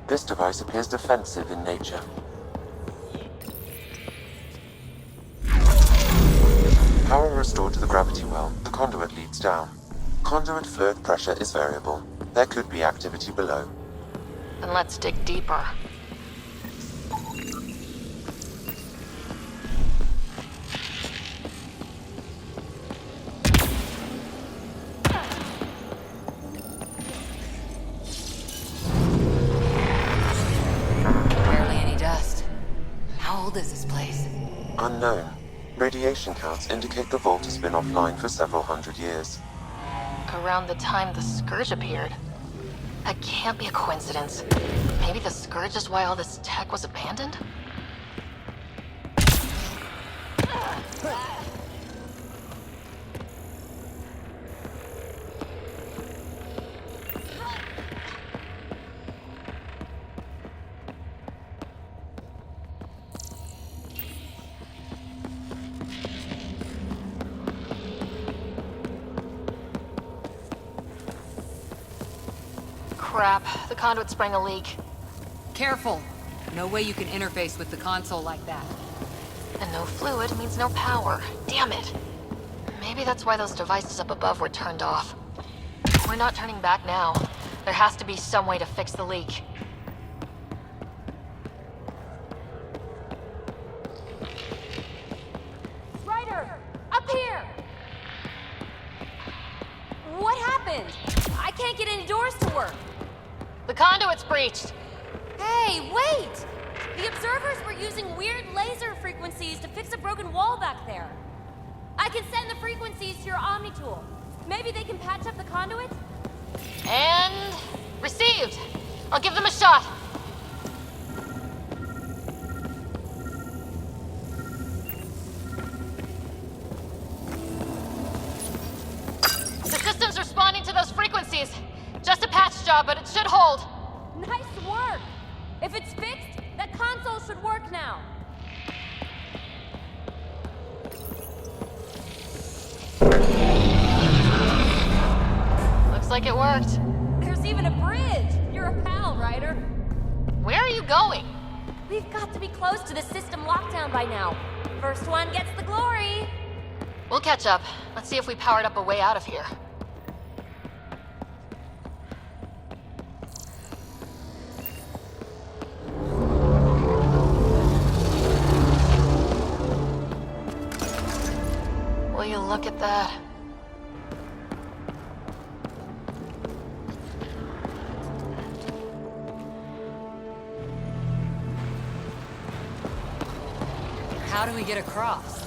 This device appears defensive in nature. Power restored to the gravity well, the conduit leads down. Conduit fluid pressure is variable. There could be activity below. Then let's dig deeper. Barely any dust. How old is this place? Unknown. Radiation counts indicate the vault has been offline for several hundred years. Around the time the Scourge appeared. That can't be a coincidence. Maybe the Scourge is why all this tech was abandoned? Crap, the conduit sprang a leak. Careful. No way you can interface with the console like that. And no fluid means no power. Damn it. Maybe that's why those devices up above were turned off. We're not turning back now. There has to be some way to fix the leak. Ryder! Up here! What happened? I can't get any doors to work. The conduit's breached! Hey, wait! The observers were using weird laser frequencies to fix a broken wall back there. I can send the frequencies to your Omni tool. Maybe they can patch up the conduit? And... received! I'll give them a shot! The system's responding to those frequencies. Just a patch job, but it should hold. Nice work! If it's fixed, that console should work now. Looks like it worked. There's even a bridge! You're a pal, Ryder. Where are you going? We've got to be close to the system lockdown by now. First one gets the glory. We'll catch up. Let's see if we powered up a way out of here. Will you look at that? How do we get across?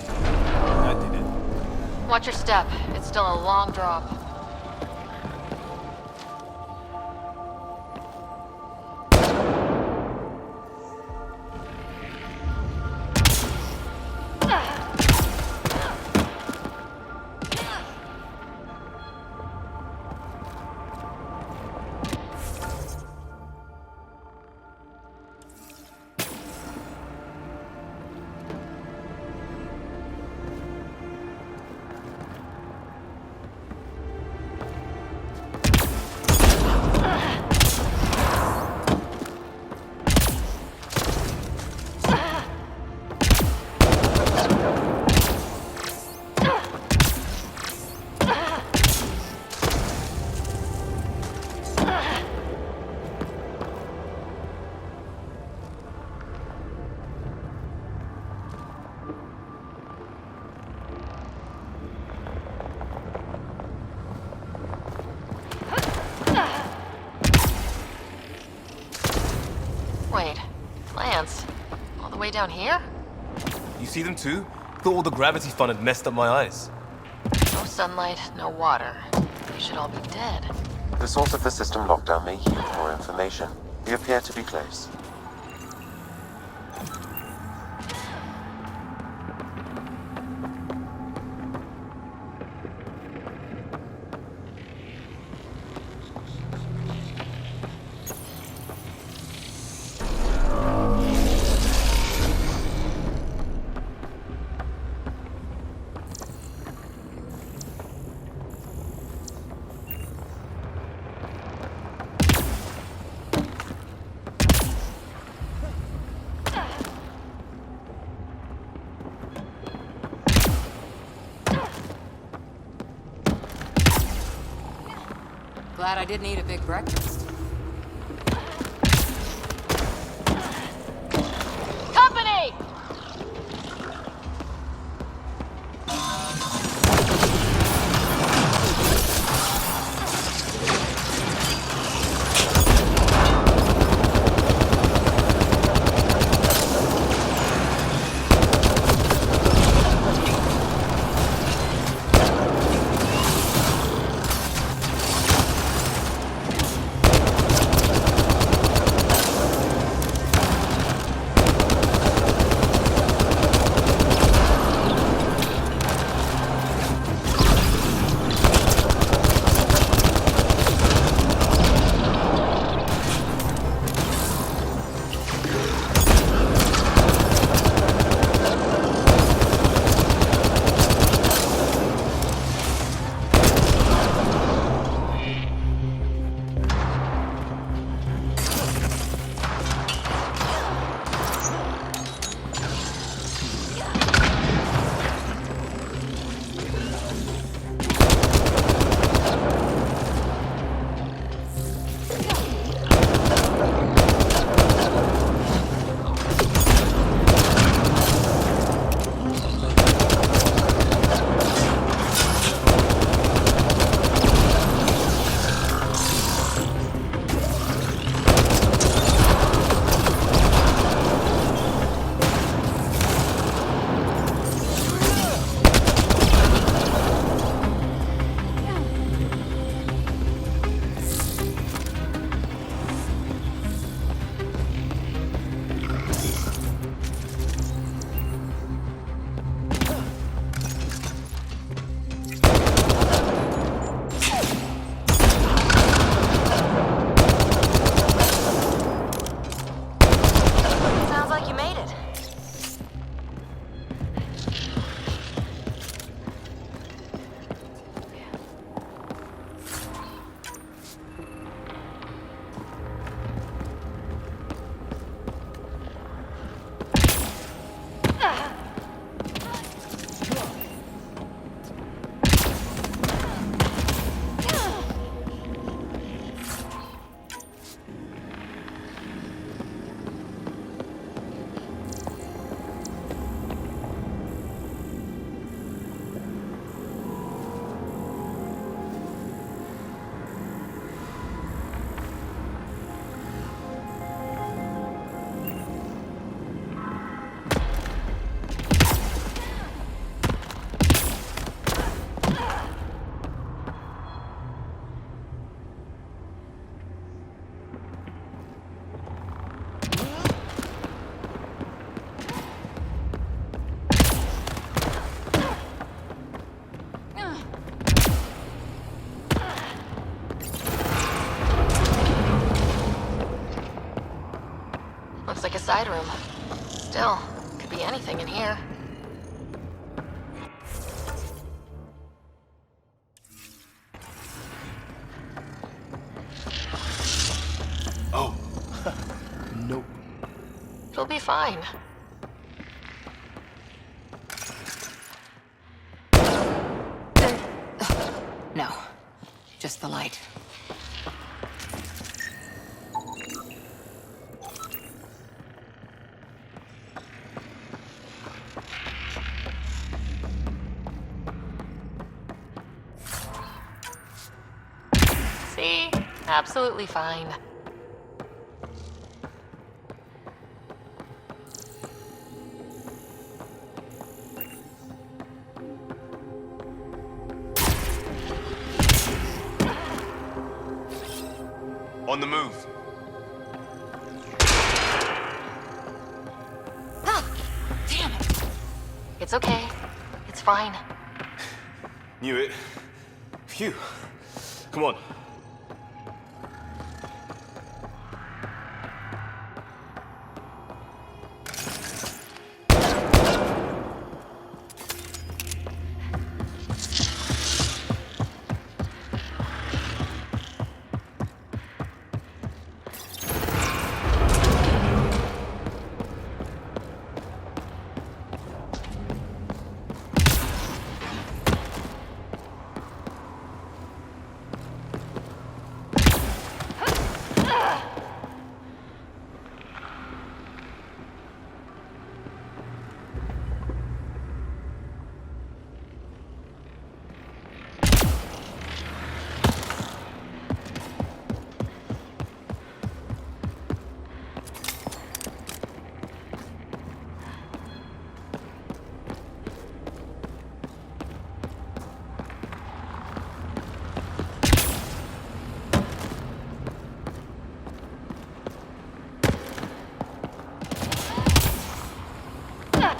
That did it. Watch your step. It's still a long drop. down here? You see them too? Thought all the gravity fun had messed up my eyes. No sunlight, no water. They should all be dead. The source of the system lockdown may yield more information. We appear to be close. Glad I didn't eat a big breakfast. Company! Like a side room. Still, could be anything in here. Oh. Nope. It'll be fine. No, just the light. See? Absolutely fine. On the move. Damn it. It's okay. It's fine. Knew it. Phew. Come on.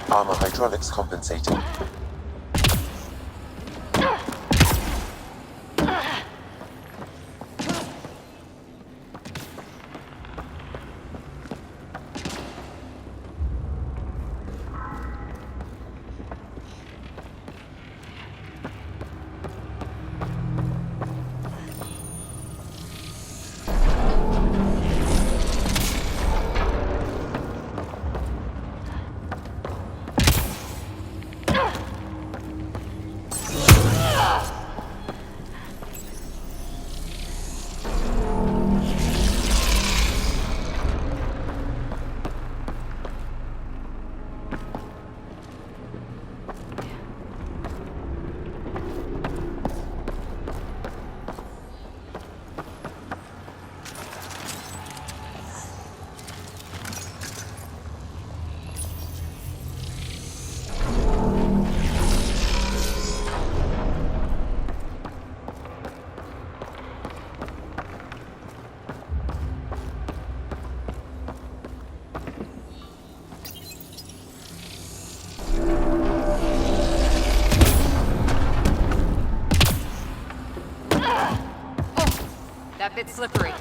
Armor hydraulics compensating. That bit's slippery.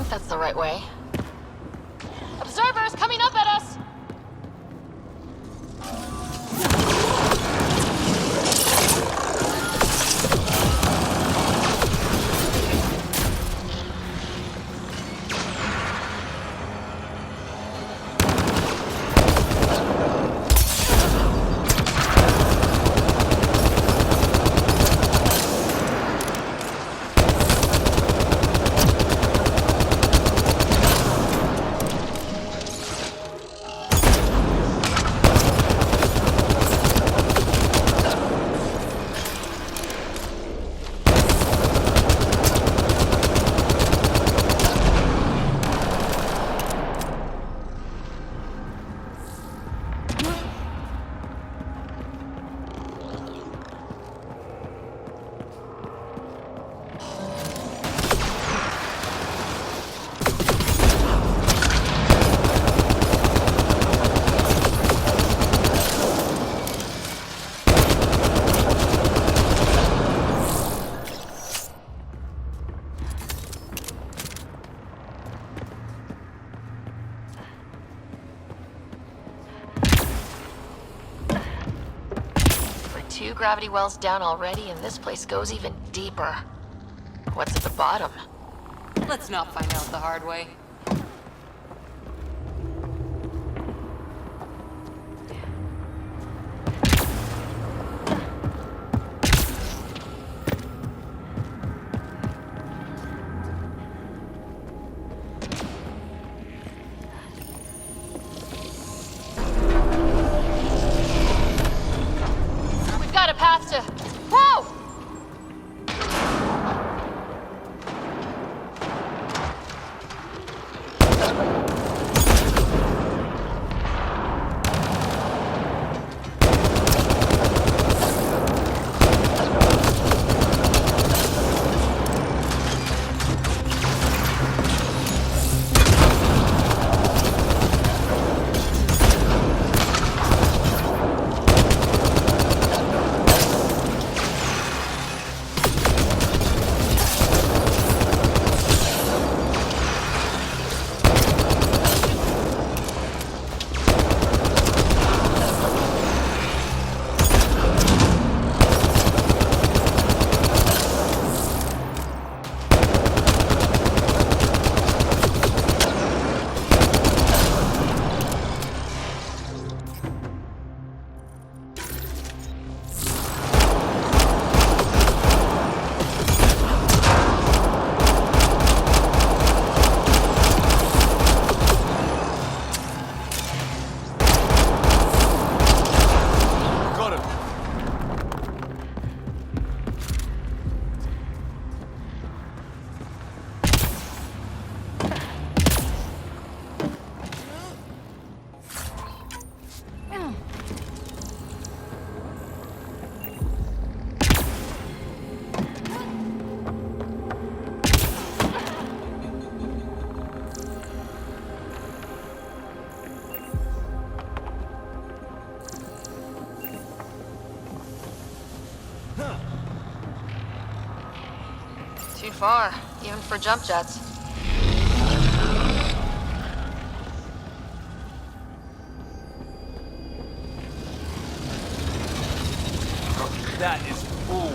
That's the right way. Observers coming up at us! gravity wells down already, and this place goes even deeper. What's at the bottom? Let's not find out the hard way. We've got a path to... Whoa! Too far, even for jump jets. That is cool.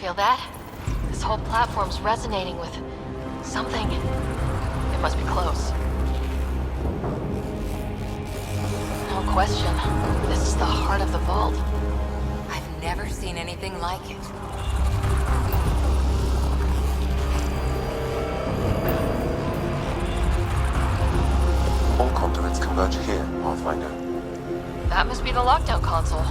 Feel that? This whole platform's resonating with something. It must be close. No question. This is the heart of the vault. I've never seen anything like it. All conduits converge here, Pathfinder. That must be the lockdown console.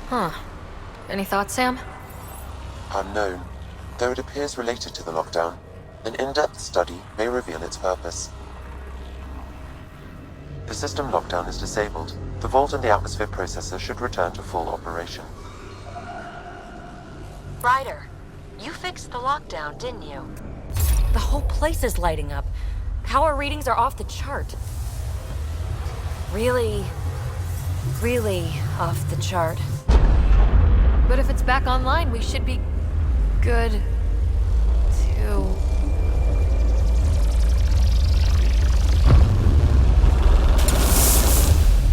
Huh. Any thoughts, Sam? Unknown. Though it appears related to the lockdown, an in-depth study may reveal its purpose. The system lockdown is disabled. The vault and the atmosphere processor should return to full operation. Ryder, you fixed the lockdown, didn't you? The whole place is lighting up. Power readings are off the chart. Really off the chart. But if it's back online, we should be good to...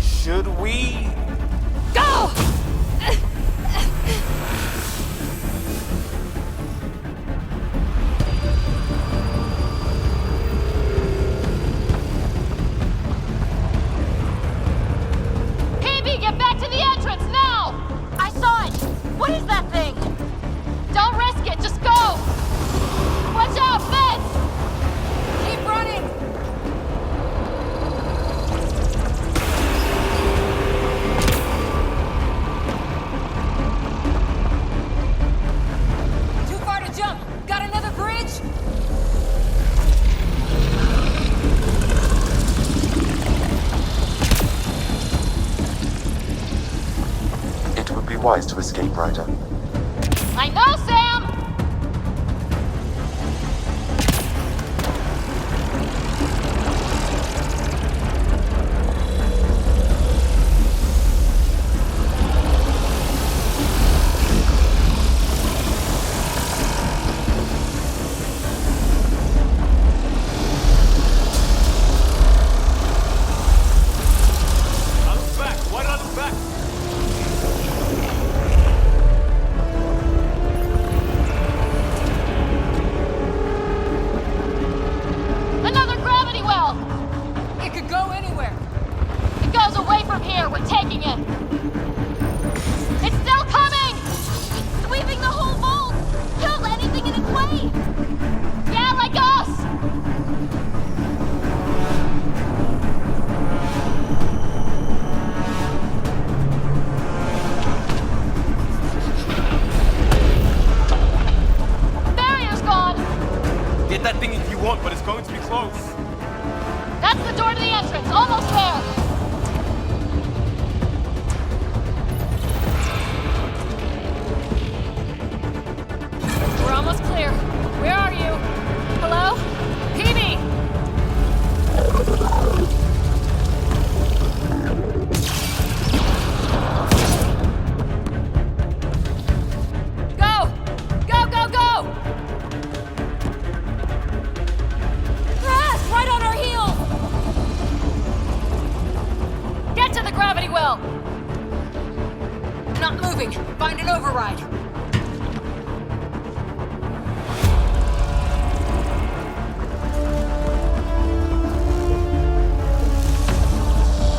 Should we... Go! PB, get back to the entrance now! I saw it! wise to escape, Ryder. I know, Sam!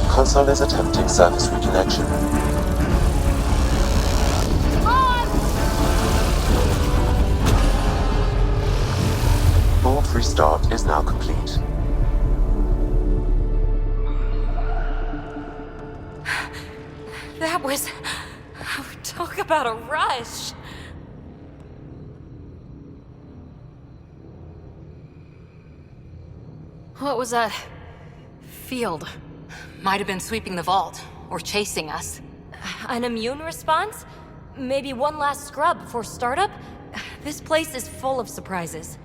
Console is attempting surface reconnection. Board restart is now complete. That was... Talk about a rush. What was that field? Might have been sweeping the vault, or chasing us. An immune response? Maybe one last scrub before startup? This place is full of surprises.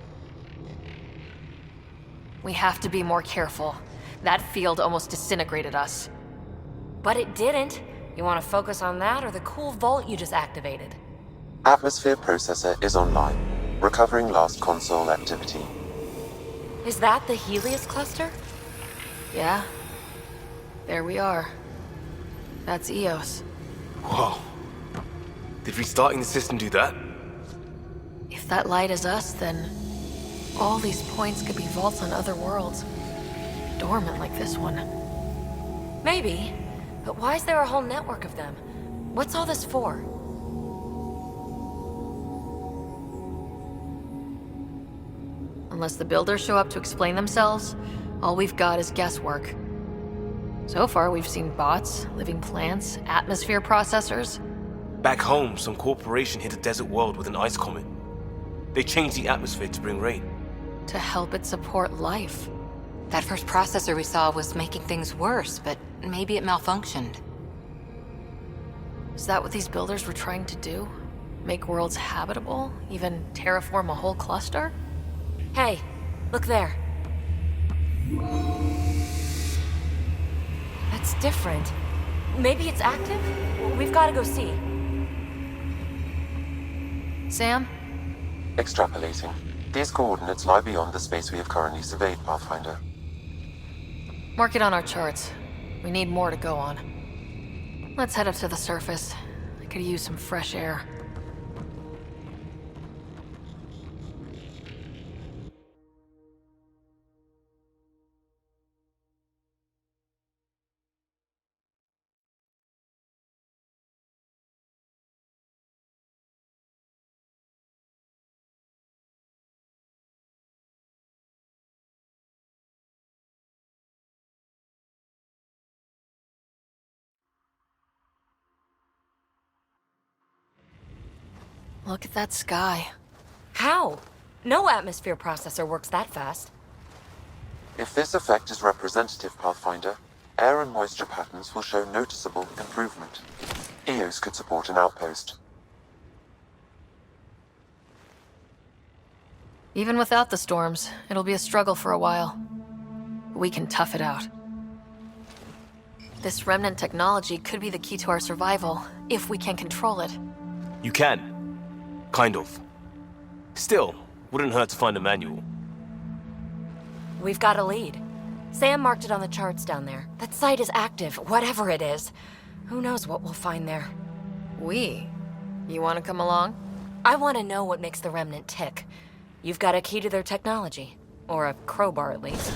We have to be more careful. That field almost disintegrated us. But it didn't. You want to focus on that or the cool vault you just activated? Atmosphere processor is online, recovering last console activity. Is that the Helios cluster? Yeah. There we are. That's Eos. Whoa. Did restarting the system do that? If that light is us, then all these points could be vaults on other worlds. Dormant like this one. Maybe. But why is there a whole network of them? What's all this for? Unless the builders show up to explain themselves, all we've got is guesswork. So far, we've seen bots, living plants, atmosphere processors. Back home, some corporation hit a desert world with an ice comet. They changed the atmosphere to bring rain. To help it support life. That first processor we saw was making things worse, but maybe it malfunctioned. Is that what these builders were trying to do? Make worlds habitable? Even terraform a whole cluster? Hey, look there. That's different. Maybe it's active? We've got to go see. Sam? Extrapolating. These coordinates lie beyond the space we have currently surveyed, Pathfinder. Mark it on our charts. We need more to go on. Let's head up to the surface. I could use some fresh air. Look at that sky. How? No atmosphere processor works that fast. If this effect is representative, Pathfinder, air and moisture patterns will show noticeable improvement. EOS could support an outpost. Even without the storms, it'll be a struggle for a while. We can tough it out. This remnant technology could be the key to our survival, if we can control it. You can. Kind of. Still, wouldn't hurt to find a manual. We've got a lead. Sam marked it on the charts down there. That site is active, whatever it is. Who knows what we'll find there? We? You want to come along? I want to know what makes the remnant tick. You've got a key to their technology. Or a crowbar, at least.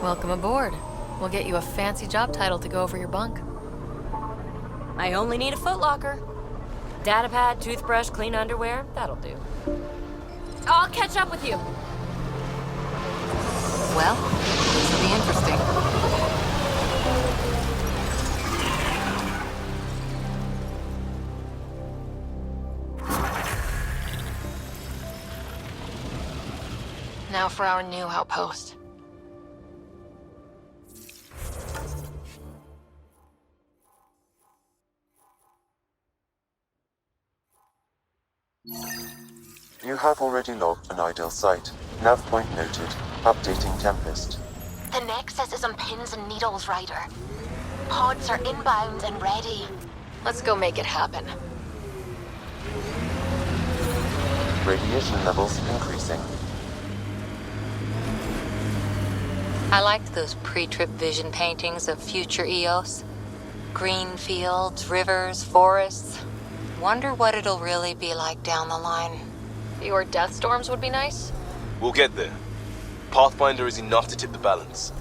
Welcome aboard. We'll get you a fancy job title to go over your bunk. I only need a footlocker. Datapad, toothbrush, clean underwear, that'll do. I'll catch up with you. Well, this will be interesting. Now for our new outpost. You have already logged an ideal site. Nav point noted. Updating Tempest. The Nexus is on pins and needles, Ryder. Pods are inbound and ready. Let's go make it happen. Radiation levels increasing. I liked those pre-trip vision paintings of future EOS. Green fields, rivers, forests. Wonder what it'll really be like down the line. Fewer death storms would be nice. We'll get there. Pathfinder is enough to tip the balance.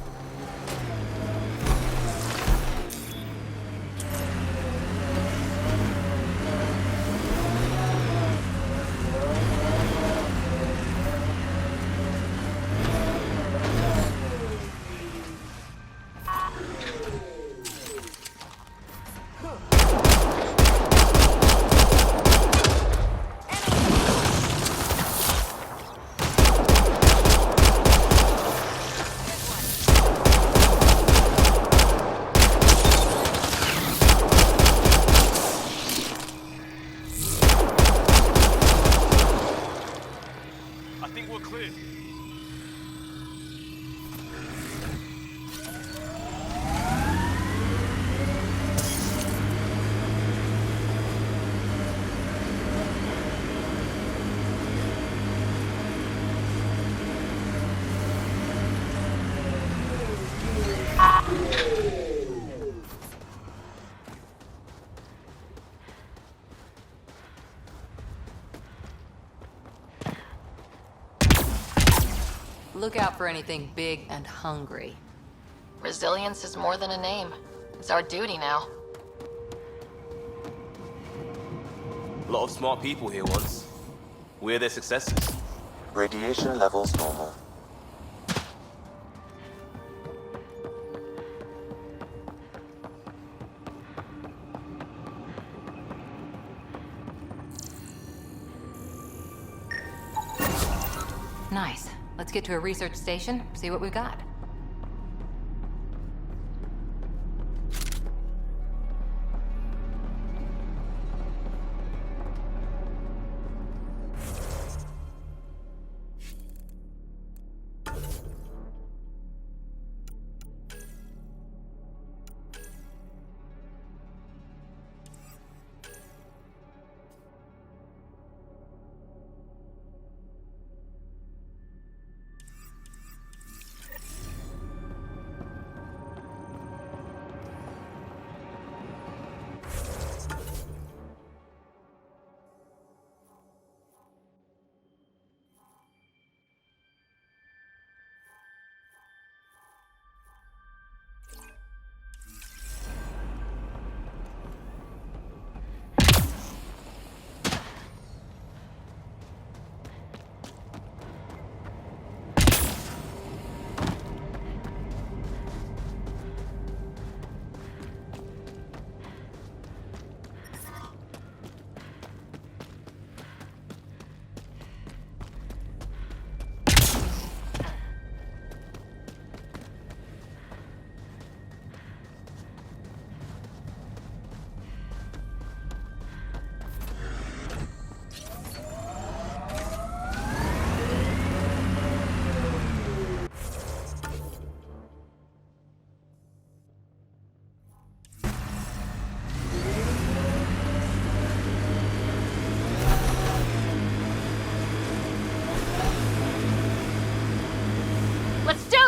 Look out for anything big and hungry. Resilience is more than a name. It's our duty now. A lot of smart people here once. We're their successors. Radiation levels normal. Nice. Let's get to a research station, see what we got.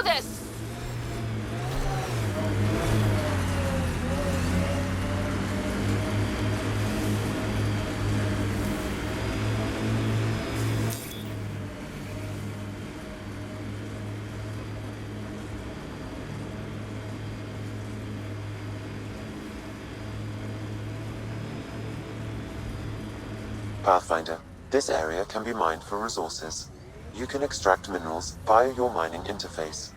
this! Pathfinder, this area can be mined for resources. You can extract minerals via your mining interface.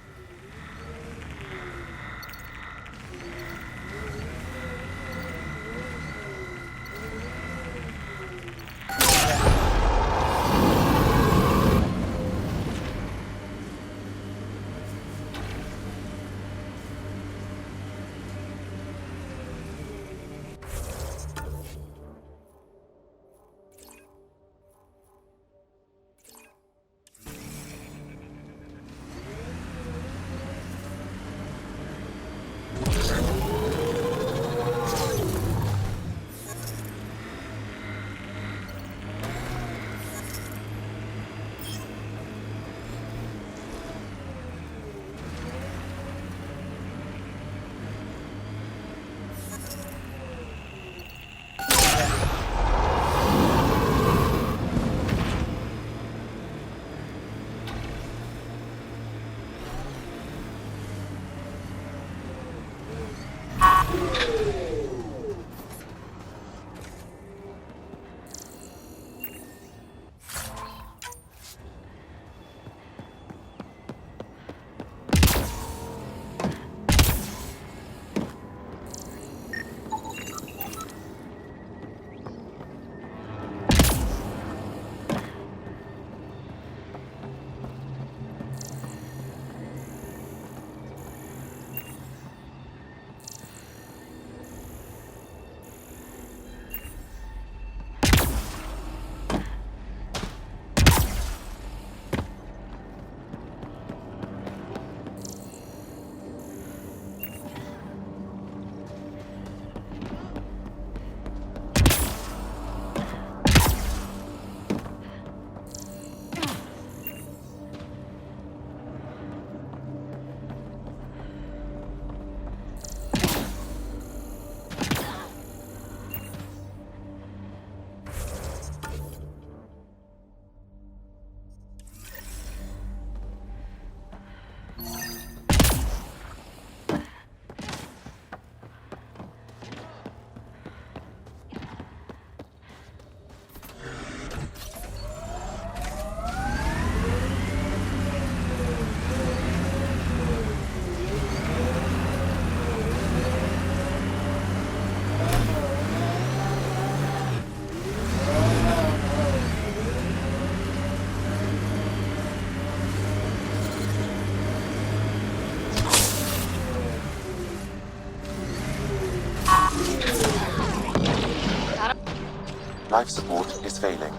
Life support is failing.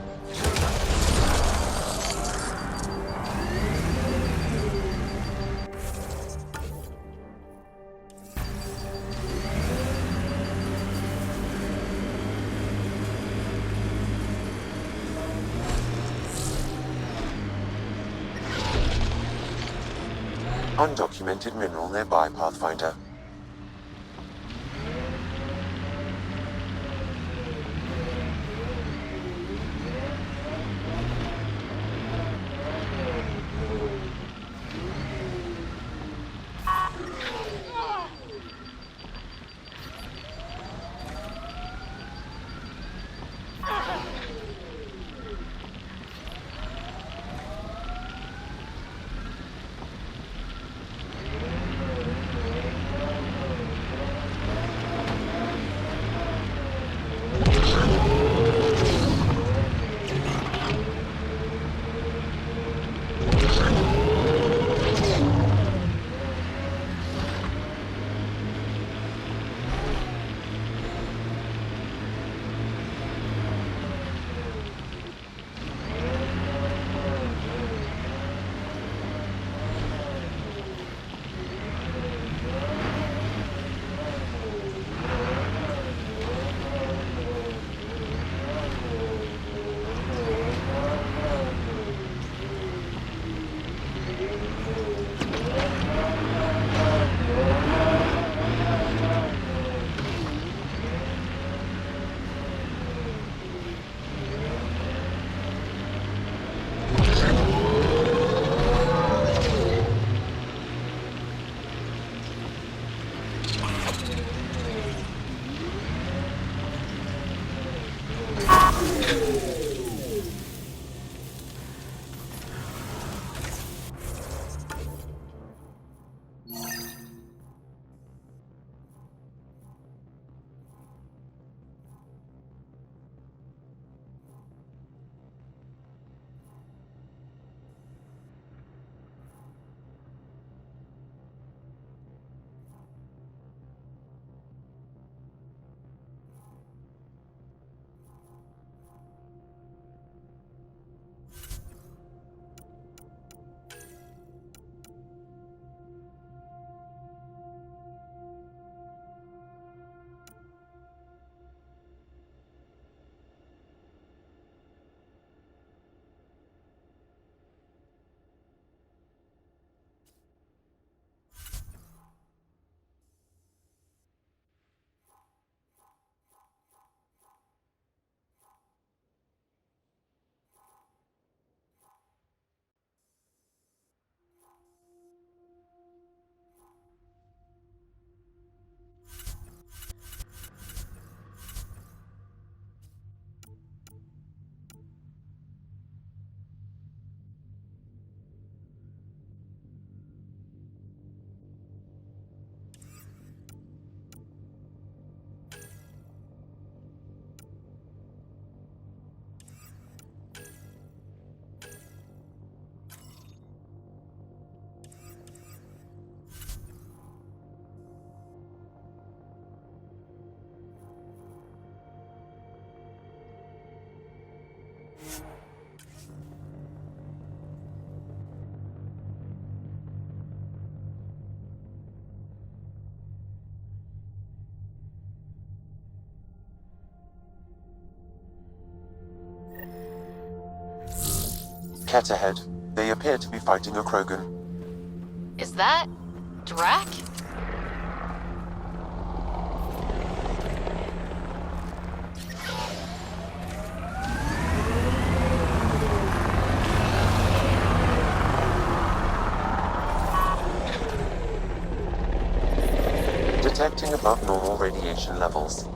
Undocumented mineral nearby, Pathfinder. Ket ahead. They appear to be fighting a Krogan. Is that... Drac? Detecting above normal radiation levels.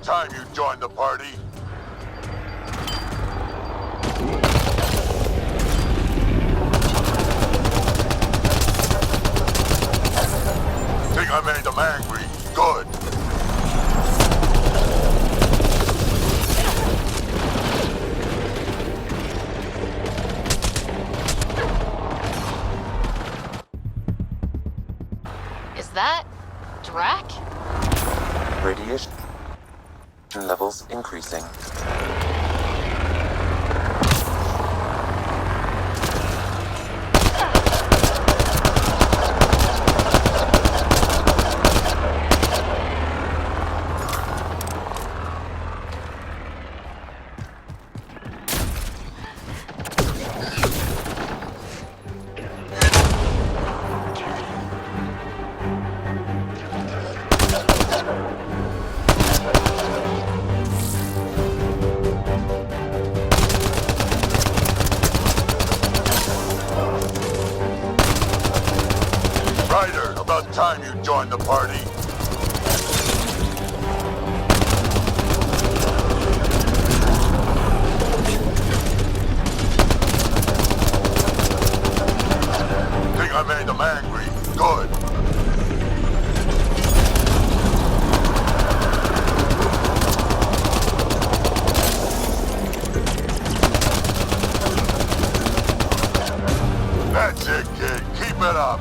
Time you joined the party. Think I made them angry. Good. Is that... Drac? Radiation levels increasing. Time you joined the party. Think I made them angry. Good. That's it, kid. Keep it up.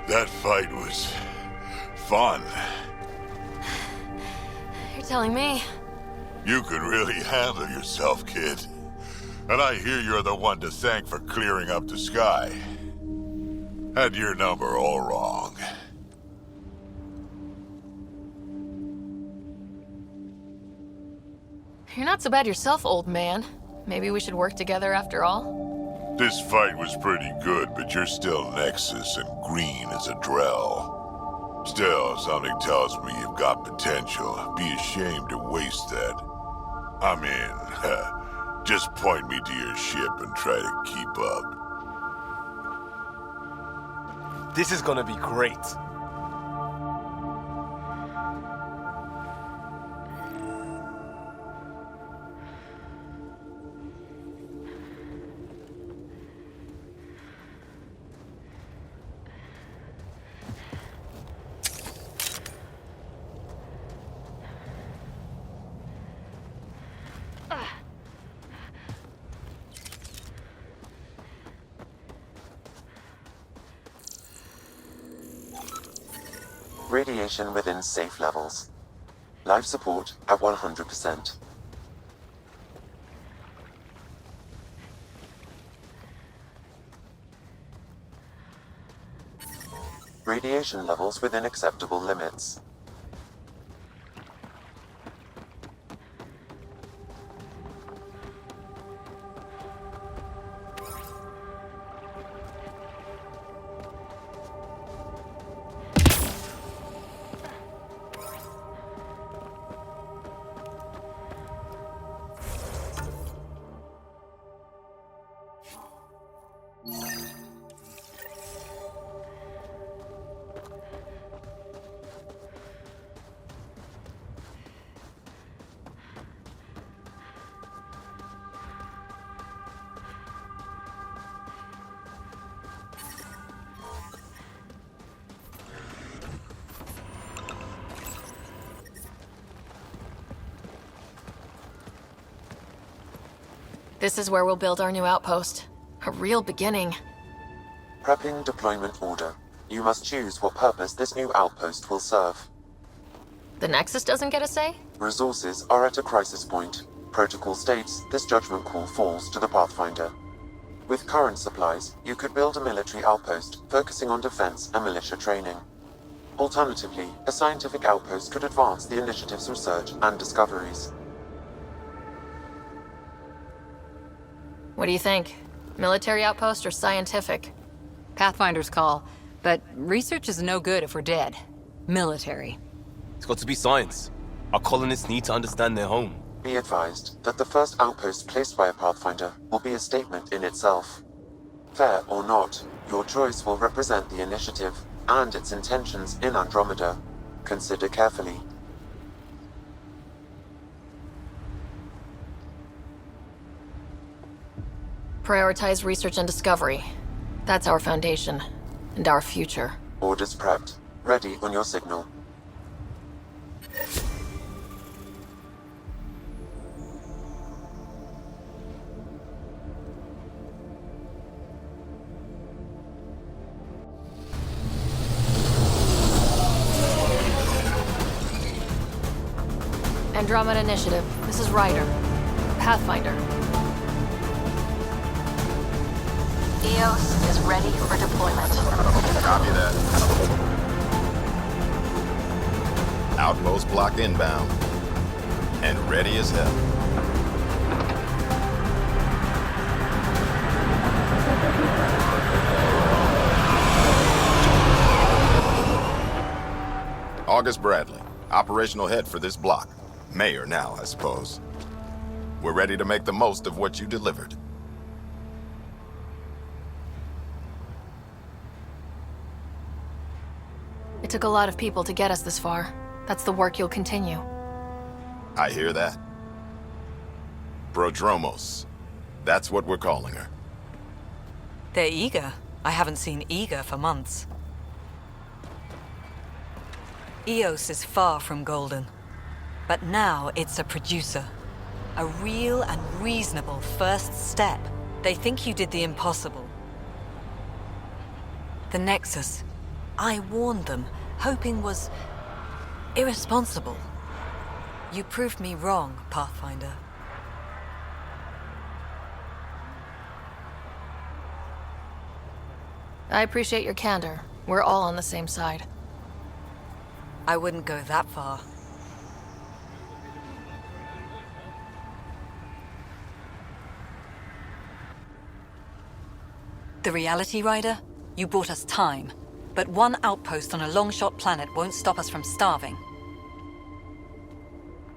That fight was fun. You're telling me. You could really handle yourself, kid. And I hear you're the one to thank for clearing up the sky. Had your number all wrong. You're not so bad yourself, old man. Maybe we should work together after all? This fight was pretty good, but you're still Nexus and green as a Drell. Still, something tells me you've got potential. Be ashamed to waste that. I mean, just point me to your ship and try to keep up. This is gonna be great. Radiation within safe levels. Life support at 100%. Radiation levels within acceptable limits. This is where we'll build our new outpost. A real beginning. Prepping deployment order. You must choose what purpose this new outpost will serve. The Nexus doesn't get a say? Resources are at a crisis point. Protocol states this judgment call falls to the Pathfinder. With current supplies, you could build a military outpost focusing on defense and militia training. Alternatively, a scientific outpost could advance the initiative's research and discoveries. What do you think? Military outpost or scientific? Pathfinder's call, but research is no good if we're dead. Military. It's got to be science. Our colonists need to understand their home. Be advised that the first outpost placed by a Pathfinder will be a statement in itself. Fair or not, your choice will represent the initiative and its intentions in Andromeda. Consider carefully. Prioritize research and discovery. That's our foundation. And our future. Orders prepped. Ready on your signal. Andromeda Initiative. This is Ryder. Pathfinder. EOS is ready for deployment. Copy that. Outpost block inbound. And ready as hell. August Bradley, operational head for this block. Mayor now, I suppose. We're ready to make the most of what you delivered. It took a lot of people to get us this far. That's the work you'll continue. I hear that. Prodromos. That's what we're calling her. They're eager. I haven't seen eager for months. EOS is far from golden. But now it's a producer. A real and reasonable first step. They think you did the impossible. The Nexus. I warned them. Hoping was irresponsible. You proved me wrong, Pathfinder. I appreciate your candor. We're all on the same side. I wouldn't go that far. The Reality Rider? You bought us time. But one outpost on a long-shot planet won't stop us from starving.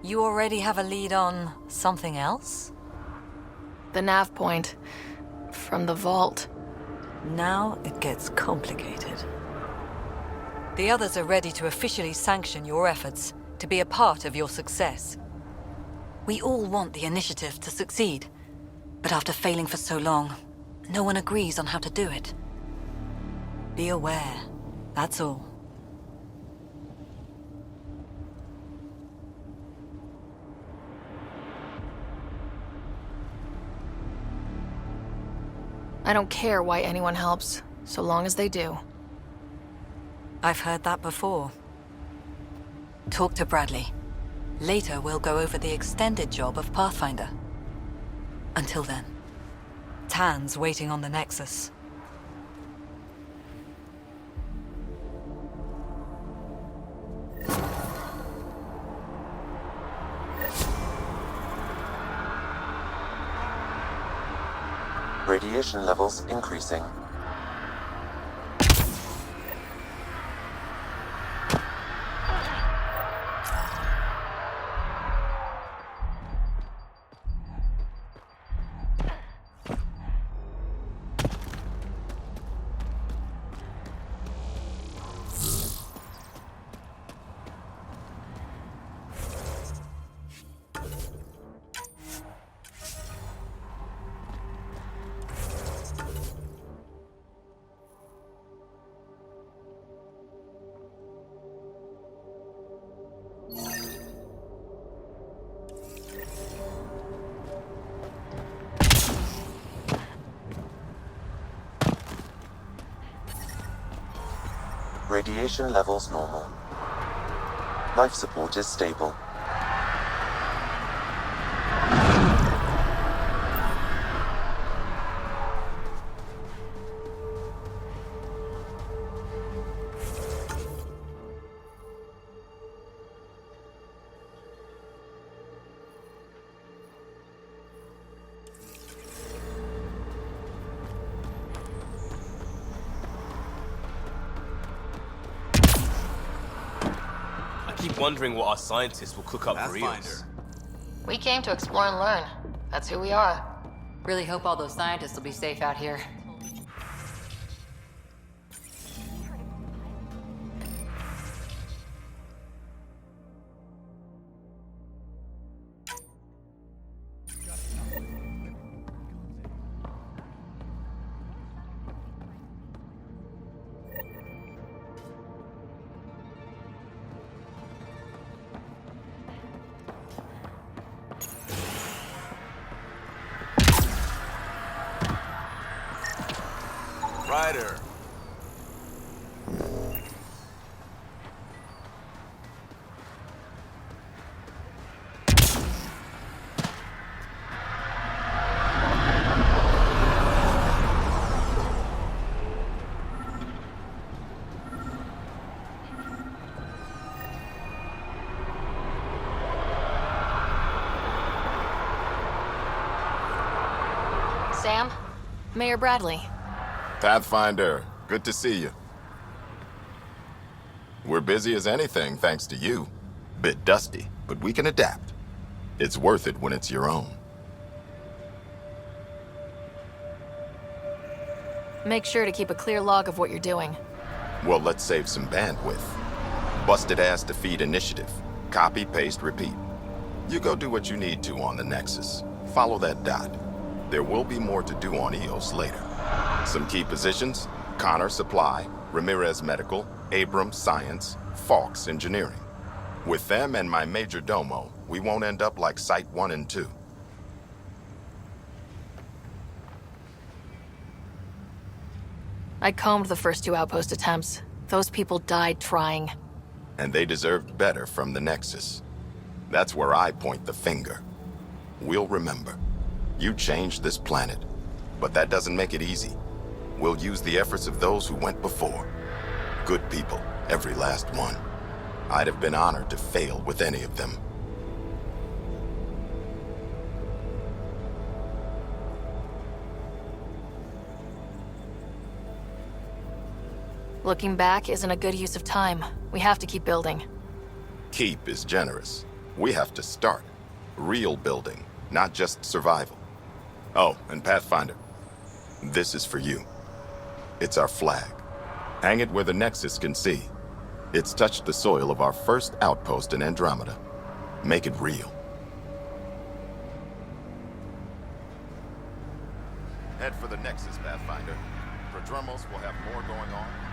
You already have a lead on something else? The nav point. From the vault. Now it gets complicated. The others are ready to officially sanction your efforts, to be a part of your success. We all want the initiative to succeed, but after failing for so long, no one agrees on how to do it. Be aware, that's all. I don't care why anyone helps, so long as they do. I've heard that before. Talk to Bradley. Later, we'll go over the extended job of Pathfinder. Until then, Tan's waiting on the Nexus. Radiation levels increasing. Radiation levels normal. Life support is stable. I keep wondering what our scientists will cook up for Pathfinder. Eos. We came to explore and learn. That's who we are. Really hope all those scientists will be safe out here. Ryder. Sam? Mayor Bradley. Pathfinder, good to see you. We're busy as anything thanks to you. Bit dusty, but we can adapt. It's worth it when it's your own. Make sure to keep a clear log of what you're doing. Well, let's save some bandwidth. Busted ass defeat initiative. Copy, paste, repeat. You go do what you need to on the Nexus. Follow that dot. There will be more to do on Eos later. Some key positions: Connor Supply, Ramirez Medical, Abrams Science, Fawkes Engineering. With them and my major domo, we won't end up like Site 1 and 2. I combed the first two outpost attempts. Those people died trying. And they deserved better from the Nexus. That's where I point the finger. We'll remember. You changed this planet, but that doesn't make it easy. We'll use the efforts of those who went before. Good people, every last one. I'd have been honored to fail with any of them. Looking back isn't a good use of time. We have to keep building. Keep is generous. We have to start. Real building, not just survival. Oh, and Pathfinder, this is for you. It's our flag. Hang it where the Nexus can see. It's touched the soil of our first outpost in Andromeda. Make it real. Head for the Nexus, Pathfinder. Prodromos will have more going on.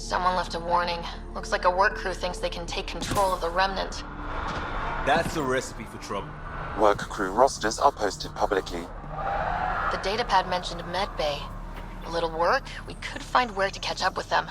Someone left a warning. Looks like a work crew thinks they can take control of the Remnant. That's a recipe for trouble. Work crew rosters are posted publicly. The datapad mentioned Medbay. A little work, we could find where to catch up with them.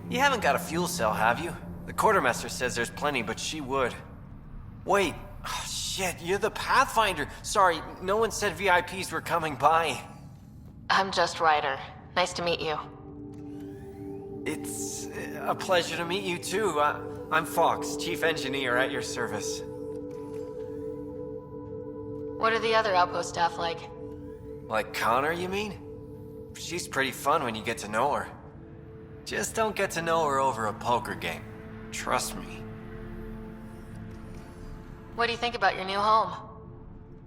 You haven't got a fuel cell, have you? The quartermaster says there's plenty, but she would. Wait, oh, shit, you're the Pathfinder. Sorry, no one said VIPs were coming by. I'm just Ryder. Nice to meet you. It's a pleasure to meet you too. I'm Fox, chief engineer at your service. What are the other outpost staff like? Like Connor, you mean? She's pretty fun when you get to know her. Just don't get to know her over a poker game. Trust me. What do you think about your new home?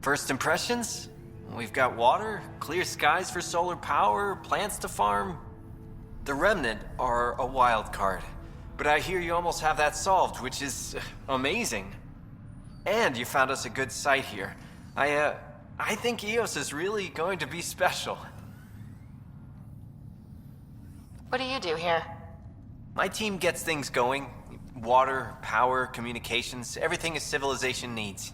First impressions? We've got water, clear skies for solar power, plants to farm. The Remnant are a wild card, but I hear you almost have that solved, which is amazing. And you found us a good site here. I think EOS is really going to be special. What do you do here? My team gets things going. Water, power, communications, everything a civilization needs.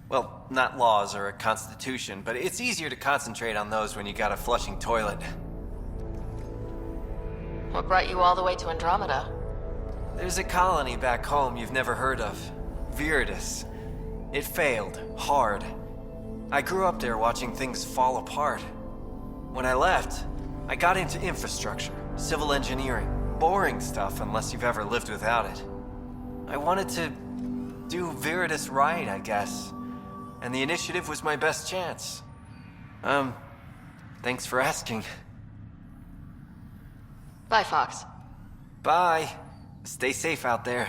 Well, not laws or a constitution, but it's easier to concentrate on those when you got a flushing toilet. What brought you all the way to Andromeda? There's a colony back home you've never heard of. Viridis. It failed, hard. I grew up there watching things fall apart. When I left, I got into infrastructure, civil engineering. Boring stuff unless you've ever lived without it. I wanted to do Viridis right, I guess. And the initiative was my best chance. Thanks for asking. Bye, Fox. Bye. Stay safe out there.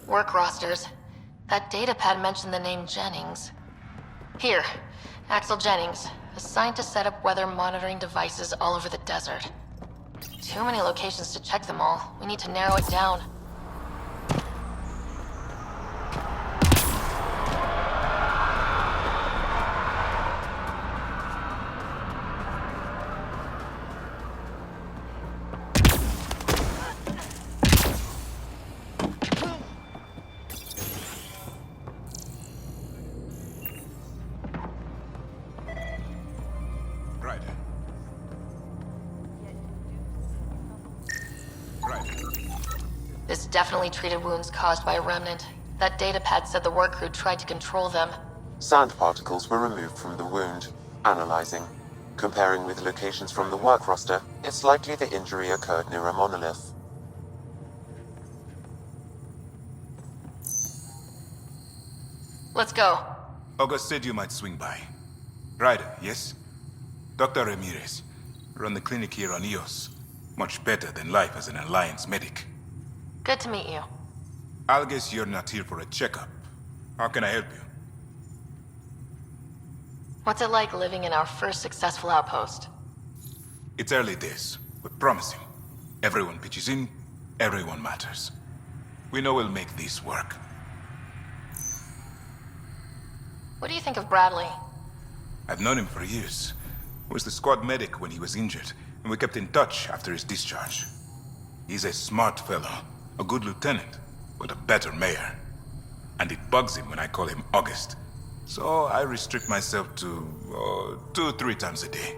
Work rosters. That datapad mentioned the name Jennings. Here, Axel Jennings, assigned to set up weather monitoring devices all over the desert. Too many locations to check them all. We need to narrow it down. This definitely treated wounds caused by a remnant. That datapad said the work crew tried to control them. Sand particles were removed from the wound. Analyzing. Comparing with locations from the work roster, it's likely the injury occurred near a monolith. Let's go. August said you might swing by. Ryder, yes? Dr. Ramirez. Run the clinic here on Eos. Much better than life as an Alliance medic. Good to meet you. I'll guess you're not here for a checkup. How can I help you? What's it like living in our first successful outpost? It's early days, but promising. Everyone pitches in, everyone matters. We know we'll make this work. What do you think of Bradley? I've known him for years. I was the squad medic when he was injured, and we kept in touch after his discharge. He's a smart fellow, a good lieutenant, but a better mayor. And it bugs him when I call him August. So I restrict myself to 2-3 times a day.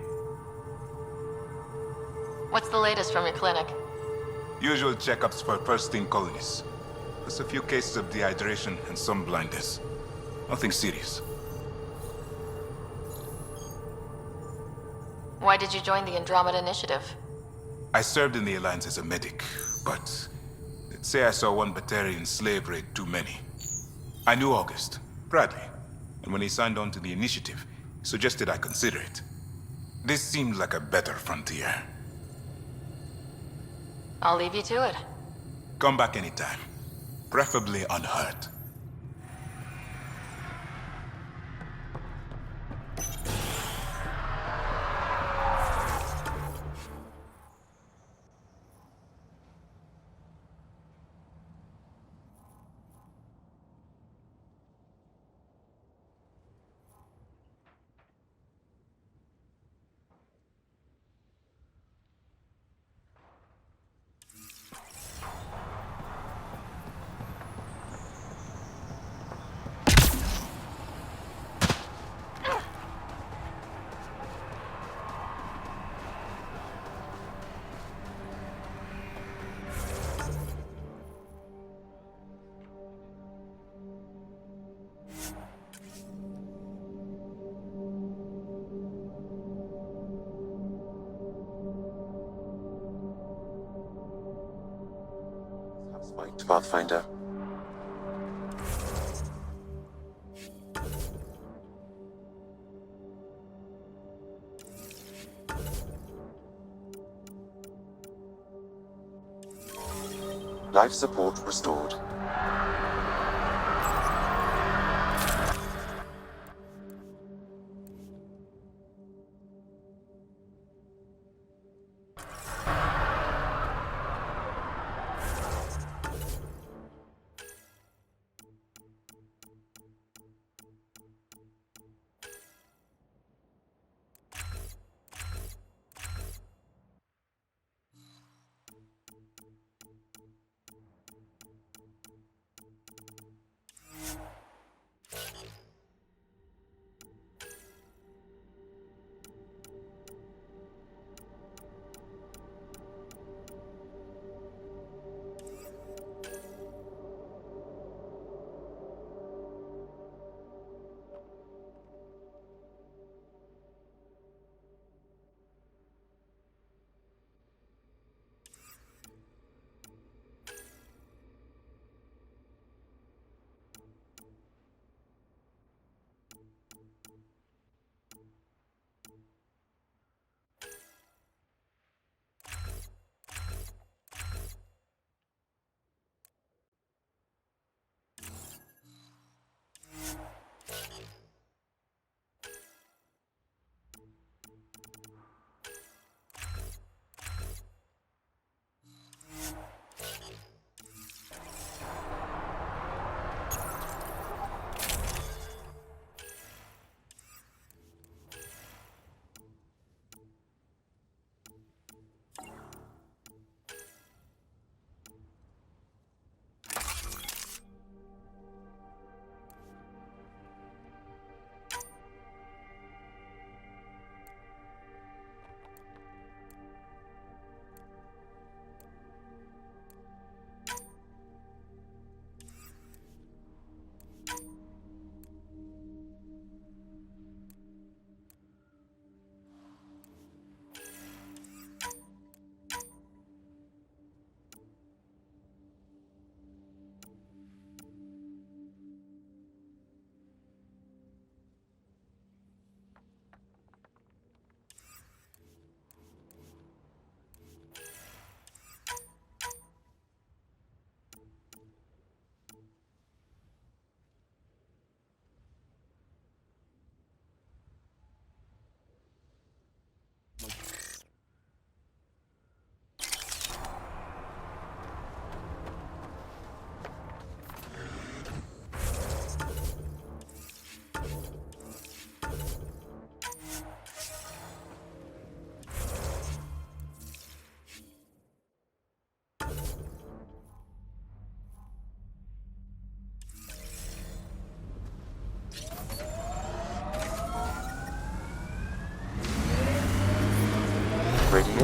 What's the latest from your clinic? Usual checkups for first-in colonists. Plus a few cases of dehydration and some blindness. Nothing serious. Why did you join the Andromeda Initiative? I served in the Alliance as a medic, but let's say I saw one Batarian slave raid too many. I knew August, Bradley, and when he signed on to the initiative, he suggested I consider it. This seemed like a better frontier. I'll leave you to it. Come back anytime, preferably unhurt. Spiked Pathfinder. Life support restored.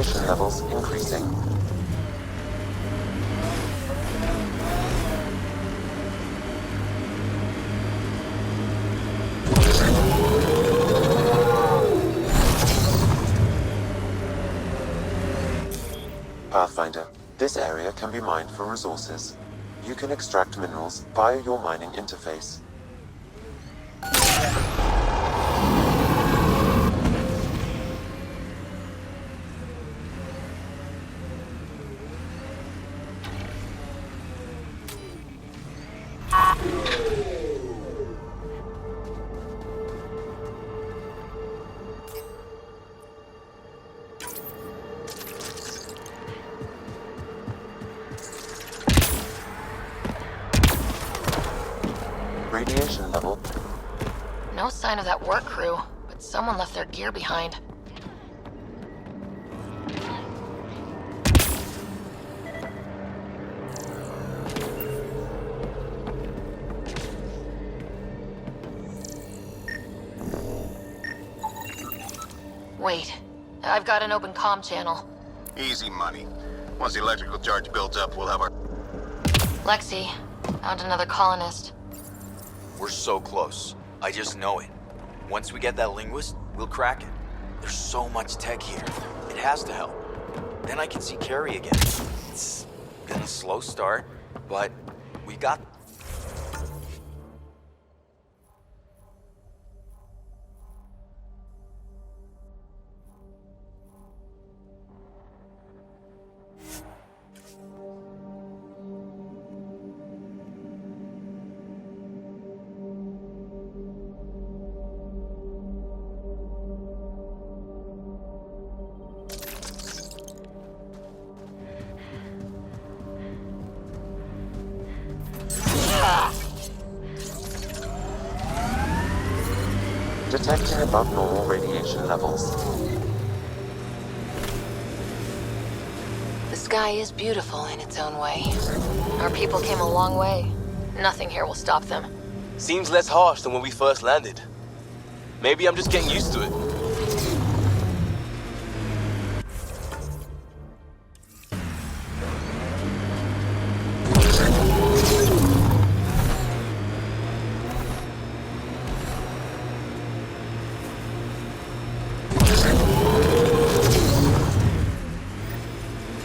Radiation levels increasing. Pathfinder, this area can be mined for resources. You can extract minerals via your mining interface. Radiation level. No sign of that work crew, but someone left their gear behind. Wait, I've got an open comm channel. Easy money. Once the electrical charge builds up, we'll have our... Lexi, found another colonist. We're so close. I just know it. Once we get that linguist, we'll crack it. There's so much tech here. It has to help. Then I can see Carrie again. It's been a slow start, but we got... Detecting above normal radiation levels. The sky is beautiful in its own way. Our people came a long way. Nothing here will stop them. Seems less harsh than when we first landed. Maybe I'm just getting used to it.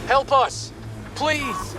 Help us! Please!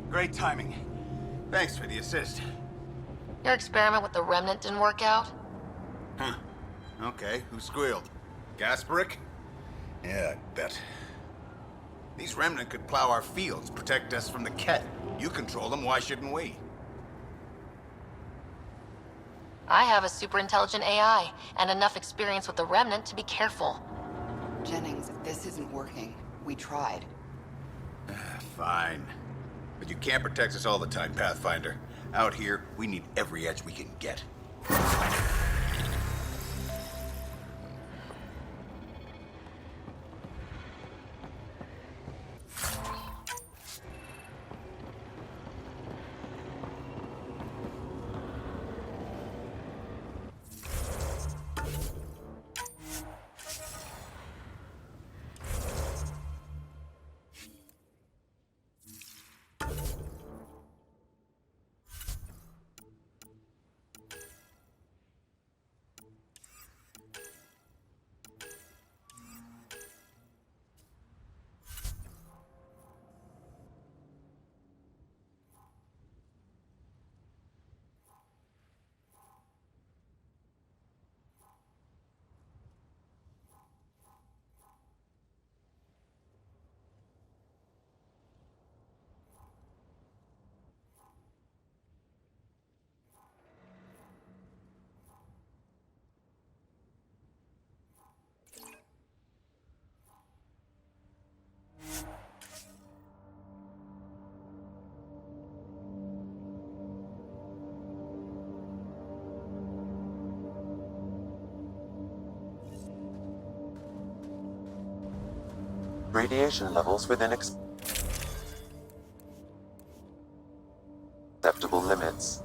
Great timing. Thanks for the assist. Your experiment with the remnant didn't work out? Huh. Okay, who squealed? Gasparic? Yeah, I bet. These remnant could plow our fields, protect us from the Ket. You control them, why shouldn't we? I have a super intelligent AI, and enough experience with the remnant to be careful. Jennings, if this isn't working, we tried. Fine. But you can't protect us all the time, Pathfinder. Out here, we need every edge we can get. Radiation levels within acceptable limits.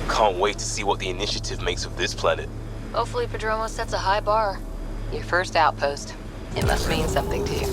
Can't wait to see what the initiative makes of this planet. Hopefully Padromo sets a high bar. Your first outpost. It must mean something to you.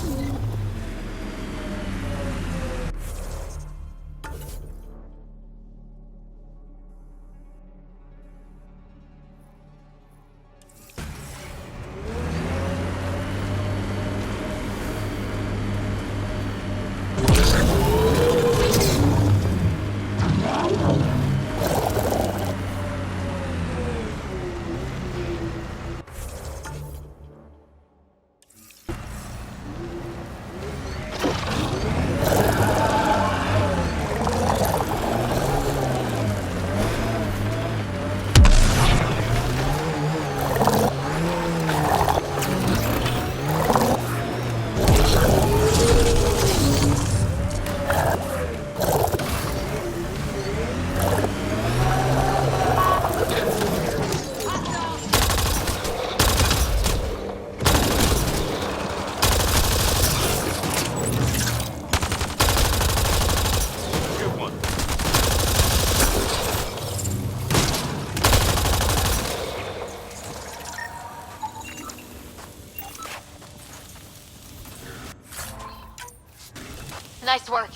Nice work.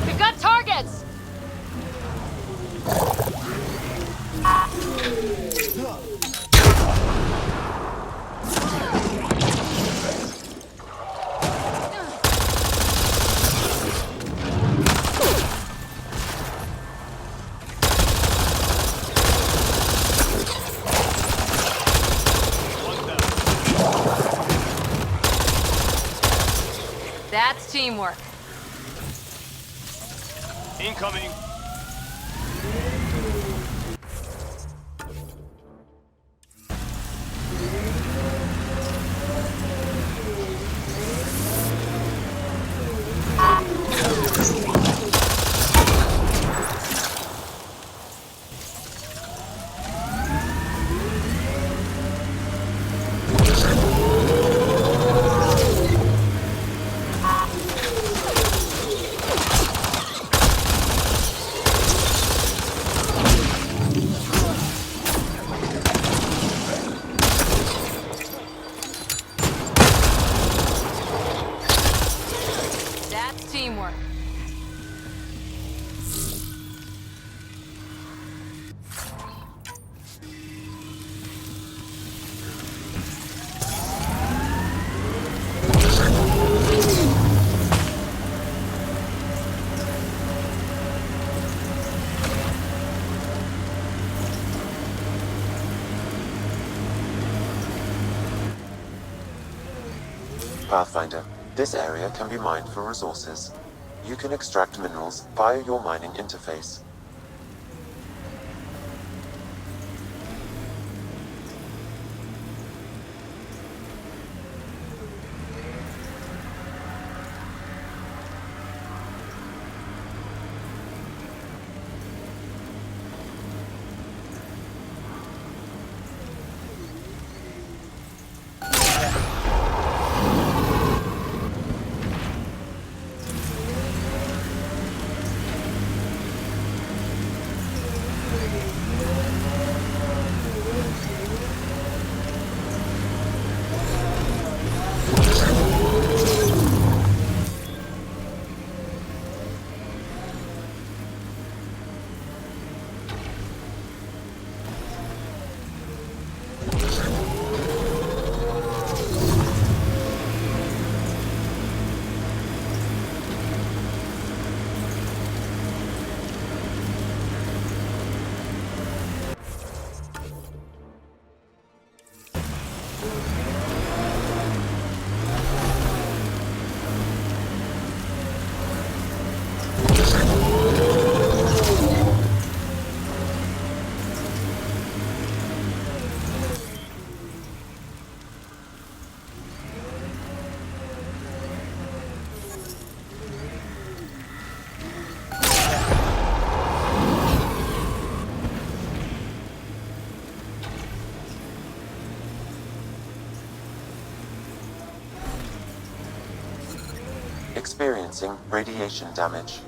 We've got targets! That's teamwork. Incoming. teamwork. Pathfinder, this area can be mined for resources. You can extract minerals via your mining interface. Experiencing radiation damage.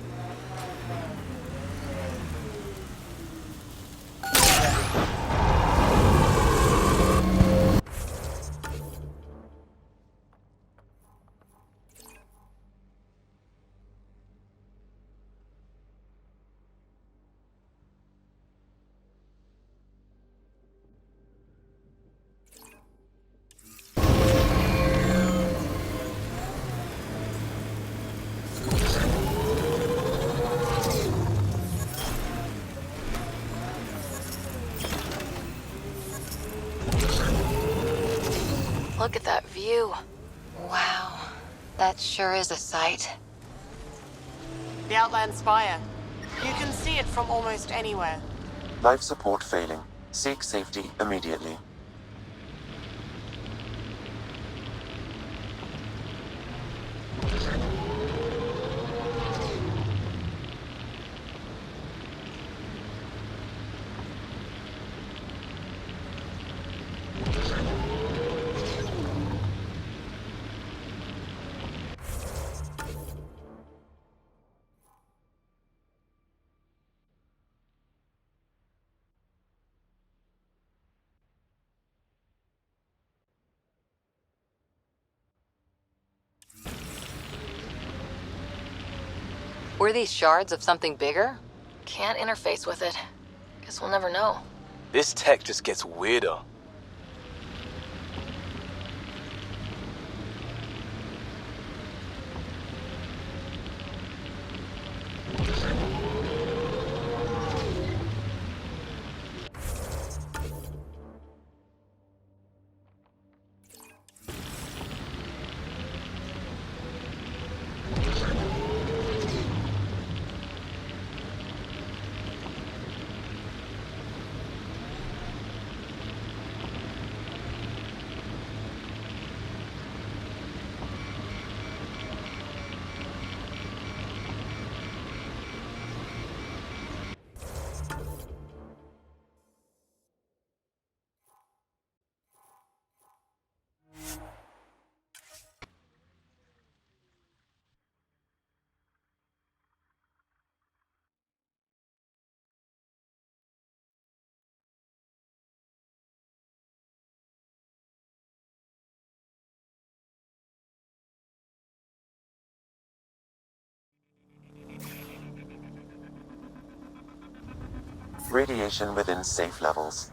Look at that view. Wow, that sure is a sight. The Outland Spire. You can see it from almost anywhere. Life support failing. Seek safety immediately. Were these shards of something bigger? Can't interface with it. Guess we'll never know. This tech just gets weirder. Radiation within safe levels.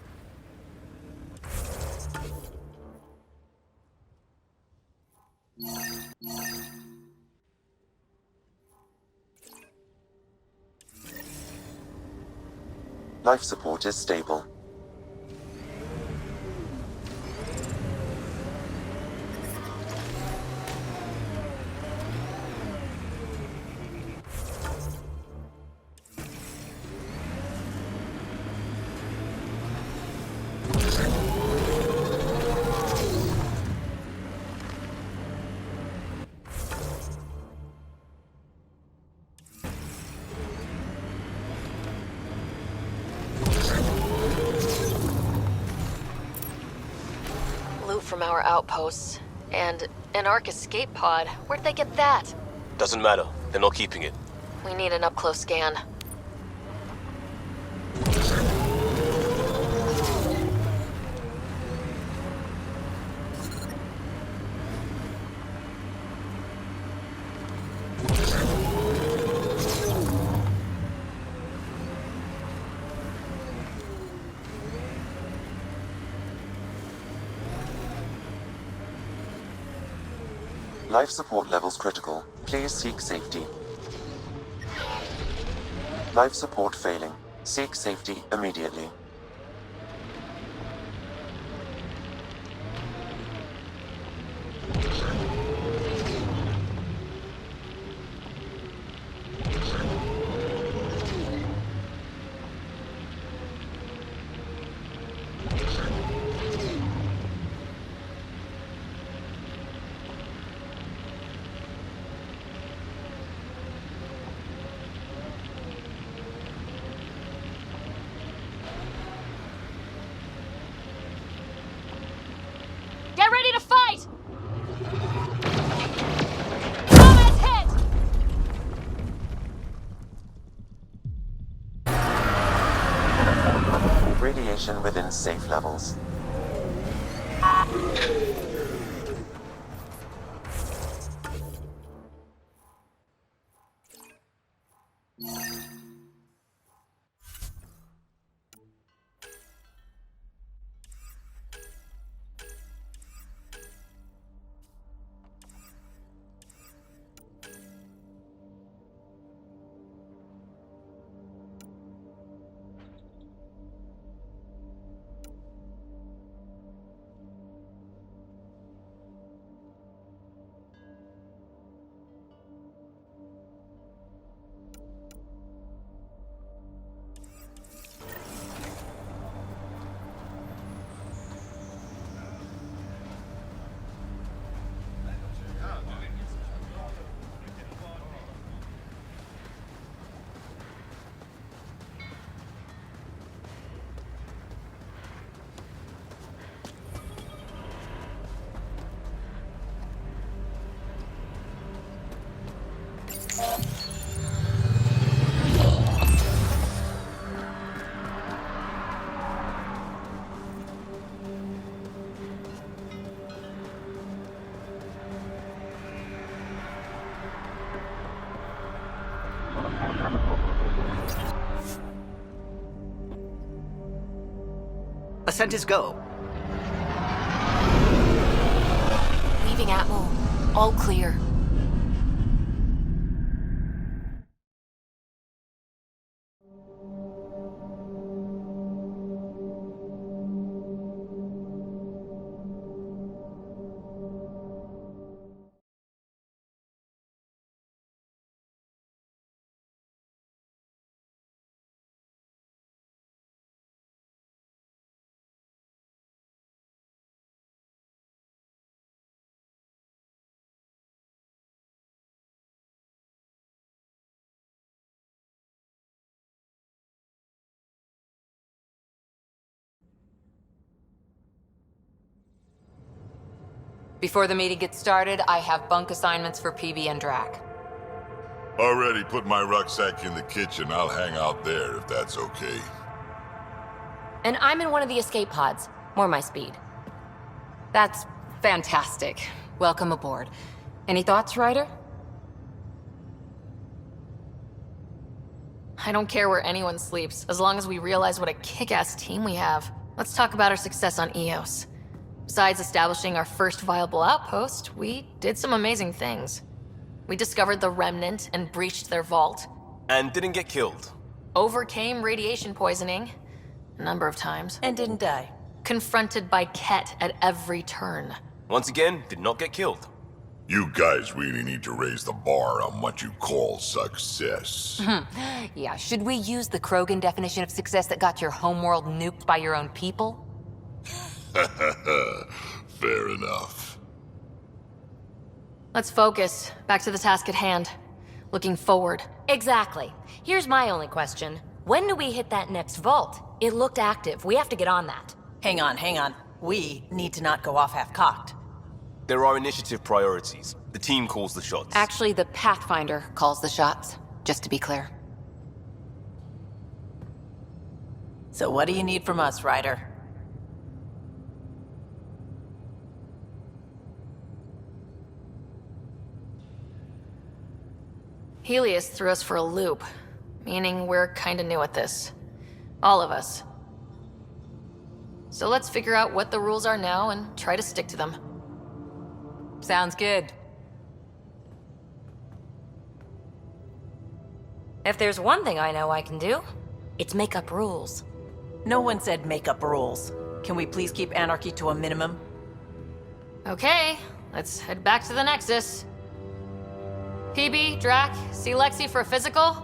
Life support is stable. Loot from our outposts. And an Ark escape pod. Where'd they get that? Doesn't matter. They're not keeping it. We need an up-close scan. Life support levels critical. Please seek safety. Life support failing. Seek safety immediately. Get ready to fight! Nomad's hit! Radiation within safe levels. Ascent is go. Leaving Atmo. All clear. Before the meeting gets started, I have bunk assignments for PB and Drac. Already put my rucksack in the kitchen. I'll hang out there if that's okay. And I'm in one of the escape pods. More my speed. That's fantastic. Welcome aboard. Any thoughts, Ryder? I don't care where anyone sleeps, as long as we realize what a kick-ass team we have. Let's talk about our success on Eos. Besides establishing our first viable outpost, we did some amazing things. We discovered the Remnant and breached their vault. And didn't get killed. Overcame radiation poisoning a number of times. And didn't die. Confronted by Ket at every turn. Once again, did not get killed. You guys really need to raise the bar on what you call success. Yeah, should we use the Krogan definition of success that got your homeworld nuked by your own people? Fair enough. Let's focus. Back to the task at hand. Looking forward. Exactly. Here's my only question. When do we hit that next vault? It looked active. We have to get on that. Hang on. We need to not go off half-cocked. There are initiative priorities. The team calls the shots. Actually, the Pathfinder calls the shots, just to be clear. So what do you need from us, Ryder? Helios threw us for a loop, meaning we're kinda new at this. All of us. So let's figure out what the rules are now and try to stick to them. Sounds good. If there's one thing I know I can do, it's make up rules. No one said make up rules. Can we please keep anarchy to a minimum? Okay, let's head back to the Nexus. PB, Drac, see Lexi for a physical?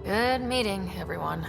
Good meeting, everyone.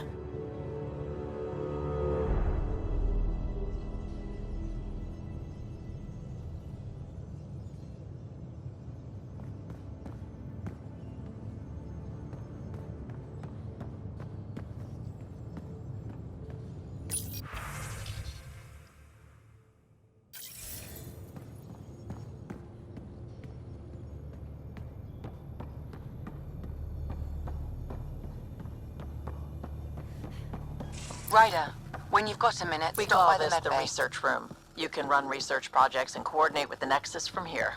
Ryder, when you've got a minute, We stop call by this the the medbay. research room. You can run research projects and coordinate with the Nexus from here.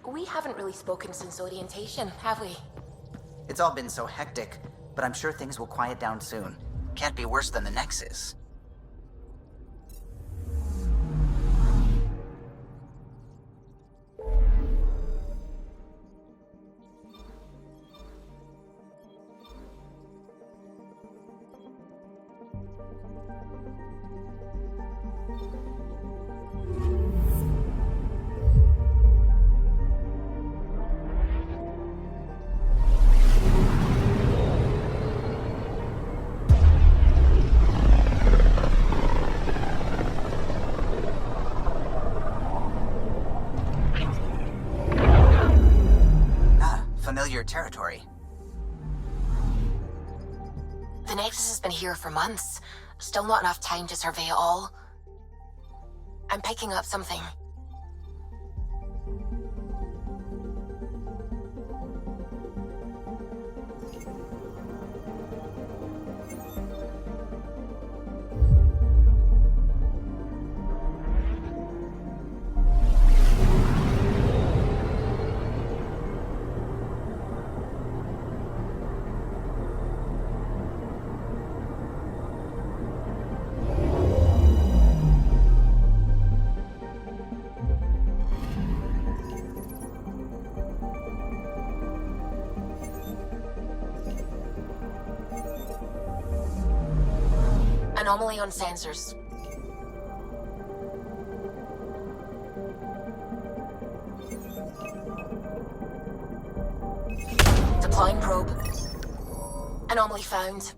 We haven't really spoken since orientation, have we? It's all been so hectic, but I'm sure things will quiet down soon. Can't be worse than the Nexus. Familiar territory. The Nexus has been here for months. Still not enough time to survey it all. I'm picking up something. Anomaly on sensors. Anomaly found.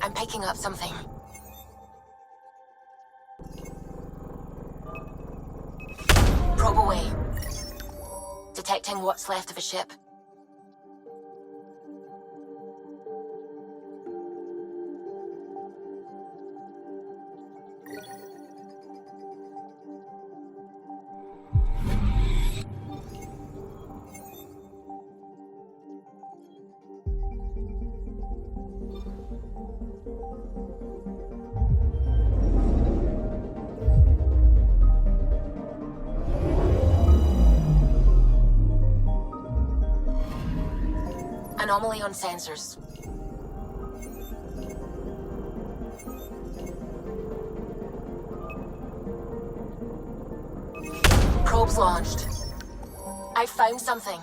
I'm picking up something. Probe away. Detecting what's left of a ship. Anomaly on sensors. Probes launched. I found something.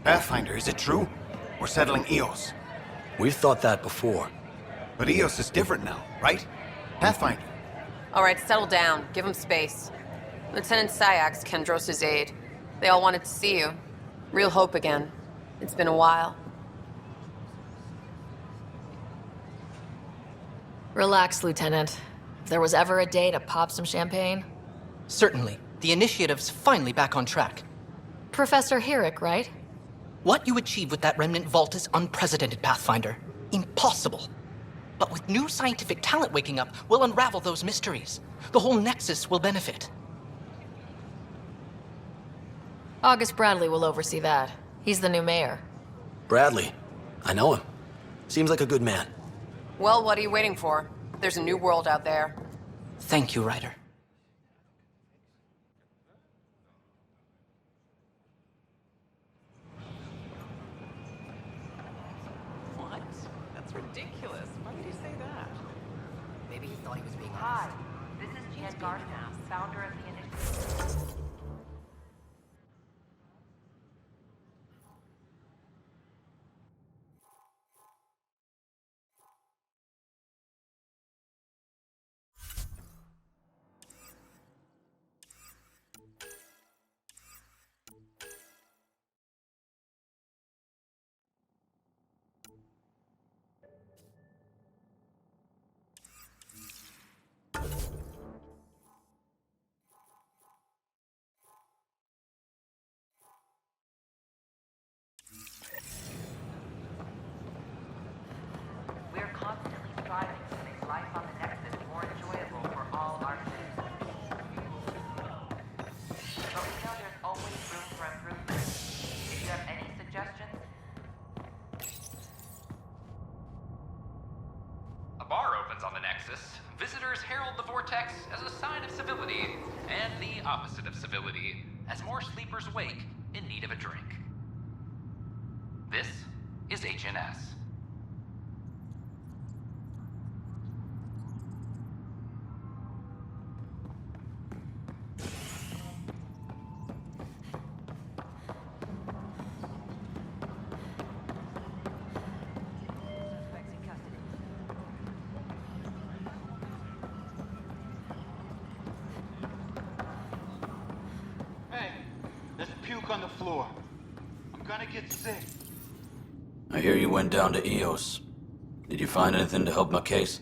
Pathfinder, is it true? We're settling Eos. We've thought that before. But Eos is different now, right? Pathfinder. All right, settle down. Give him space. Lieutenant Sayak's Kendros' aide. They all wanted to see you. Real hope again. It's been a while. Relax, Lieutenant. If there was ever a day to pop some champagne. Certainly. The initiative's finally back on track. Professor Herrick, right? What you achieved with that remnant vault is unprecedented, Pathfinder. Impossible. But with new scientific talent waking up, we'll unravel those mysteries. The whole Nexus will benefit. August Bradley will oversee that. He's the new mayor. Bradley. I know him. Seems like a good man. Well, what are you waiting for? There's a new world out there. Thank you, Ryder. What? That's ridiculous. Why would you say that? Maybe he thought he was being Hi. honest. founder of the initiative. We're constantly striving to make life on the Nexus more enjoyable for all our citizens. But we know there's always room for improvement. If you have any suggestions, A bar opens on the Nexus. Visitors herald the vortex as a sign of civility, and the opposite of civility, as more sleepers wake in need of a drink. This is HNS. Hey, there's puke on the floor. I'm gonna get sick. I hear you went down to EOS. Did you find anything to help my case?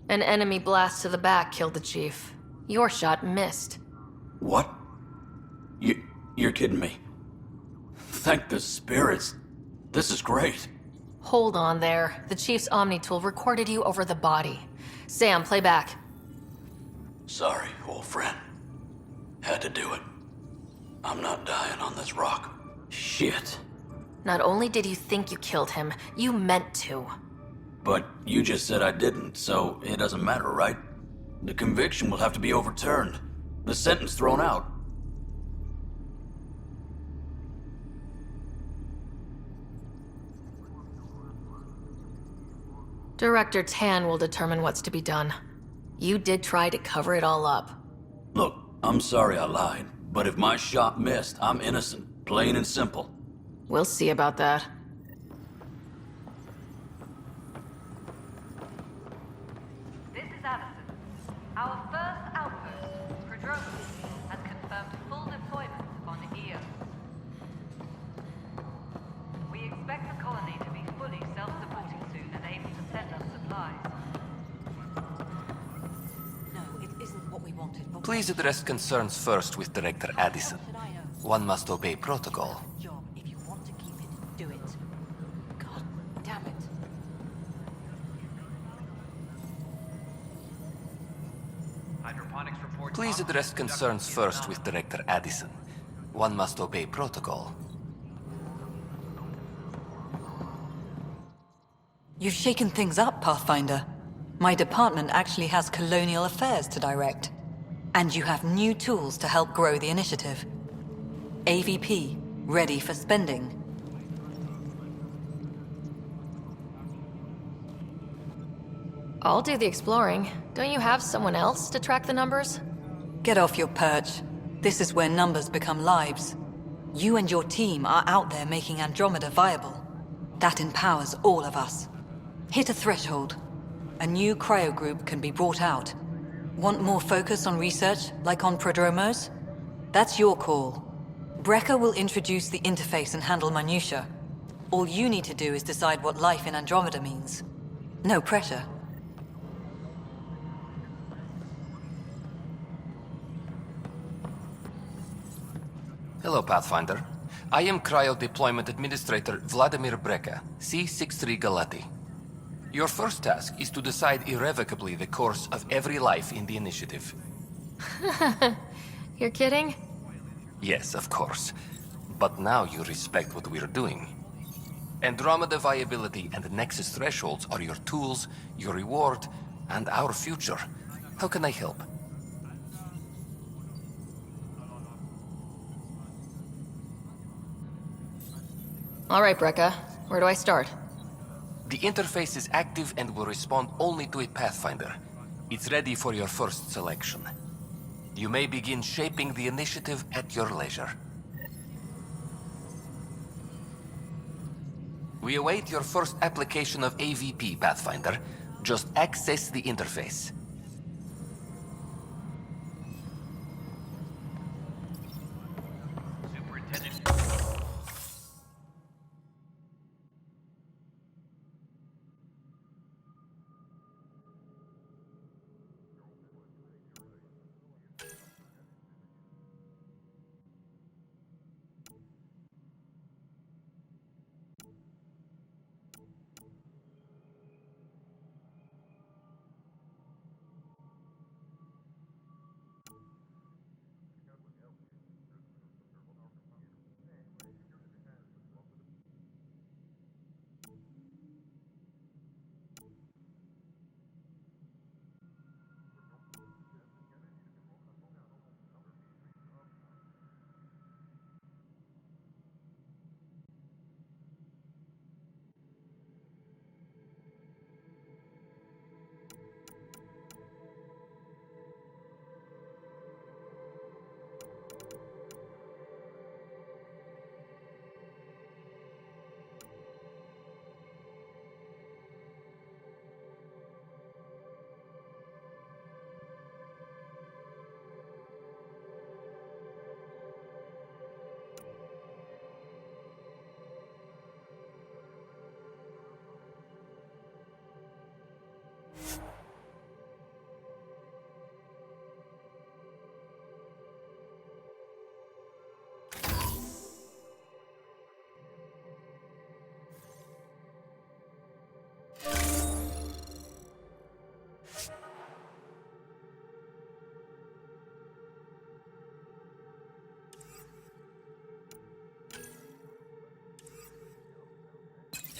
an enemy blast to the back killed the chief. Your shot missed. What? You're kidding me. Thank the spirits. This is great. Hold on there. The chief's Omni tool recorded you over the body. Sam, play back. Sorry, old friend. Had to do it. I'm not dying on this rock. Shit. Not only did you think you killed him, you meant to. But you just said I didn't, so it doesn't matter, right? The conviction will have to be overturned. The sentence thrown out. Director Tan will determine what's to be done. You did try to cover it all up. Look, I'm sorry I lied, but if my shot missed, I'm innocent. Plain and simple. We'll see about that. This is Allison. Our first outpost, Prodrome, has confirmed full deployment on EOS. We expect the colony to be fully self-supporting soon and able to send us supplies. No, it isn't what we wanted. But Please address concerns first with Director Addison. One must obey protocol. job. If you want to keep it, do it. God damn it. Hydroponics report. Please address concerns first with Director Addison. One must obey protocol. You've shaken things up, Pathfinder. My department actually has colonial affairs to direct. And you have new tools to help grow the initiative. AVP, ready for spending. I'll do the exploring. Don't you have someone else to track the numbers? Get off your perch. This is where numbers become lives. You and your team are out there making Andromeda viable. That empowers all of us. Hit a threshold. A new cryo group can be brought out. Want more focus on research, like on prodromos? That's your call. Brecker will introduce the interface and handle minutiae. All you need to do is decide what life in Andromeda means. No pressure. Hello, Pathfinder. I am Cryo Deployment Administrator Vladimir Breca, C-63 Galati. Your first task is to decide irrevocably the course of every life in the initiative. You're kidding? Yes, of course. But now you respect what we're doing. Andromeda viability and Nexus thresholds are your tools, your reward, and our future. How can I help? All right, Brecca. Where do I start? The interface is active and will respond only to a Pathfinder. It's ready for your first selection. You may begin shaping the initiative at your leisure. We await your first application of AVP, Pathfinder. Just access the interface. Superintendent.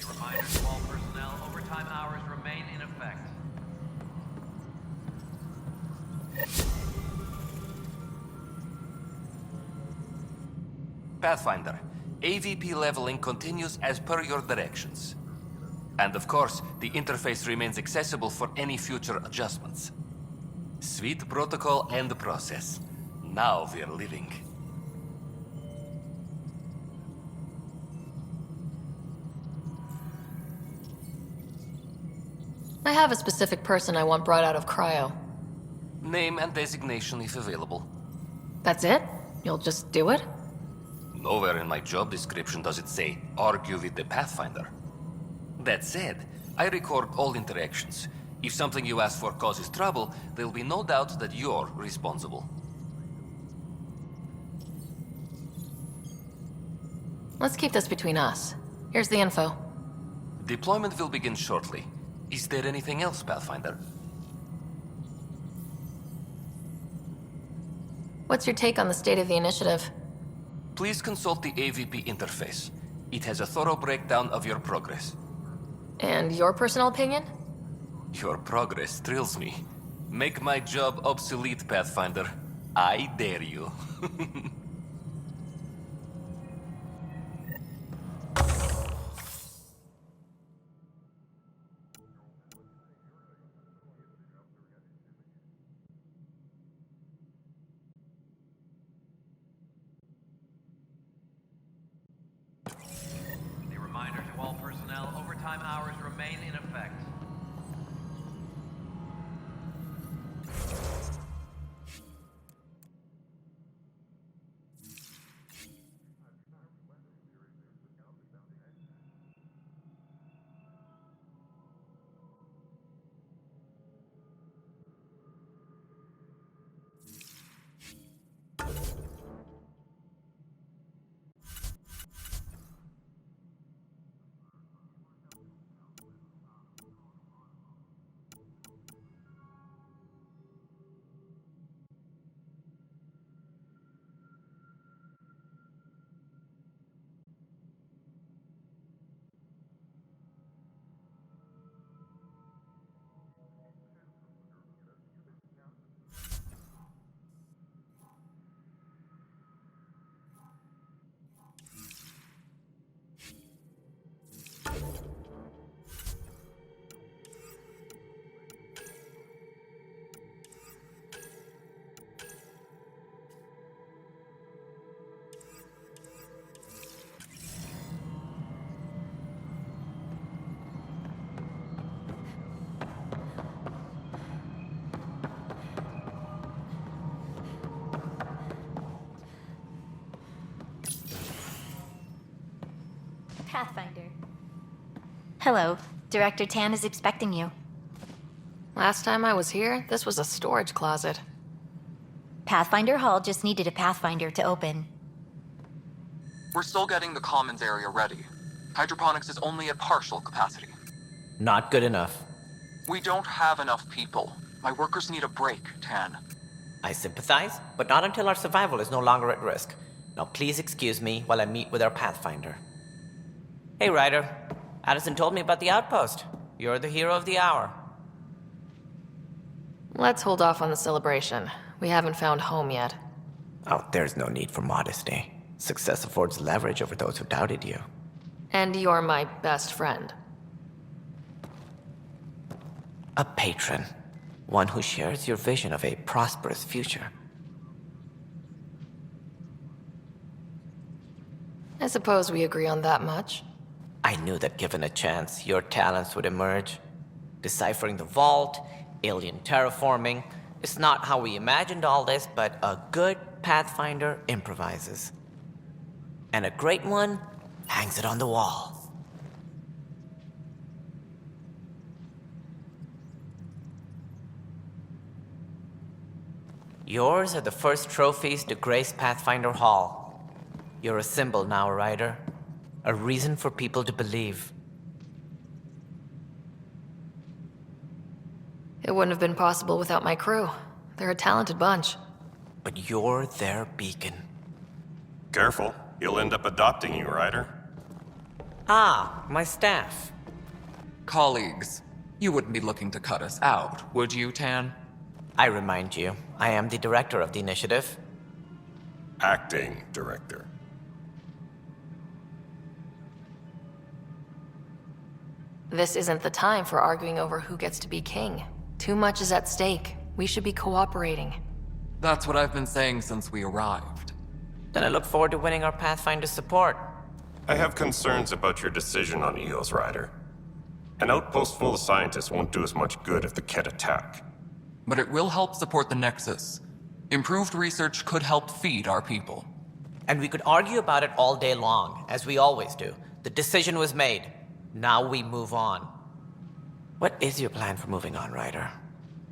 Reminder to all personnel, overtime hours remain in effect. Pathfinder, AVP leveling continues as per your directions. And of course, the interface remains accessible for any future adjustments. Sweet protocol and process. Now we're living. I have a specific person I want brought out of cryo. Name and designation if available. That's it? You'll just do it? Nowhere in my job description does it say, argue with the Pathfinder. That said, I record all interactions. If something you ask for causes trouble, there'll be no doubt that you're responsible. Let's keep this between us. Here's the info. Deployment will begin shortly. Is there anything else, Pathfinder? What's your take on the state of the initiative? Please consult the AVP interface. It has a thorough breakdown of your progress. And your personal opinion? Your progress thrills me. Make my job obsolete, Pathfinder. I dare you. The reminder to all personnel, overtime hours remain in effect. Pathfinder. Hello. Director Tan is expecting you. Last time I was here, this was a storage closet. Pathfinder Hall just needed a Pathfinder to open. We're still getting the commons area ready. Hydroponics is only at partial capacity. Not good enough. We don't have enough people. My workers need a break, Tan. I sympathize, but not until our survival is no longer at risk. Now please excuse me while I meet with our Pathfinder. Hey, Ryder. Addison told me about the outpost. You're the hero of the hour. Let's hold off on the celebration. We haven't found home yet. Oh, there's no need for modesty. Success affords leverage over those who doubted you. And you're my best friend. A patron. One who shares your vision of a prosperous future. I suppose we agree on that much. I knew that given a chance, your talents would emerge. Deciphering the vault, alien terraforming. It's not how we imagined all this, but a good Pathfinder improvises. And a great one hangs it on the wall. Yours are the first trophies to grace Pathfinder Hall. You're a symbol now, Ryder. A reason for people to believe. It wouldn't have been possible without my crew. They're a talented bunch. But you're their beacon. Careful. He'll end up adopting you, Ryder. Ah, my staff. Colleagues, you wouldn't be looking to cut us out, would you, Tan? I remind you, I am the director of the initiative. Acting director. This isn't the time for arguing over who gets to be king. Too much is at stake. We should be cooperating. That's what I've been saying since we arrived. Then I look forward to winning our Pathfinder's support. I have concerns about your decision on Eos, Ryder. An outpost full of scientists won't do us much good if the Ket attack. But it will help support the Nexus. Improved research could help feed our people. And we could argue about it all day long, as we always do. The decision was made. Now we move on. What is your plan for moving on, Ryder?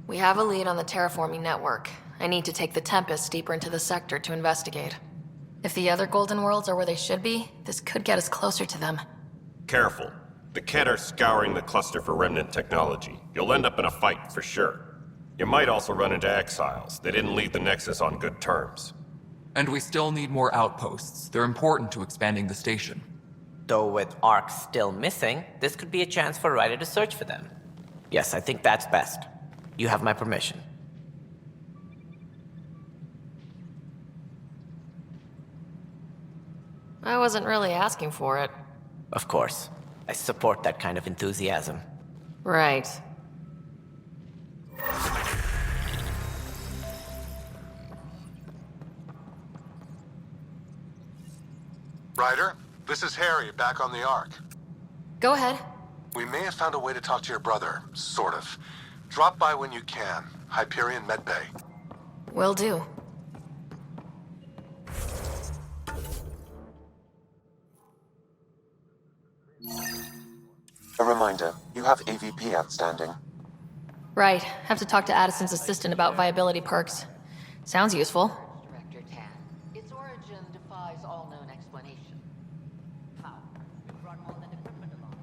We have a lead on the terraforming network. I need to take the Tempest deeper into the sector to investigate. If the other Golden Worlds are where they should be, this could get us closer to them. Careful. The Ket are scouring the cluster for remnant technology. You'll end up in a fight, for sure. You might also run into exiles. They didn't leave the Nexus on good terms. And we still need more outposts. They're important to expanding the station. Though with Ark still missing, this could be a chance for Ryder to search for them. Yes, I think that's best. You have my permission. I wasn't really asking for it. Of course. I support that kind of enthusiasm. Right. Ryder, this is Harry, back on the Ark. Go ahead. We may have found a way to talk to your brother, sort of. Drop by when you can. Hyperion Medbay. Will do. A reminder, you have AVP outstanding. Right. Have to talk to Addison's assistant about viability perks. Sounds useful. Director Tan. Its origin defies all known explanation. How? You brought more than equipment along.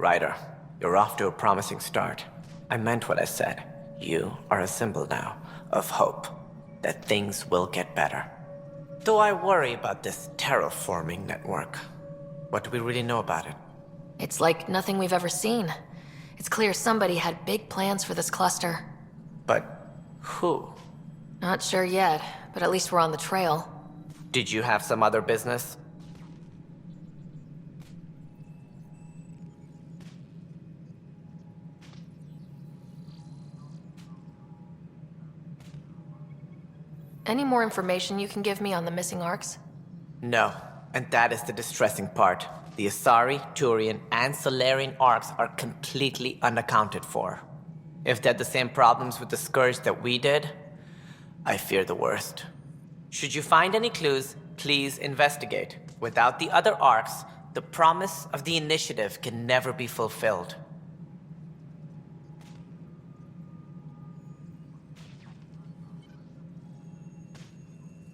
Ryder, you're off to a promising start. I meant what I said. You are a symbol now of hope that things will get better. Though I worry about this terraforming network. What do we really know about it? It's like nothing we've ever seen. It's clear somebody had big plans for this cluster. But who? Not sure yet, but at least we're on the trail. Did you have some other business? Any more information you can give me on the missing arcs? No, and that is the distressing part. The Asari, Turian, and Solarian arcs are completely unaccounted for. If they had the same problems with the Scourge that we did, I fear the worst. Should you find any clues, please investigate. Without the other arcs, the promise of the Initiative can never be fulfilled.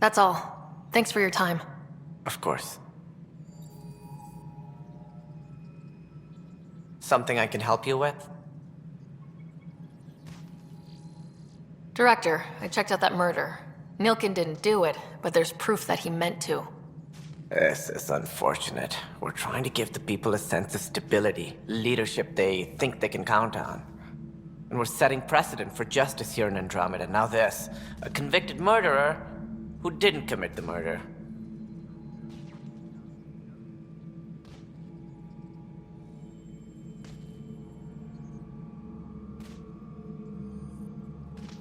That's all. Thanks for your time. Of course. Something I can help you with? Director, I checked out that murder. Nilkin didn't do it, but there's proof that he meant to. This is unfortunate. We're trying to give the people a sense of stability, leadership they think they can count on. And we're setting precedent for justice here in Andromeda. Now this, a convicted murderer who didn't commit the murder.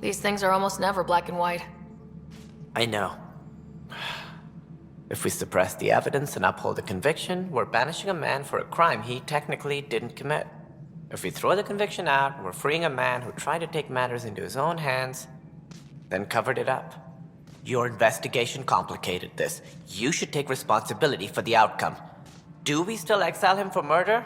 These things are almost never black and white. I know. If we suppress the evidence and uphold the conviction, we're banishing a man for a crime he technically didn't commit. If we throw the conviction out, we're freeing a man who tried to take matters into his own hands, then covered it up. Your investigation complicated this. You should take responsibility for the outcome. Do we still exile him for murder?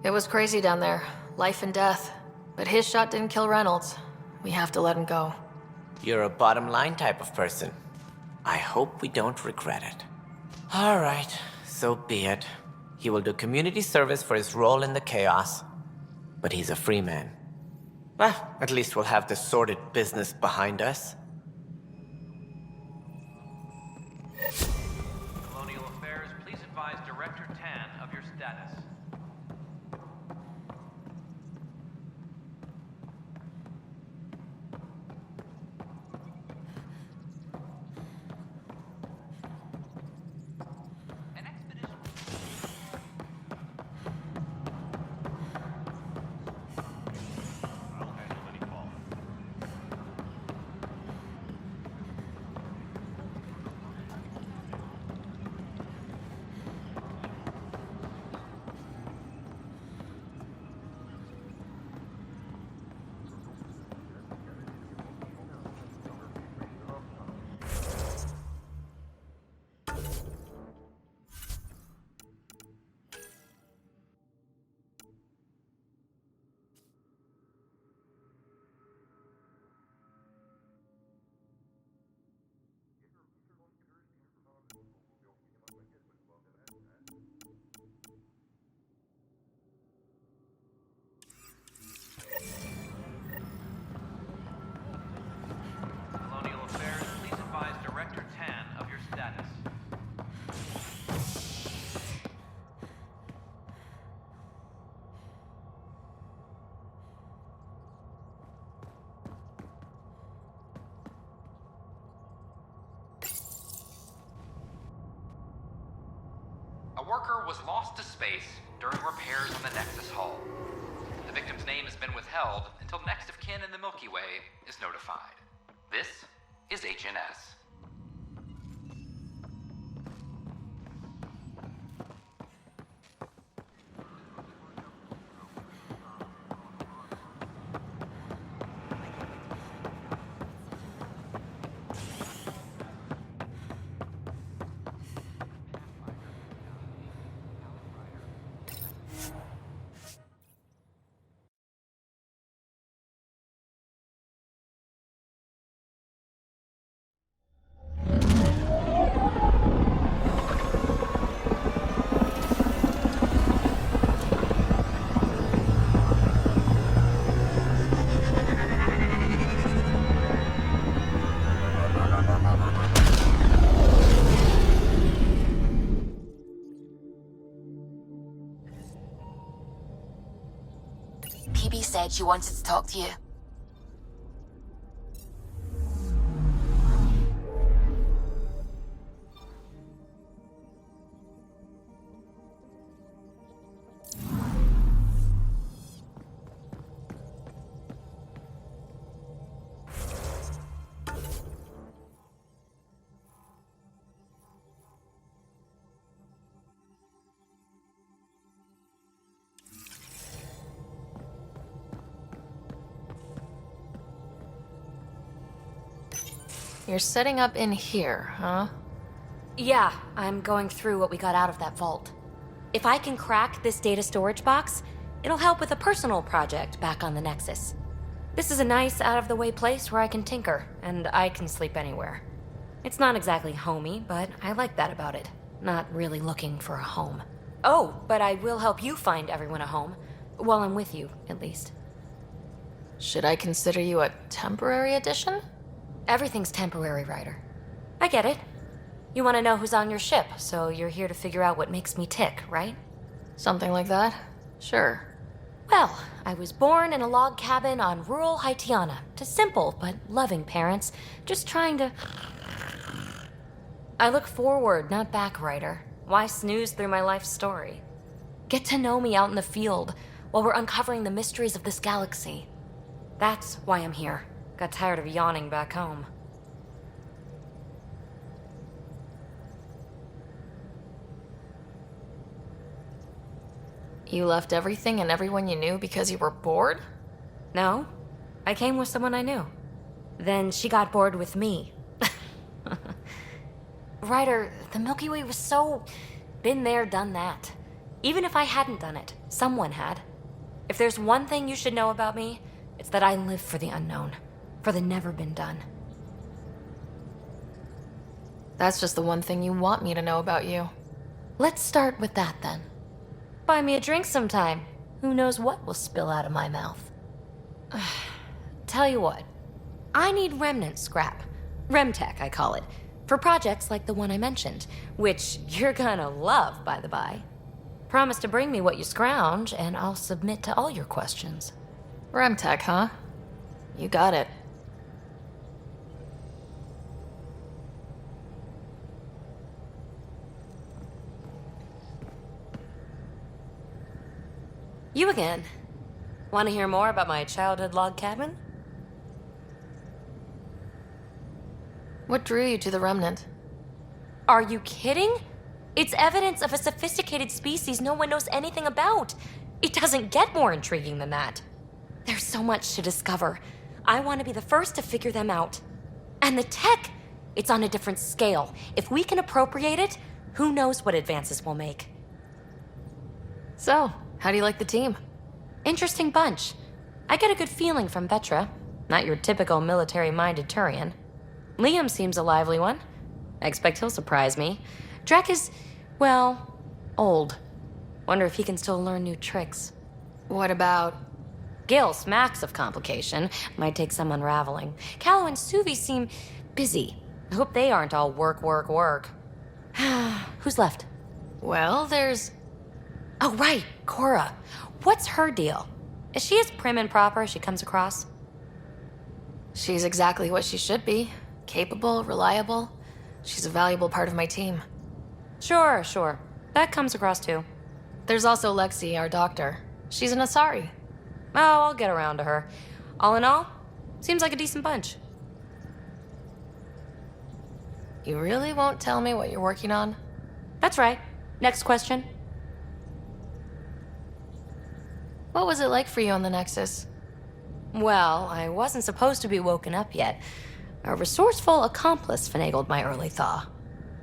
It was crazy down there. Life and death. But his shot didn't kill Reynolds. We have to let him go. You're a bottom line type of person. I hope we don't regret it. All right, so be it. He will do community service for his role in the chaos. But he's a free man. Well, at least we'll have this sordid business behind us. Colonial Affairs, please advise Director Tan of your status. Colonial Affairs, please advise Director Tan of your status. A worker was lost to space during repairs on the Nexus hull. The victim's name has been withheld until next of kin in the Milky Way is notified. This is HNS. said she wanted to talk to you. You're setting up in here, huh? Yeah, I'm going through what we got out of that vault. If I can crack this data storage box, it'll help with a personal project back on the Nexus. This is a nice, out-of-the-way place where I can tinker, and I can sleep anywhere. It's not exactly homey, but I like that about it. Not really looking for a home. Oh, but I will help you find everyone a home. While I'm with you, at least. Should I consider you a temporary addition? Everything's temporary, Ryder. I get it. You want to know who's on your ship, so you're here to figure out what makes me tick, right? Something like that? Sure. Well, I was born in a log cabin on rural Haitiana to simple but loving parents, just trying to... I look forward, not back, Ryder. Why snooze through my life story? Get to know me out in the field while we're uncovering the mysteries of this galaxy. That's why I'm here. Got tired of yawning back home. You left everything and everyone you knew because you were bored? No. I came with someone I knew. Then she got bored with me. Ryder, the Milky Way was so... been there, done that. Even if I hadn't done it, someone had. If there's one thing you should know about me, it's that I live for the unknown. For the never been done. That's just the one thing you want me to know about you. Let's start with that then. Buy me a drink sometime. Who knows what will spill out of my mouth. Tell you what, I need remnant scrap. Remtech, I call it. For projects like the one I mentioned, which you're gonna love, by the by. Promise to bring me what you scrounge, and I'll submit to all your questions. Remtech, huh? You got it. You again. Want to hear more about my childhood log cabin? What drew you to the Remnant? Are you kidding? It's evidence of a sophisticated species no one knows anything about. It doesn't get more intriguing than that. There's so much to discover. I want to be the first to figure them out. And the tech, it's on a different scale. If we can appropriate it, who knows what advances we'll make. So, how do you like the team? Interesting bunch. I get a good feeling from Vetra. Not your typical military-minded Turian. Liam seems a lively one. I expect he'll surprise me. Drek is, well, old. Wonder if he can still learn new tricks. What about... Gil smacks of complication. Might take some unraveling. Callow and Suvi seem busy. I hope they aren't all work, work, work. Who's left? Well, there's... Oh, right, Cora. What's her deal? Is she as prim and proper as she comes across? She's exactly what she should be. Capable, reliable. She's a valuable part of my team. Sure. That comes across too. There's also Lexi, our doctor. She's an Asari. Oh, I'll get around to her. All in all, seems like a decent bunch. You really won't tell me what you're working on? That's right. Next question. What was it like for you on the Nexus? Well, I wasn't supposed to be woken up yet. A resourceful accomplice finagled my early thaw.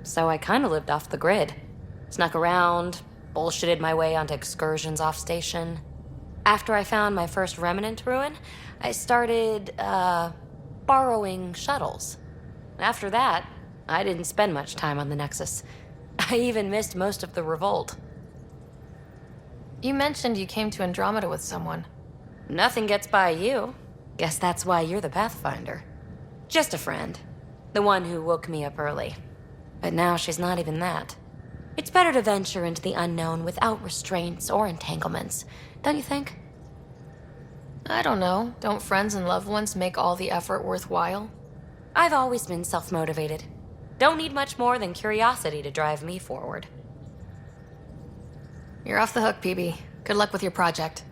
So I kind of lived off the grid. Snuck around, bullshitted my way onto excursions off station. After I found my first remnant ruin, I started, borrowing shuttles. After that, I didn't spend much time on the Nexus. I even missed most of the revolt. You mentioned you came to Andromeda with someone. Nothing gets by you. Guess that's why you're the Pathfinder. Just a friend. The one who woke me up early. But now she's not even that. It's better to venture into the unknown without restraints or entanglements, don't you think? I don't know. Don't friends and loved ones make all the effort worthwhile? I've always been self-motivated. Don't need much more than curiosity to drive me forward. You're off the hook, PB. Good luck with your project.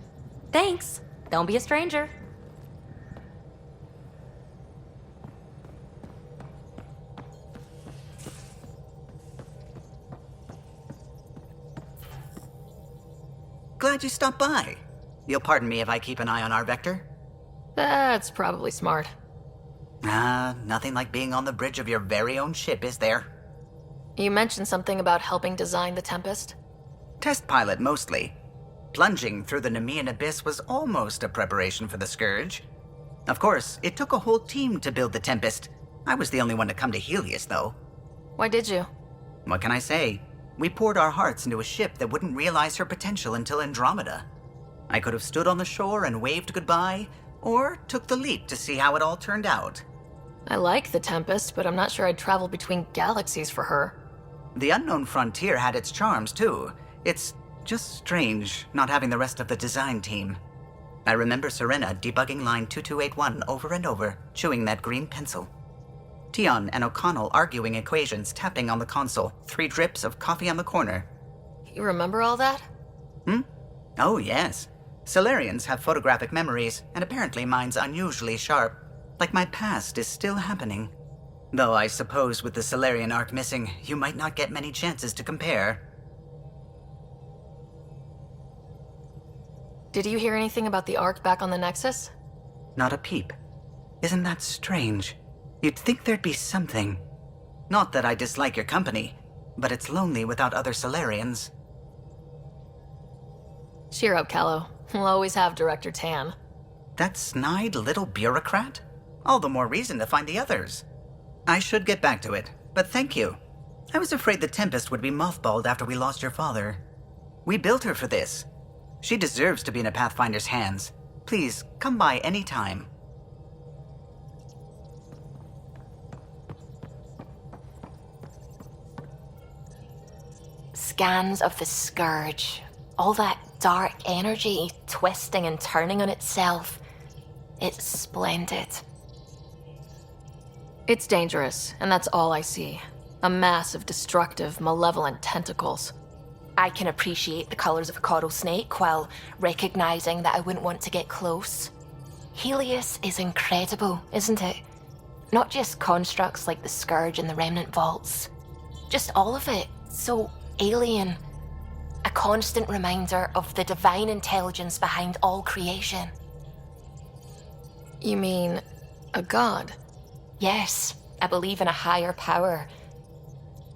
Thanks. Don't be a stranger. Glad you stopped by. You'll pardon me if I keep an eye on our vector? That's probably smart. Nothing like being on the bridge of your very own ship, is there? You mentioned something about helping design the Tempest? Test pilot, mostly. Plunging through the Nemean abyss was almost a preparation for the Scourge. Of course, it took a whole team to build the Tempest. I was the only one to come to Helios, though. Why did you? What can I say? We poured our hearts into a ship that wouldn't realize her potential until Andromeda. I could have stood on the shore and waved goodbye, or took the leap to see how it all turned out. I like the Tempest, but I'm not sure I'd travel between galaxies for her. The unknown frontier had its charms, too. It's just strange not having the rest of the design team. I remember Serena debugging line 2281 over and over, chewing that green pencil. Tion and O'Connell arguing equations, tapping on the console, 3 drips of coffee on the corner. You remember all that? Oh, yes. Solarians have photographic memories, and apparently mine's unusually sharp. Like my past is still happening. Though I suppose with the Solarian arc missing, you might not get many chances to compare. Did you hear anything about the Ark back on the Nexus? Not a peep. Isn't that strange? You'd think there'd be something. Not that I dislike your company, but it's lonely without other Solarians. Cheer up, Callow. We'll always have Director Tan. That snide little bureaucrat? All the more reason to find the others. I should get back to it, but thank you. I was afraid the Tempest would be mothballed after we lost your father. We built her for this. She deserves to be in a Pathfinder's hands. Please, come by any time. Scans of the Scourge. All that dark energy twisting and turning on itself. It's splendid. It's dangerous, and that's all I see. A mass of destructive, malevolent tentacles. I can appreciate the colors of a coral snake while recognizing that I wouldn't want to get close. Helios is incredible, isn't it? Not just constructs like the Scourge and the Remnant Vaults. Just all of it. So alien. A constant reminder of the divine intelligence behind all creation. You mean a god? Yes, I believe in a higher power.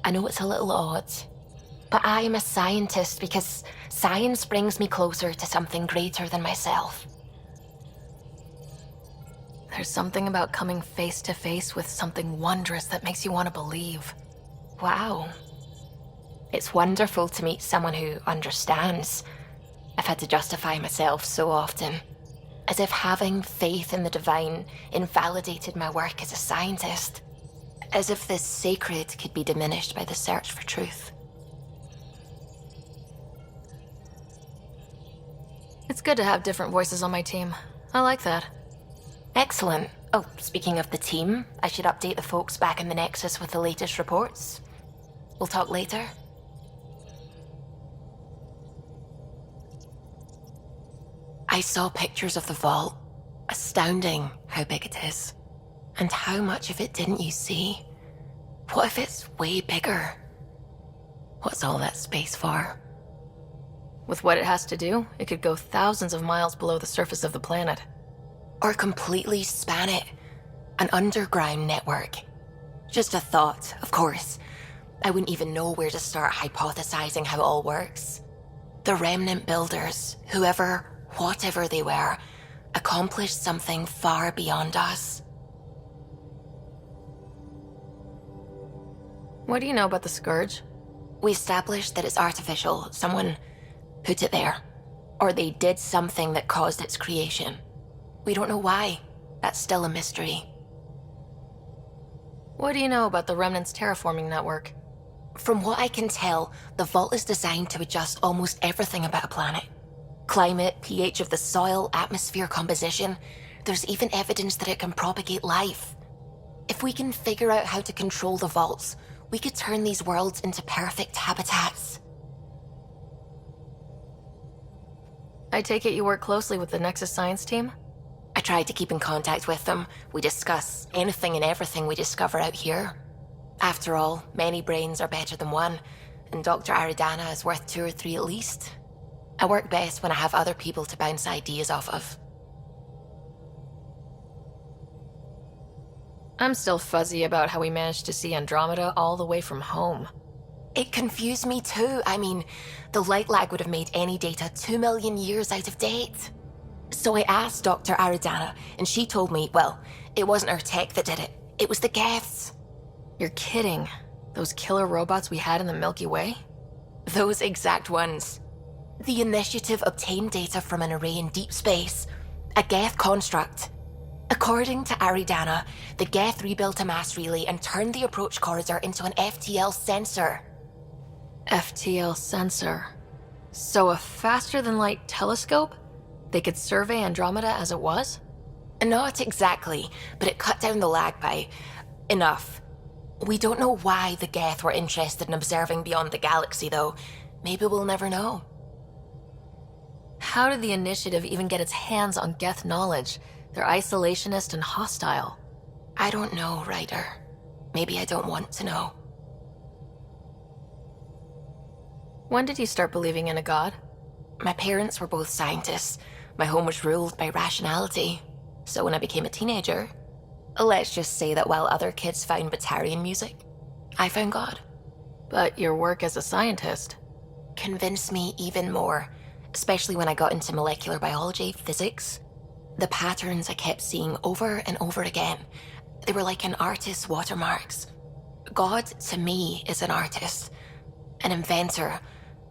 I know it's a little odd, but I am a scientist because science brings me closer to something greater than myself. There's something about coming face to face with something wondrous that makes you want to believe. Wow. It's wonderful to meet someone who understands. I've had to justify myself so often. As if having faith in the divine invalidated my work as a scientist. As if the sacred could be diminished by the search for truth. It's good to have different voices on my team. I like that. Excellent. Oh, speaking of the team, I should update the folks back in the Nexus with the latest reports. We'll talk later. I saw pictures of the vault. Astounding how big it is. And how much of it didn't you see? What if it's way bigger? What's all that space for? With what it has to do, it could go thousands of miles below the surface of the planet. Or completely span it. An underground network. Just a thought, of course. I wouldn't even know where to start hypothesizing how it all works. The Remnant builders, whatever they were, accomplished something far beyond us. What do you know about the Scourge? We established that it's artificial. Someone put it there. Or they did something that caused its creation. We don't know why. That's still a mystery. What do you know about the Remnant's terraforming network? From what I can tell, the vault is designed to adjust almost everything about a planet. Climate, pH of the soil, atmosphere composition. There's even evidence that it can propagate life. If we can figure out how to control the vaults, we could turn these worlds into perfect habitats. I take it you work closely with the Nexus science team? I try to keep in contact with them. We discuss anything and everything we discover out here. After all, many brains are better than one, and Dr. Aridana is worth 2 or 3 at least. I work best when I have other people to bounce ideas off of. I'm still fuzzy about how we managed to see Andromeda all the way from home. It confused me too. I mean, the light lag would have made any data 2 million years out of date. So I asked Dr. Aridana, and she told me, well, it wasn't her tech that did it. It was the Geths. You're kidding. Those killer robots we had in the Milky Way? Those exact ones. The Initiative obtained data from an array in deep space, a Geth construct. According to Aridana, the Geth rebuilt a mass relay and turned the approach corridor into an FTL sensor. FTL sensor. So a faster-than-light telescope? They could survey Andromeda as it was? Not exactly, but it cut down the lag by enough. We don't know why the Geth were interested in observing beyond the galaxy, though. Maybe we'll never know. How did the Initiative even get its hands on Geth knowledge? They're isolationist and hostile. I don't know, Ryder. Maybe I don't want to know. When did you start believing in a god? My parents were both scientists. My home was ruled by rationality. So when I became a teenager, let's just say that while other kids found Batarian music, I found God. But your work as a scientist convinced me even more, especially when I got into molecular biology, physics. The patterns I kept seeing over and over again, they were like an artist's watermarks. God, to me, is an artist, an inventor,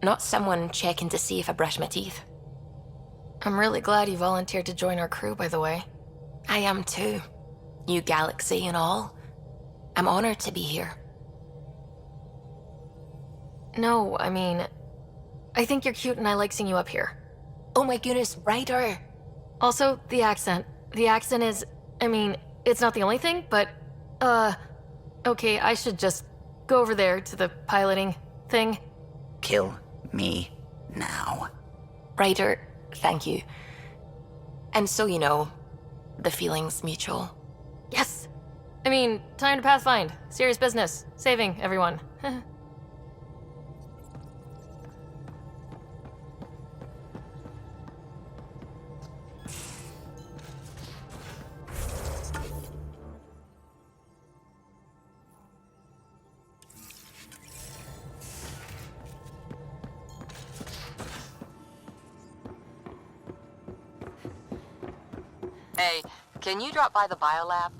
not someone checking to see if I brush my teeth. I'm really glad you volunteered to join our crew, by the way. I am too. New galaxy and all. I'm honored to be here. No, I mean, I think you're cute and I like seeing you up here. Oh my goodness, Ryder! Also, the accent. The accent is, I mean, it's not the only thing, but, okay, I should just go over there to the piloting thing. Kill me now. Ryder, thank you. And so you know, the feeling's mutual. Yes! I mean, time to pathfind. Serious business. Saving everyone. Hey, can you drop by the biolab?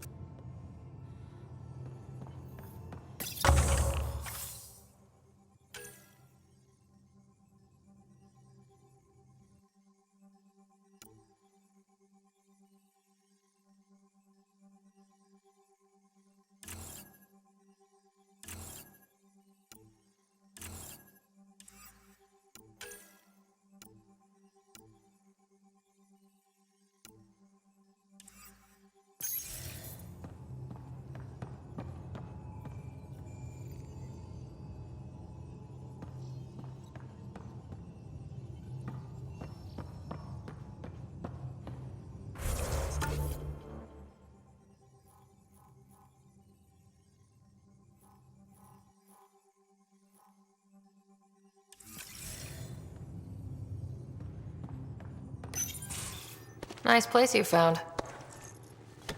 Nice place you found.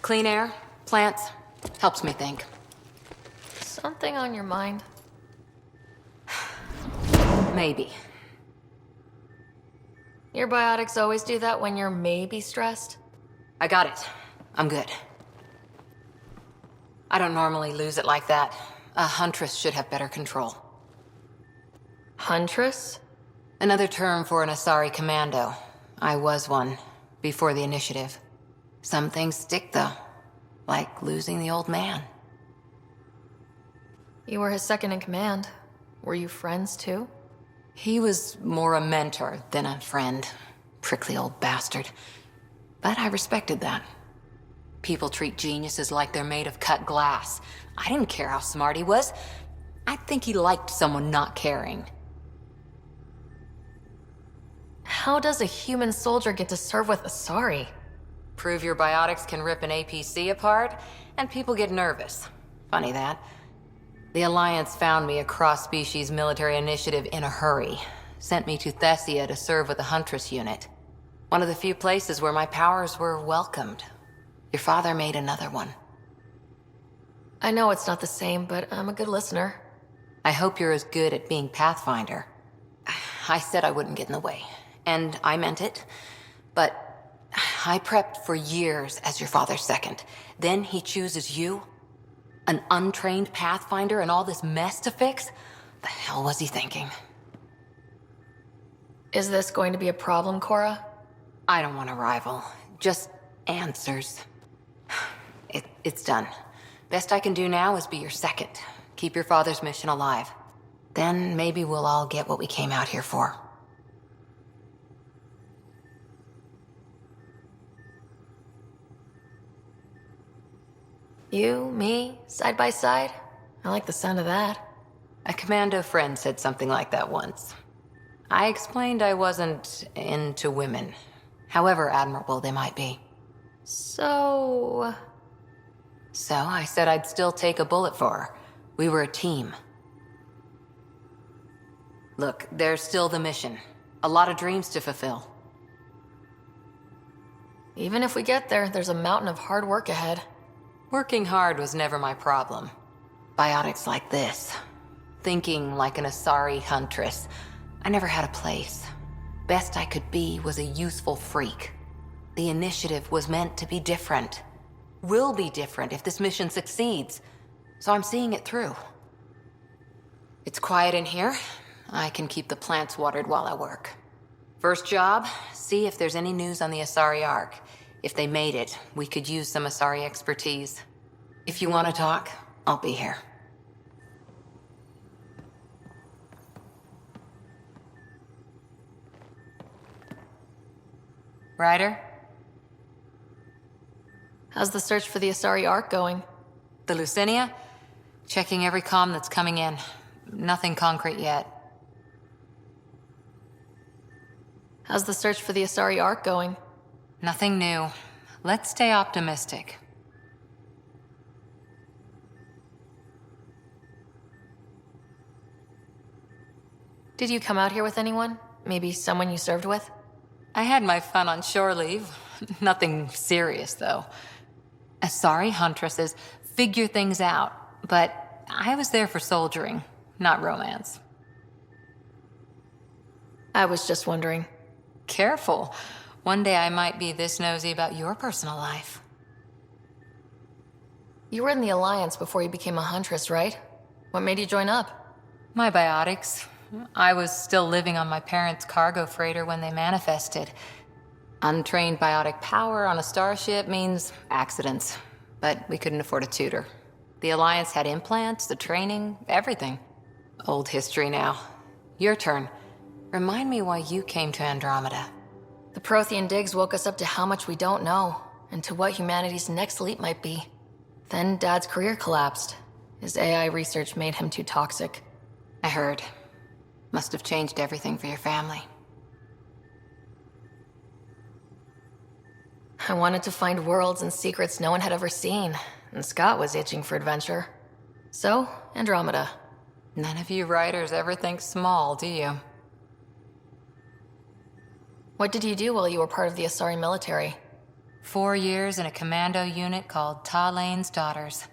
Clean air, plants, helps me think. Something on your mind? Maybe. Your biotics always do that when you're maybe stressed? I got it. I'm good. I don't normally lose it like that. A huntress should have better control. Huntress? Another term for an Asari commando. I was one, before the initiative. Some things stick, though. Like losing the old man. You were his second in command. Were you friends, too? He was more a mentor than a friend. Prickly old bastard. But I respected that. People treat geniuses like they're made of cut glass. I didn't care how smart he was. I think he liked someone not caring. How does a human soldier get to serve with Asari? Prove your biotics can rip an APC apart, and people get nervous. Funny that. The Alliance found me a cross-species military initiative in a hurry. Sent me to Thessia to serve with the Huntress unit. One of the few places where my powers were welcomed. Your father made another one. I know it's not the same, but I'm a good listener. I hope you're as good at being Pathfinder. I said I wouldn't get in the way, and I meant it. But I prepped for years as your father's second. Then he chooses you? An untrained Pathfinder and all this mess to fix? The hell was he thinking? Is this going to be a problem, Cora? I don't want a rival. Just answers. It's done. Best I can do now is be your second. Keep your father's mission alive. Then maybe we'll all get what we came out here for. You, me, side by side? I like the sound of that. A commando friend said something like that once. I explained I wasn't into women, however admirable they might be. So I said I'd still take a bullet for her. We were a team. Look, there's still the mission. A lot of dreams to fulfill. even if we get there, there's a mountain of hard work ahead. Working hard was never my problem. Biotics like this. Thinking like an Asari huntress. I never had a place. Best I could be was a useful freak. The initiative was meant to be different. Will be different if this mission succeeds. So I'm seeing it through. It's quiet in here. I can keep the plants watered while I work. First job, see if there's any news on the Asari Ark. If they made it, we could use some Asari expertise. If you want to talk, I'll be here. Ryder? How's the search for the Asari Ark going? The Lucinia? Checking every comm that's coming in. Nothing concrete yet. How's the search for the Asari Ark going? Nothing new. Let's stay optimistic. Did you come out here with anyone? Maybe someone you served with? I had my fun on shore leave. Nothing serious, though. Asari huntresses figure things out, but I was there for soldiering, not romance. I was just wondering. Careful. One day I might be this nosy about your personal life. You were in the Alliance before you became a huntress, right? What made you join up? My biotics. I was still living on my parents' cargo freighter when they manifested. Untrained biotic power on a starship means accidents, but we couldn't afford a tutor. The Alliance had implants, the training, everything. Old history now. Your turn. Remind me why you came to Andromeda. The Prothean digs woke us up to how much we don't know, and to what humanity's next leap might be. Then Dad's career collapsed. His AI research made him too toxic. I heard. Must have changed everything for your family. I wanted to find worlds and secrets no one had ever seen, and Scott was itching for adventure. So, Andromeda. None of you writers ever think small, do you? What did you do while you were part of the Asari military? 4 years in a commando unit called Ta Lane's Daughters.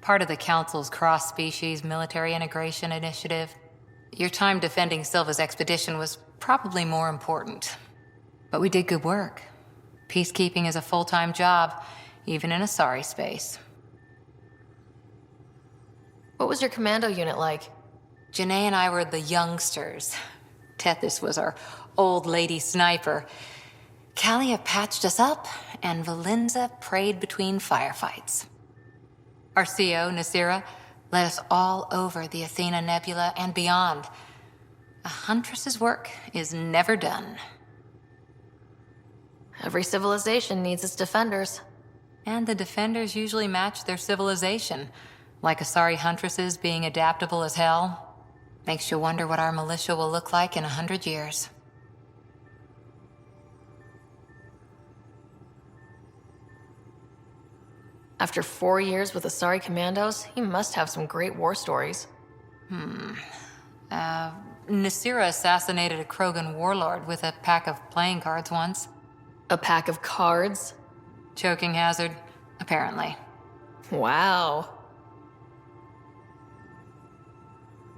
Part of the Council's cross-species military integration initiative. Your time defending Silva's expedition was probably more important. But we did good work. Peacekeeping is a full-time job, even in Asari space. What was your commando unit like? Janae and I were the youngsters. Tethys was our old lady sniper. Kalia patched us up, and Valenza prayed between firefights. Our CO, Nasira, led us all over the Athena Nebula and beyond. A huntress's work is never done. Every civilization needs its defenders. And the defenders usually match their civilization, like Asari huntresses being adaptable as hell. Makes you wonder what our militia will look like in 100 years. After 4 years with Asari commandos, he must have some great war stories. Nasira assassinated a Krogan warlord with a pack of playing cards once. A pack of cards? Choking hazard, apparently. Wow.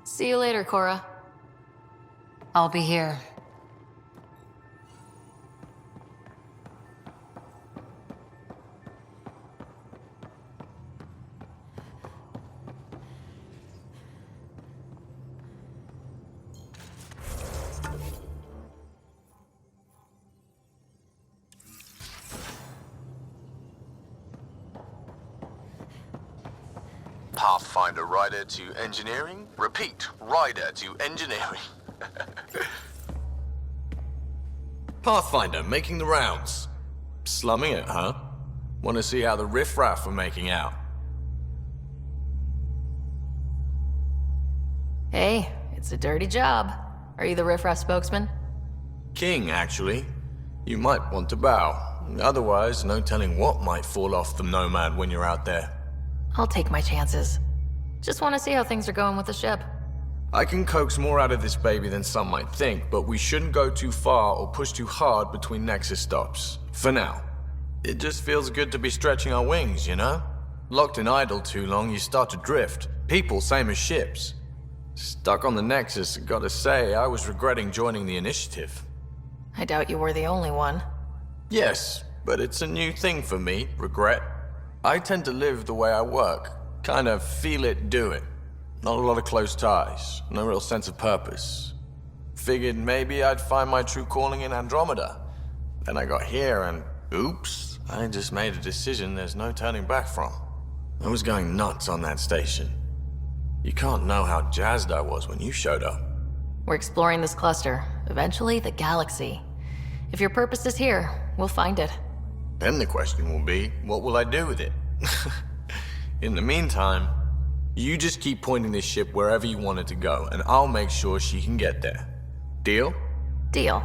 See you later, Cora. I'll be here. Pathfinder rider to engineering? Repeat, rider to engineering. Pathfinder, making the rounds. Slumming it, huh? Want to see how the riffraff are making out? Hey, it's a dirty job. Are you the riffraff spokesman? King, actually. You might want to bow. Otherwise, no telling what might fall off the Nomad when you're out there. I'll take my chances. Just want to see how things are going with the ship. I can coax more out of this baby than some might think, but we shouldn't go too far or push too hard between Nexus stops. For now. It just feels good to be stretching our wings, you know? Locked in idle too long, you start to drift. People, same as ships. Stuck on the Nexus, gotta say, I was regretting joining the Initiative. I doubt you were the only one. Yes, but it's a new thing for me, regret. I tend to live the way I work. Kind of feel it, do it. Not a lot of close ties, no real sense of purpose. Figured maybe I'd find my true calling in Andromeda. Then I got here and, oops, I just made a decision there's no turning back from. I was going nuts on that station. You can't know how jazzed I was when you showed up. We're exploring this cluster, eventually the galaxy. If your purpose is here, we'll find it. Then the question will be, what will I do with it? In the meantime, you just keep pointing this ship wherever you want it to go, and I'll make sure she can get there. Deal? Deal.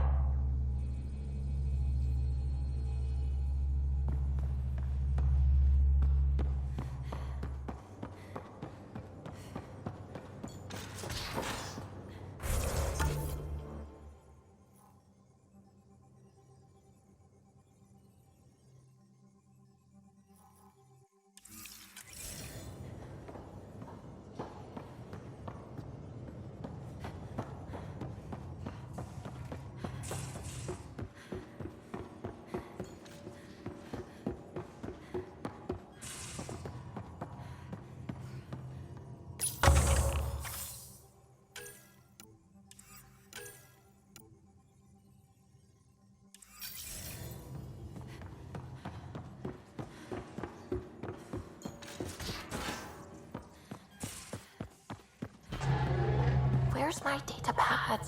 Where's my data pad?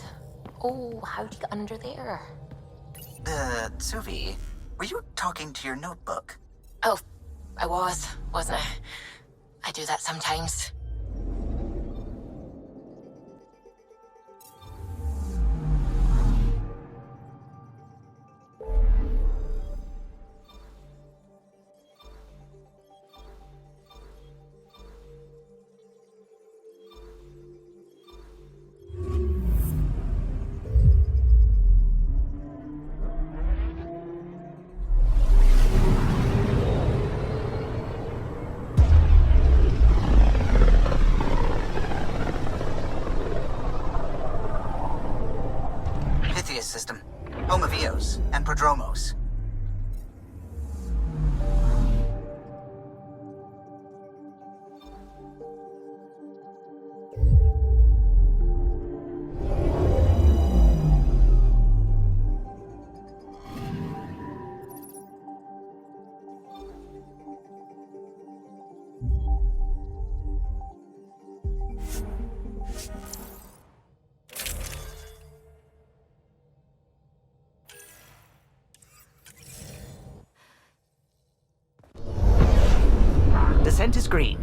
Oh, how'd you get under there? Suvi, were you talking to your notebook? Oh, I wasn't I? I do that sometimes. System, home of Eos and Prodromos. movement is green.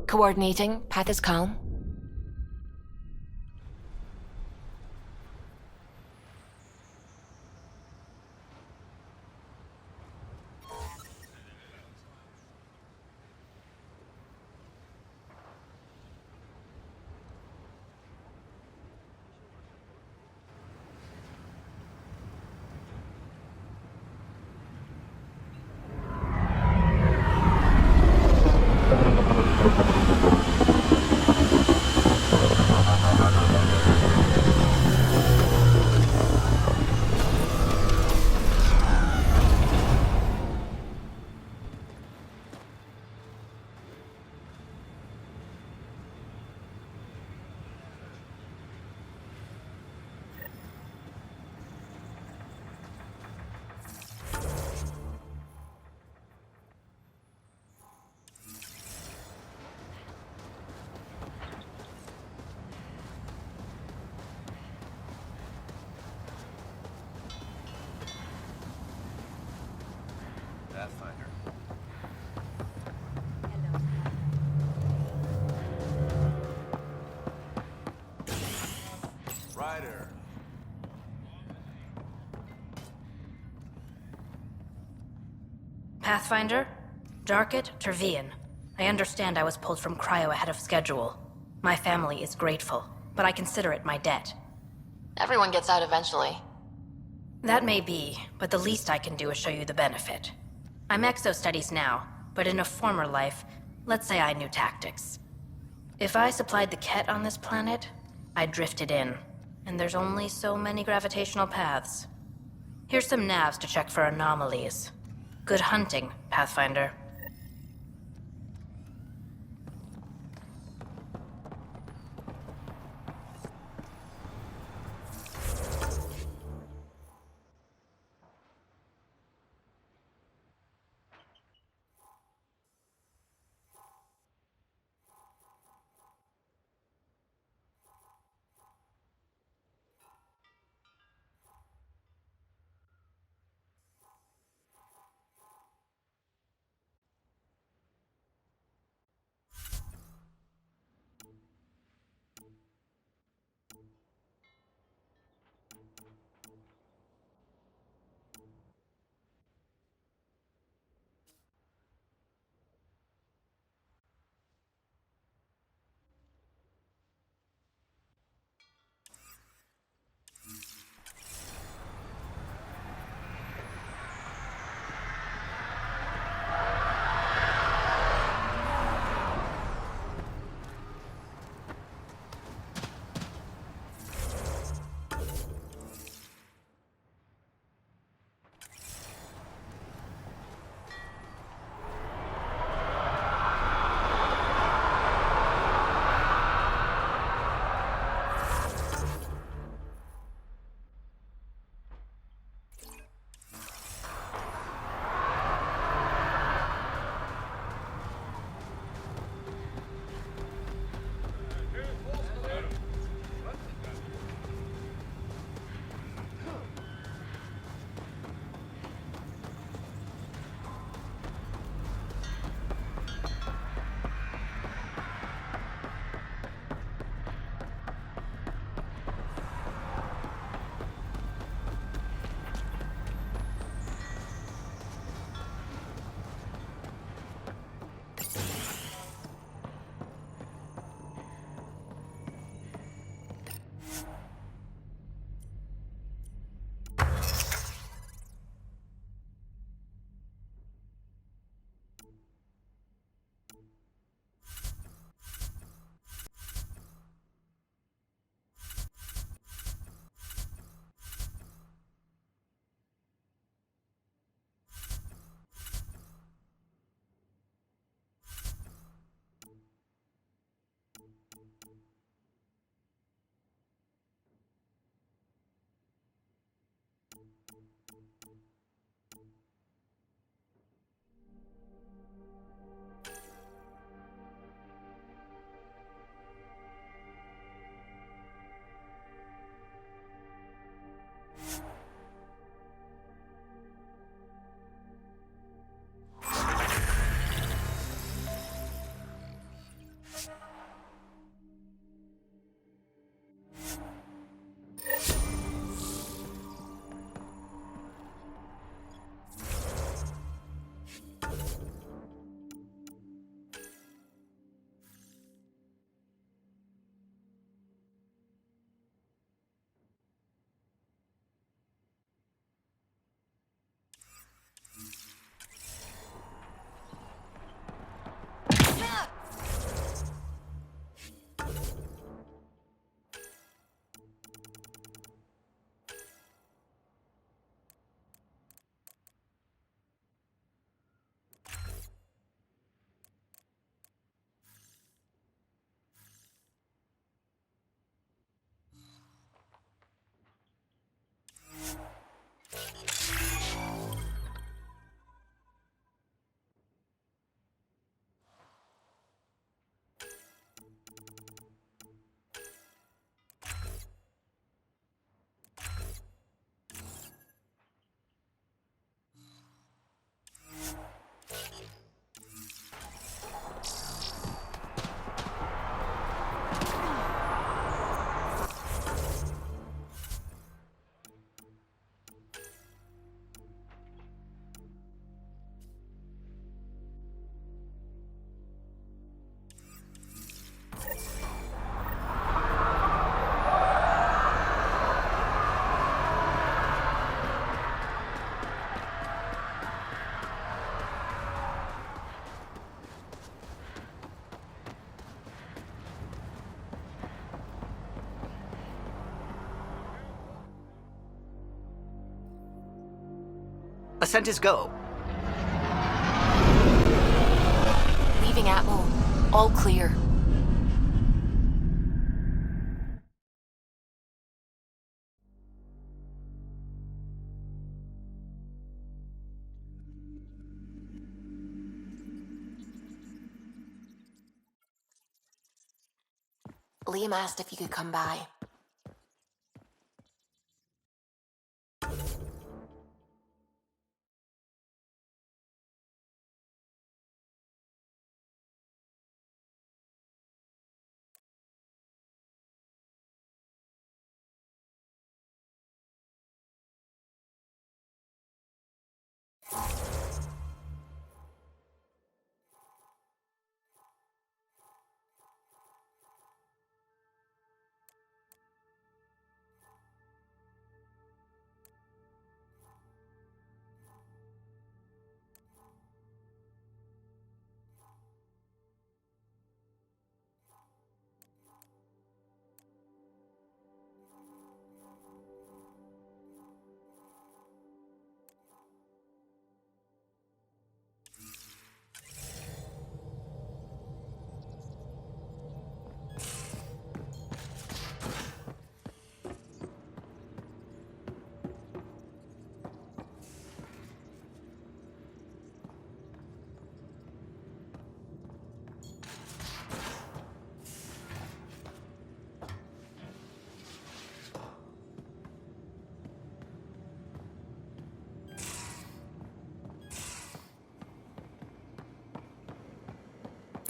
Coordinating. Path is calm. Pathfinder. Ryder. Pathfinder? Darket, Tervian. I understand I was pulled from Cryo ahead of schedule. My family is grateful, but I consider it my debt. Everyone gets out eventually. That may be, but the least I can do is show you the benefit. I'm exo-studies now, but in a former life, let's say I knew tactics. If I supplied the Ket on this planet, I drifted in, and there's only so many gravitational paths. Here's some navs to check for anomalies. Good hunting, Pathfinder. Descent is go. Leaving Atmo. All clear. Liam asked if you could come by.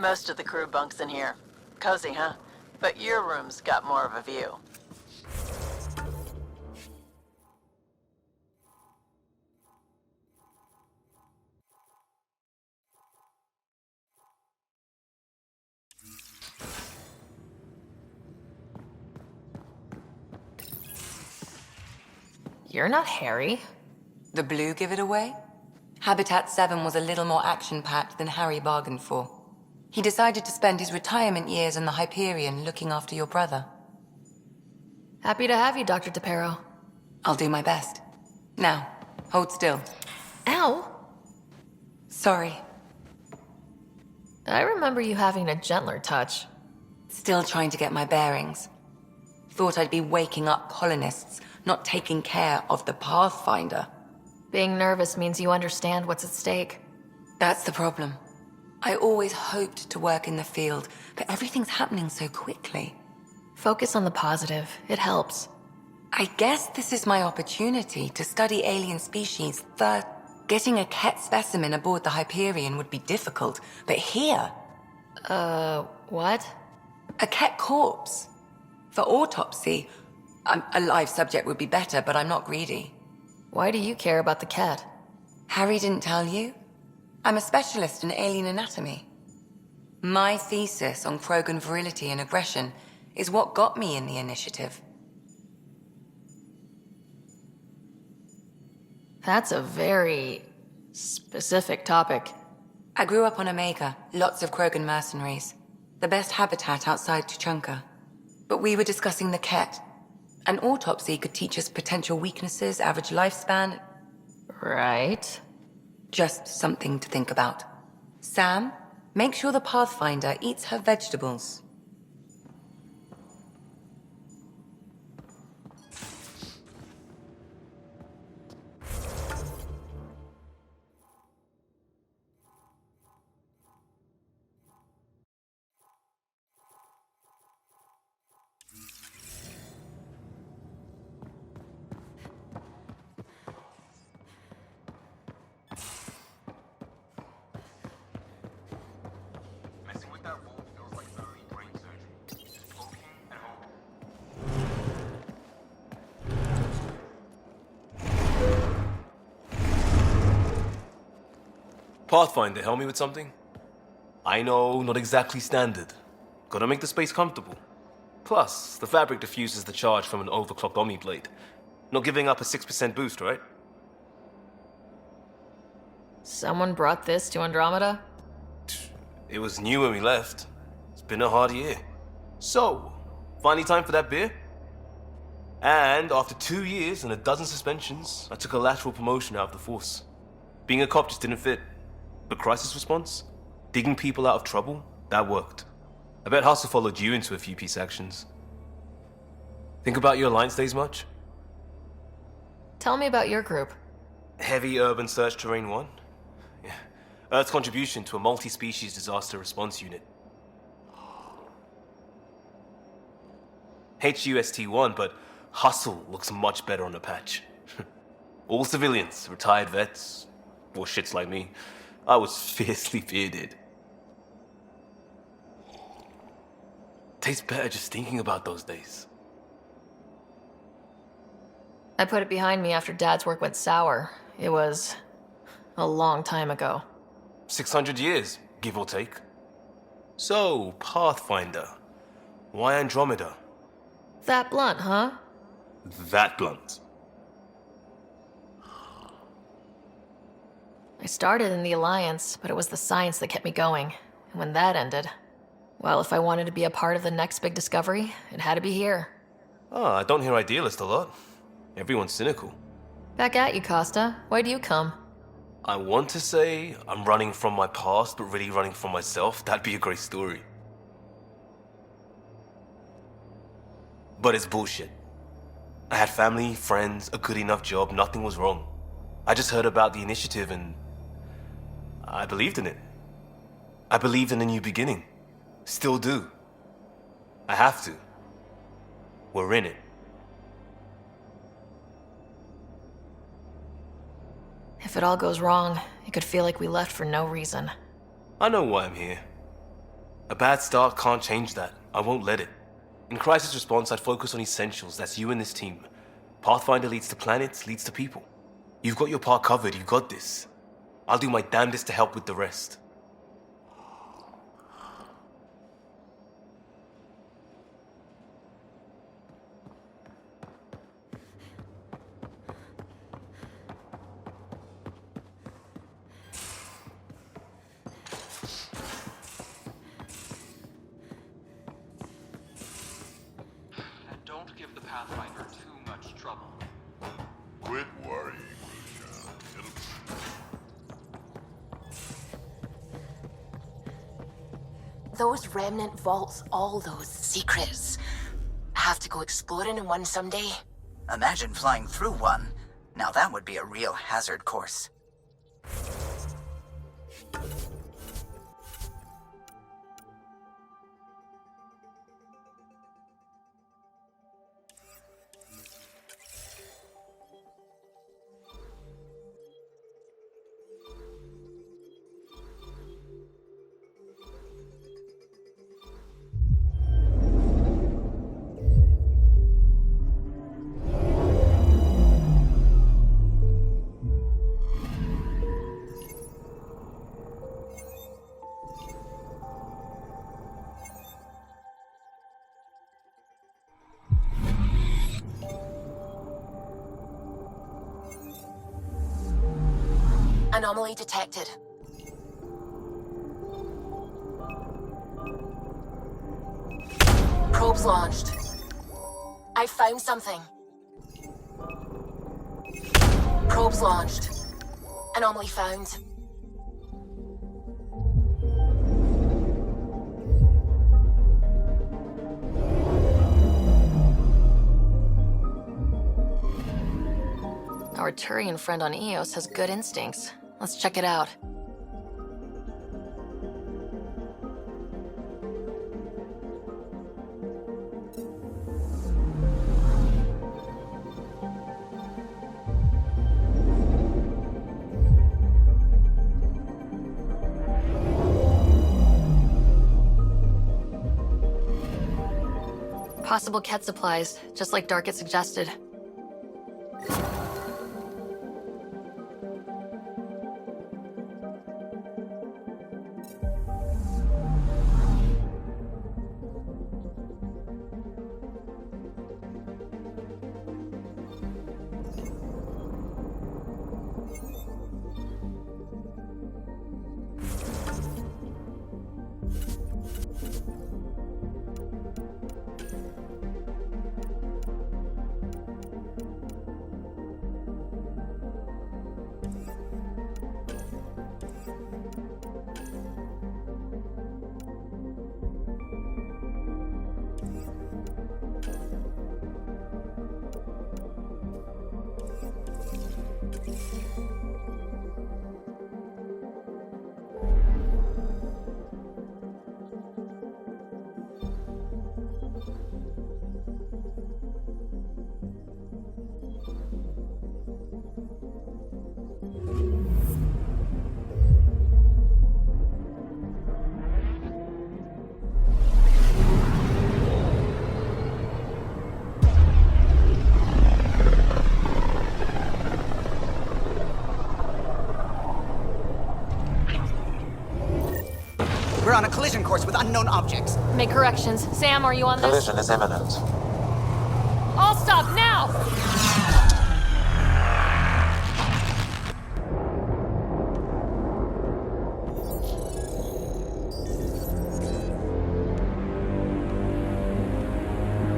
Most of the crew bunks in here. Cozy, huh? But your room's got more of a view. You're not Harry. The blue give it away? Habitat 7 was a little more action-packed than Harry bargained for. He decided to spend his retirement years in the Hyperion looking after your brother. Happy to have you, Dr. DePero. I'll do my best. Now, hold still. Ow! Sorry. I remember you having a gentler touch. Still trying to get my bearings. Thought I'd be waking up colonists, not taking care of the Pathfinder. Being nervous means you understand what's at stake. That's the problem. I always hoped to work in the field, but everything's happening so quickly. Focus on the positive. It helps. I guess this is my opportunity to study alien species. Getting a Ket specimen aboard the Hyperion would be difficult, but here... what? A Ket corpse. For autopsy, a live subject would be better, but I'm not greedy. Why do you care about the Ket? Harry didn't tell you? I'm a specialist in alien anatomy. My thesis on Krogan virility and aggression is what got me in the initiative. That's a very specific topic. I grew up on Omega, lots of Krogan mercenaries. The best habitat outside Tuchanka. But we were discussing the Ket. An autopsy could teach us potential weaknesses, average lifespan. Right. Just something to think about. Sam, make sure the Pathfinder eats her vegetables. Pathfinder, help me with something? I know, not exactly standard. Gotta make the space comfortable. Plus, the fabric diffuses the charge from an overclocked Omni blade. Not giving up a 6% boost, right? Someone brought this to Andromeda? It was new when we left. It's been a hard year. So, finally time for that beer? And after 2 years and a dozen suspensions, I took a lateral promotion out of the force. Being a cop just didn't fit. But crisis response? Digging people out of trouble? That worked. I bet Hustle followed you into a few peace actions. Think about your Alliance days much? Tell me about your group. Heavy Urban Search Terrain 1? Yeah. Earth's contribution to a multi-species disaster response unit. HUST-1, but Hustle looks much better on the patch. All civilians, retired vets, or shits like me. I was fiercely bearded. Tastes better just thinking about those days. I put it behind me after Dad's work went sour. It was a long time ago. 600 years, give or take. So, Pathfinder. Why Andromeda? That blunt, huh? That blunt. I started in the Alliance, but it was the science that kept me going. And when that ended, well, if I wanted to be a part of the next big discovery, it had to be here. Ah, I don't hear idealist a lot. Everyone's cynical. Back at you, Costa. Why do you come? I want to say I'm running from my past, but really running from myself. That'd be a great story. But it's bullshit. I had family, friends, a good enough job, nothing was wrong. I just heard about the initiative and I believed in it. I believed in a new beginning. Still do. I have to. We're in it. If it all goes wrong, it could feel like we left for no reason. I know why I'm here. A bad start can't change that. I won't let it. In crisis response, I'd focus on essentials. That's you and this team. Pathfinder leads to planets, leads to people. You've got your part covered. You got this. I'll do my damnedest to help with the rest. And don't give the Pathfinder too much trouble. Quit worrying, Lucia. Those remnant vaults, all those secrets. Have to go exploring in one someday. Imagine flying through one. Now that would be a real hazard course. Anomaly detected. Probes launched. I found something. Probes launched. Anomaly found. Our Turian friend on Eos has good instincts. Let's check it out. Possible Ket supplies, just like Dark had suggested. We're on a collision course with unknown objects. Make corrections. Sam, are you on this? Collision is imminent. All stop now!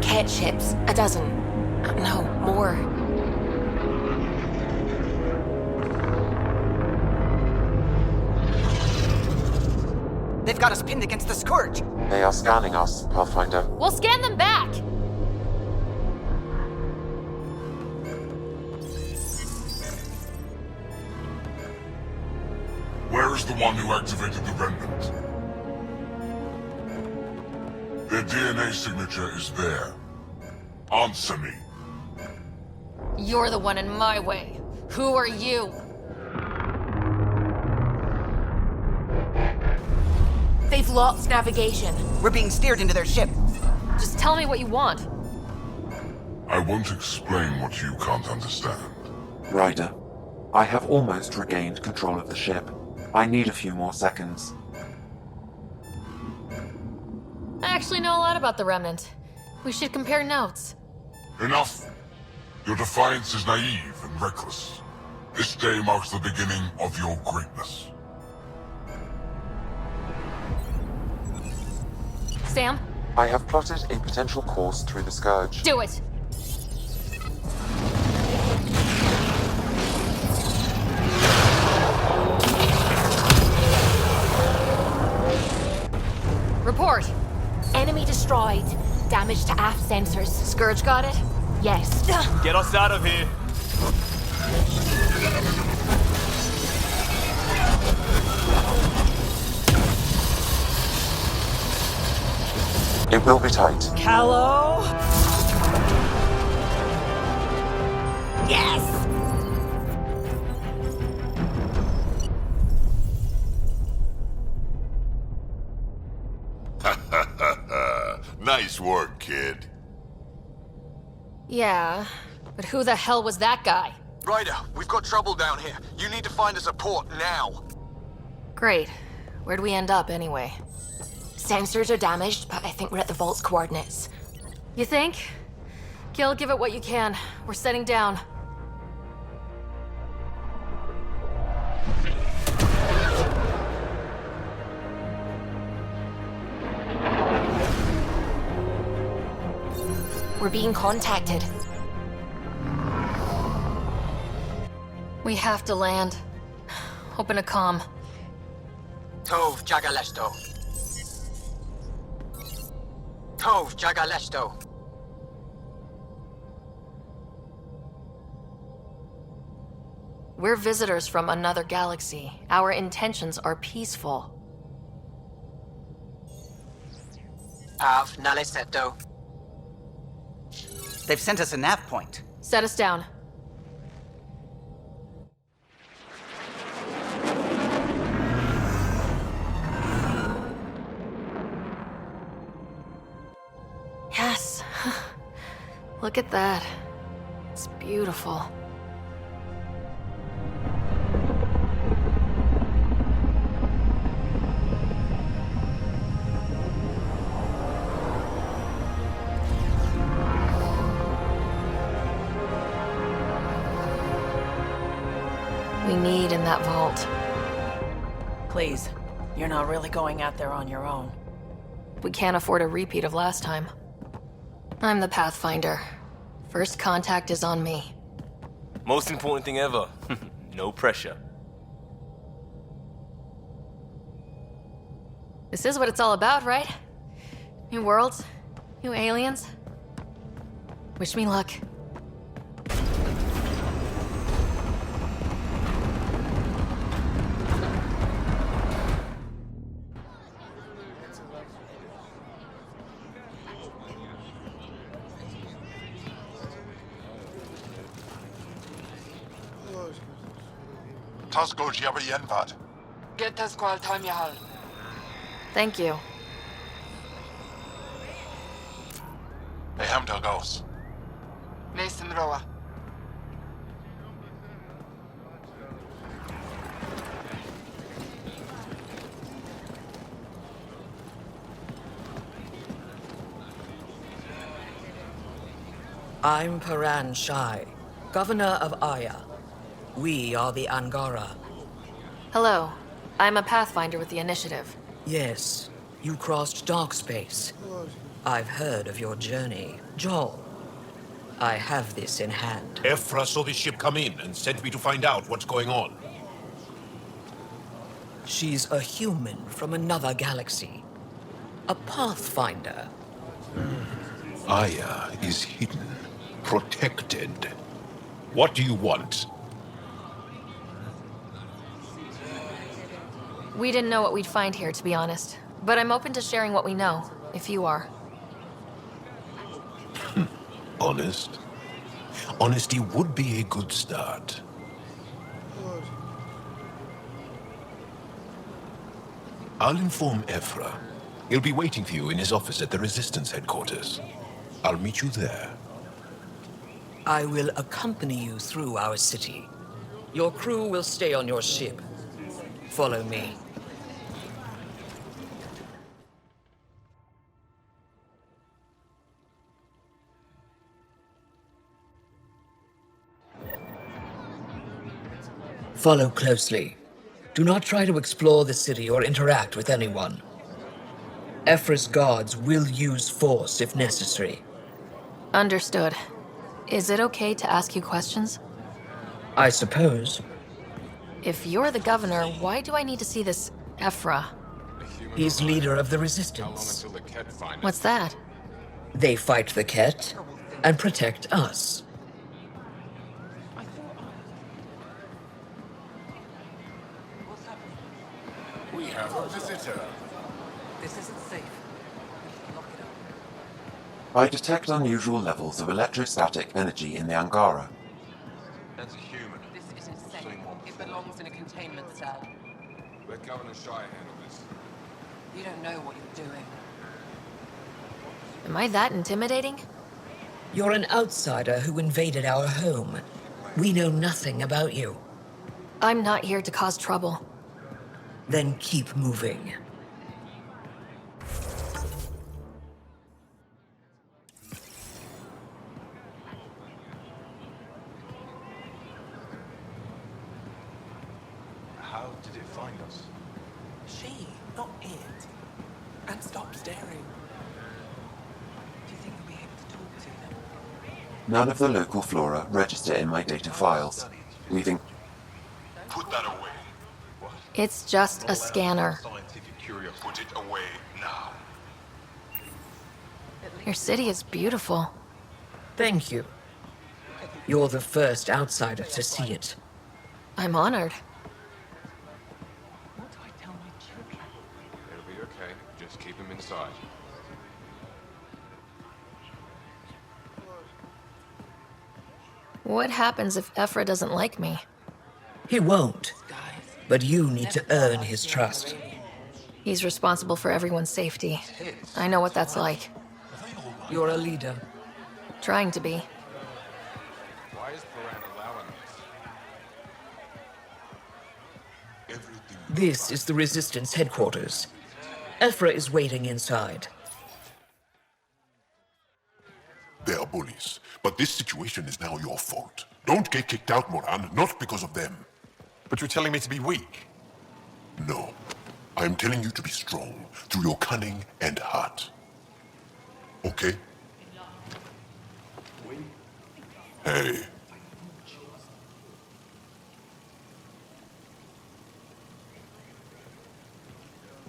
Cat ships. A dozen. No, more. They've got us pinned against the Scourge. They are scanning us, Pathfinder. We'll scan them back! Where is the one who activated the remnant? Their DNA signature is there. Answer me. You're the one in my way. Who are you? They've lost navigation. We're being steered into their ship. Just tell me what you want. I won't explain what you can't understand. Ryder, I have almost regained control of the ship. I need a few more seconds. I actually know a lot about the Remnant. We should compare notes. Enough! Your defiance is naive and reckless. This day marks the beginning of your greatness. Sam? I have plotted a potential course through the Scourge. Do it! Report! Enemy destroyed. Damage to aft sensors. Scourge got it? Yes. Get us out of here. It will be tight. Callow? Yes! Nice work, kid. Yeah, but who the hell was that guy? Ryder, we've got trouble down here. You need to find us a port now. Great. Where'd we end up anyway? Sensors are damaged, but I think we're at the vault's coordinates. You think? Gil, give it what you can. We're setting down. We're being contacted. We have to land. Open a comm. Tov Jagalesto. Tov Jagalesto. We're visitors from another galaxy. Our intentions are peaceful. Av Naleseto. They've sent us a nav point. Set us down. Yes. Look at that. It's beautiful. We need in that vault. Please, you're not really going out there on your own. We can't afford a repeat of last time. I'm the Pathfinder. First contact is on me. Most important thing ever. No pressure. This is what it's all about, right? New worlds, new aliens. Wish me luck. Tasko Jiabayenvat. Get us qual time yahal. Thank you. Ehem Delgos. Mason Roa. I'm Paran Shai, Governor of Aya. We are the Angara. Hello. I'm a Pathfinder with the Initiative. Yes, you crossed dark space. I've heard of your journey, Joel. I have this in hand. Ephra saw this ship come in and sent me to find out what's going on. She's a human from another galaxy. A Pathfinder. Aya is hidden, protected. What do you want? We didn't know what we'd find here, to be honest. But I'm open to sharing what we know, if you are. Honest? Honesty would be a good start. I'll inform Ephra. He'll be waiting for you in his office at the Resistance headquarters. I'll meet you there. I will accompany you through our city. Your crew will stay on your ship. Follow me. Follow closely. Do not try to explore the city or interact with anyone. Ephra's guards will use force if necessary. Understood. Is it okay to ask you questions? I suppose. If you're the governor, why do I need to see this Ephra? He's leader of the Resistance. What's that? They fight the Ket and protect us. We have a visitor. This isn't safe. I detect unusual levels of electrostatic energy in the Angara. That's a human. This isn't safe. It belongs in a containment cell. Let Governor Shai handle this. You don't know what you're doing. Am I that intimidating? You're an outsider who invaded our home. We know nothing about you. I'm not here to cause trouble. Then keep moving. How did it find us? She, not it. And stop staring. Do you think we'll be able to talk to them? None of the local flora register in my data files. We've Put that away. It's just a scanner. Scientific curiosity. Put it away now. Your city is beautiful. Thank you. You're the first outsider to see it. I'm honored. It'll be okay. Just keep him inside. What happens if Ephra doesn't like me? He won't. But you need to earn his trust. He's responsible for everyone's safety. I know what that's like. You're a leader. Trying to be. Why is Paran allowing this? This is the Resistance headquarters. Ephra is waiting inside. They are bullies, but this situation is now your fault. Don't get kicked out, Moran, not because of them. But you're telling me to be weak? No. I'm telling you to be strong through your cunning and heart. Okay? Hey.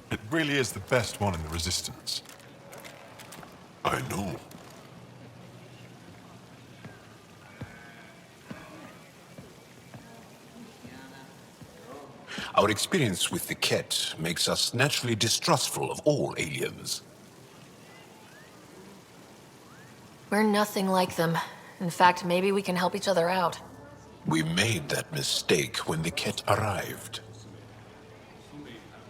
It really is the best one in the Resistance. I know. Our experience with the Ket makes us naturally distrustful of all aliens. We're nothing like them. In fact, maybe we can help each other out. We made that mistake when the Ket arrived.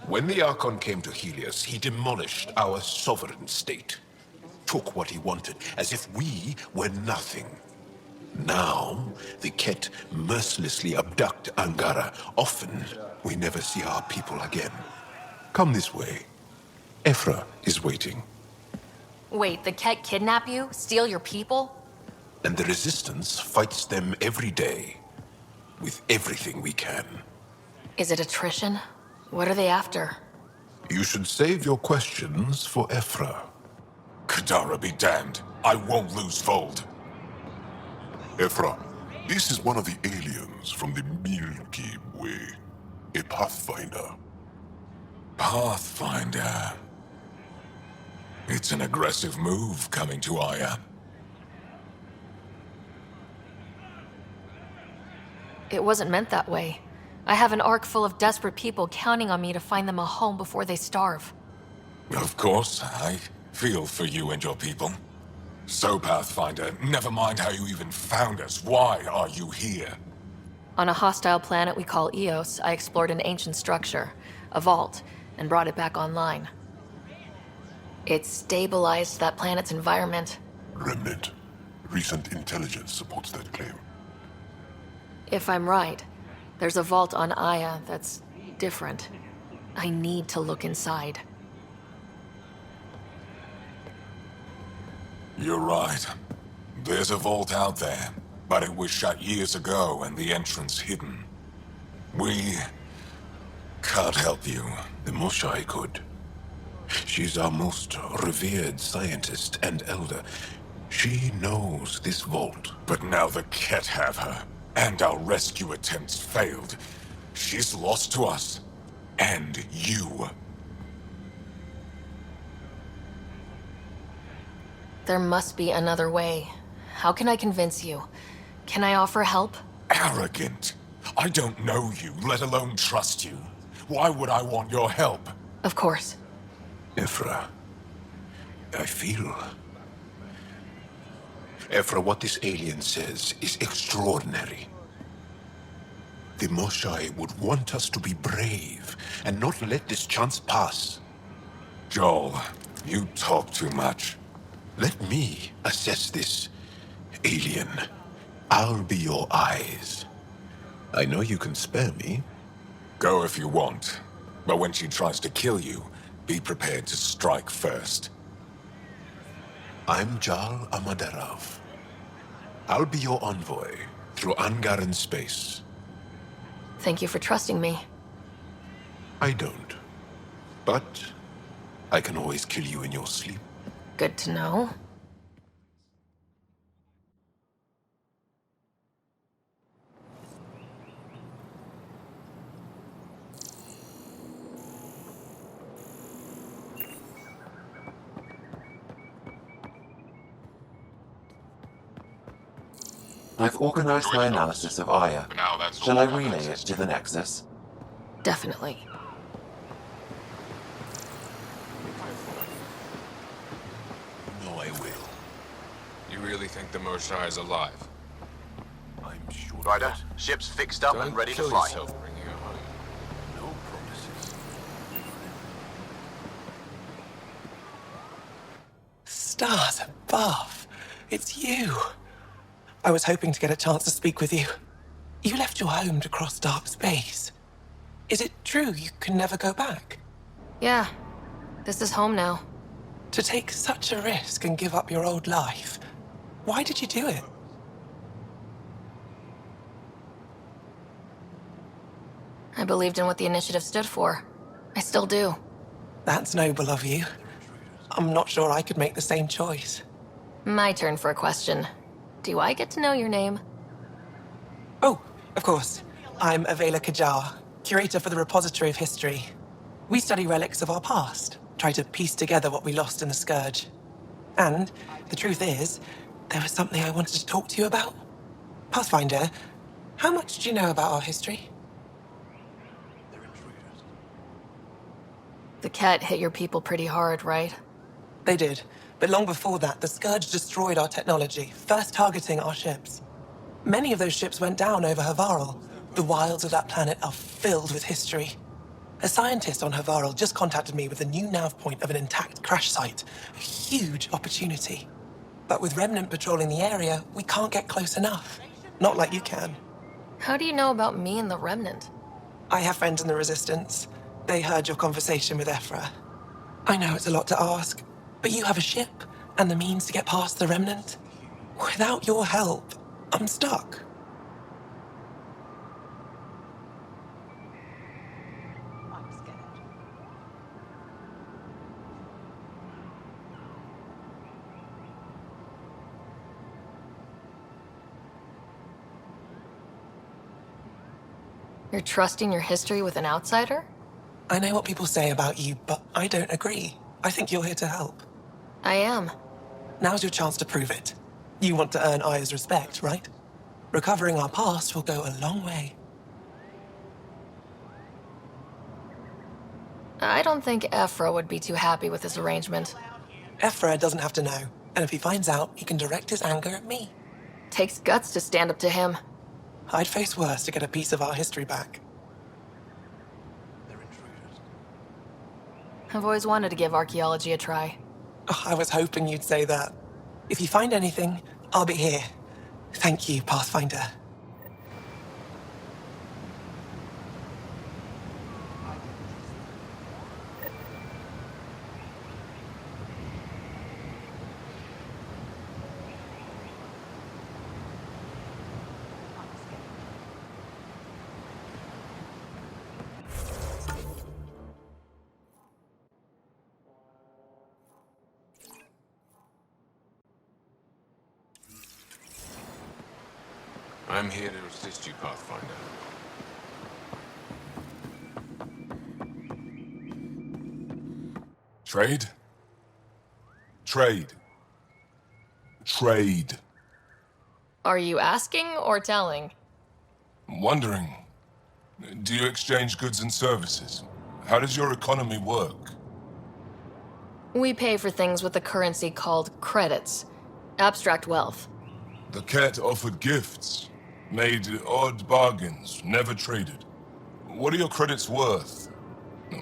When the Archon came to Helios, he demolished our sovereign state. Took what he wanted, as if we were nothing. Now, the Ket mercilessly abduct Angara. Often, we never see our people again. Come this way. Ephra is waiting. Wait, the Ket kidnap you? Steal your people? And the Resistance fights them every day, with everything we can. Is it attrition? What are they after? You should save your questions for Ephra. Kadara be damned. I won't lose Fold. Ephra, this is one of the aliens from the Milky Way. A Pathfinder. Pathfinder. It's an aggressive move coming to Aya. It wasn't meant that way. I have an ark full of desperate people counting on me to find them a home before they starve. Of course, I feel for you and your people. So, Pathfinder, never mind how you even found us. Why are you here? On a hostile planet we call Eos, I explored an ancient structure, a vault, and brought it back online. It stabilized that planet's environment. Remnant. Recent intelligence supports that claim. If I'm right, there's a vault on Aya that's different. I need to look inside. You're right. There's a vault out there, but it was shut years ago and the entrance hidden. We can't help you. The Moshai could. She's our most revered scientist and elder. She knows this vault. But now the Ket have her, and our rescue attempts failed. She's lost to us, and you. There must be another way. How can I convince you? Can I offer help? Arrogant. I don't know you, let alone trust you. Why would I want your help? Of course. Ephra, I feel... Ephra, what this alien says is extraordinary. The Moshai would want us to be brave and not let this chance pass. Joel, you talk too much. Let me assess this, alien. I'll be your eyes. I know you can spare me. Go if you want. But when she tries to kill you, be prepared to strike first. I'm Jal Amaderov. I'll be your envoy through Angaran space. Thank you for trusting me. I don't. But I can always kill you in your sleep. Good to know. I've organized my analysis of Aya. Shall I relay it to the Nexus? Definitely. No, I will. You really think the Moshai is alive? I'm sure. Ryder, ship's fixed up and ready to fly. Yourself bringing her home. No promises. Stars above. It's you. I was hoping to get a chance to speak with you. You left your home to cross dark space. Is it true you can never go back? Yeah. This is home now. To take such a risk and give up your old life, why did you do it? I believed in what the initiative stood for. I still do. That's noble of you. I'm not sure I could make the same choice. My turn for a question. Do I get to know your name? Oh, of course. I'm Avela Kajar, curator for the Repository of History. We study relics of our past, try to piece together what we lost in the Scourge. And the truth is, there was something I wanted to talk to you about. Pathfinder, how much do you know about our history? The Ket hit your people pretty hard, right? They did. But long before that, the Scourge destroyed our technology, first targeting our ships. Many of those ships went down over Havarl. The wilds of that planet are filled with history. A scientist on Havarl just contacted me with a new nav point of an intact crash site. A huge opportunity. But with Remnant patrolling the area, we can't get close enough. Not like you can. How do you know about me and the Remnant? I have friends in the Resistance. They heard your conversation with Ephra. I know it's a lot to ask, but you have a ship and the means to get past the Remnant. Without your help, I'm stuck. You're trusting your history with an outsider? I know what people say about you, but I don't agree. I think you're here to help. I am. Now's your chance to prove it. You want to earn Aya's respect, right? Recovering our past will go a long way. I don't think Ephra would be too happy with this arrangement. Ephra doesn't have to know, and if he finds out, he can direct his anger at me. Takes guts to stand up to him. I'd face worse to get a piece of our history back. I've always wanted to give archaeology a try. Oh, I was hoping you'd say that. If you find anything, I'll be here. Thank you, Pathfinder. I'm here to assist you, Pathfinder. Trade? Trade. Trade. Are you asking or telling? Wondering, do you exchange goods and services? How does your economy work? We pay for things with a currency called credits. Abstract wealth. The cat offered gifts, made odd bargains, never traded. What are your credits worth?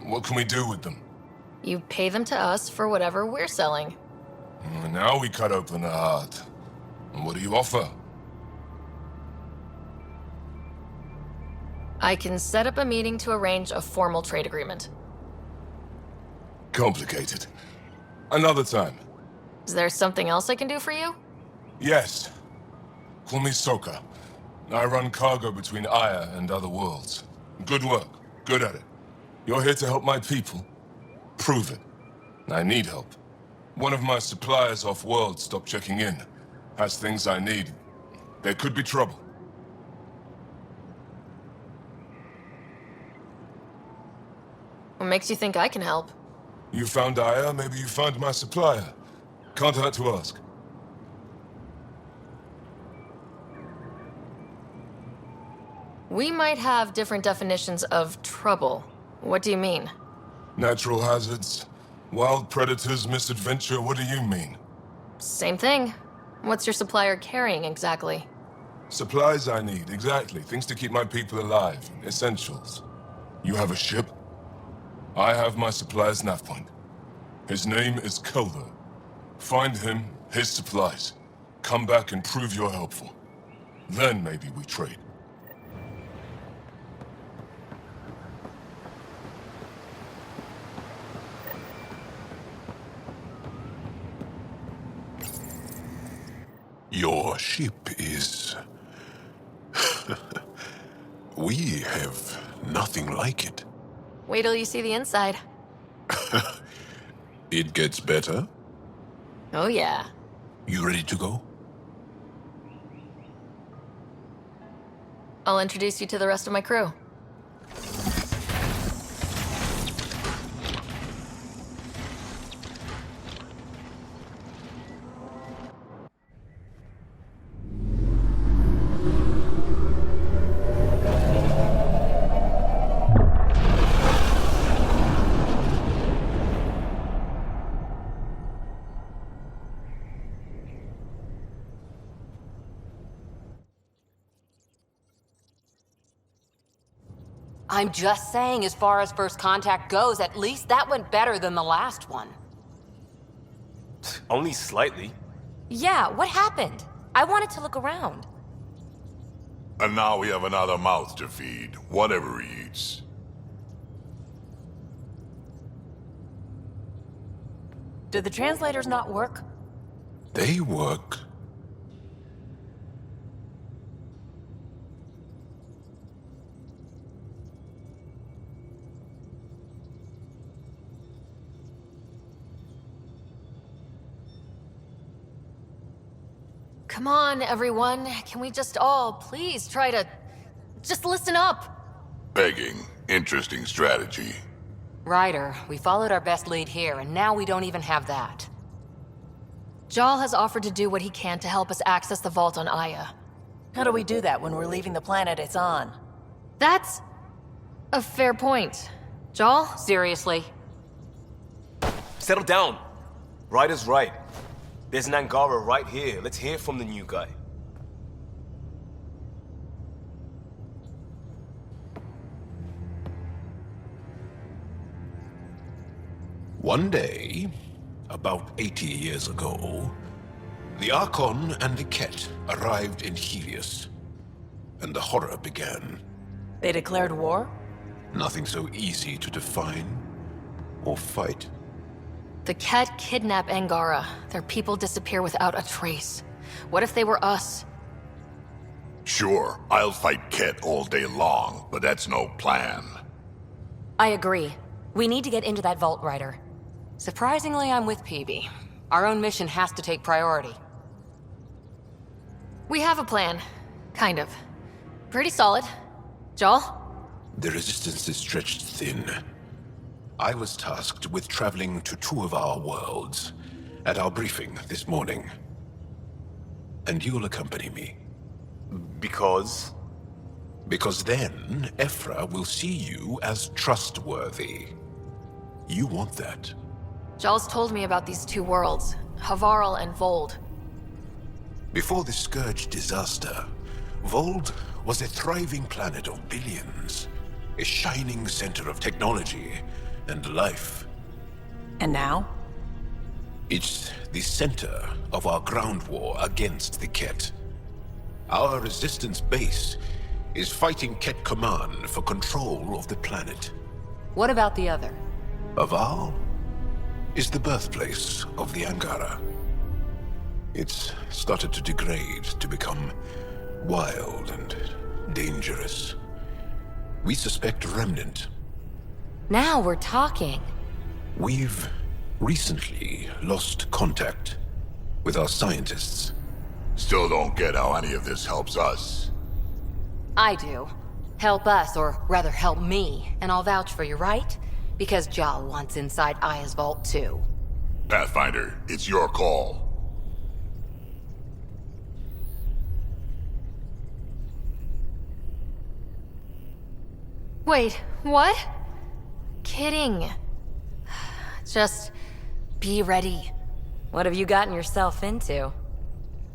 What can we do with them? You pay them to us for whatever we're selling. Now we cut open the heart. What do you offer? I can set up a meeting to arrange a formal trade agreement. Complicated. Another time. Is there something else I can do for you? Yes. Call me Soka. I run cargo between Aya and other worlds. Good work. Good at it. You're here to help my people. Prove it. I need help. One of my suppliers off-world stopped checking in. Has things I need. There could be trouble. What makes you think I can help? You found Aya, maybe you found my supplier. Can't hurt to ask. We might have different definitions of trouble. What do you mean? Natural hazards, wild predators, misadventure, what do you mean? Same thing. What's your supplier carrying exactly? Supplies I need, exactly. Things to keep my people alive. Essentials. You have a ship? I have my supplier's nav point. His name is Kelder. Find him, his supplies. Come back and prove you're helpful. Then maybe we trade. Your ship is... We have nothing like it. Wait till you see the inside. It gets better. Oh yeah. You ready to go? I'll introduce you to the rest of my crew. I'm just saying, as far as first contact goes, at least that went better than the last one. Only slightly. Yeah, what happened? I wanted to look around. And now we have another mouth to feed, whatever he eats. Did the translators not work? They work. Come on, everyone. Can we just all please try to... just listen up? Begging. Interesting strategy. Ryder, we followed our best lead here, and now we don't even have that. Jal has offered to do what he can to help us access the vault on Aya. How do we do that when we're leaving the planet it's on? That's... a fair point. Jal? Seriously? Settle down. Ryder's right. There's an Angara right here. Let's hear from the new guy. One day, about 80 years ago, the Archon and the Ket arrived in Helios, and the horror began. They declared war? Nothing so easy to define or fight. The Ket kidnap Angara. Their people disappear without a trace. What if they were us? Sure, I'll fight Ket all day long, but that's no plan. I agree. We need to get into that vault, Ryder. Surprisingly, I'm with PB. Our own mission has to take priority. We have a plan. Kind of. Pretty solid. Jal? The resistance is stretched thin. I was tasked with traveling to two of our worlds at our briefing this morning. And you'll accompany me. Because? Because then, Ephra will see you as trustworthy. You want that. Jal's told me about these two worlds, Havarl and Vold. Before the Scourge disaster, Vold was a thriving planet of billions. A shining center of technology and life. And now? It's the center of our ground war against the Ket. Our resistance base is fighting Ket Command for control of the planet. What about the other? Havarl is the birthplace of the Angara. It's started to degrade, to become wild and dangerous. We suspect Remnant. Now we're talking. We've recently lost contact with our scientists. Still don't get how any of this helps us. I do. Help us, or rather help me, and I'll vouch for you, right? Because Jal wants inside Aya's vault too. Pathfinder, it's your call. Wait, what? Kidding. Just be ready. What have you gotten yourself into?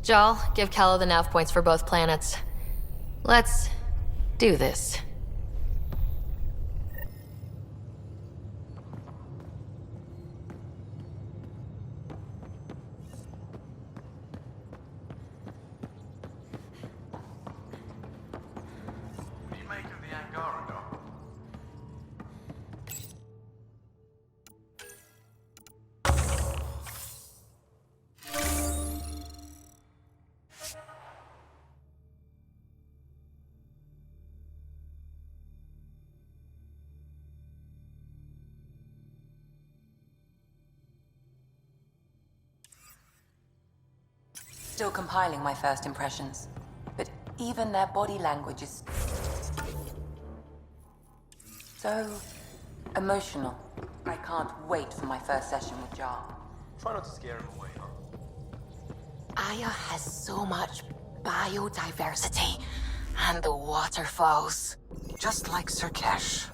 Jal, give Kello the nav points for both planets. Let's do this. Still compiling my first impressions, but even their body language is so emotional. I can't wait for my first session with Jar. Try not to scare him away, huh? Aya has so much biodiversity, and the waterfalls. Just like Sirkesh.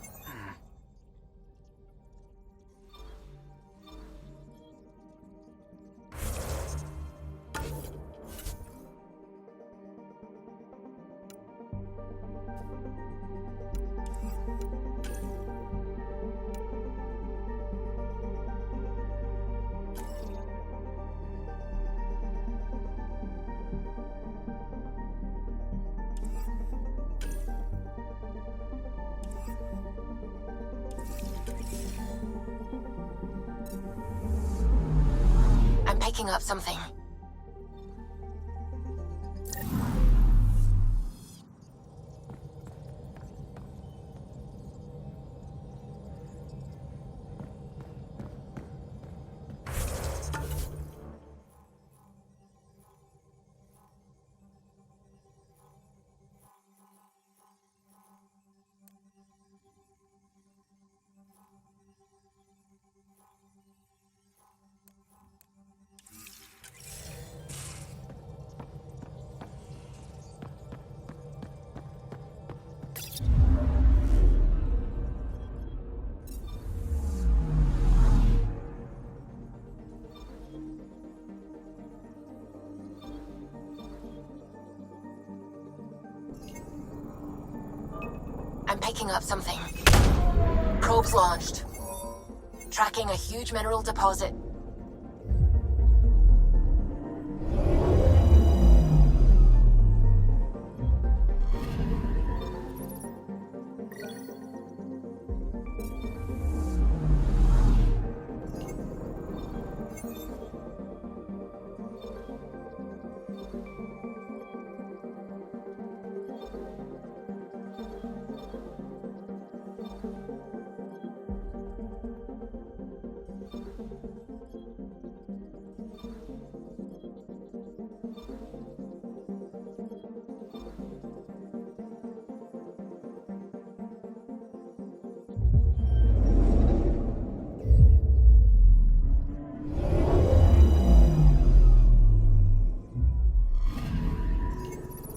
I'm picking up something. picking up something. Probes launched. Tracking a huge mineral deposit.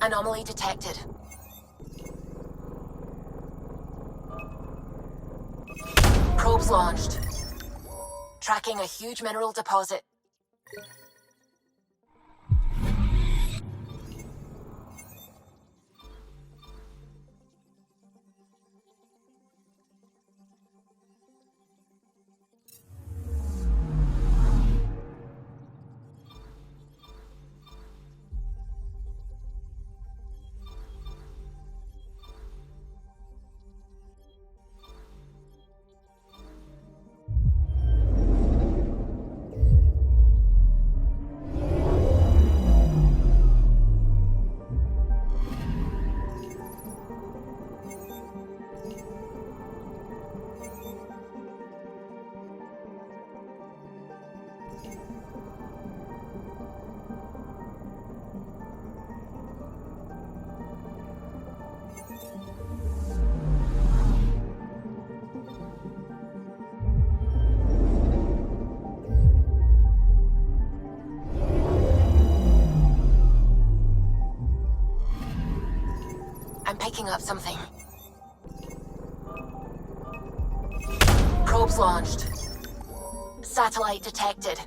Anomaly detected. Probes launched. Tracking a huge mineral deposit. I'm picking up something. Probes launched. Satellite detected.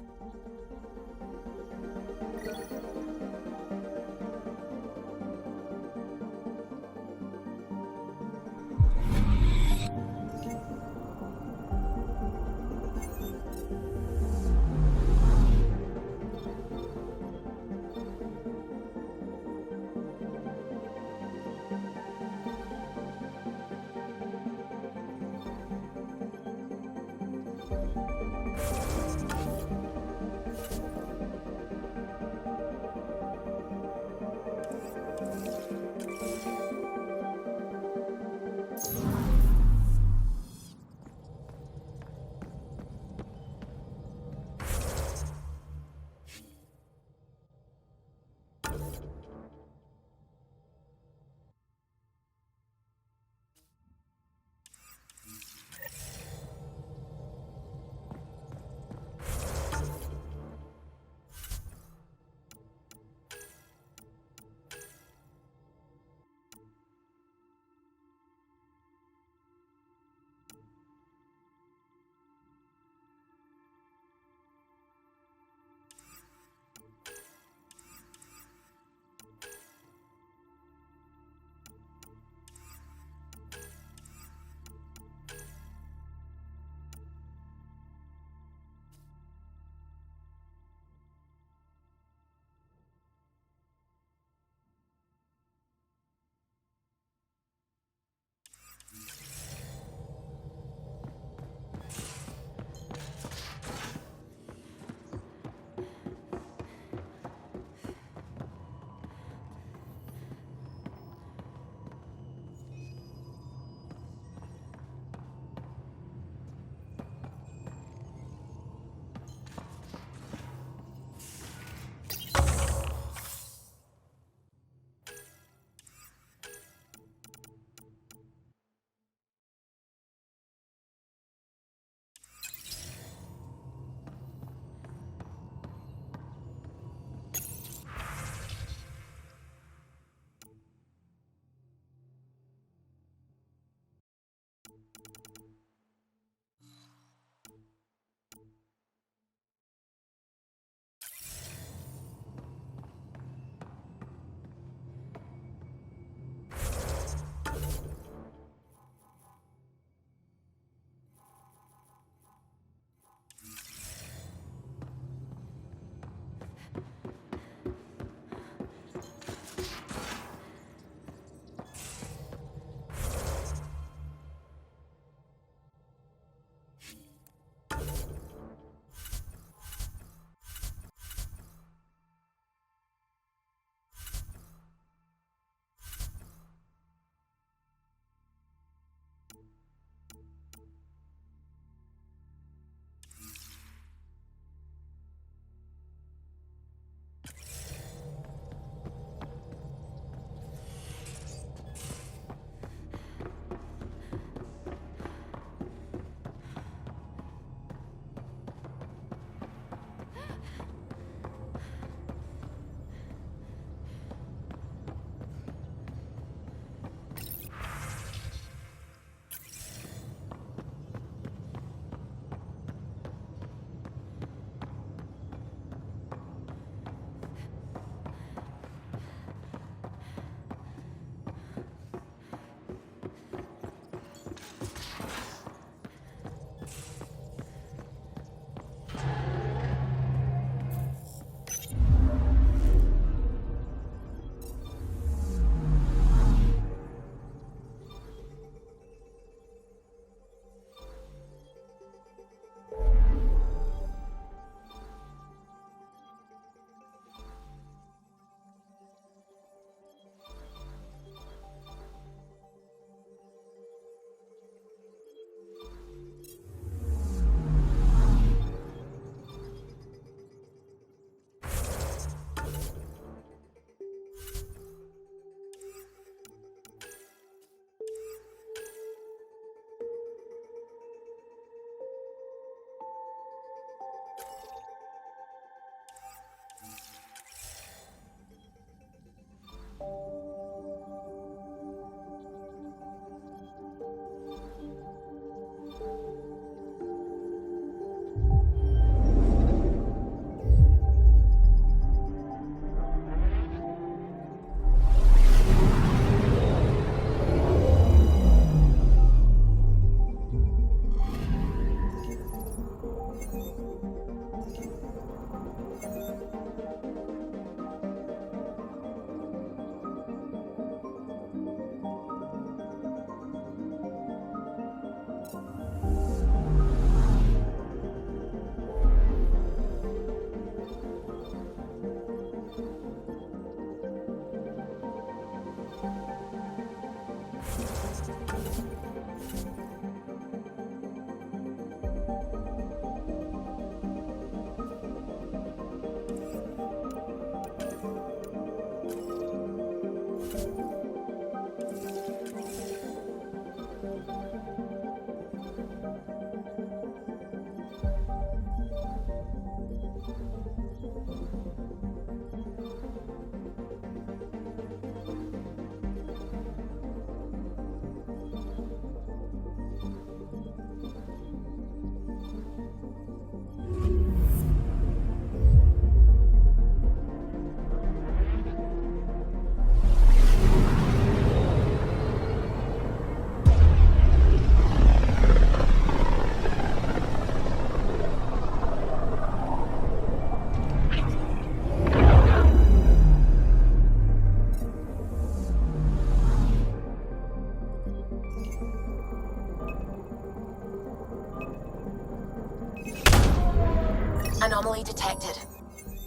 Anomaly detected.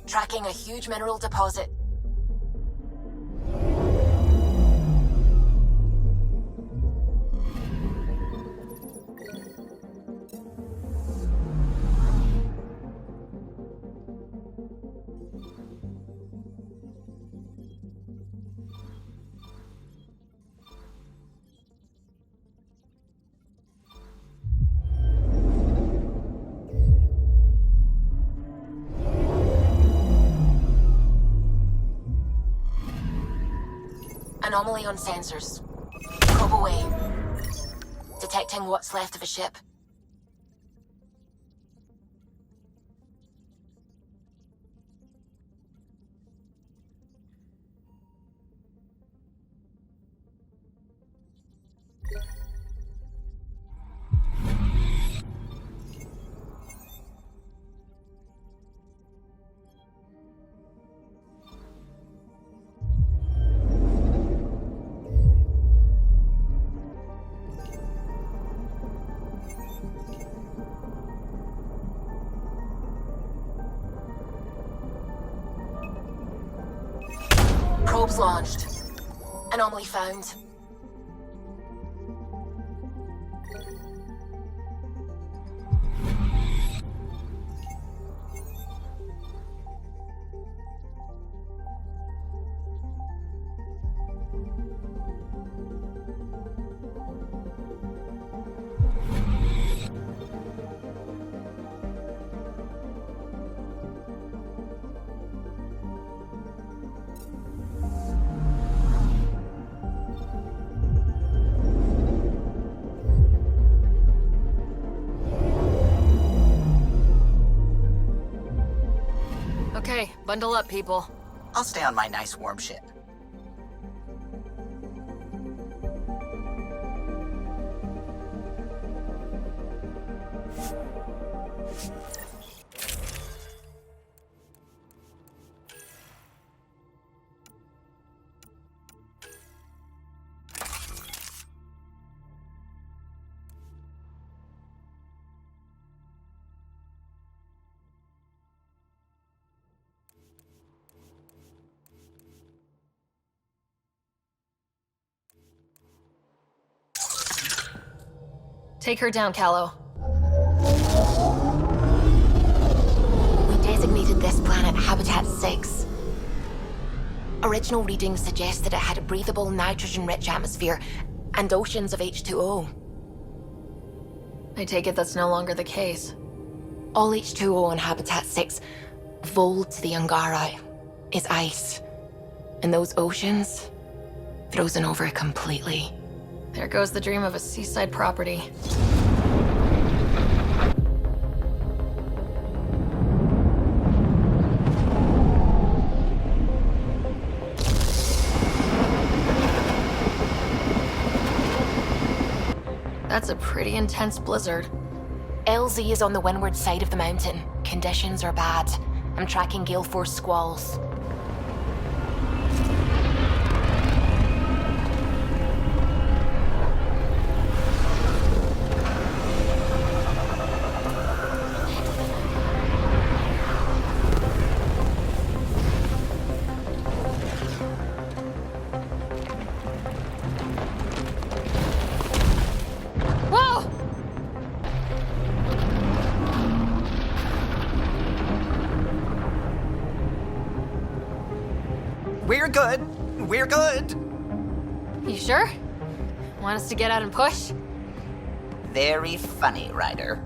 Tracking a huge mineral deposit. Anomaly on sensors. Probe away. Detecting what's left of a ship. Probes launched. Anomaly found. Okay, bundle up, people. I'll stay on my nice warm ship. Take her down, Callow. We designated this planet Habitat 6. Original readings suggested it had a breathable, nitrogen-rich atmosphere and oceans of H2O. I take it that's no longer the case. All H2O on Habitat 6, vol to the Angarai, is ice. And those oceans, frozen over completely. There goes the dream of a seaside property. That's a pretty intense blizzard. LZ is on the windward side of the mountain. Conditions are bad. I'm tracking gale force squalls. Whoa! We're good. We're good. You sure? Want us to get out and push? Very funny, Ryder.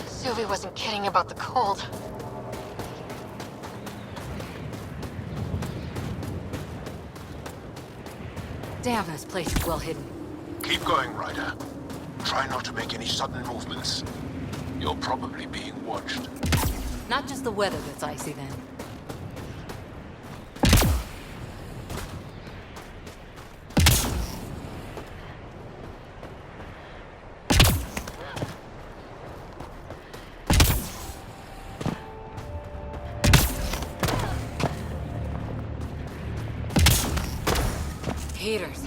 Sylvie wasn't kidding about the cold. Damn, this place is well hidden. Keep going, Ryder. Try not to make any sudden movements. You're probably being watched. Not just the weather that's icy then. Heaters.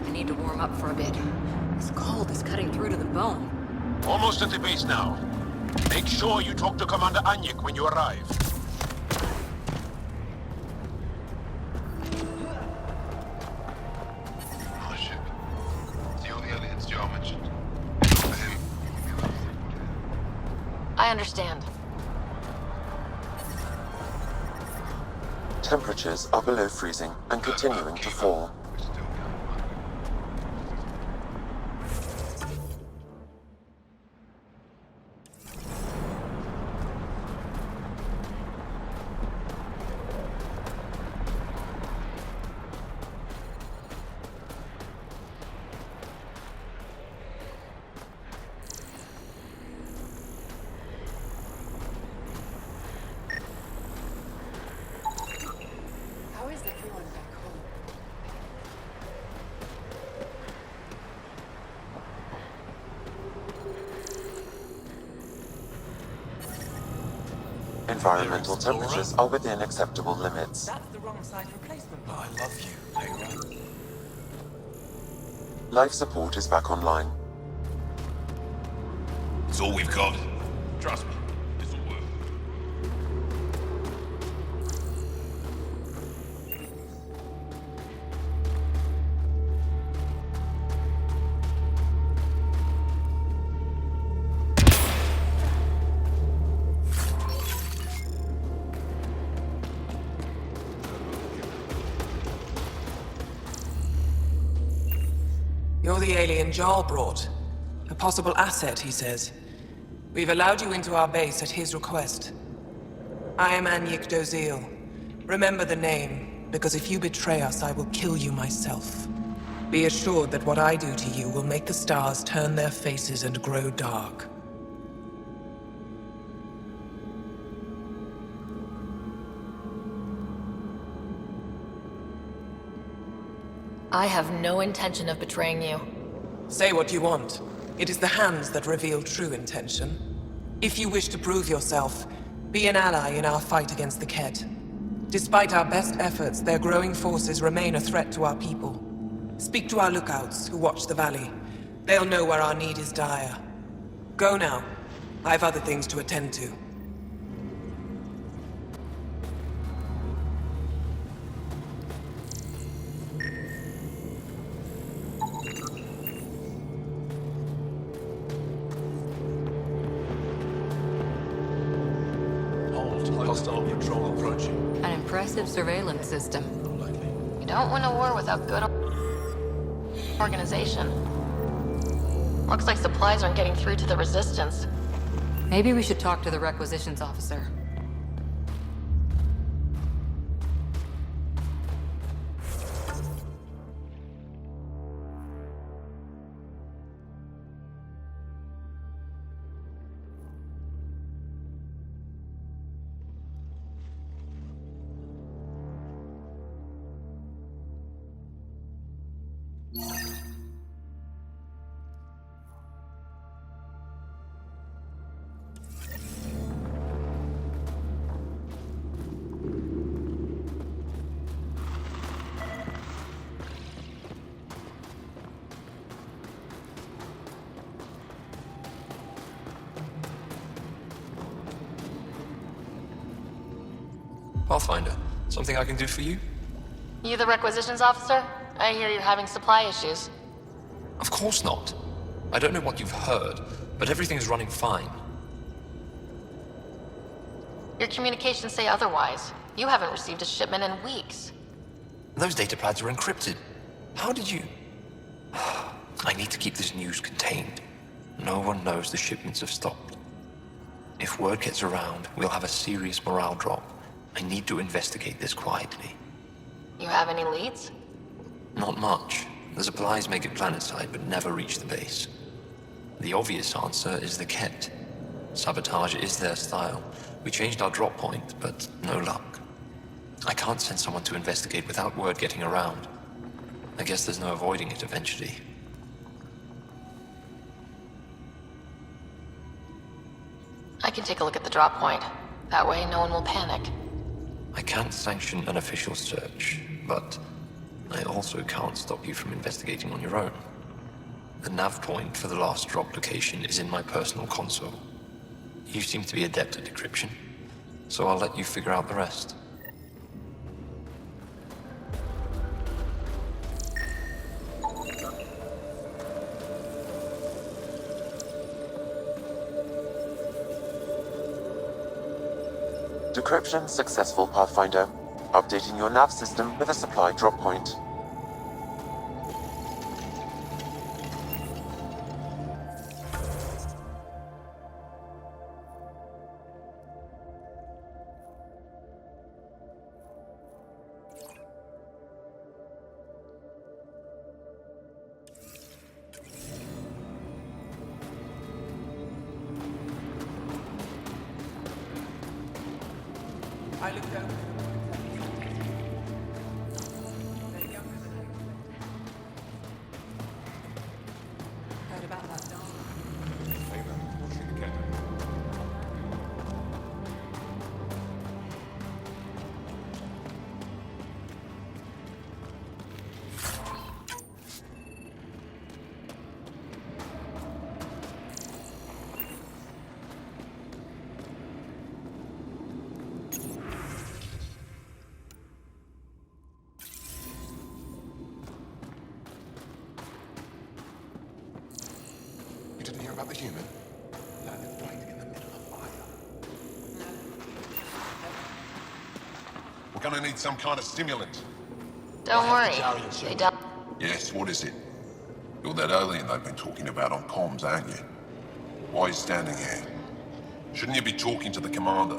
I need to warm up for a bit. This cold is cutting through to the bone. Almost at the base now. Make sure you talk to Commander Anyik when you arrive. Oh shit. The only aliens Joe mentioned. I understand. Temperatures are below freezing and continuing to fall. How is everyone back home? Environmental temperatures are within acceptable limits. That's the wrong size replacement. I love you, Hera. Life support is back online. It's all we've got. Trust me. You're the alien Jarl brought. A possible asset, he says. We've allowed you into our base at his request. I am Anyik Dozil. Remember the name, because if you betray us, I will kill you myself. Be assured that what I do to you will make the stars turn their faces and grow dark. I have no intention of betraying you. Say what you want. It is the hands that reveal true intention. If you wish to prove yourself, be an ally in our fight against the Ket. Despite our best efforts, their growing forces remain a threat to our people. Speak to our lookouts, who watch the valley. They'll know where our need is dire. Go now. I have other things to attend to. Hostile patrol approaching. An impressive surveillance system. You don't win a war without good organization. Looks like supplies aren't getting through to the Resistance. Maybe we should talk to the requisitions officer. Pathfinder, something I can do for you? You the requisitions officer? I hear you're having supply issues. Of course not. I don't know what you've heard, but everything's running fine. Your communications say otherwise. You haven't received a shipment in weeks. Those data pads are encrypted. How did you... I need to keep this news contained. No one knows the shipments have stopped. If word gets around, we'll have a serious morale drop. I need to investigate this quietly. You have any leads? Not much. The supplies make it planetside, but never reach the base. The obvious answer is the Ket. Sabotage is their style. We changed our drop point, but no luck. I can't send someone to investigate without word getting around. I guess there's no avoiding it eventually. I can take a look at the drop point. That way, no one will panic. I can't sanction an official search, but I also can't stop you from investigating on your own. The nav point for the last drop location is in my personal console. You seem to be adept at decryption, so I'll let you figure out the rest. Decryption successful, Pathfinder. Updating your nav system with a supply drop point. I looked over. Heard about that dance? You didn't hear about the human? Landed right in the middle of fire. We're gonna need some kind of stimulant. Don't worry. They don't. Yes, what is it? You're that alien they've been talking about on comms, aren't you? Why are you standing here? Shouldn't you be talking to the commander?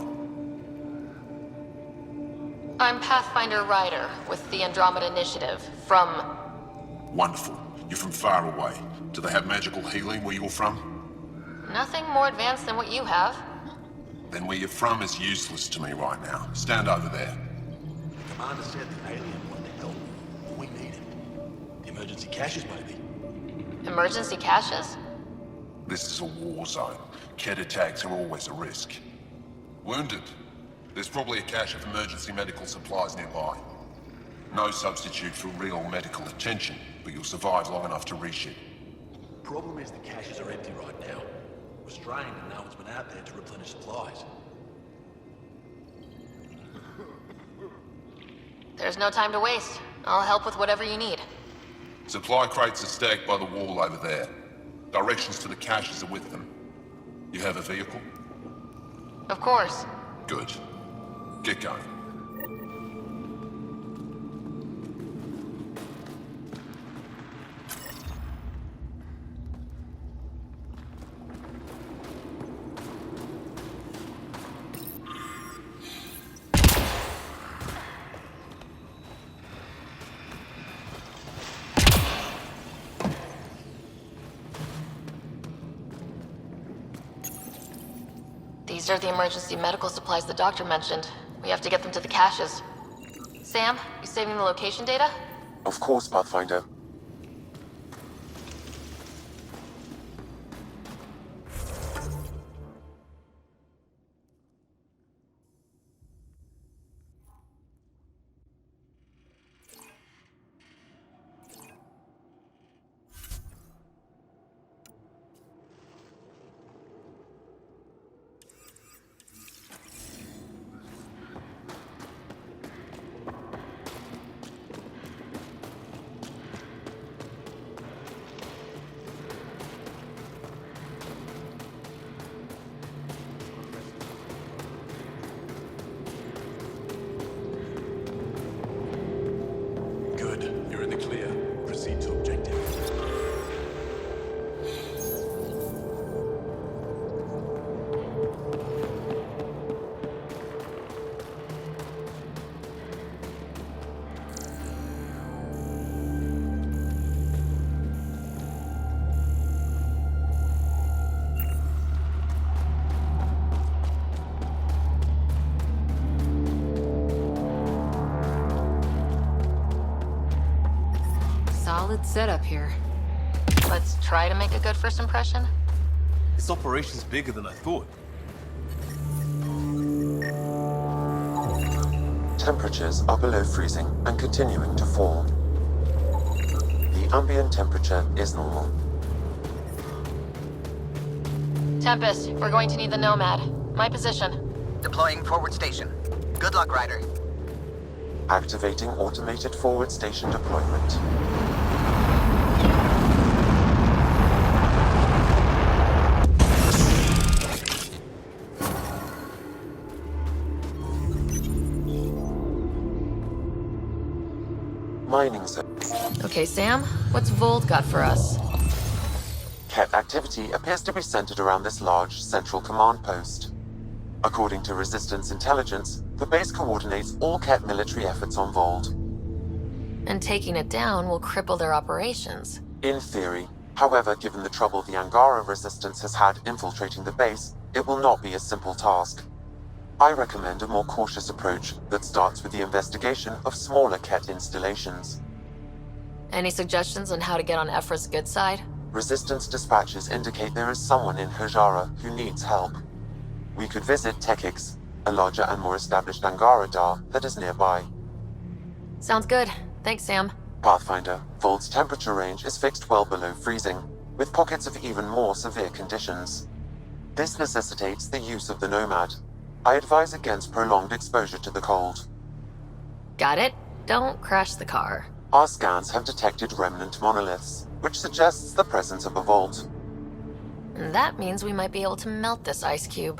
I'm Pathfinder Ryder with the Andromeda Initiative from... Wonderful. You're from far away. Do they have magical healing where you're from? Nothing more advanced than what you have. Then where you're from is useless to me right now. Stand over there. Commander said the alien wanted help. We need it. The emergency caches, maybe. Emergency caches? This is a war zone. Kett attacks are always a risk. Wounded? There's probably a cache of emergency medical supplies nearby. No substitute for real medical attention, but you'll survive long enough to reship. Problem is the caches are empty right now. We're strained and no one's been out there to replenish supplies. There's no time to waste. I'll help with whatever you need. Supply crates are stacked by the wall over there. Directions to the caches are with them. You have a vehicle? Of course. Good. Get going. These are the emergency medical supplies the doctor mentioned. We have to get them to the caches. Sam, you saving the location data? Of course, Pathfinder. You're in the clear. Proceed to objective. Solid setup here. Let's try to make a good first impression. This operation's bigger than I thought. Temperatures are below freezing and continuing to fall. The ambient temperature is normal. Tempest, we're going to need the Nomad. My position. Deploying forward station. Good luck, Ryder. Activating automated forward station deployment. Mining zone. Okay, Sam, what's Vold got for us? Kett activity appears to be centered around this large central command post. According to Resistance intelligence, the base coordinates all Kett military efforts on Vold. And taking it down will cripple their operations. In theory. However, given the trouble the Angara Resistance has had infiltrating the base, it will not be a simple task. I recommend a more cautious approach that starts with the investigation of smaller Kett installations. Any suggestions on how to get on Ephra's good side? Resistance dispatches indicate there is someone in Hajara who needs help. We could visit Tekix, a larger and more established Angara Dar that is nearby. Sounds good. Thanks, Sam. Pathfinder, Vold's temperature range is fixed well below freezing, with pockets of even more severe conditions. This necessitates the use of the Nomad. I advise against prolonged exposure to the cold. Got it. Don't crash the car. Our scans have detected remnant monoliths, which suggests the presence of a vault. And that means we might be able to melt this ice cube.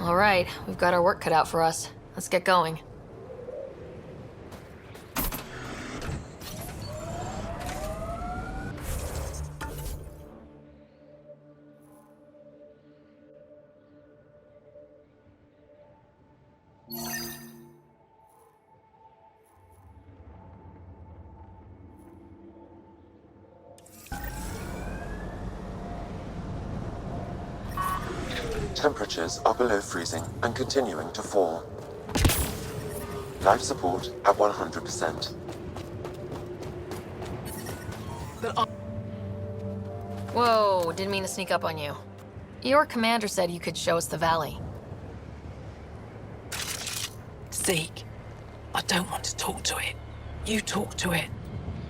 All right, we've got our work cut out for us. Let's get going. Temperatures are below freezing and continuing to fall. Life support at 100%. Whoa, didn't mean to sneak up on you. Your commander said you could show us the valley. Zeke, I don't want to talk to it. You talk to it.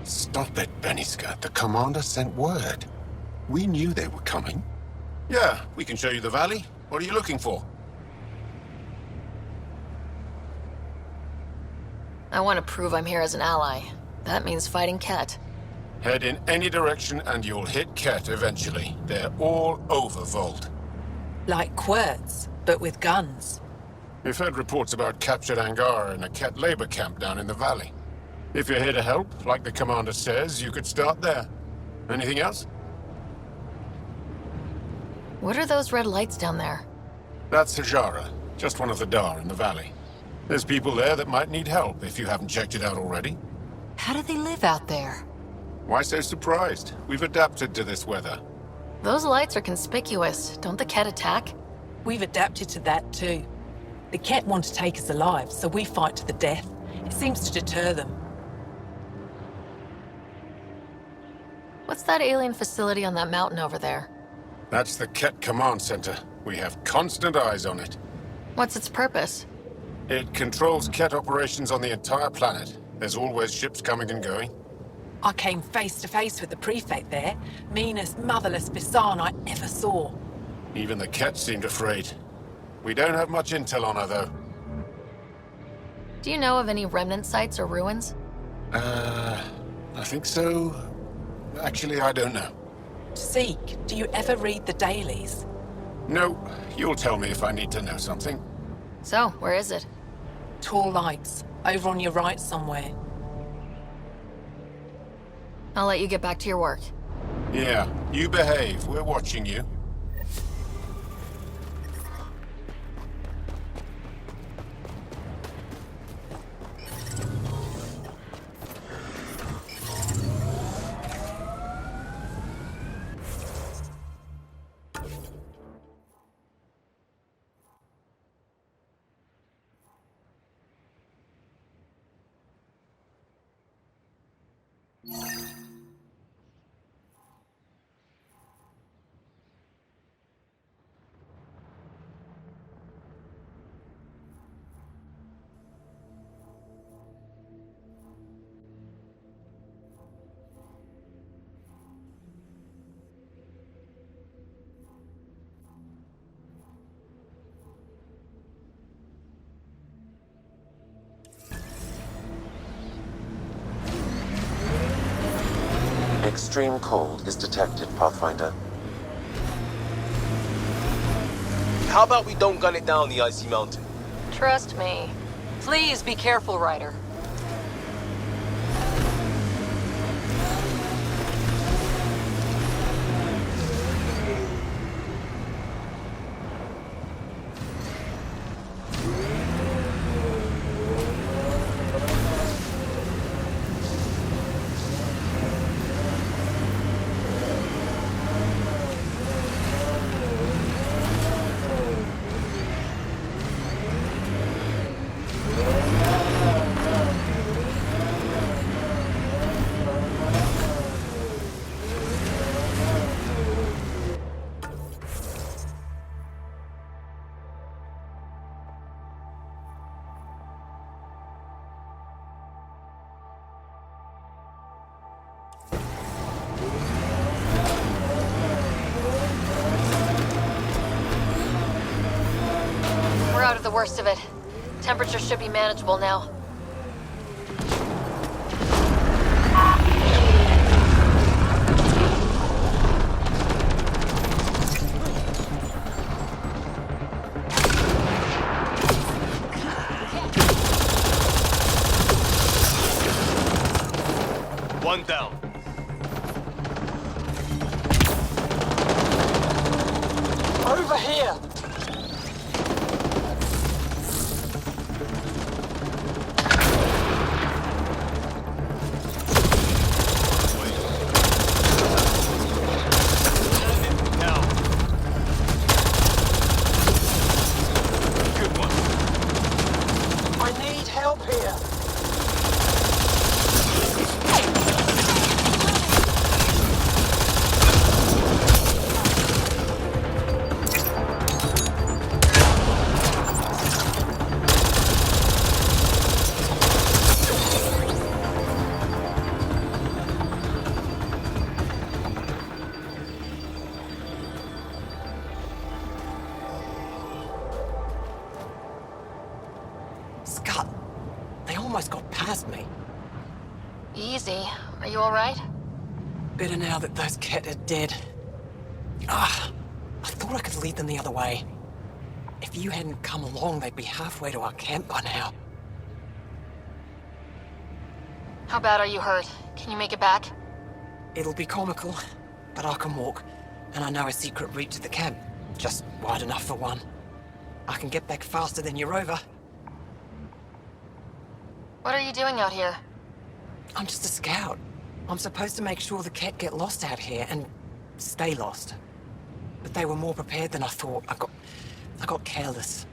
Stop it, Beniska. The commander sent word. We knew they were coming. Yeah, we can show you the valley. What are you looking for? I want to prove I'm here as an ally. That means fighting Ket. Head in any direction and you'll hit Ket eventually. They're all over Vold. Like Quirts, but with guns. We've heard reports about captured Angara in a Ket labor camp down in the valley. If you're here to help, like the commander says, you could start there. Anything else? What are those red lights down there? That's Hajara, just one of the Dar in the valley. There's people there that might need help if you haven't checked it out already. How do they live out there? Why so surprised? We've adapted to this weather. Those lights are conspicuous. Don't the Ket attack? We've adapted to that too. The Ket want to take us alive, so we fight to the death. It seems to deter them. What's that alien facility on that mountain over there? That's the Ket Command Center. We have constant eyes on it. What's its purpose? It controls Ket operations on the entire planet. There's always ships coming and going. I came face to face with the prefect there. Meanest, motherless Bisan I ever saw. Even the Ket seemed afraid. We don't have much intel on her, though. Do you know of any remnant sites or ruins? I think so. Actually, I don't know. Zeke, do you ever read the dailies? No, you'll tell me if I need to know something. So, where is it? Tall lights, over on your right somewhere. I'll let you get back to your work. Yeah, you behave. We're watching you. Extreme cold is detected, Pathfinder. How about we don't gun it down the icy mountain? Trust me. Please be careful, Ryder. We're out of the worst of it. Temperature should be manageable now. One down. Over here! Scott, they almost got past me. Easy. Are you alright? Better now that those Ket are dead. I thought I could lead them the other way. If you hadn't come along, they'd be halfway to our camp by now. How bad are you hurt? Can you make it back? It'll be comical, but I can walk. And I know a secret route to the camp. Just wide enough for one. I can get back faster than your rover. What are you doing out here? I'm just a scout. I'm supposed to make sure the Ket get lost out here and stay lost. But they were more prepared than I thought. I got careless.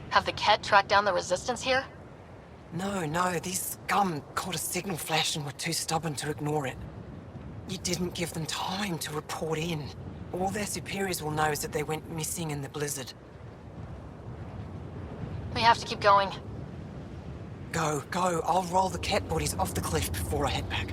Have the Ket tracked down the resistance here? No, these scum caught a signal flash and were too stubborn to ignore it. You didn't give them time to report in. All their superiors will know is that they went missing in the blizzard. We have to keep going. Go. I'll roll the Ket bodies off the cliff before I head back.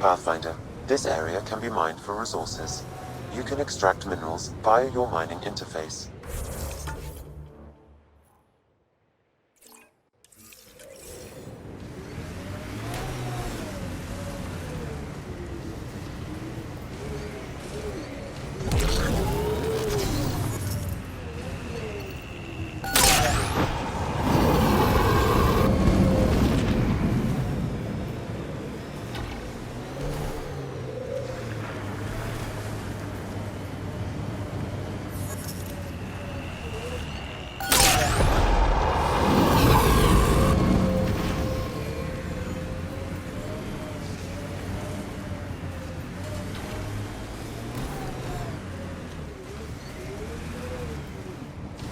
Pathfinder, this area can be mined for resources. You can extract minerals via your mining interface.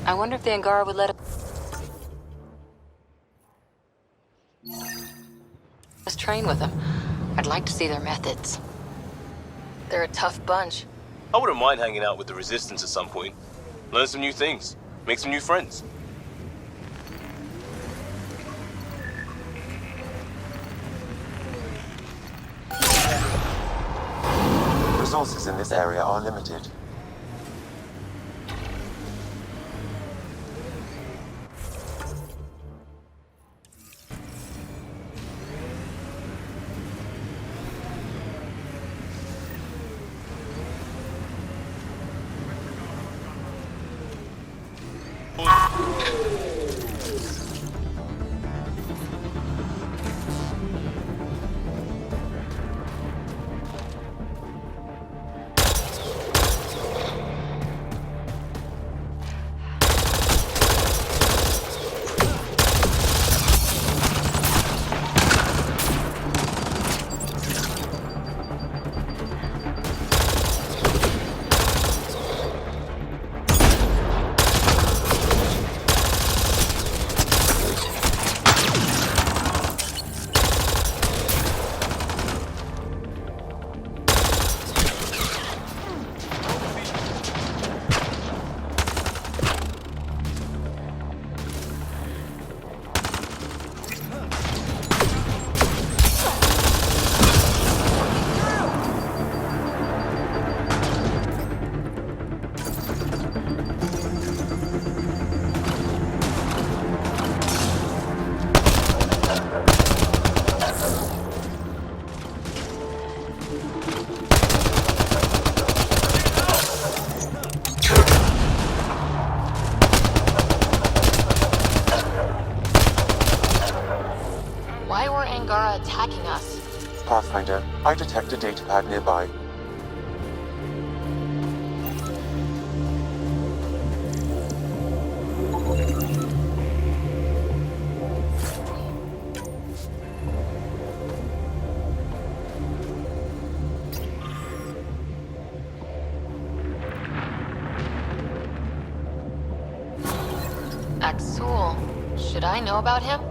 I wonder if the Angara would let us train with them. I'd like to see their methods. They're a tough bunch. I wouldn't mind hanging out with the Resistance at some point. Learn some new things. Make some new friends. Resources in this area are limited. Why were Angara attacking us? Pathfinder, I detect a datapad nearby. Accu. Should I know about him?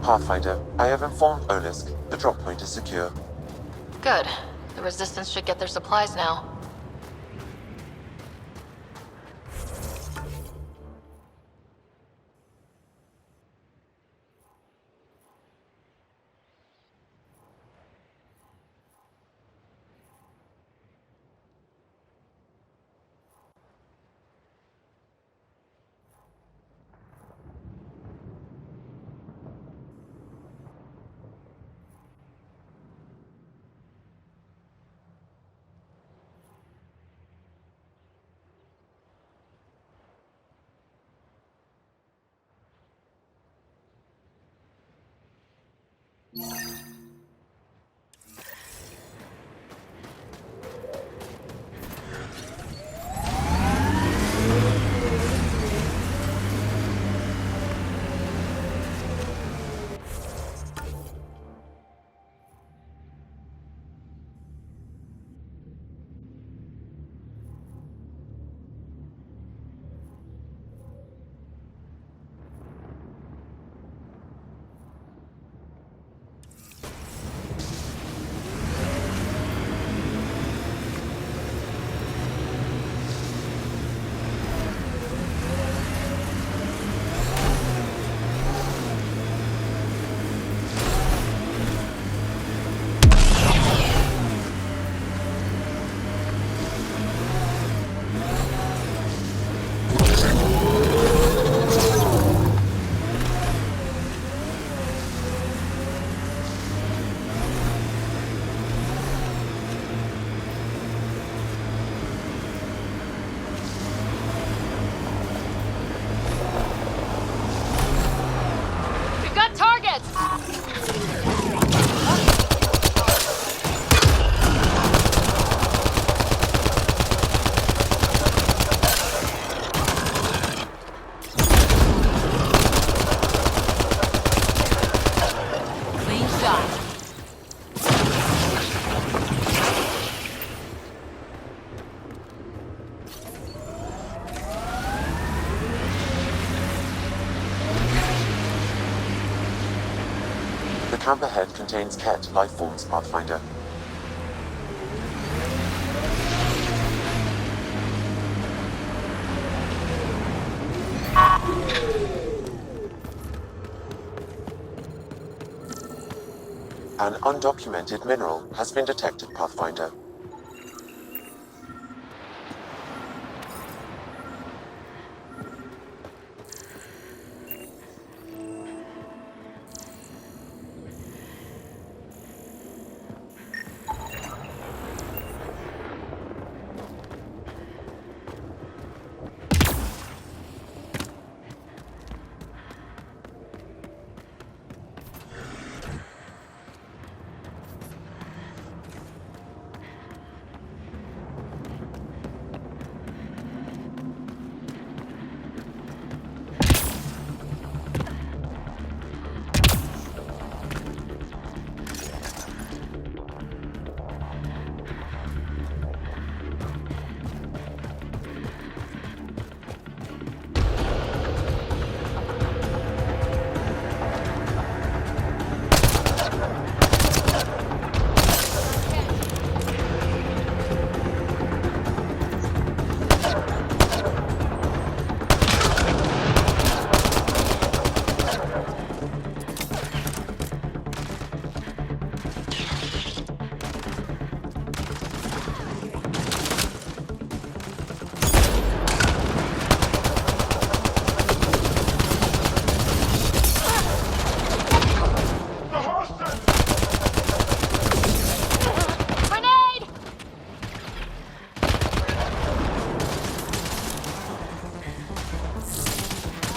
Pathfinder, I have informed Olisk. The drop point is secure. Good. The Resistance should get their supplies now. We've got targets! Clean shot. The camp ahead contains Ket life forms, Pathfinder. An undocumented mineral has been detected, Pathfinder.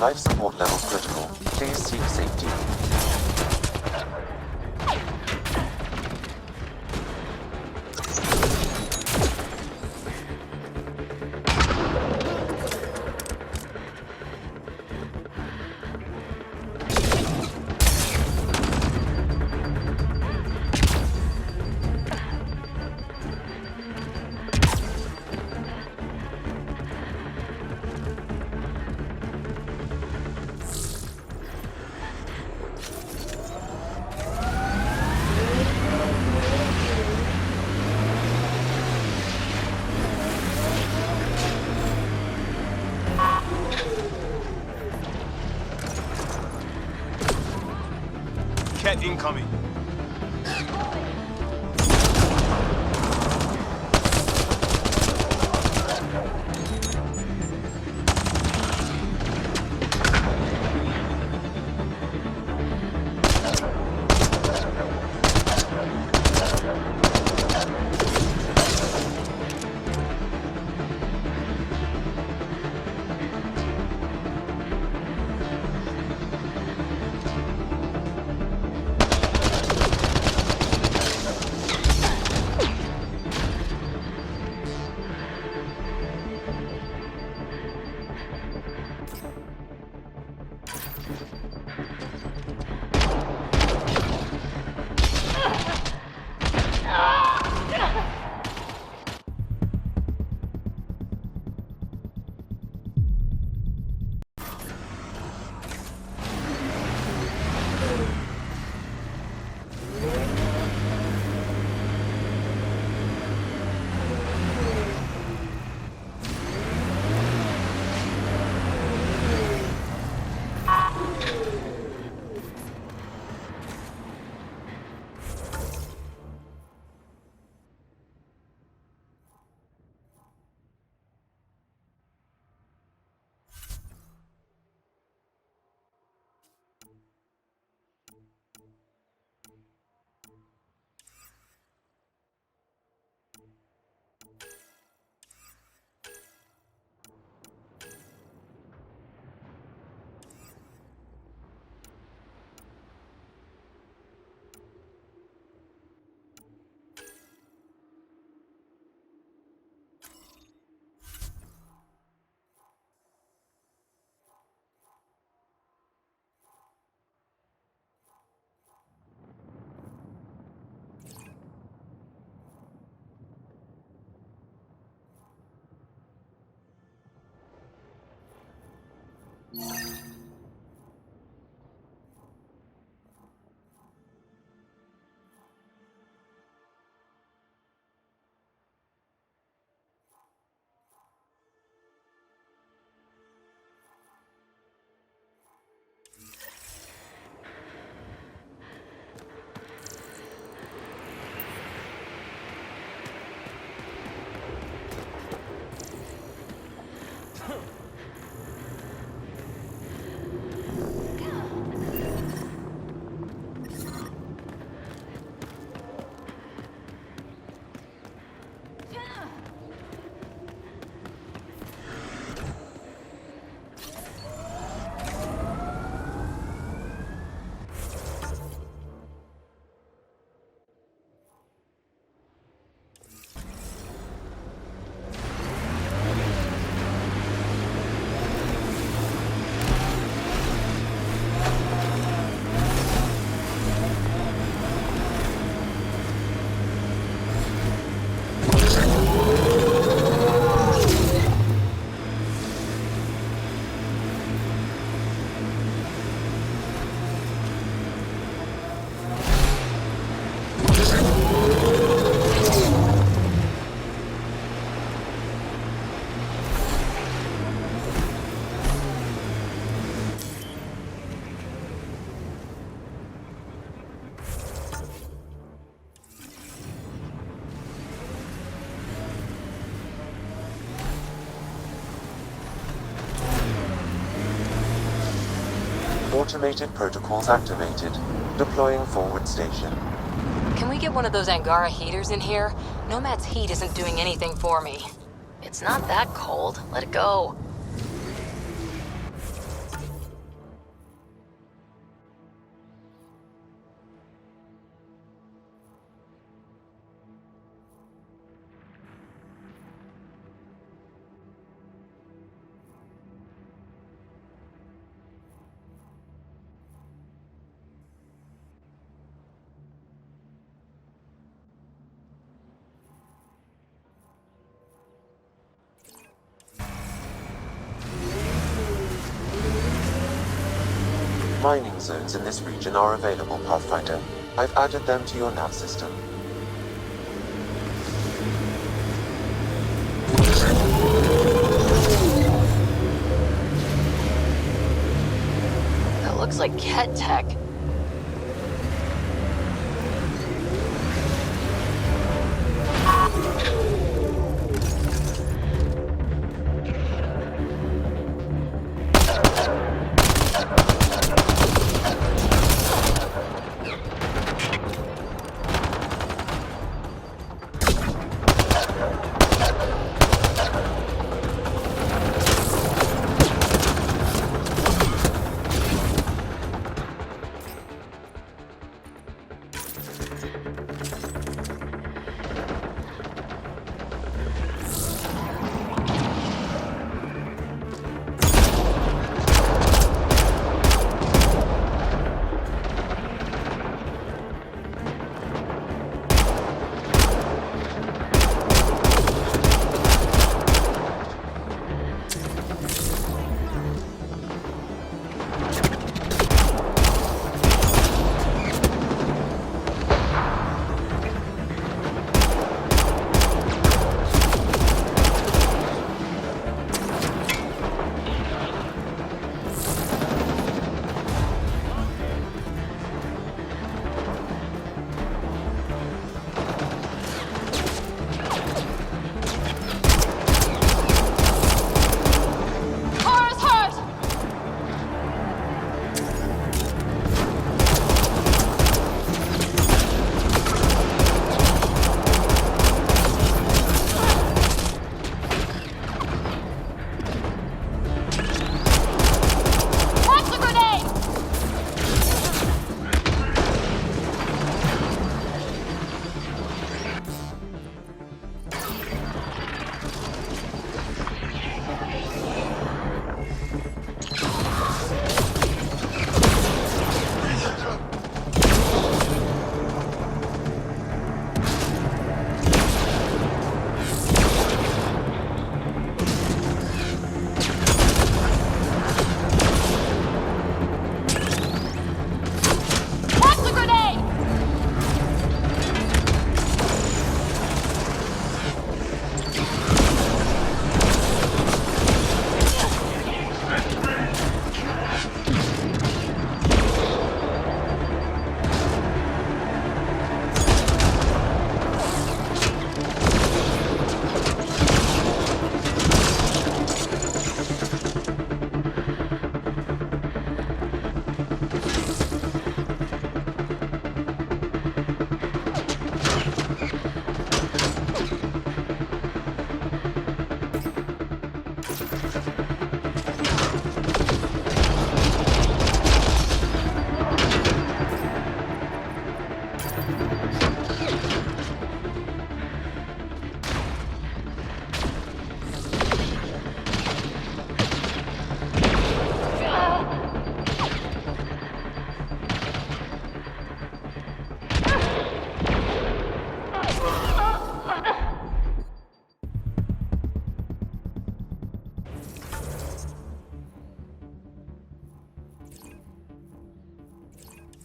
Life support level critical. Please seek safety. Incoming. Automated protocols activated. Deploying forward station. Can we get one of those Angara heaters in here? Nomad's heat isn't doing anything for me. It's not that cold. Let it go. Mining zones in this region are available, Pathfinder. I've added them to your nav system. That looks like Ket tech.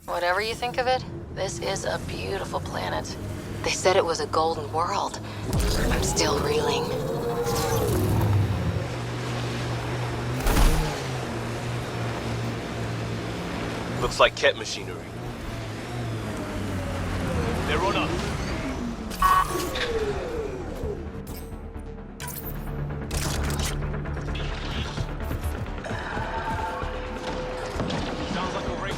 Whatever you think of it, this is a beautiful planet. They said it was a golden world. I'm still reeling. Looks like Ket machinery. They're on us. Sounds like a race.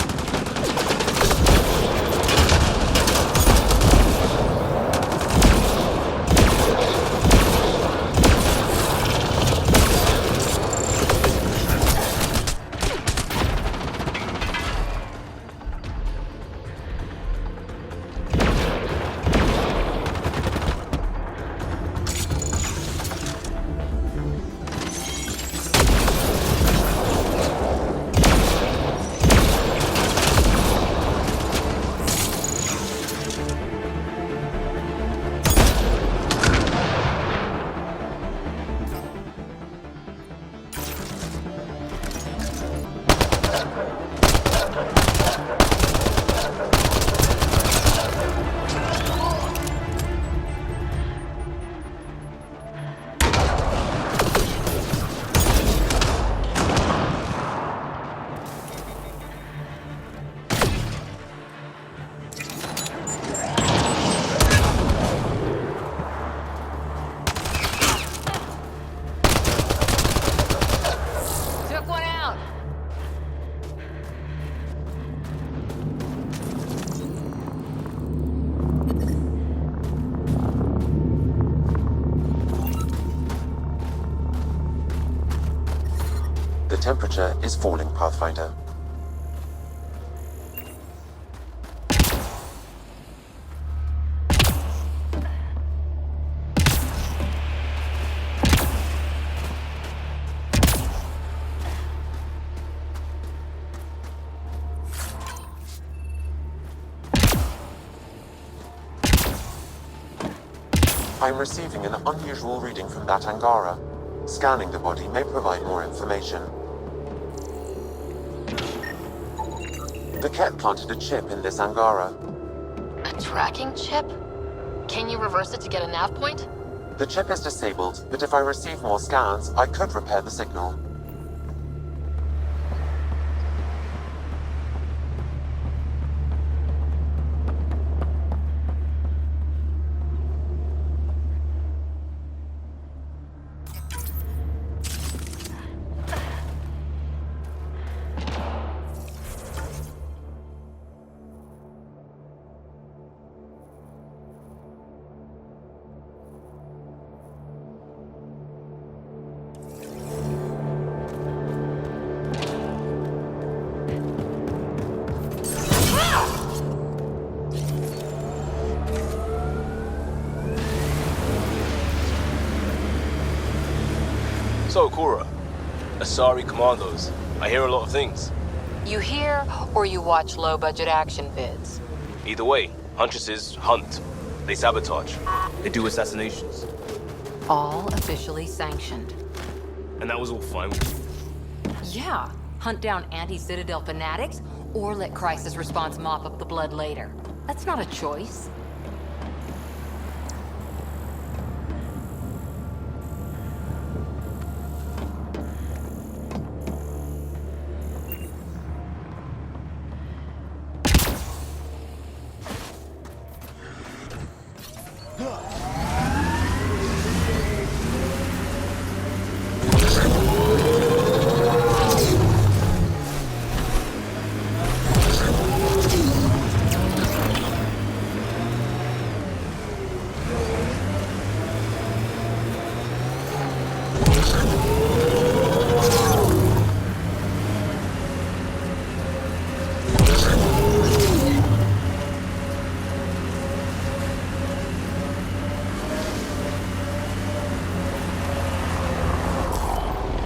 The temperature is falling, Pathfinder. I'm receiving an unusual reading from that Angara. Scanning the body may provide more information. The Ket planted a chip in this Angara. A tracking chip? Can you reverse it to get a nav point? The chip is disabled, but if I receive more scans, I could repair the signal. So, Cora, Asari Commandos. I hear a lot of things. You hear or you watch low-budget action vids? Either way, Huntresses hunt. They sabotage. They do assassinations. All officially sanctioned. And that was all fine with you? Yeah. Hunt down anti-Citadel fanatics, or let crisis response mop up the blood later. That's not a choice.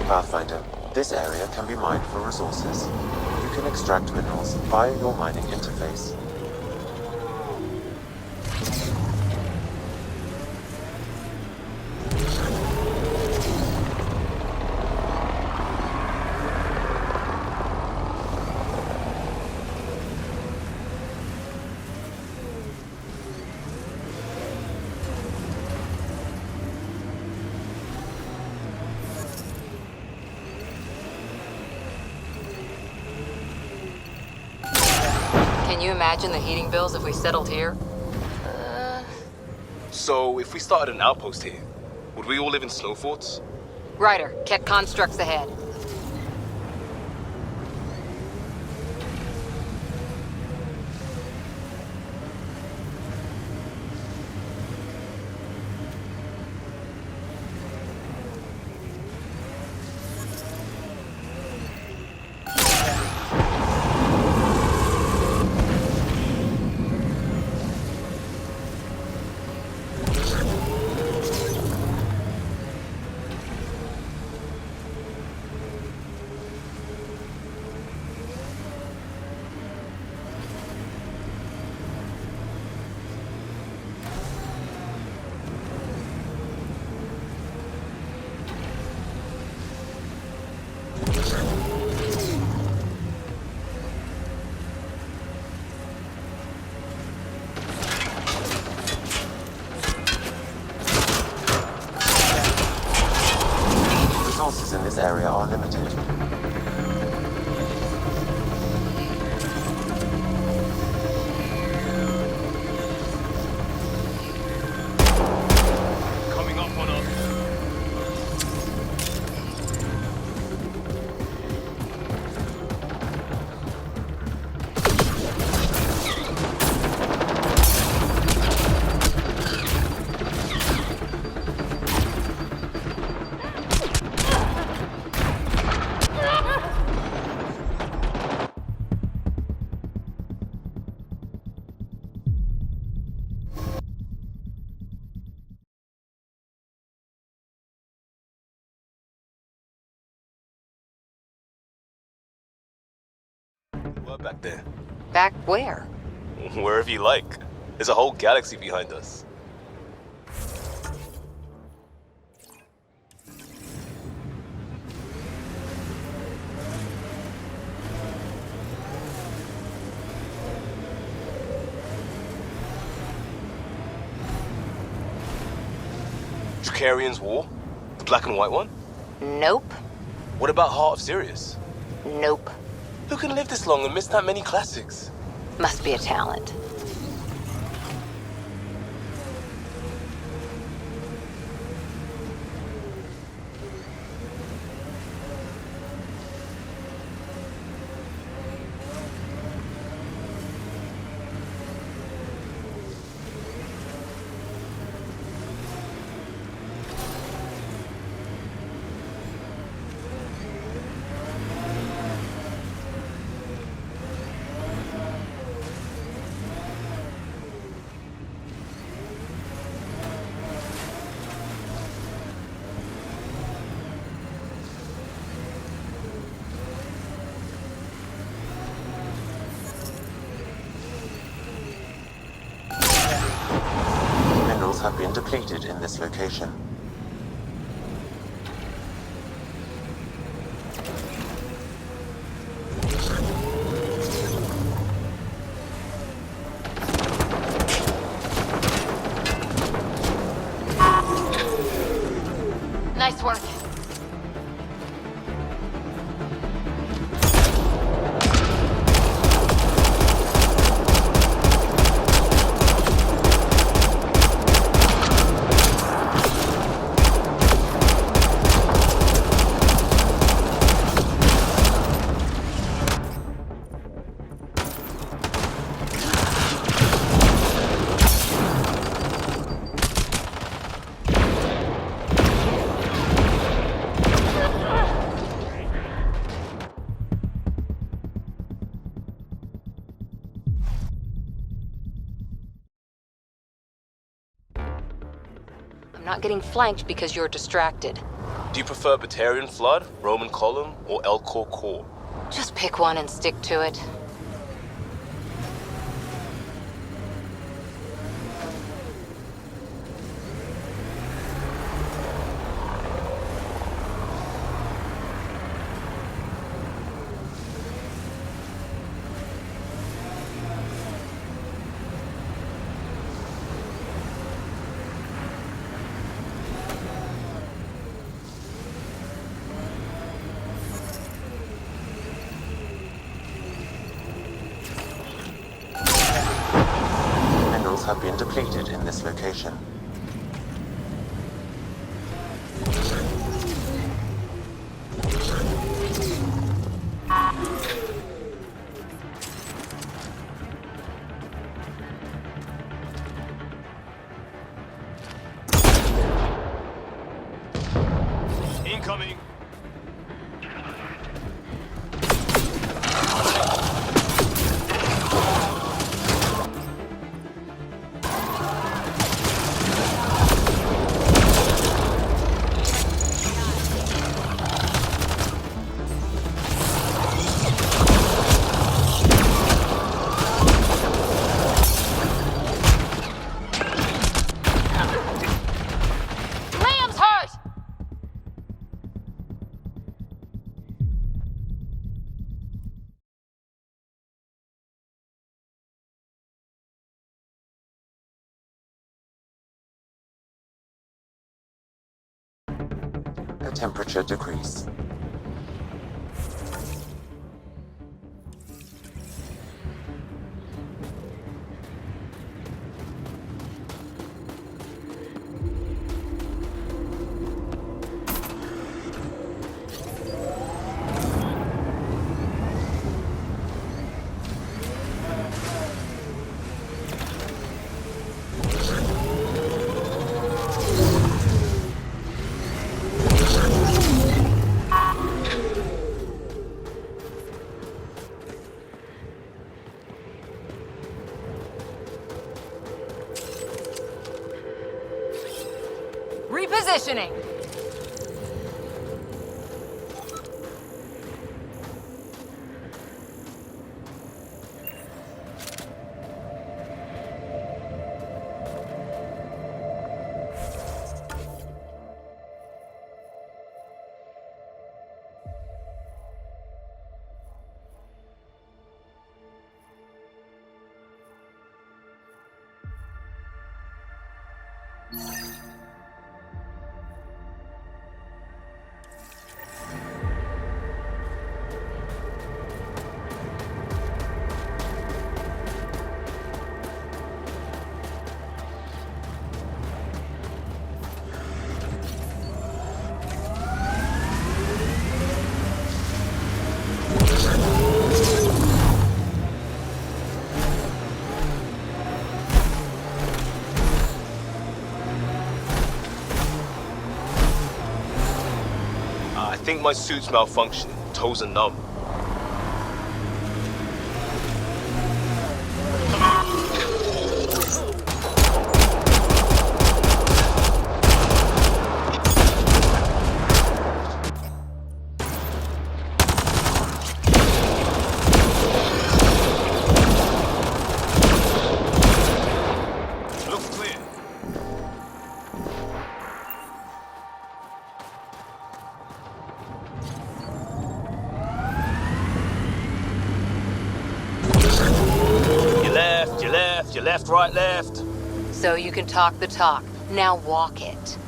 Pathfinder, this area can be mined for resources. You can extract minerals via your mining interface. Can you imagine the heating bills if we settled here? So, if we started an outpost here, would we all live in snow forts? Ryder, Ket constructs ahead. Resources in this area are limited. Coming up on us. We're back there. Back where? Wherever you like. There's a whole galaxy behind us. Dracarian's War? The black and white one? Nope. What about Heart of Sirius? Nope. Who can live this long and miss that many classics? Must be a talent. Minerals have been depleted in this location. Nice work. I'm not getting flanked because you're distracted. Do you prefer Batarian Flood, Roman Column, or Elcor Core? Just pick one and stick to it. minerals have been depleted in this location. Incoming! Liam's hurt! The temperature decrease. Repositioning. I think my suit's malfunctioning. Toes are numb. Looks clear. You left, right, left. So you can talk the talk. Now walk it.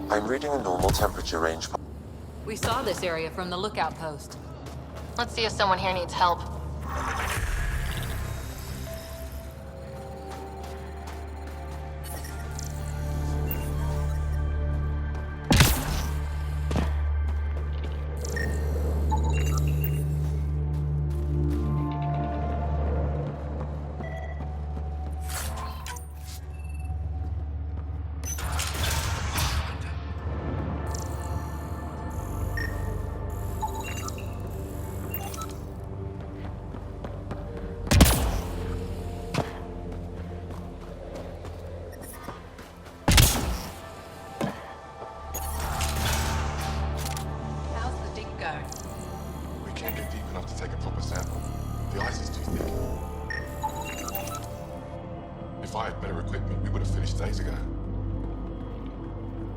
I'm reading a normal temperature range. We saw this area from the lookout post. Let's see if someone here needs help. Days ago.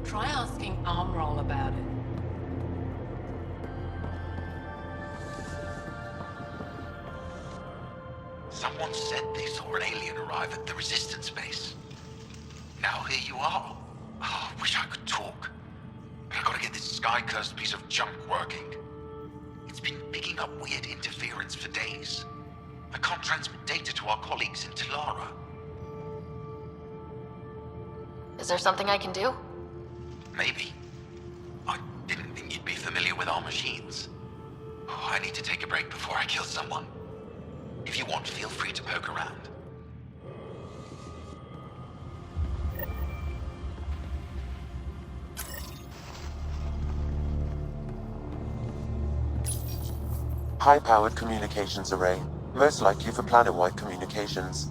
Try asking Armroll about it. Someone said they saw an alien arrive at the Resistance base. Now here you are. Oh, I wish I could talk. But I gotta get this sky-cursed piece of junk working. It's been picking up weird interference for days. I can't transmit data to our colleagues in Talara. Is there something I can do? Maybe. I didn't think you'd be familiar with our machines. Oh, I need to take a break before I kill someone. If you want, feel free to poke around. High-powered communications array, most likely for planet-wide communications.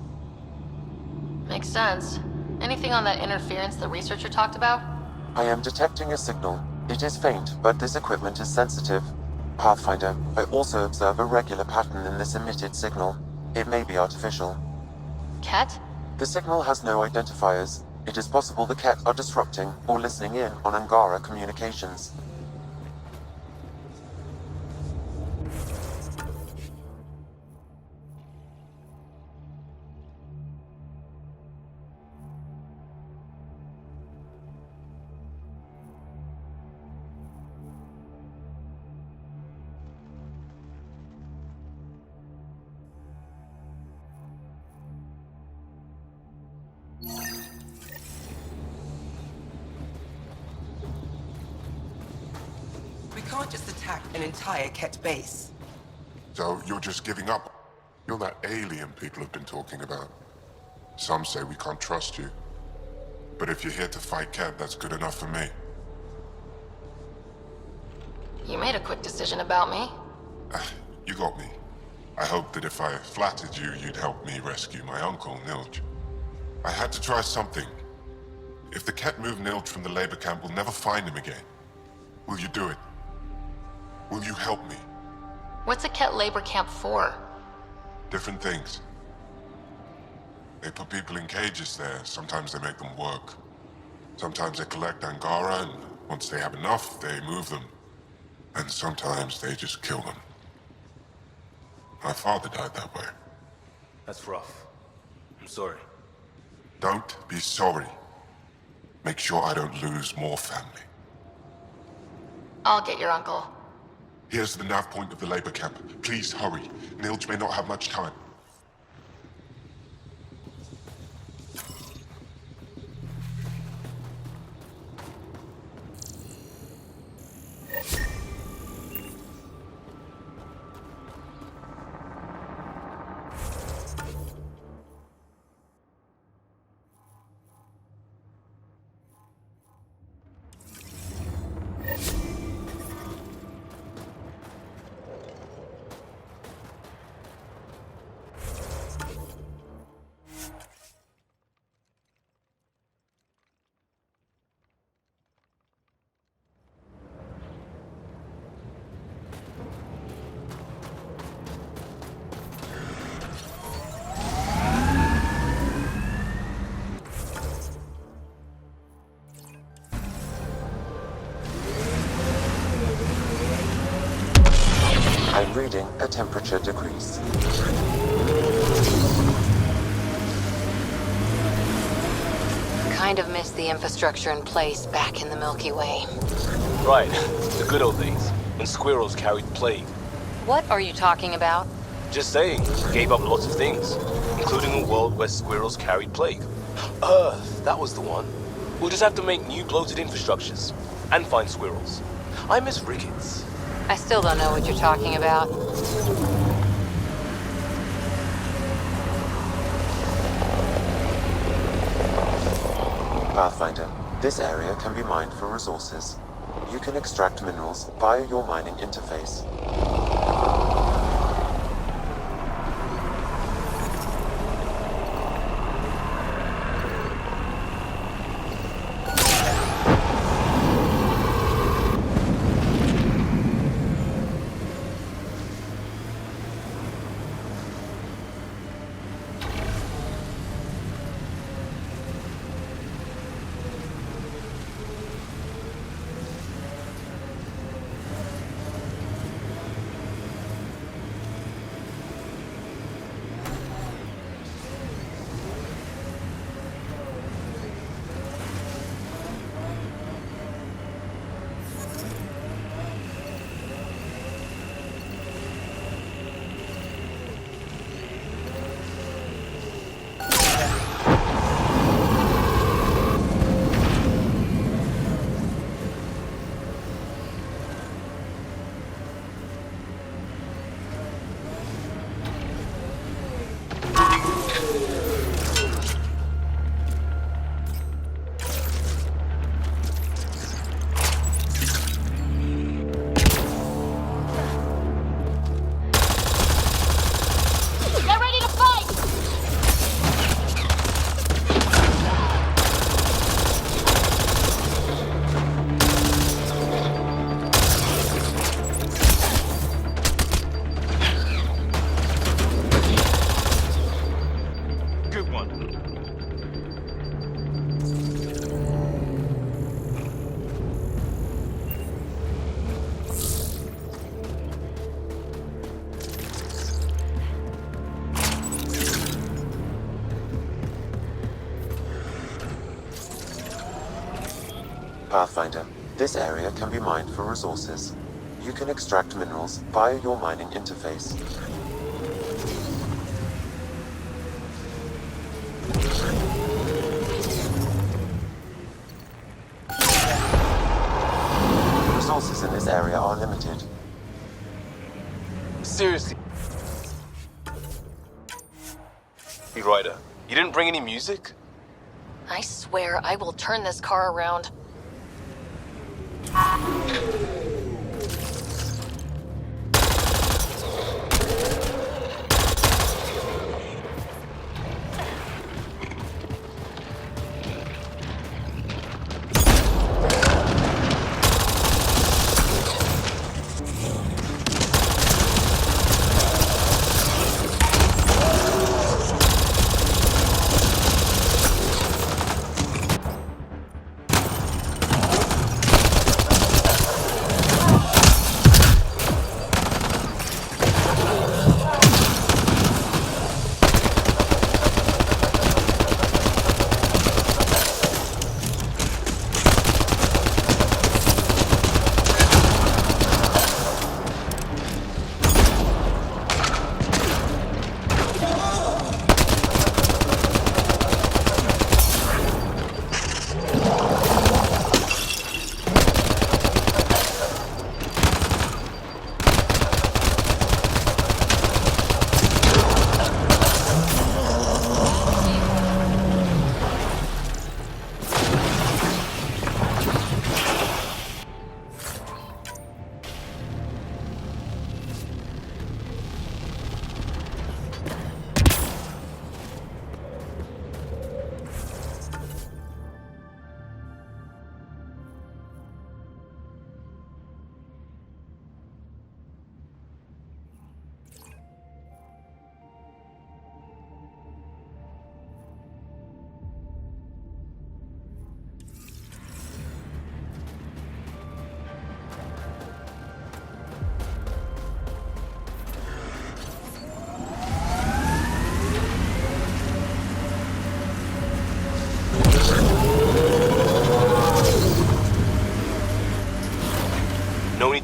Makes sense. Anything on that interference the researcher talked about? I am detecting a signal. It is faint, but this equipment is sensitive. Pathfinder, I also observe a regular pattern in this emitted signal. It may be artificial. Ket? The signal has no identifiers. It is possible the Ket are disrupting or listening in on Angara communications. We can't just attack an entire Ket base. So you're just giving up? You're that alien people have been talking about. Some say we can't trust you. But if you're here to fight Ket, that's good enough for me. You made a quick decision about me. You got me. I hoped that if I flattered you, you'd help me rescue my uncle, Nilj. I had to try something. If the Ket move Nilj from the labor camp, we'll never find him again. Will you do it? Will you help me? What's a Ket labor camp for? Different things. They put people in cages there. Sometimes they make them work. Sometimes they collect Angara, and once they have enough, they move them. And sometimes they just kill them. My father died that way. That's rough. I'm sorry. Don't be sorry. Make sure I don't lose more family. I'll get your uncle. Here's the nav point of the labor camp. Please hurry. Nilj may not have much time. I'm reading a temperature decrease. kind of miss the infrastructure in place back in the Milky Way. Right, the good old days, when squirrels carried plague. What are you talking about? Just saying, gave up lots of things, including a world where squirrels carried plague. Earth, that was the one. We'll just have to make new bloated infrastructures, and find squirrels. I miss rickets. I still don't know what you're talking about. Pathfinder, this area can be mined for resources. You can extract minerals via your mining interface. Pathfinder, this area can be mined for resources. You can extract minerals via your mining interface. Resources in this area are limited. Seriously. Hey, Ryder, you didn't bring any music? I swear I will turn this car around.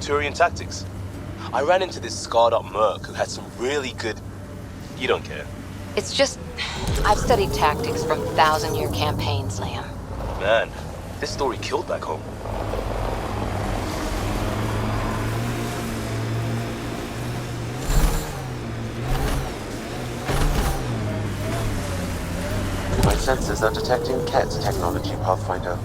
Turian tactics. I ran into this scarred-up merc who had some really good... You don't care. It's just... I've studied tactics from thousand-year campaigns, Liam. Man, this story killed back home. My sensors are detecting Ket technology, Pathfinder.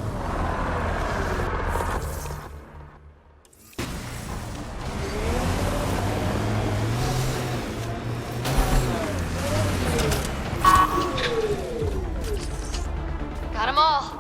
Got 'em all.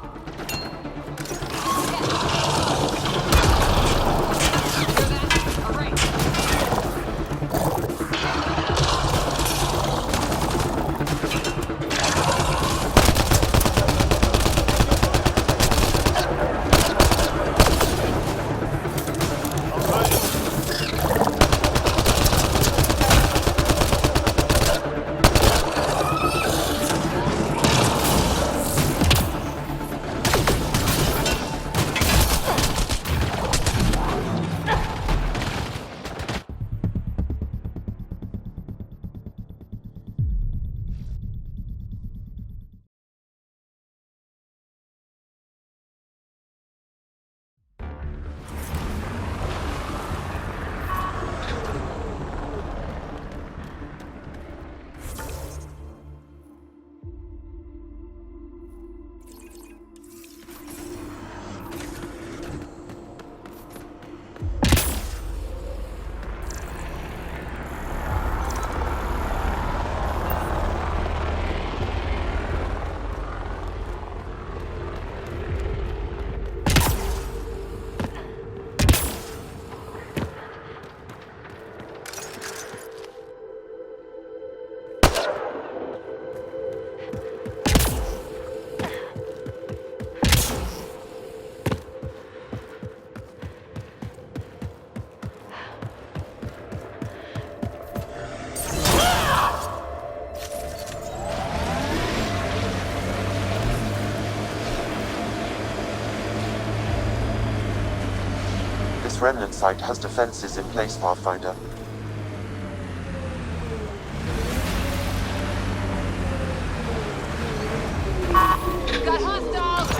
This remnant site has defenses in place, Pathfinder. Got hostiles!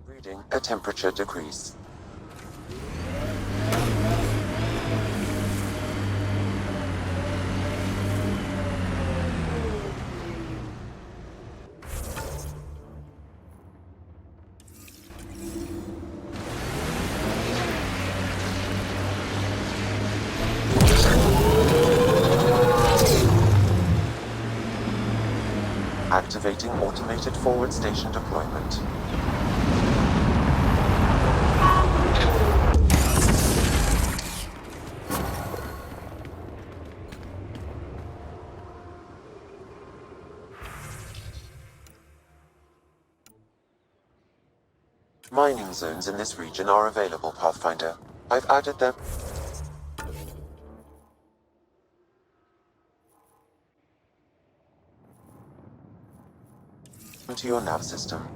Reading a temperature decrease. Activating automated forward station deployment. Mining zones in this region are available, Pathfinder. I've added them to your nav system.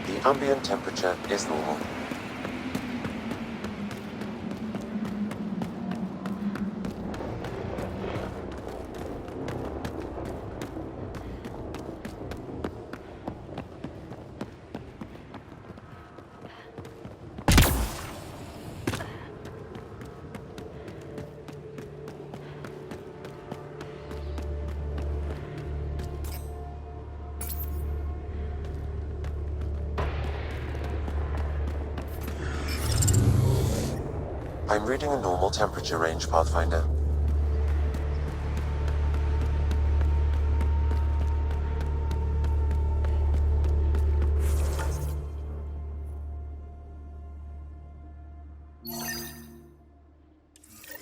The ambient temperature is normal. I'm reading a normal temperature range, Pathfinder.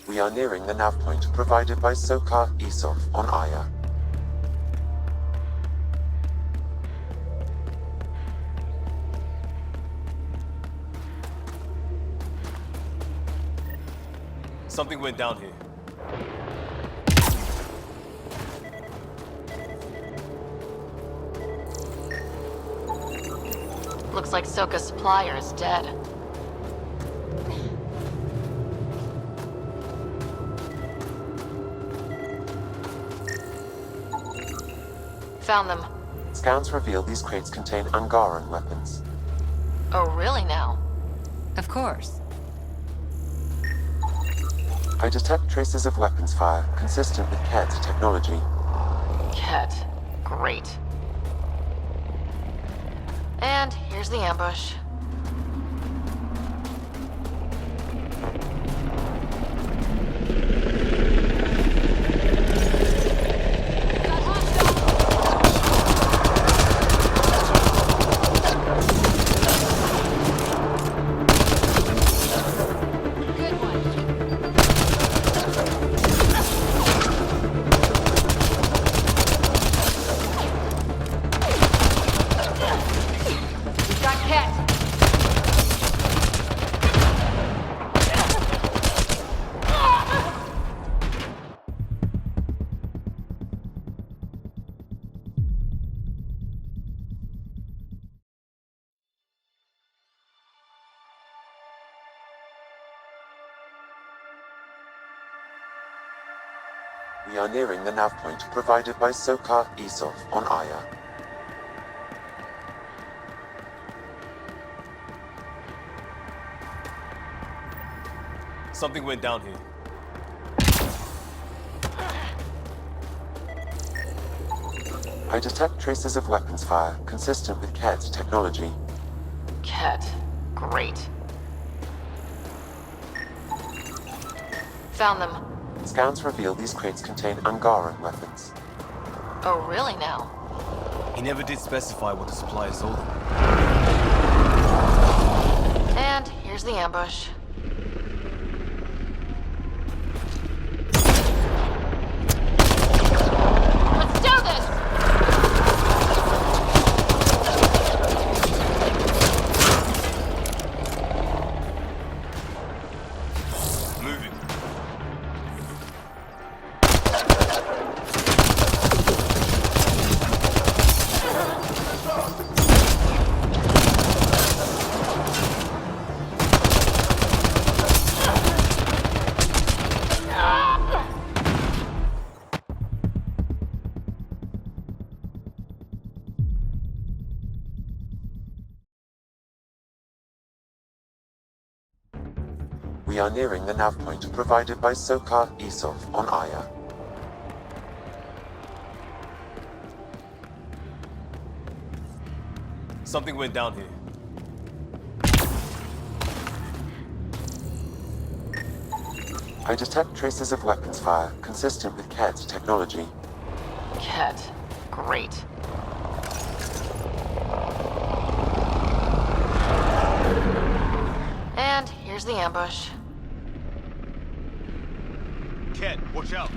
We are nearing the nav point provided by Sokar Isov on Aya. Something went down here. Looks like Soka's supplier is dead. Found them. Scans reveal these crates contain Angaran weapons. Oh, really now? Of course. I detect traces of weapons fire consistent with Ked's technology. Ket. Great. And here's the ambush. We are nearing the nav point provided by Sokar Isov on Aya. Something went down here. I detect traces of weapons fire consistent with Ked's technology. Ket. Great. Found them. Scans reveal these crates contain Angaran weapons. Oh, really now? He never did specify what the supplier sold him. And here's the ambush. Let's do this! Moving. We are nearing the nav point provided by Sokar Isov on Aya. Something went down here. I detect traces of weapons fire consistent with Ked's technology. Ket. Great. And here's the ambush. Ket, watch out.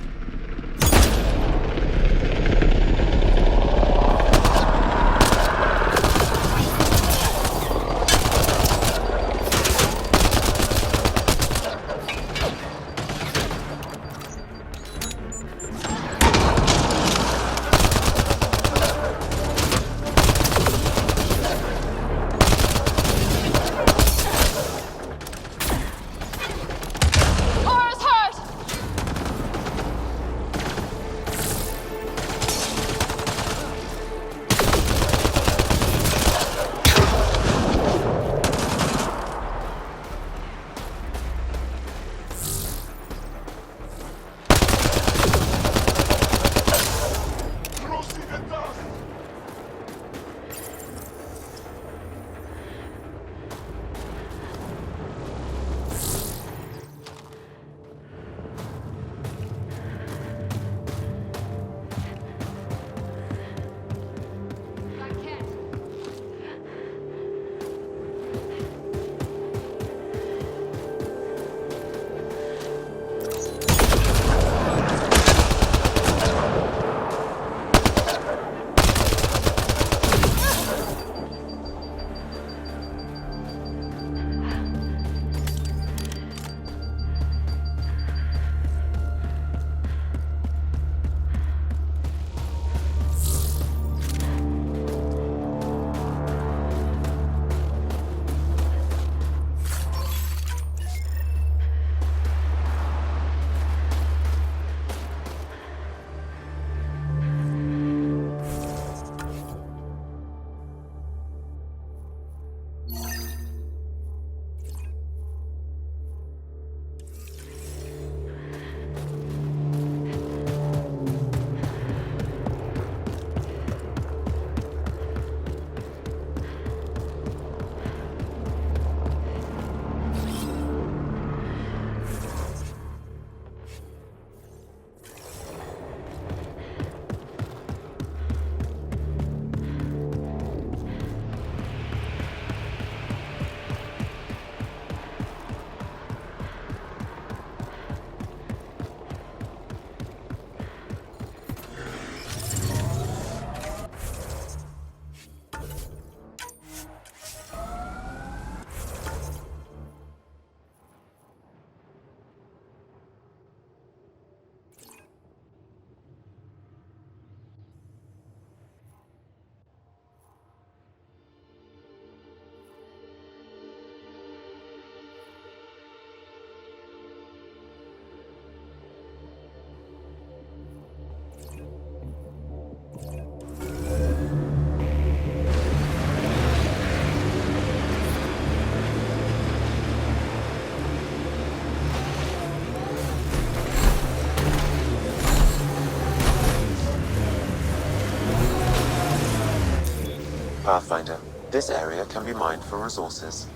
Pathfinder, this area can be mined for resources.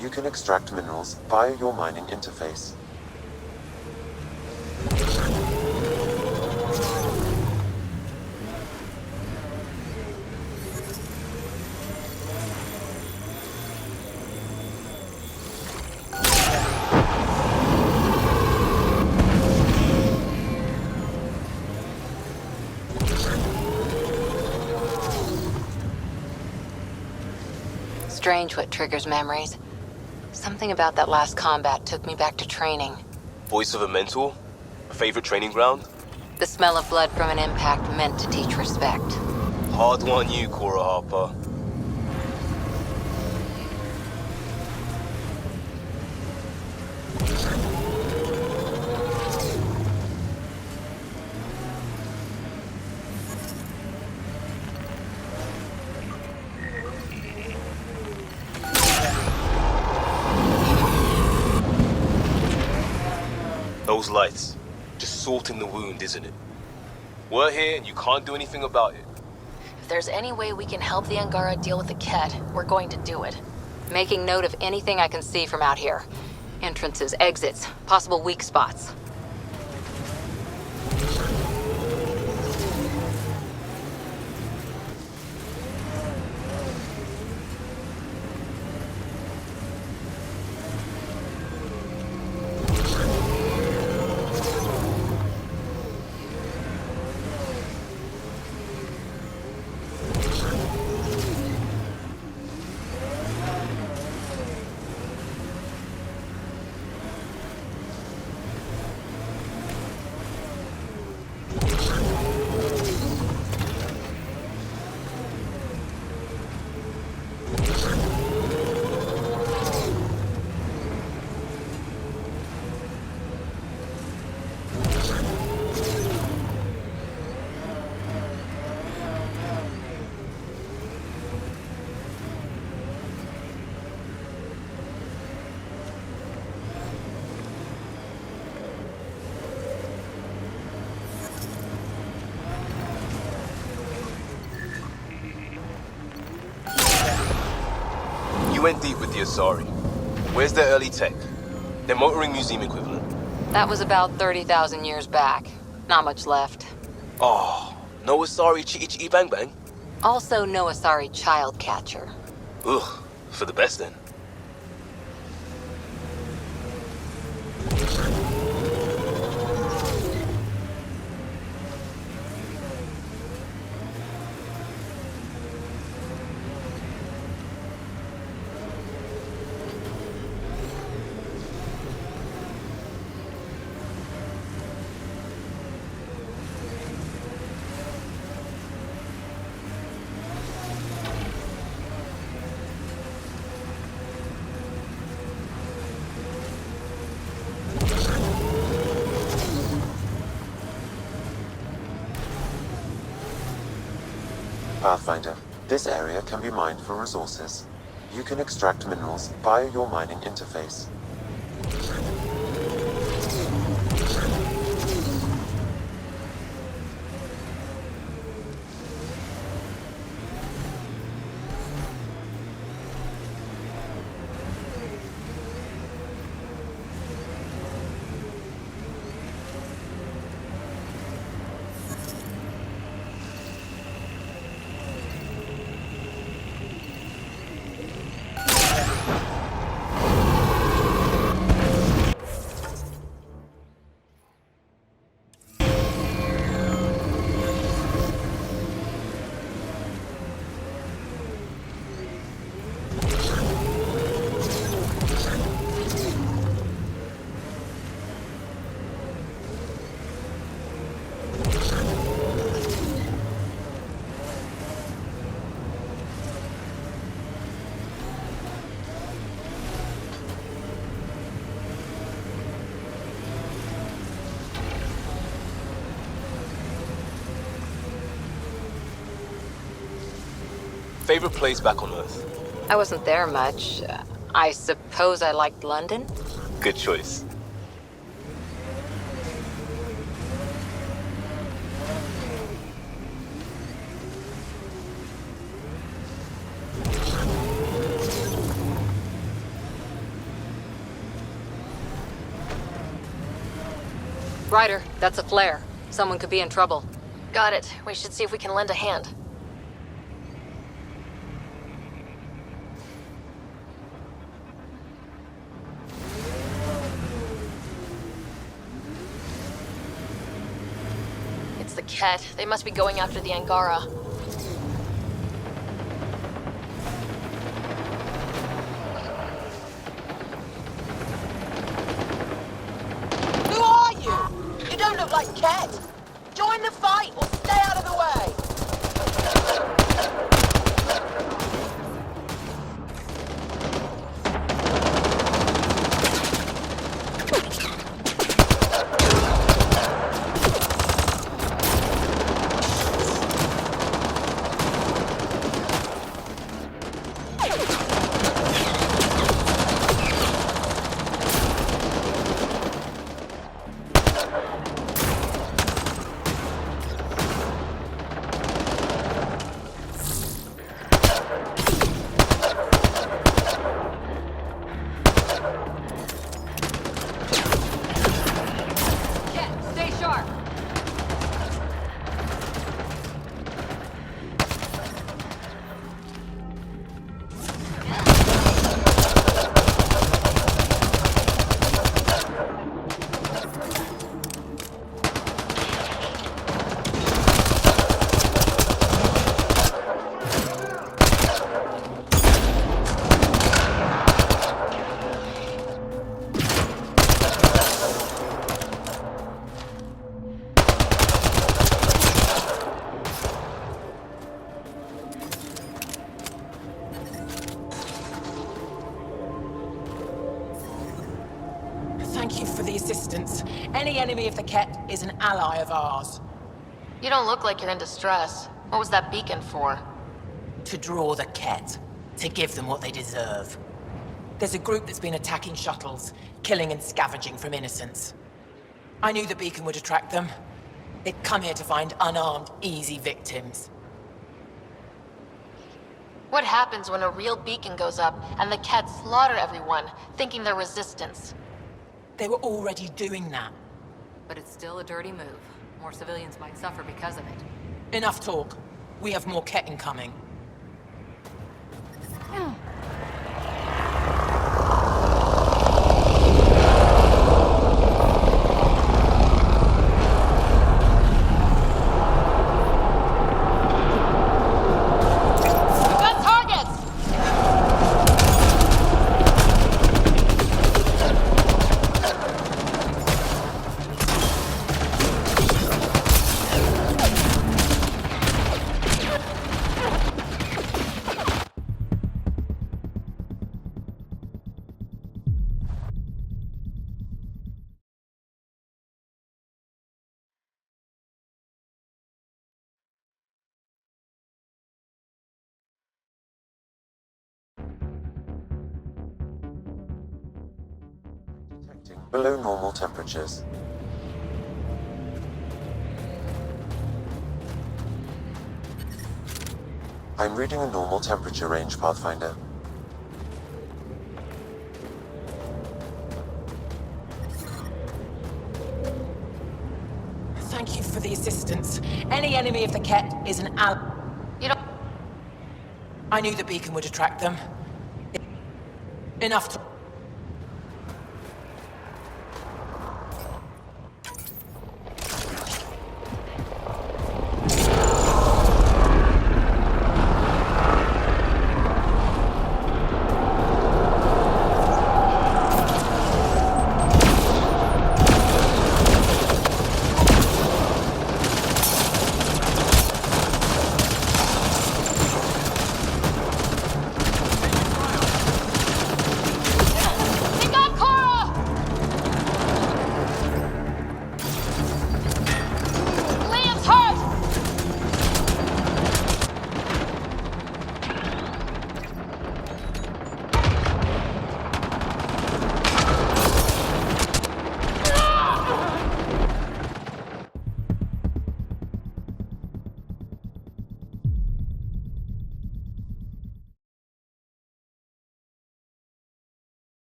You can extract minerals via your mining interface. Strange what triggers memories. Something about that last combat took me back to training. Voice of a mentor? A favorite training ground? The smell of blood from an impact meant to teach respect. Hard one you, Cora Harper. Those lights. Just salting the wound, isn't it? We're here and you can't do anything about it. If there's any way we can help the Angara deal with the Ket, we're going to do it. Making note of anything I can see from out here. Entrances, exits, possible weak spots. You went deep with the Asari. Where's their early tech? Their motoring museum equivalent? That was about 30,000 years back. Not much left. Oh, no Asari chitty chitty bang bang? Also no Asari child catcher. Ugh, for the best then. Pathfinder, this area can be mined for resources. You can extract minerals via your mining interface. Favorite place back on Earth? I wasn't there much. I suppose I liked London? Good choice. Ryder, that's a flare. Someone could be in trouble. Got it. We should see if we can lend a hand. It's the Ket. They must be going after the Angara. Who are you? You don't look like Ket. Join the fight or stay out of the way. Thank you for the assistance. Any enemy of the Ket is an ally of ours. You don't look like you're in distress. What was that beacon for? To draw the Ket. To give them what they deserve. There's a group that's been attacking shuttles, killing and scavenging from innocents. I knew the beacon would attract them. They'd come here to find unarmed, easy victims. What happens when a real beacon goes up and the Ket slaughter everyone, thinking they're resistance? They were already doing that. But it's still a dirty move. More civilians might suffer because of it. Enough talk. We have more Ket incoming. Below normal temperatures. I'm reading a normal temperature range, Pathfinder. Thank you for the assistance. Any enemy of the Ket is an ally. You don't... I knew the beacon would attract them. Enough to...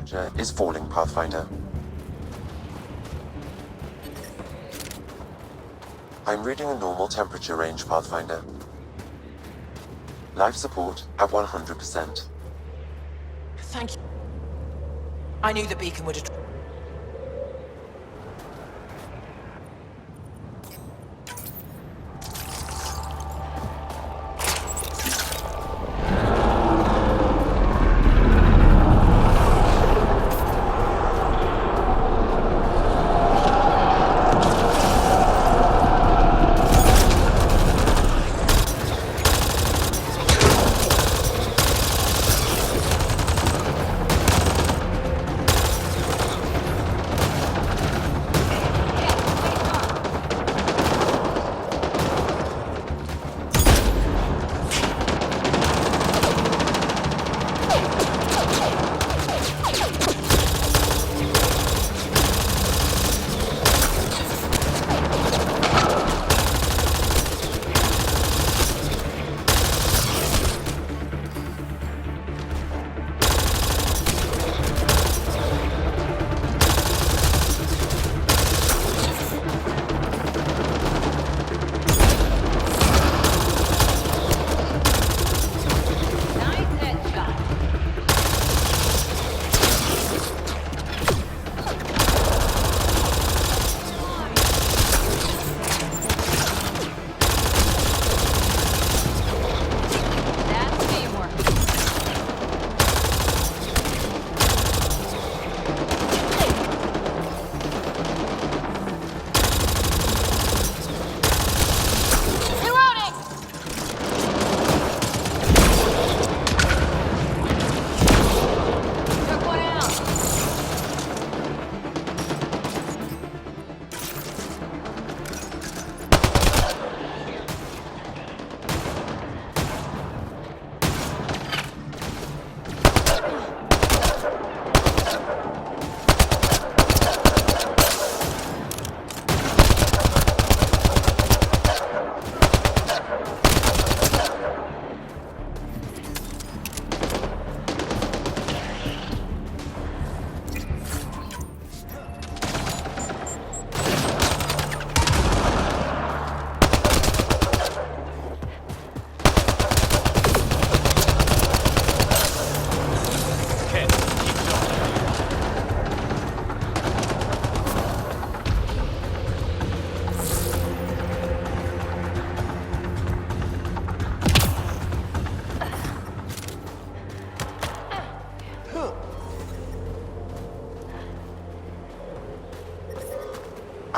temperature is falling, Pathfinder. I'm reading a normal temperature range, Pathfinder. Life support at 100%. Thank you. I knew the beacon would attract.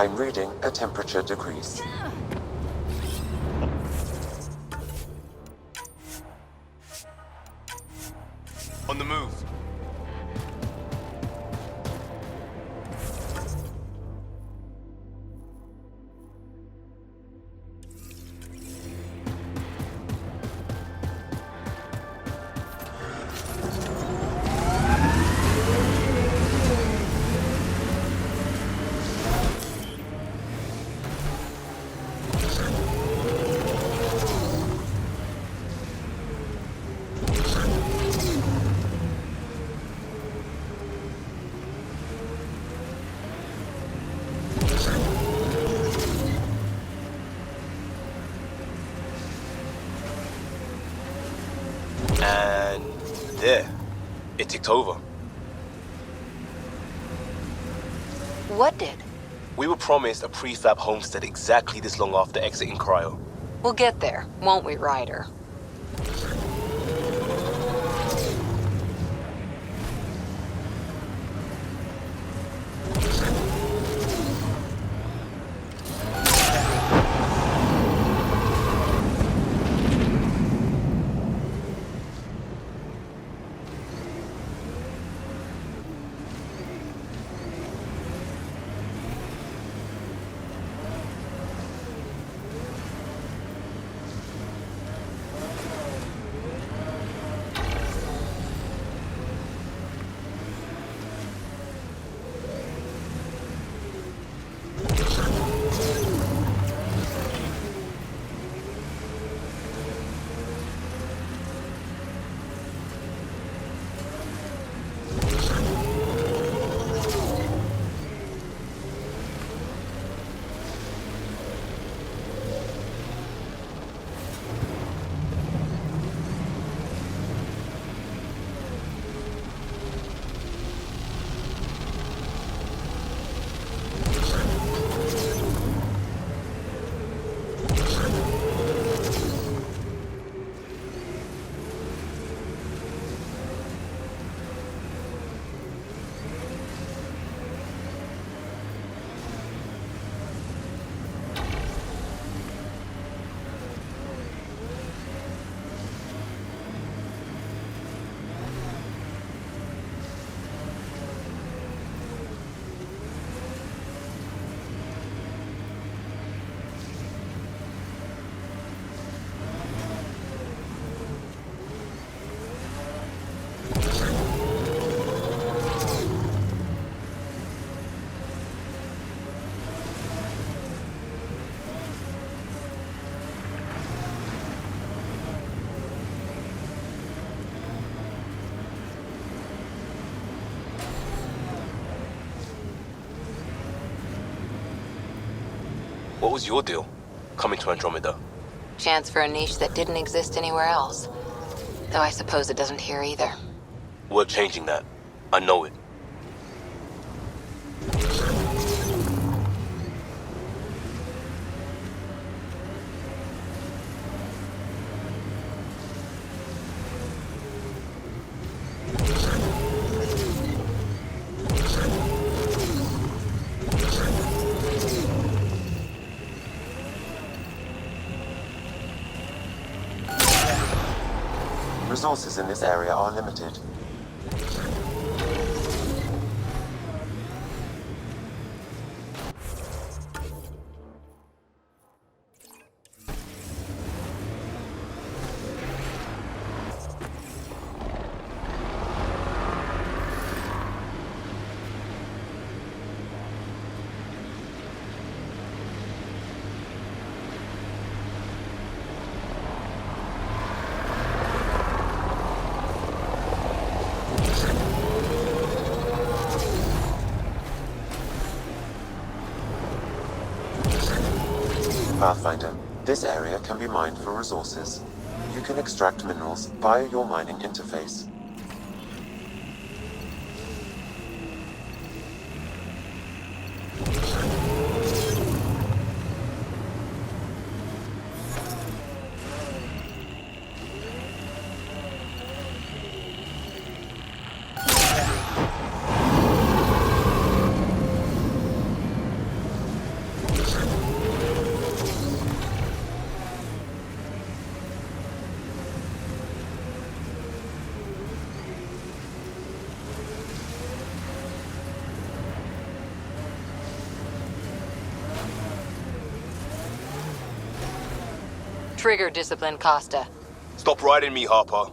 I'm reading a temperature decrease. On the move. And there, it ticked over. What did? We were promised a prefab homestead exactly this long after exiting Cryo. We'll get there, won't we, Ryder? What was your deal, coming to Andromeda? Chance for a niche that didn't exist anywhere else. Though I suppose it doesn't here either. We're changing that. I know it. Resources in this area are limited. Pathfinder, this area can be mined for resources. You can extract minerals via your mining interface. Trigger discipline, Costa. Stop riding me, Harper.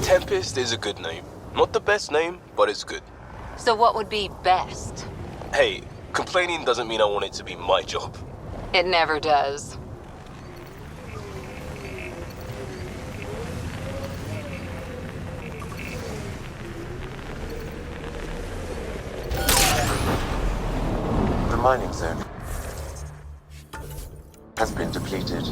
Tempest is a good name. Not the best name, but it's good. So what would be best? Hey, complaining doesn't mean I want it to be my job. It never does. The mining zone has been depleted.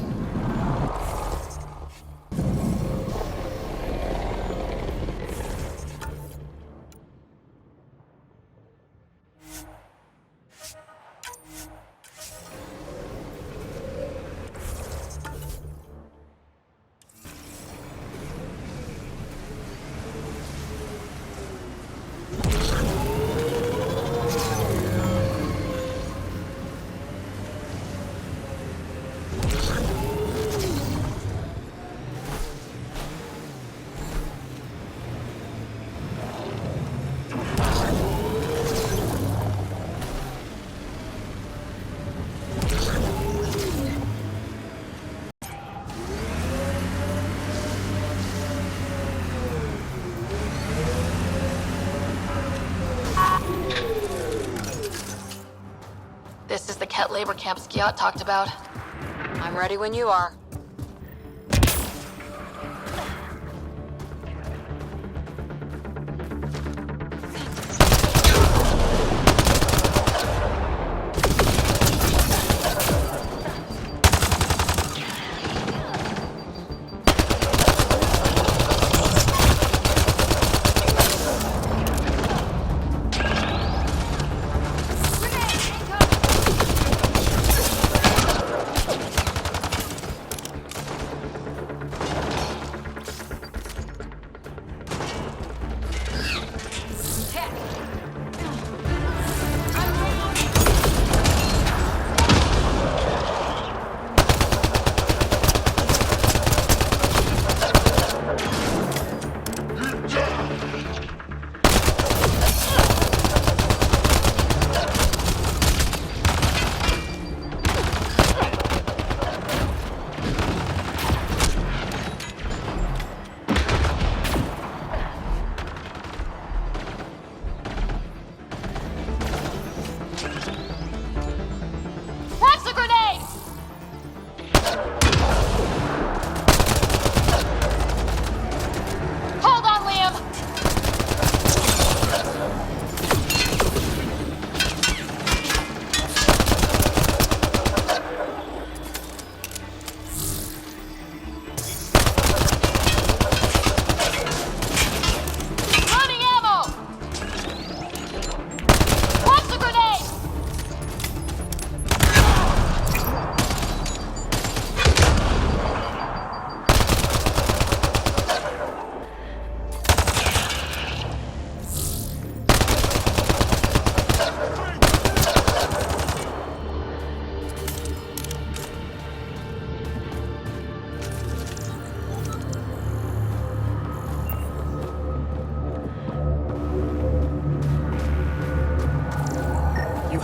Ket labor camp Skiat talked about. I'm ready when you are.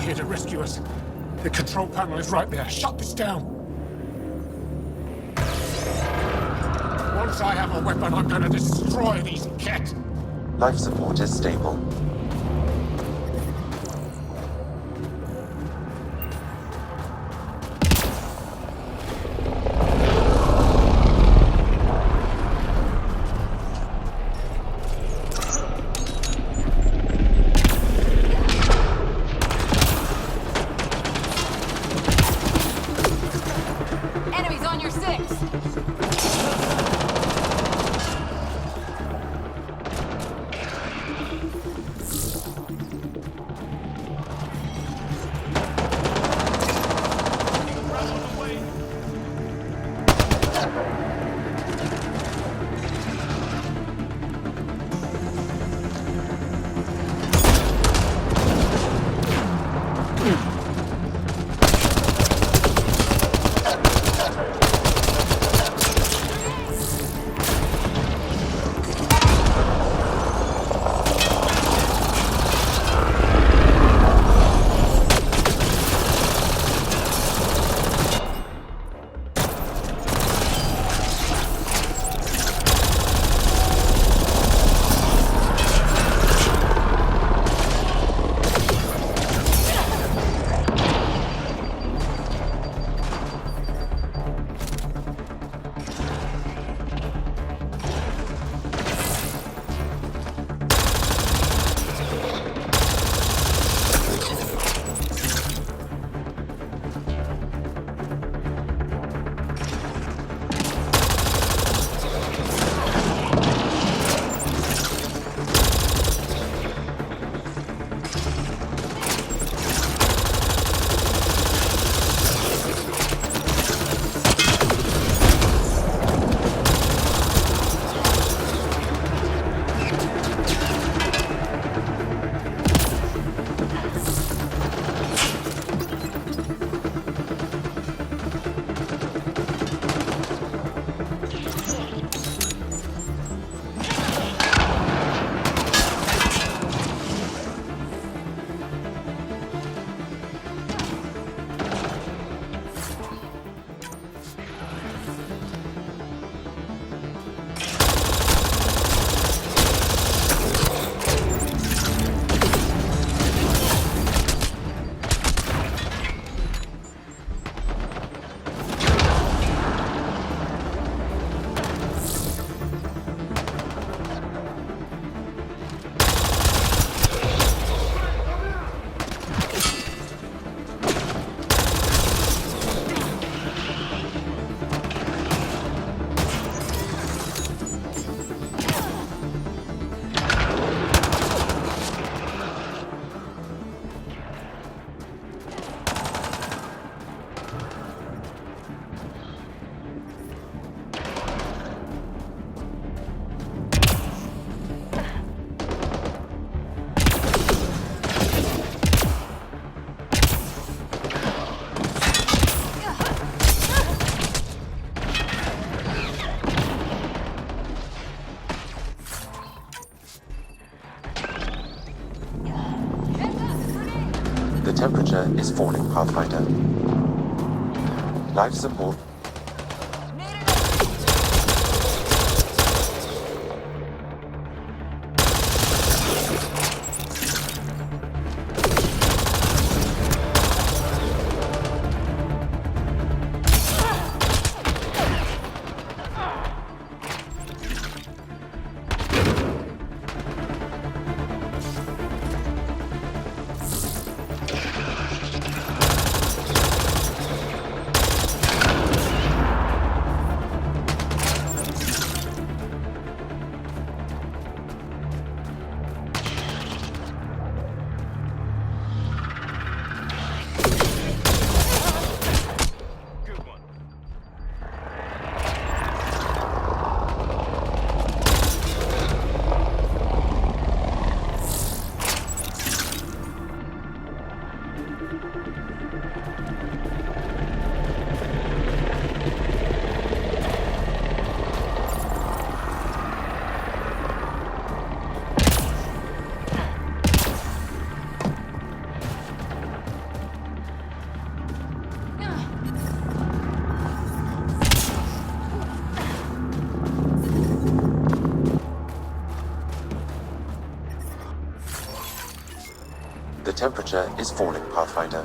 Here to rescue us. The control panel is right there. Shut this down. Once I have a weapon, I'm gonna destroy these Ket. Life support is stable. temperature is falling, Pathfinder. Life support. The temperature is falling, Pathfinder.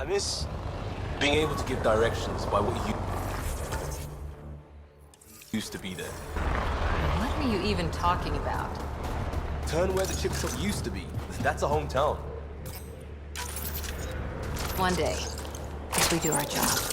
I miss being able to give directions by what you used to be there. What are you even talking about? Turn where the chip shop used to be. That's a hometown. One day, if we do our job.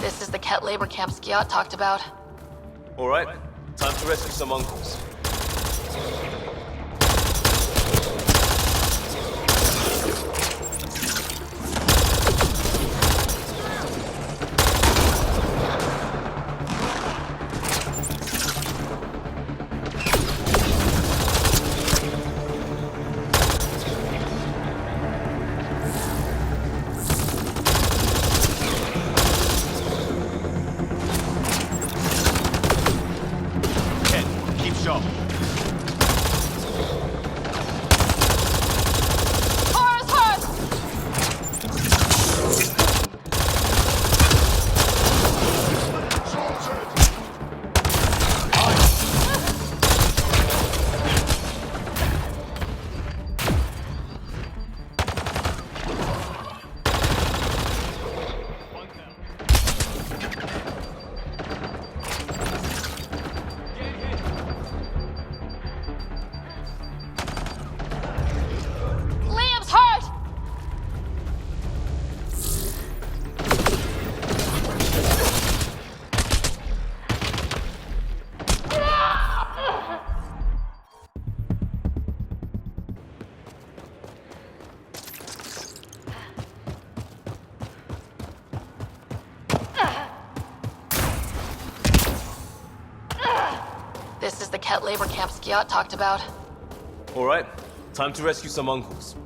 This is the Ket labor camp Skiot talked about. Alright, time to rescue some uncles. This is the Ket labor camp Skiot talked about. Alright, time to rescue some uncles.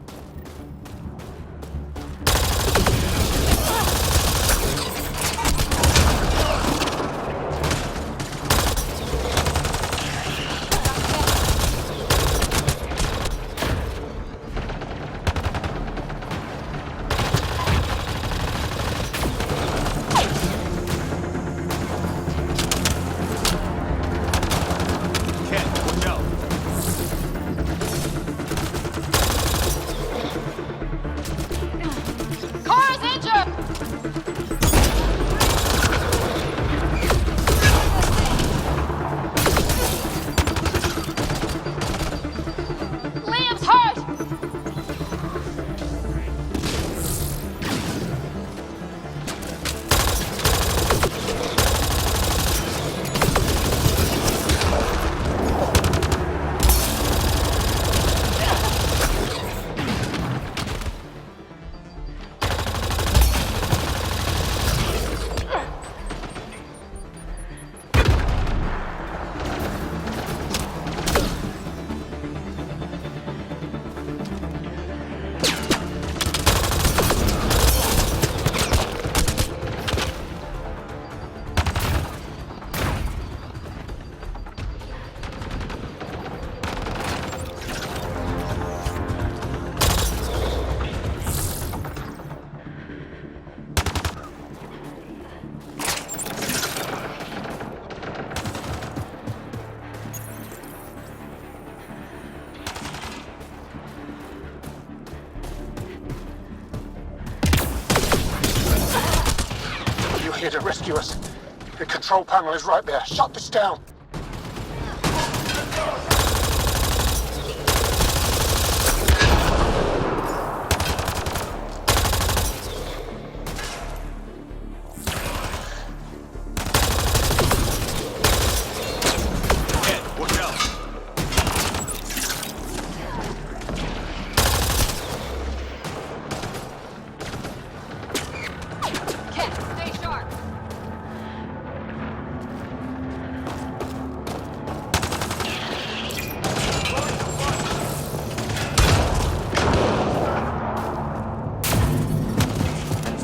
Here to rescue us. The control panel is right there. Shut this down.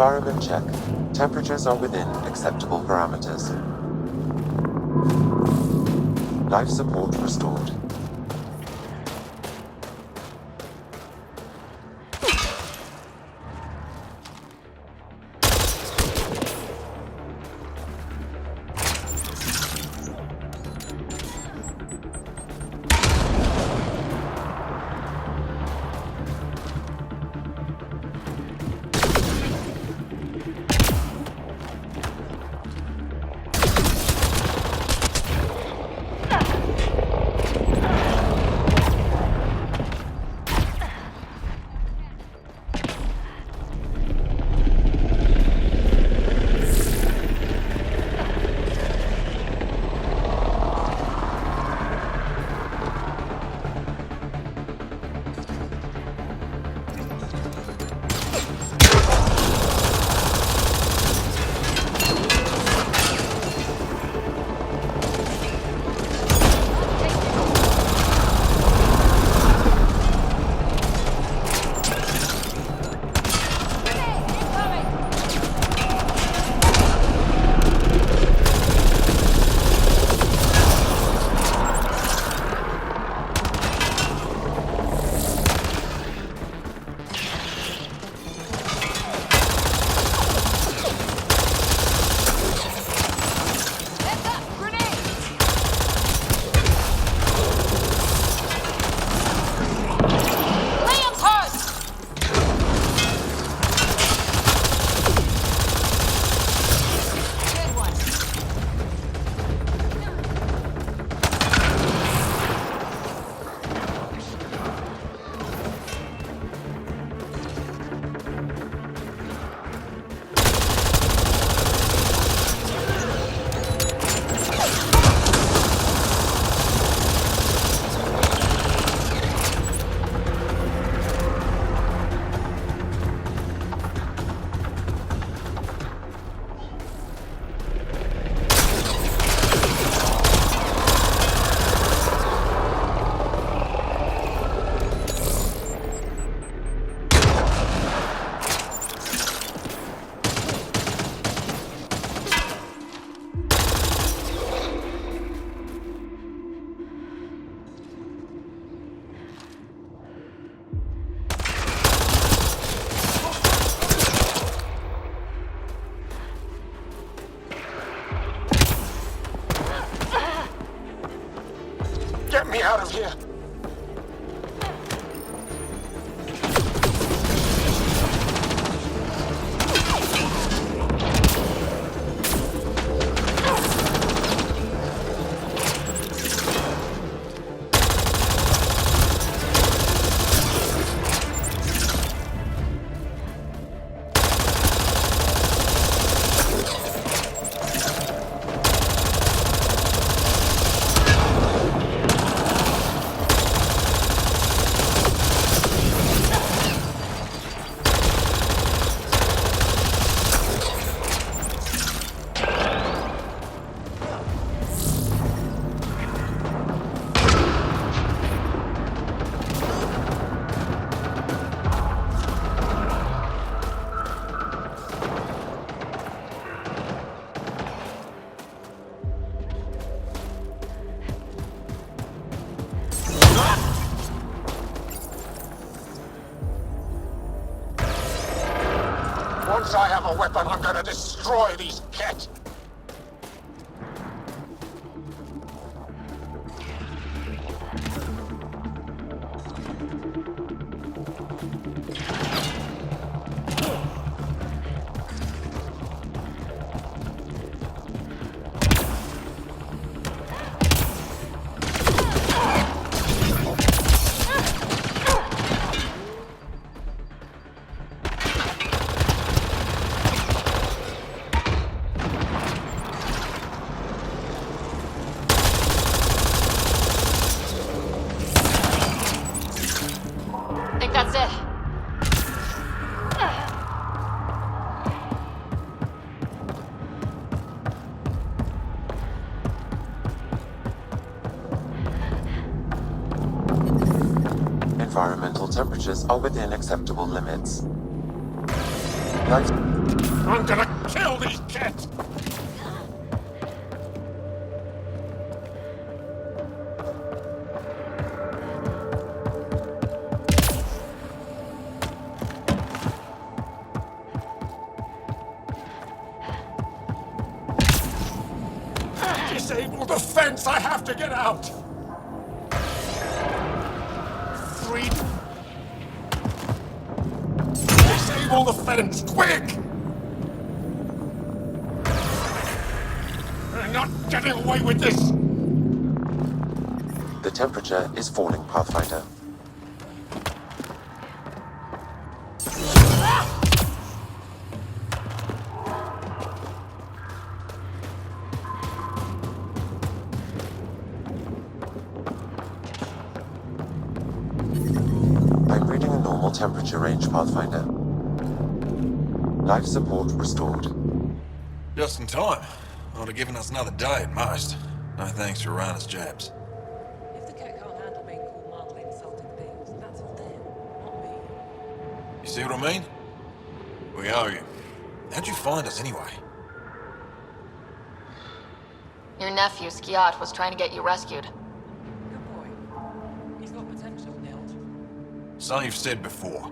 Environment check. Temperatures are within acceptable parameters. Life support restored. Get me out of here! Once I have a weapon, I'm gonna destroy these Ket! That's it. Environmental temperatures are within acceptable limits. Life I'm gonna kill these kids! Disable the fence! I have to get out! 3. Disable the fence, quick! We're not getting away with this! The temperature is falling, Pathfinder. I'm reading a normal temperature range, Pathfinder. Life support restored. Just in time. Would have given us another day at most. No thanks for Rana's jabs. If the cat can't handle being called mildly insulting things, that's on them, not me. You see what I mean? We owe you. How'd you find us anyway? Your nephew, Skiat, was trying to get you rescued. Good boy. He's got potential, Nilt. So you've said before.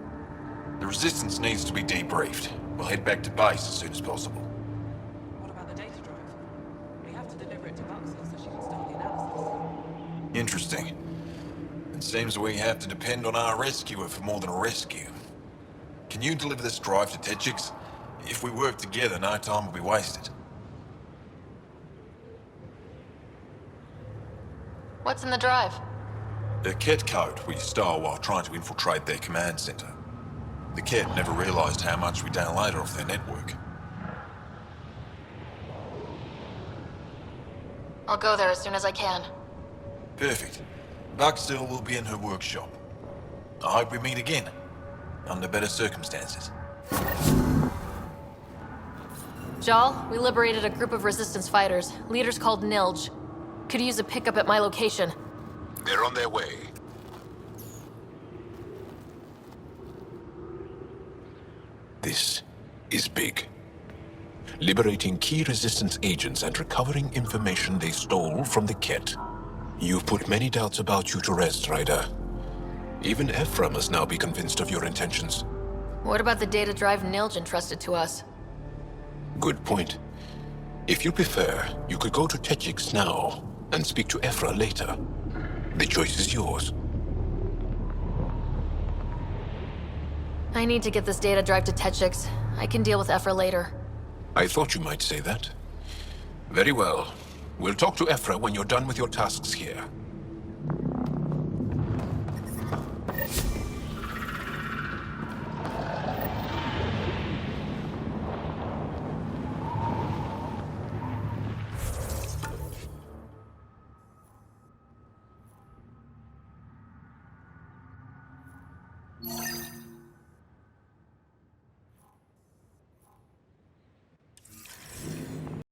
The Resistance needs to be debriefed. We'll head back to base as soon as possible. What about the data drive? We have to deliver it to Accu so she can start the analysis. Interesting. It seems we have to depend on our rescuer for more than a rescue. Can you deliver this drive to Techix? If we work together, no time will be wasted. What's in the drive? The Ket code we stole while trying to infiltrate their command center. The Ket never realized how much we downloaded off their network. I'll go there as soon as I can. Perfect. Buckstill will be in her workshop. I hope we meet again, under better circumstances. Jal, we liberated a group of Resistance fighters, leaders called Nilj. Could use a pickup at my location. They're on their way. This is big. Liberating key Resistance agents and recovering information they stole from the Ket. You've put many doubts about you to rest, Ryder. Even Ephra must now be convinced of your intentions. What about the data drive Nilj entrusted to us? Good point. If you prefer, you could go to Techix now and speak to Ephra later. The choice is yours. I need to get this data drive to Techix. I can deal with Ephra later. I thought you might say that. Very well. We'll talk to Ephra when you're done with your tasks here.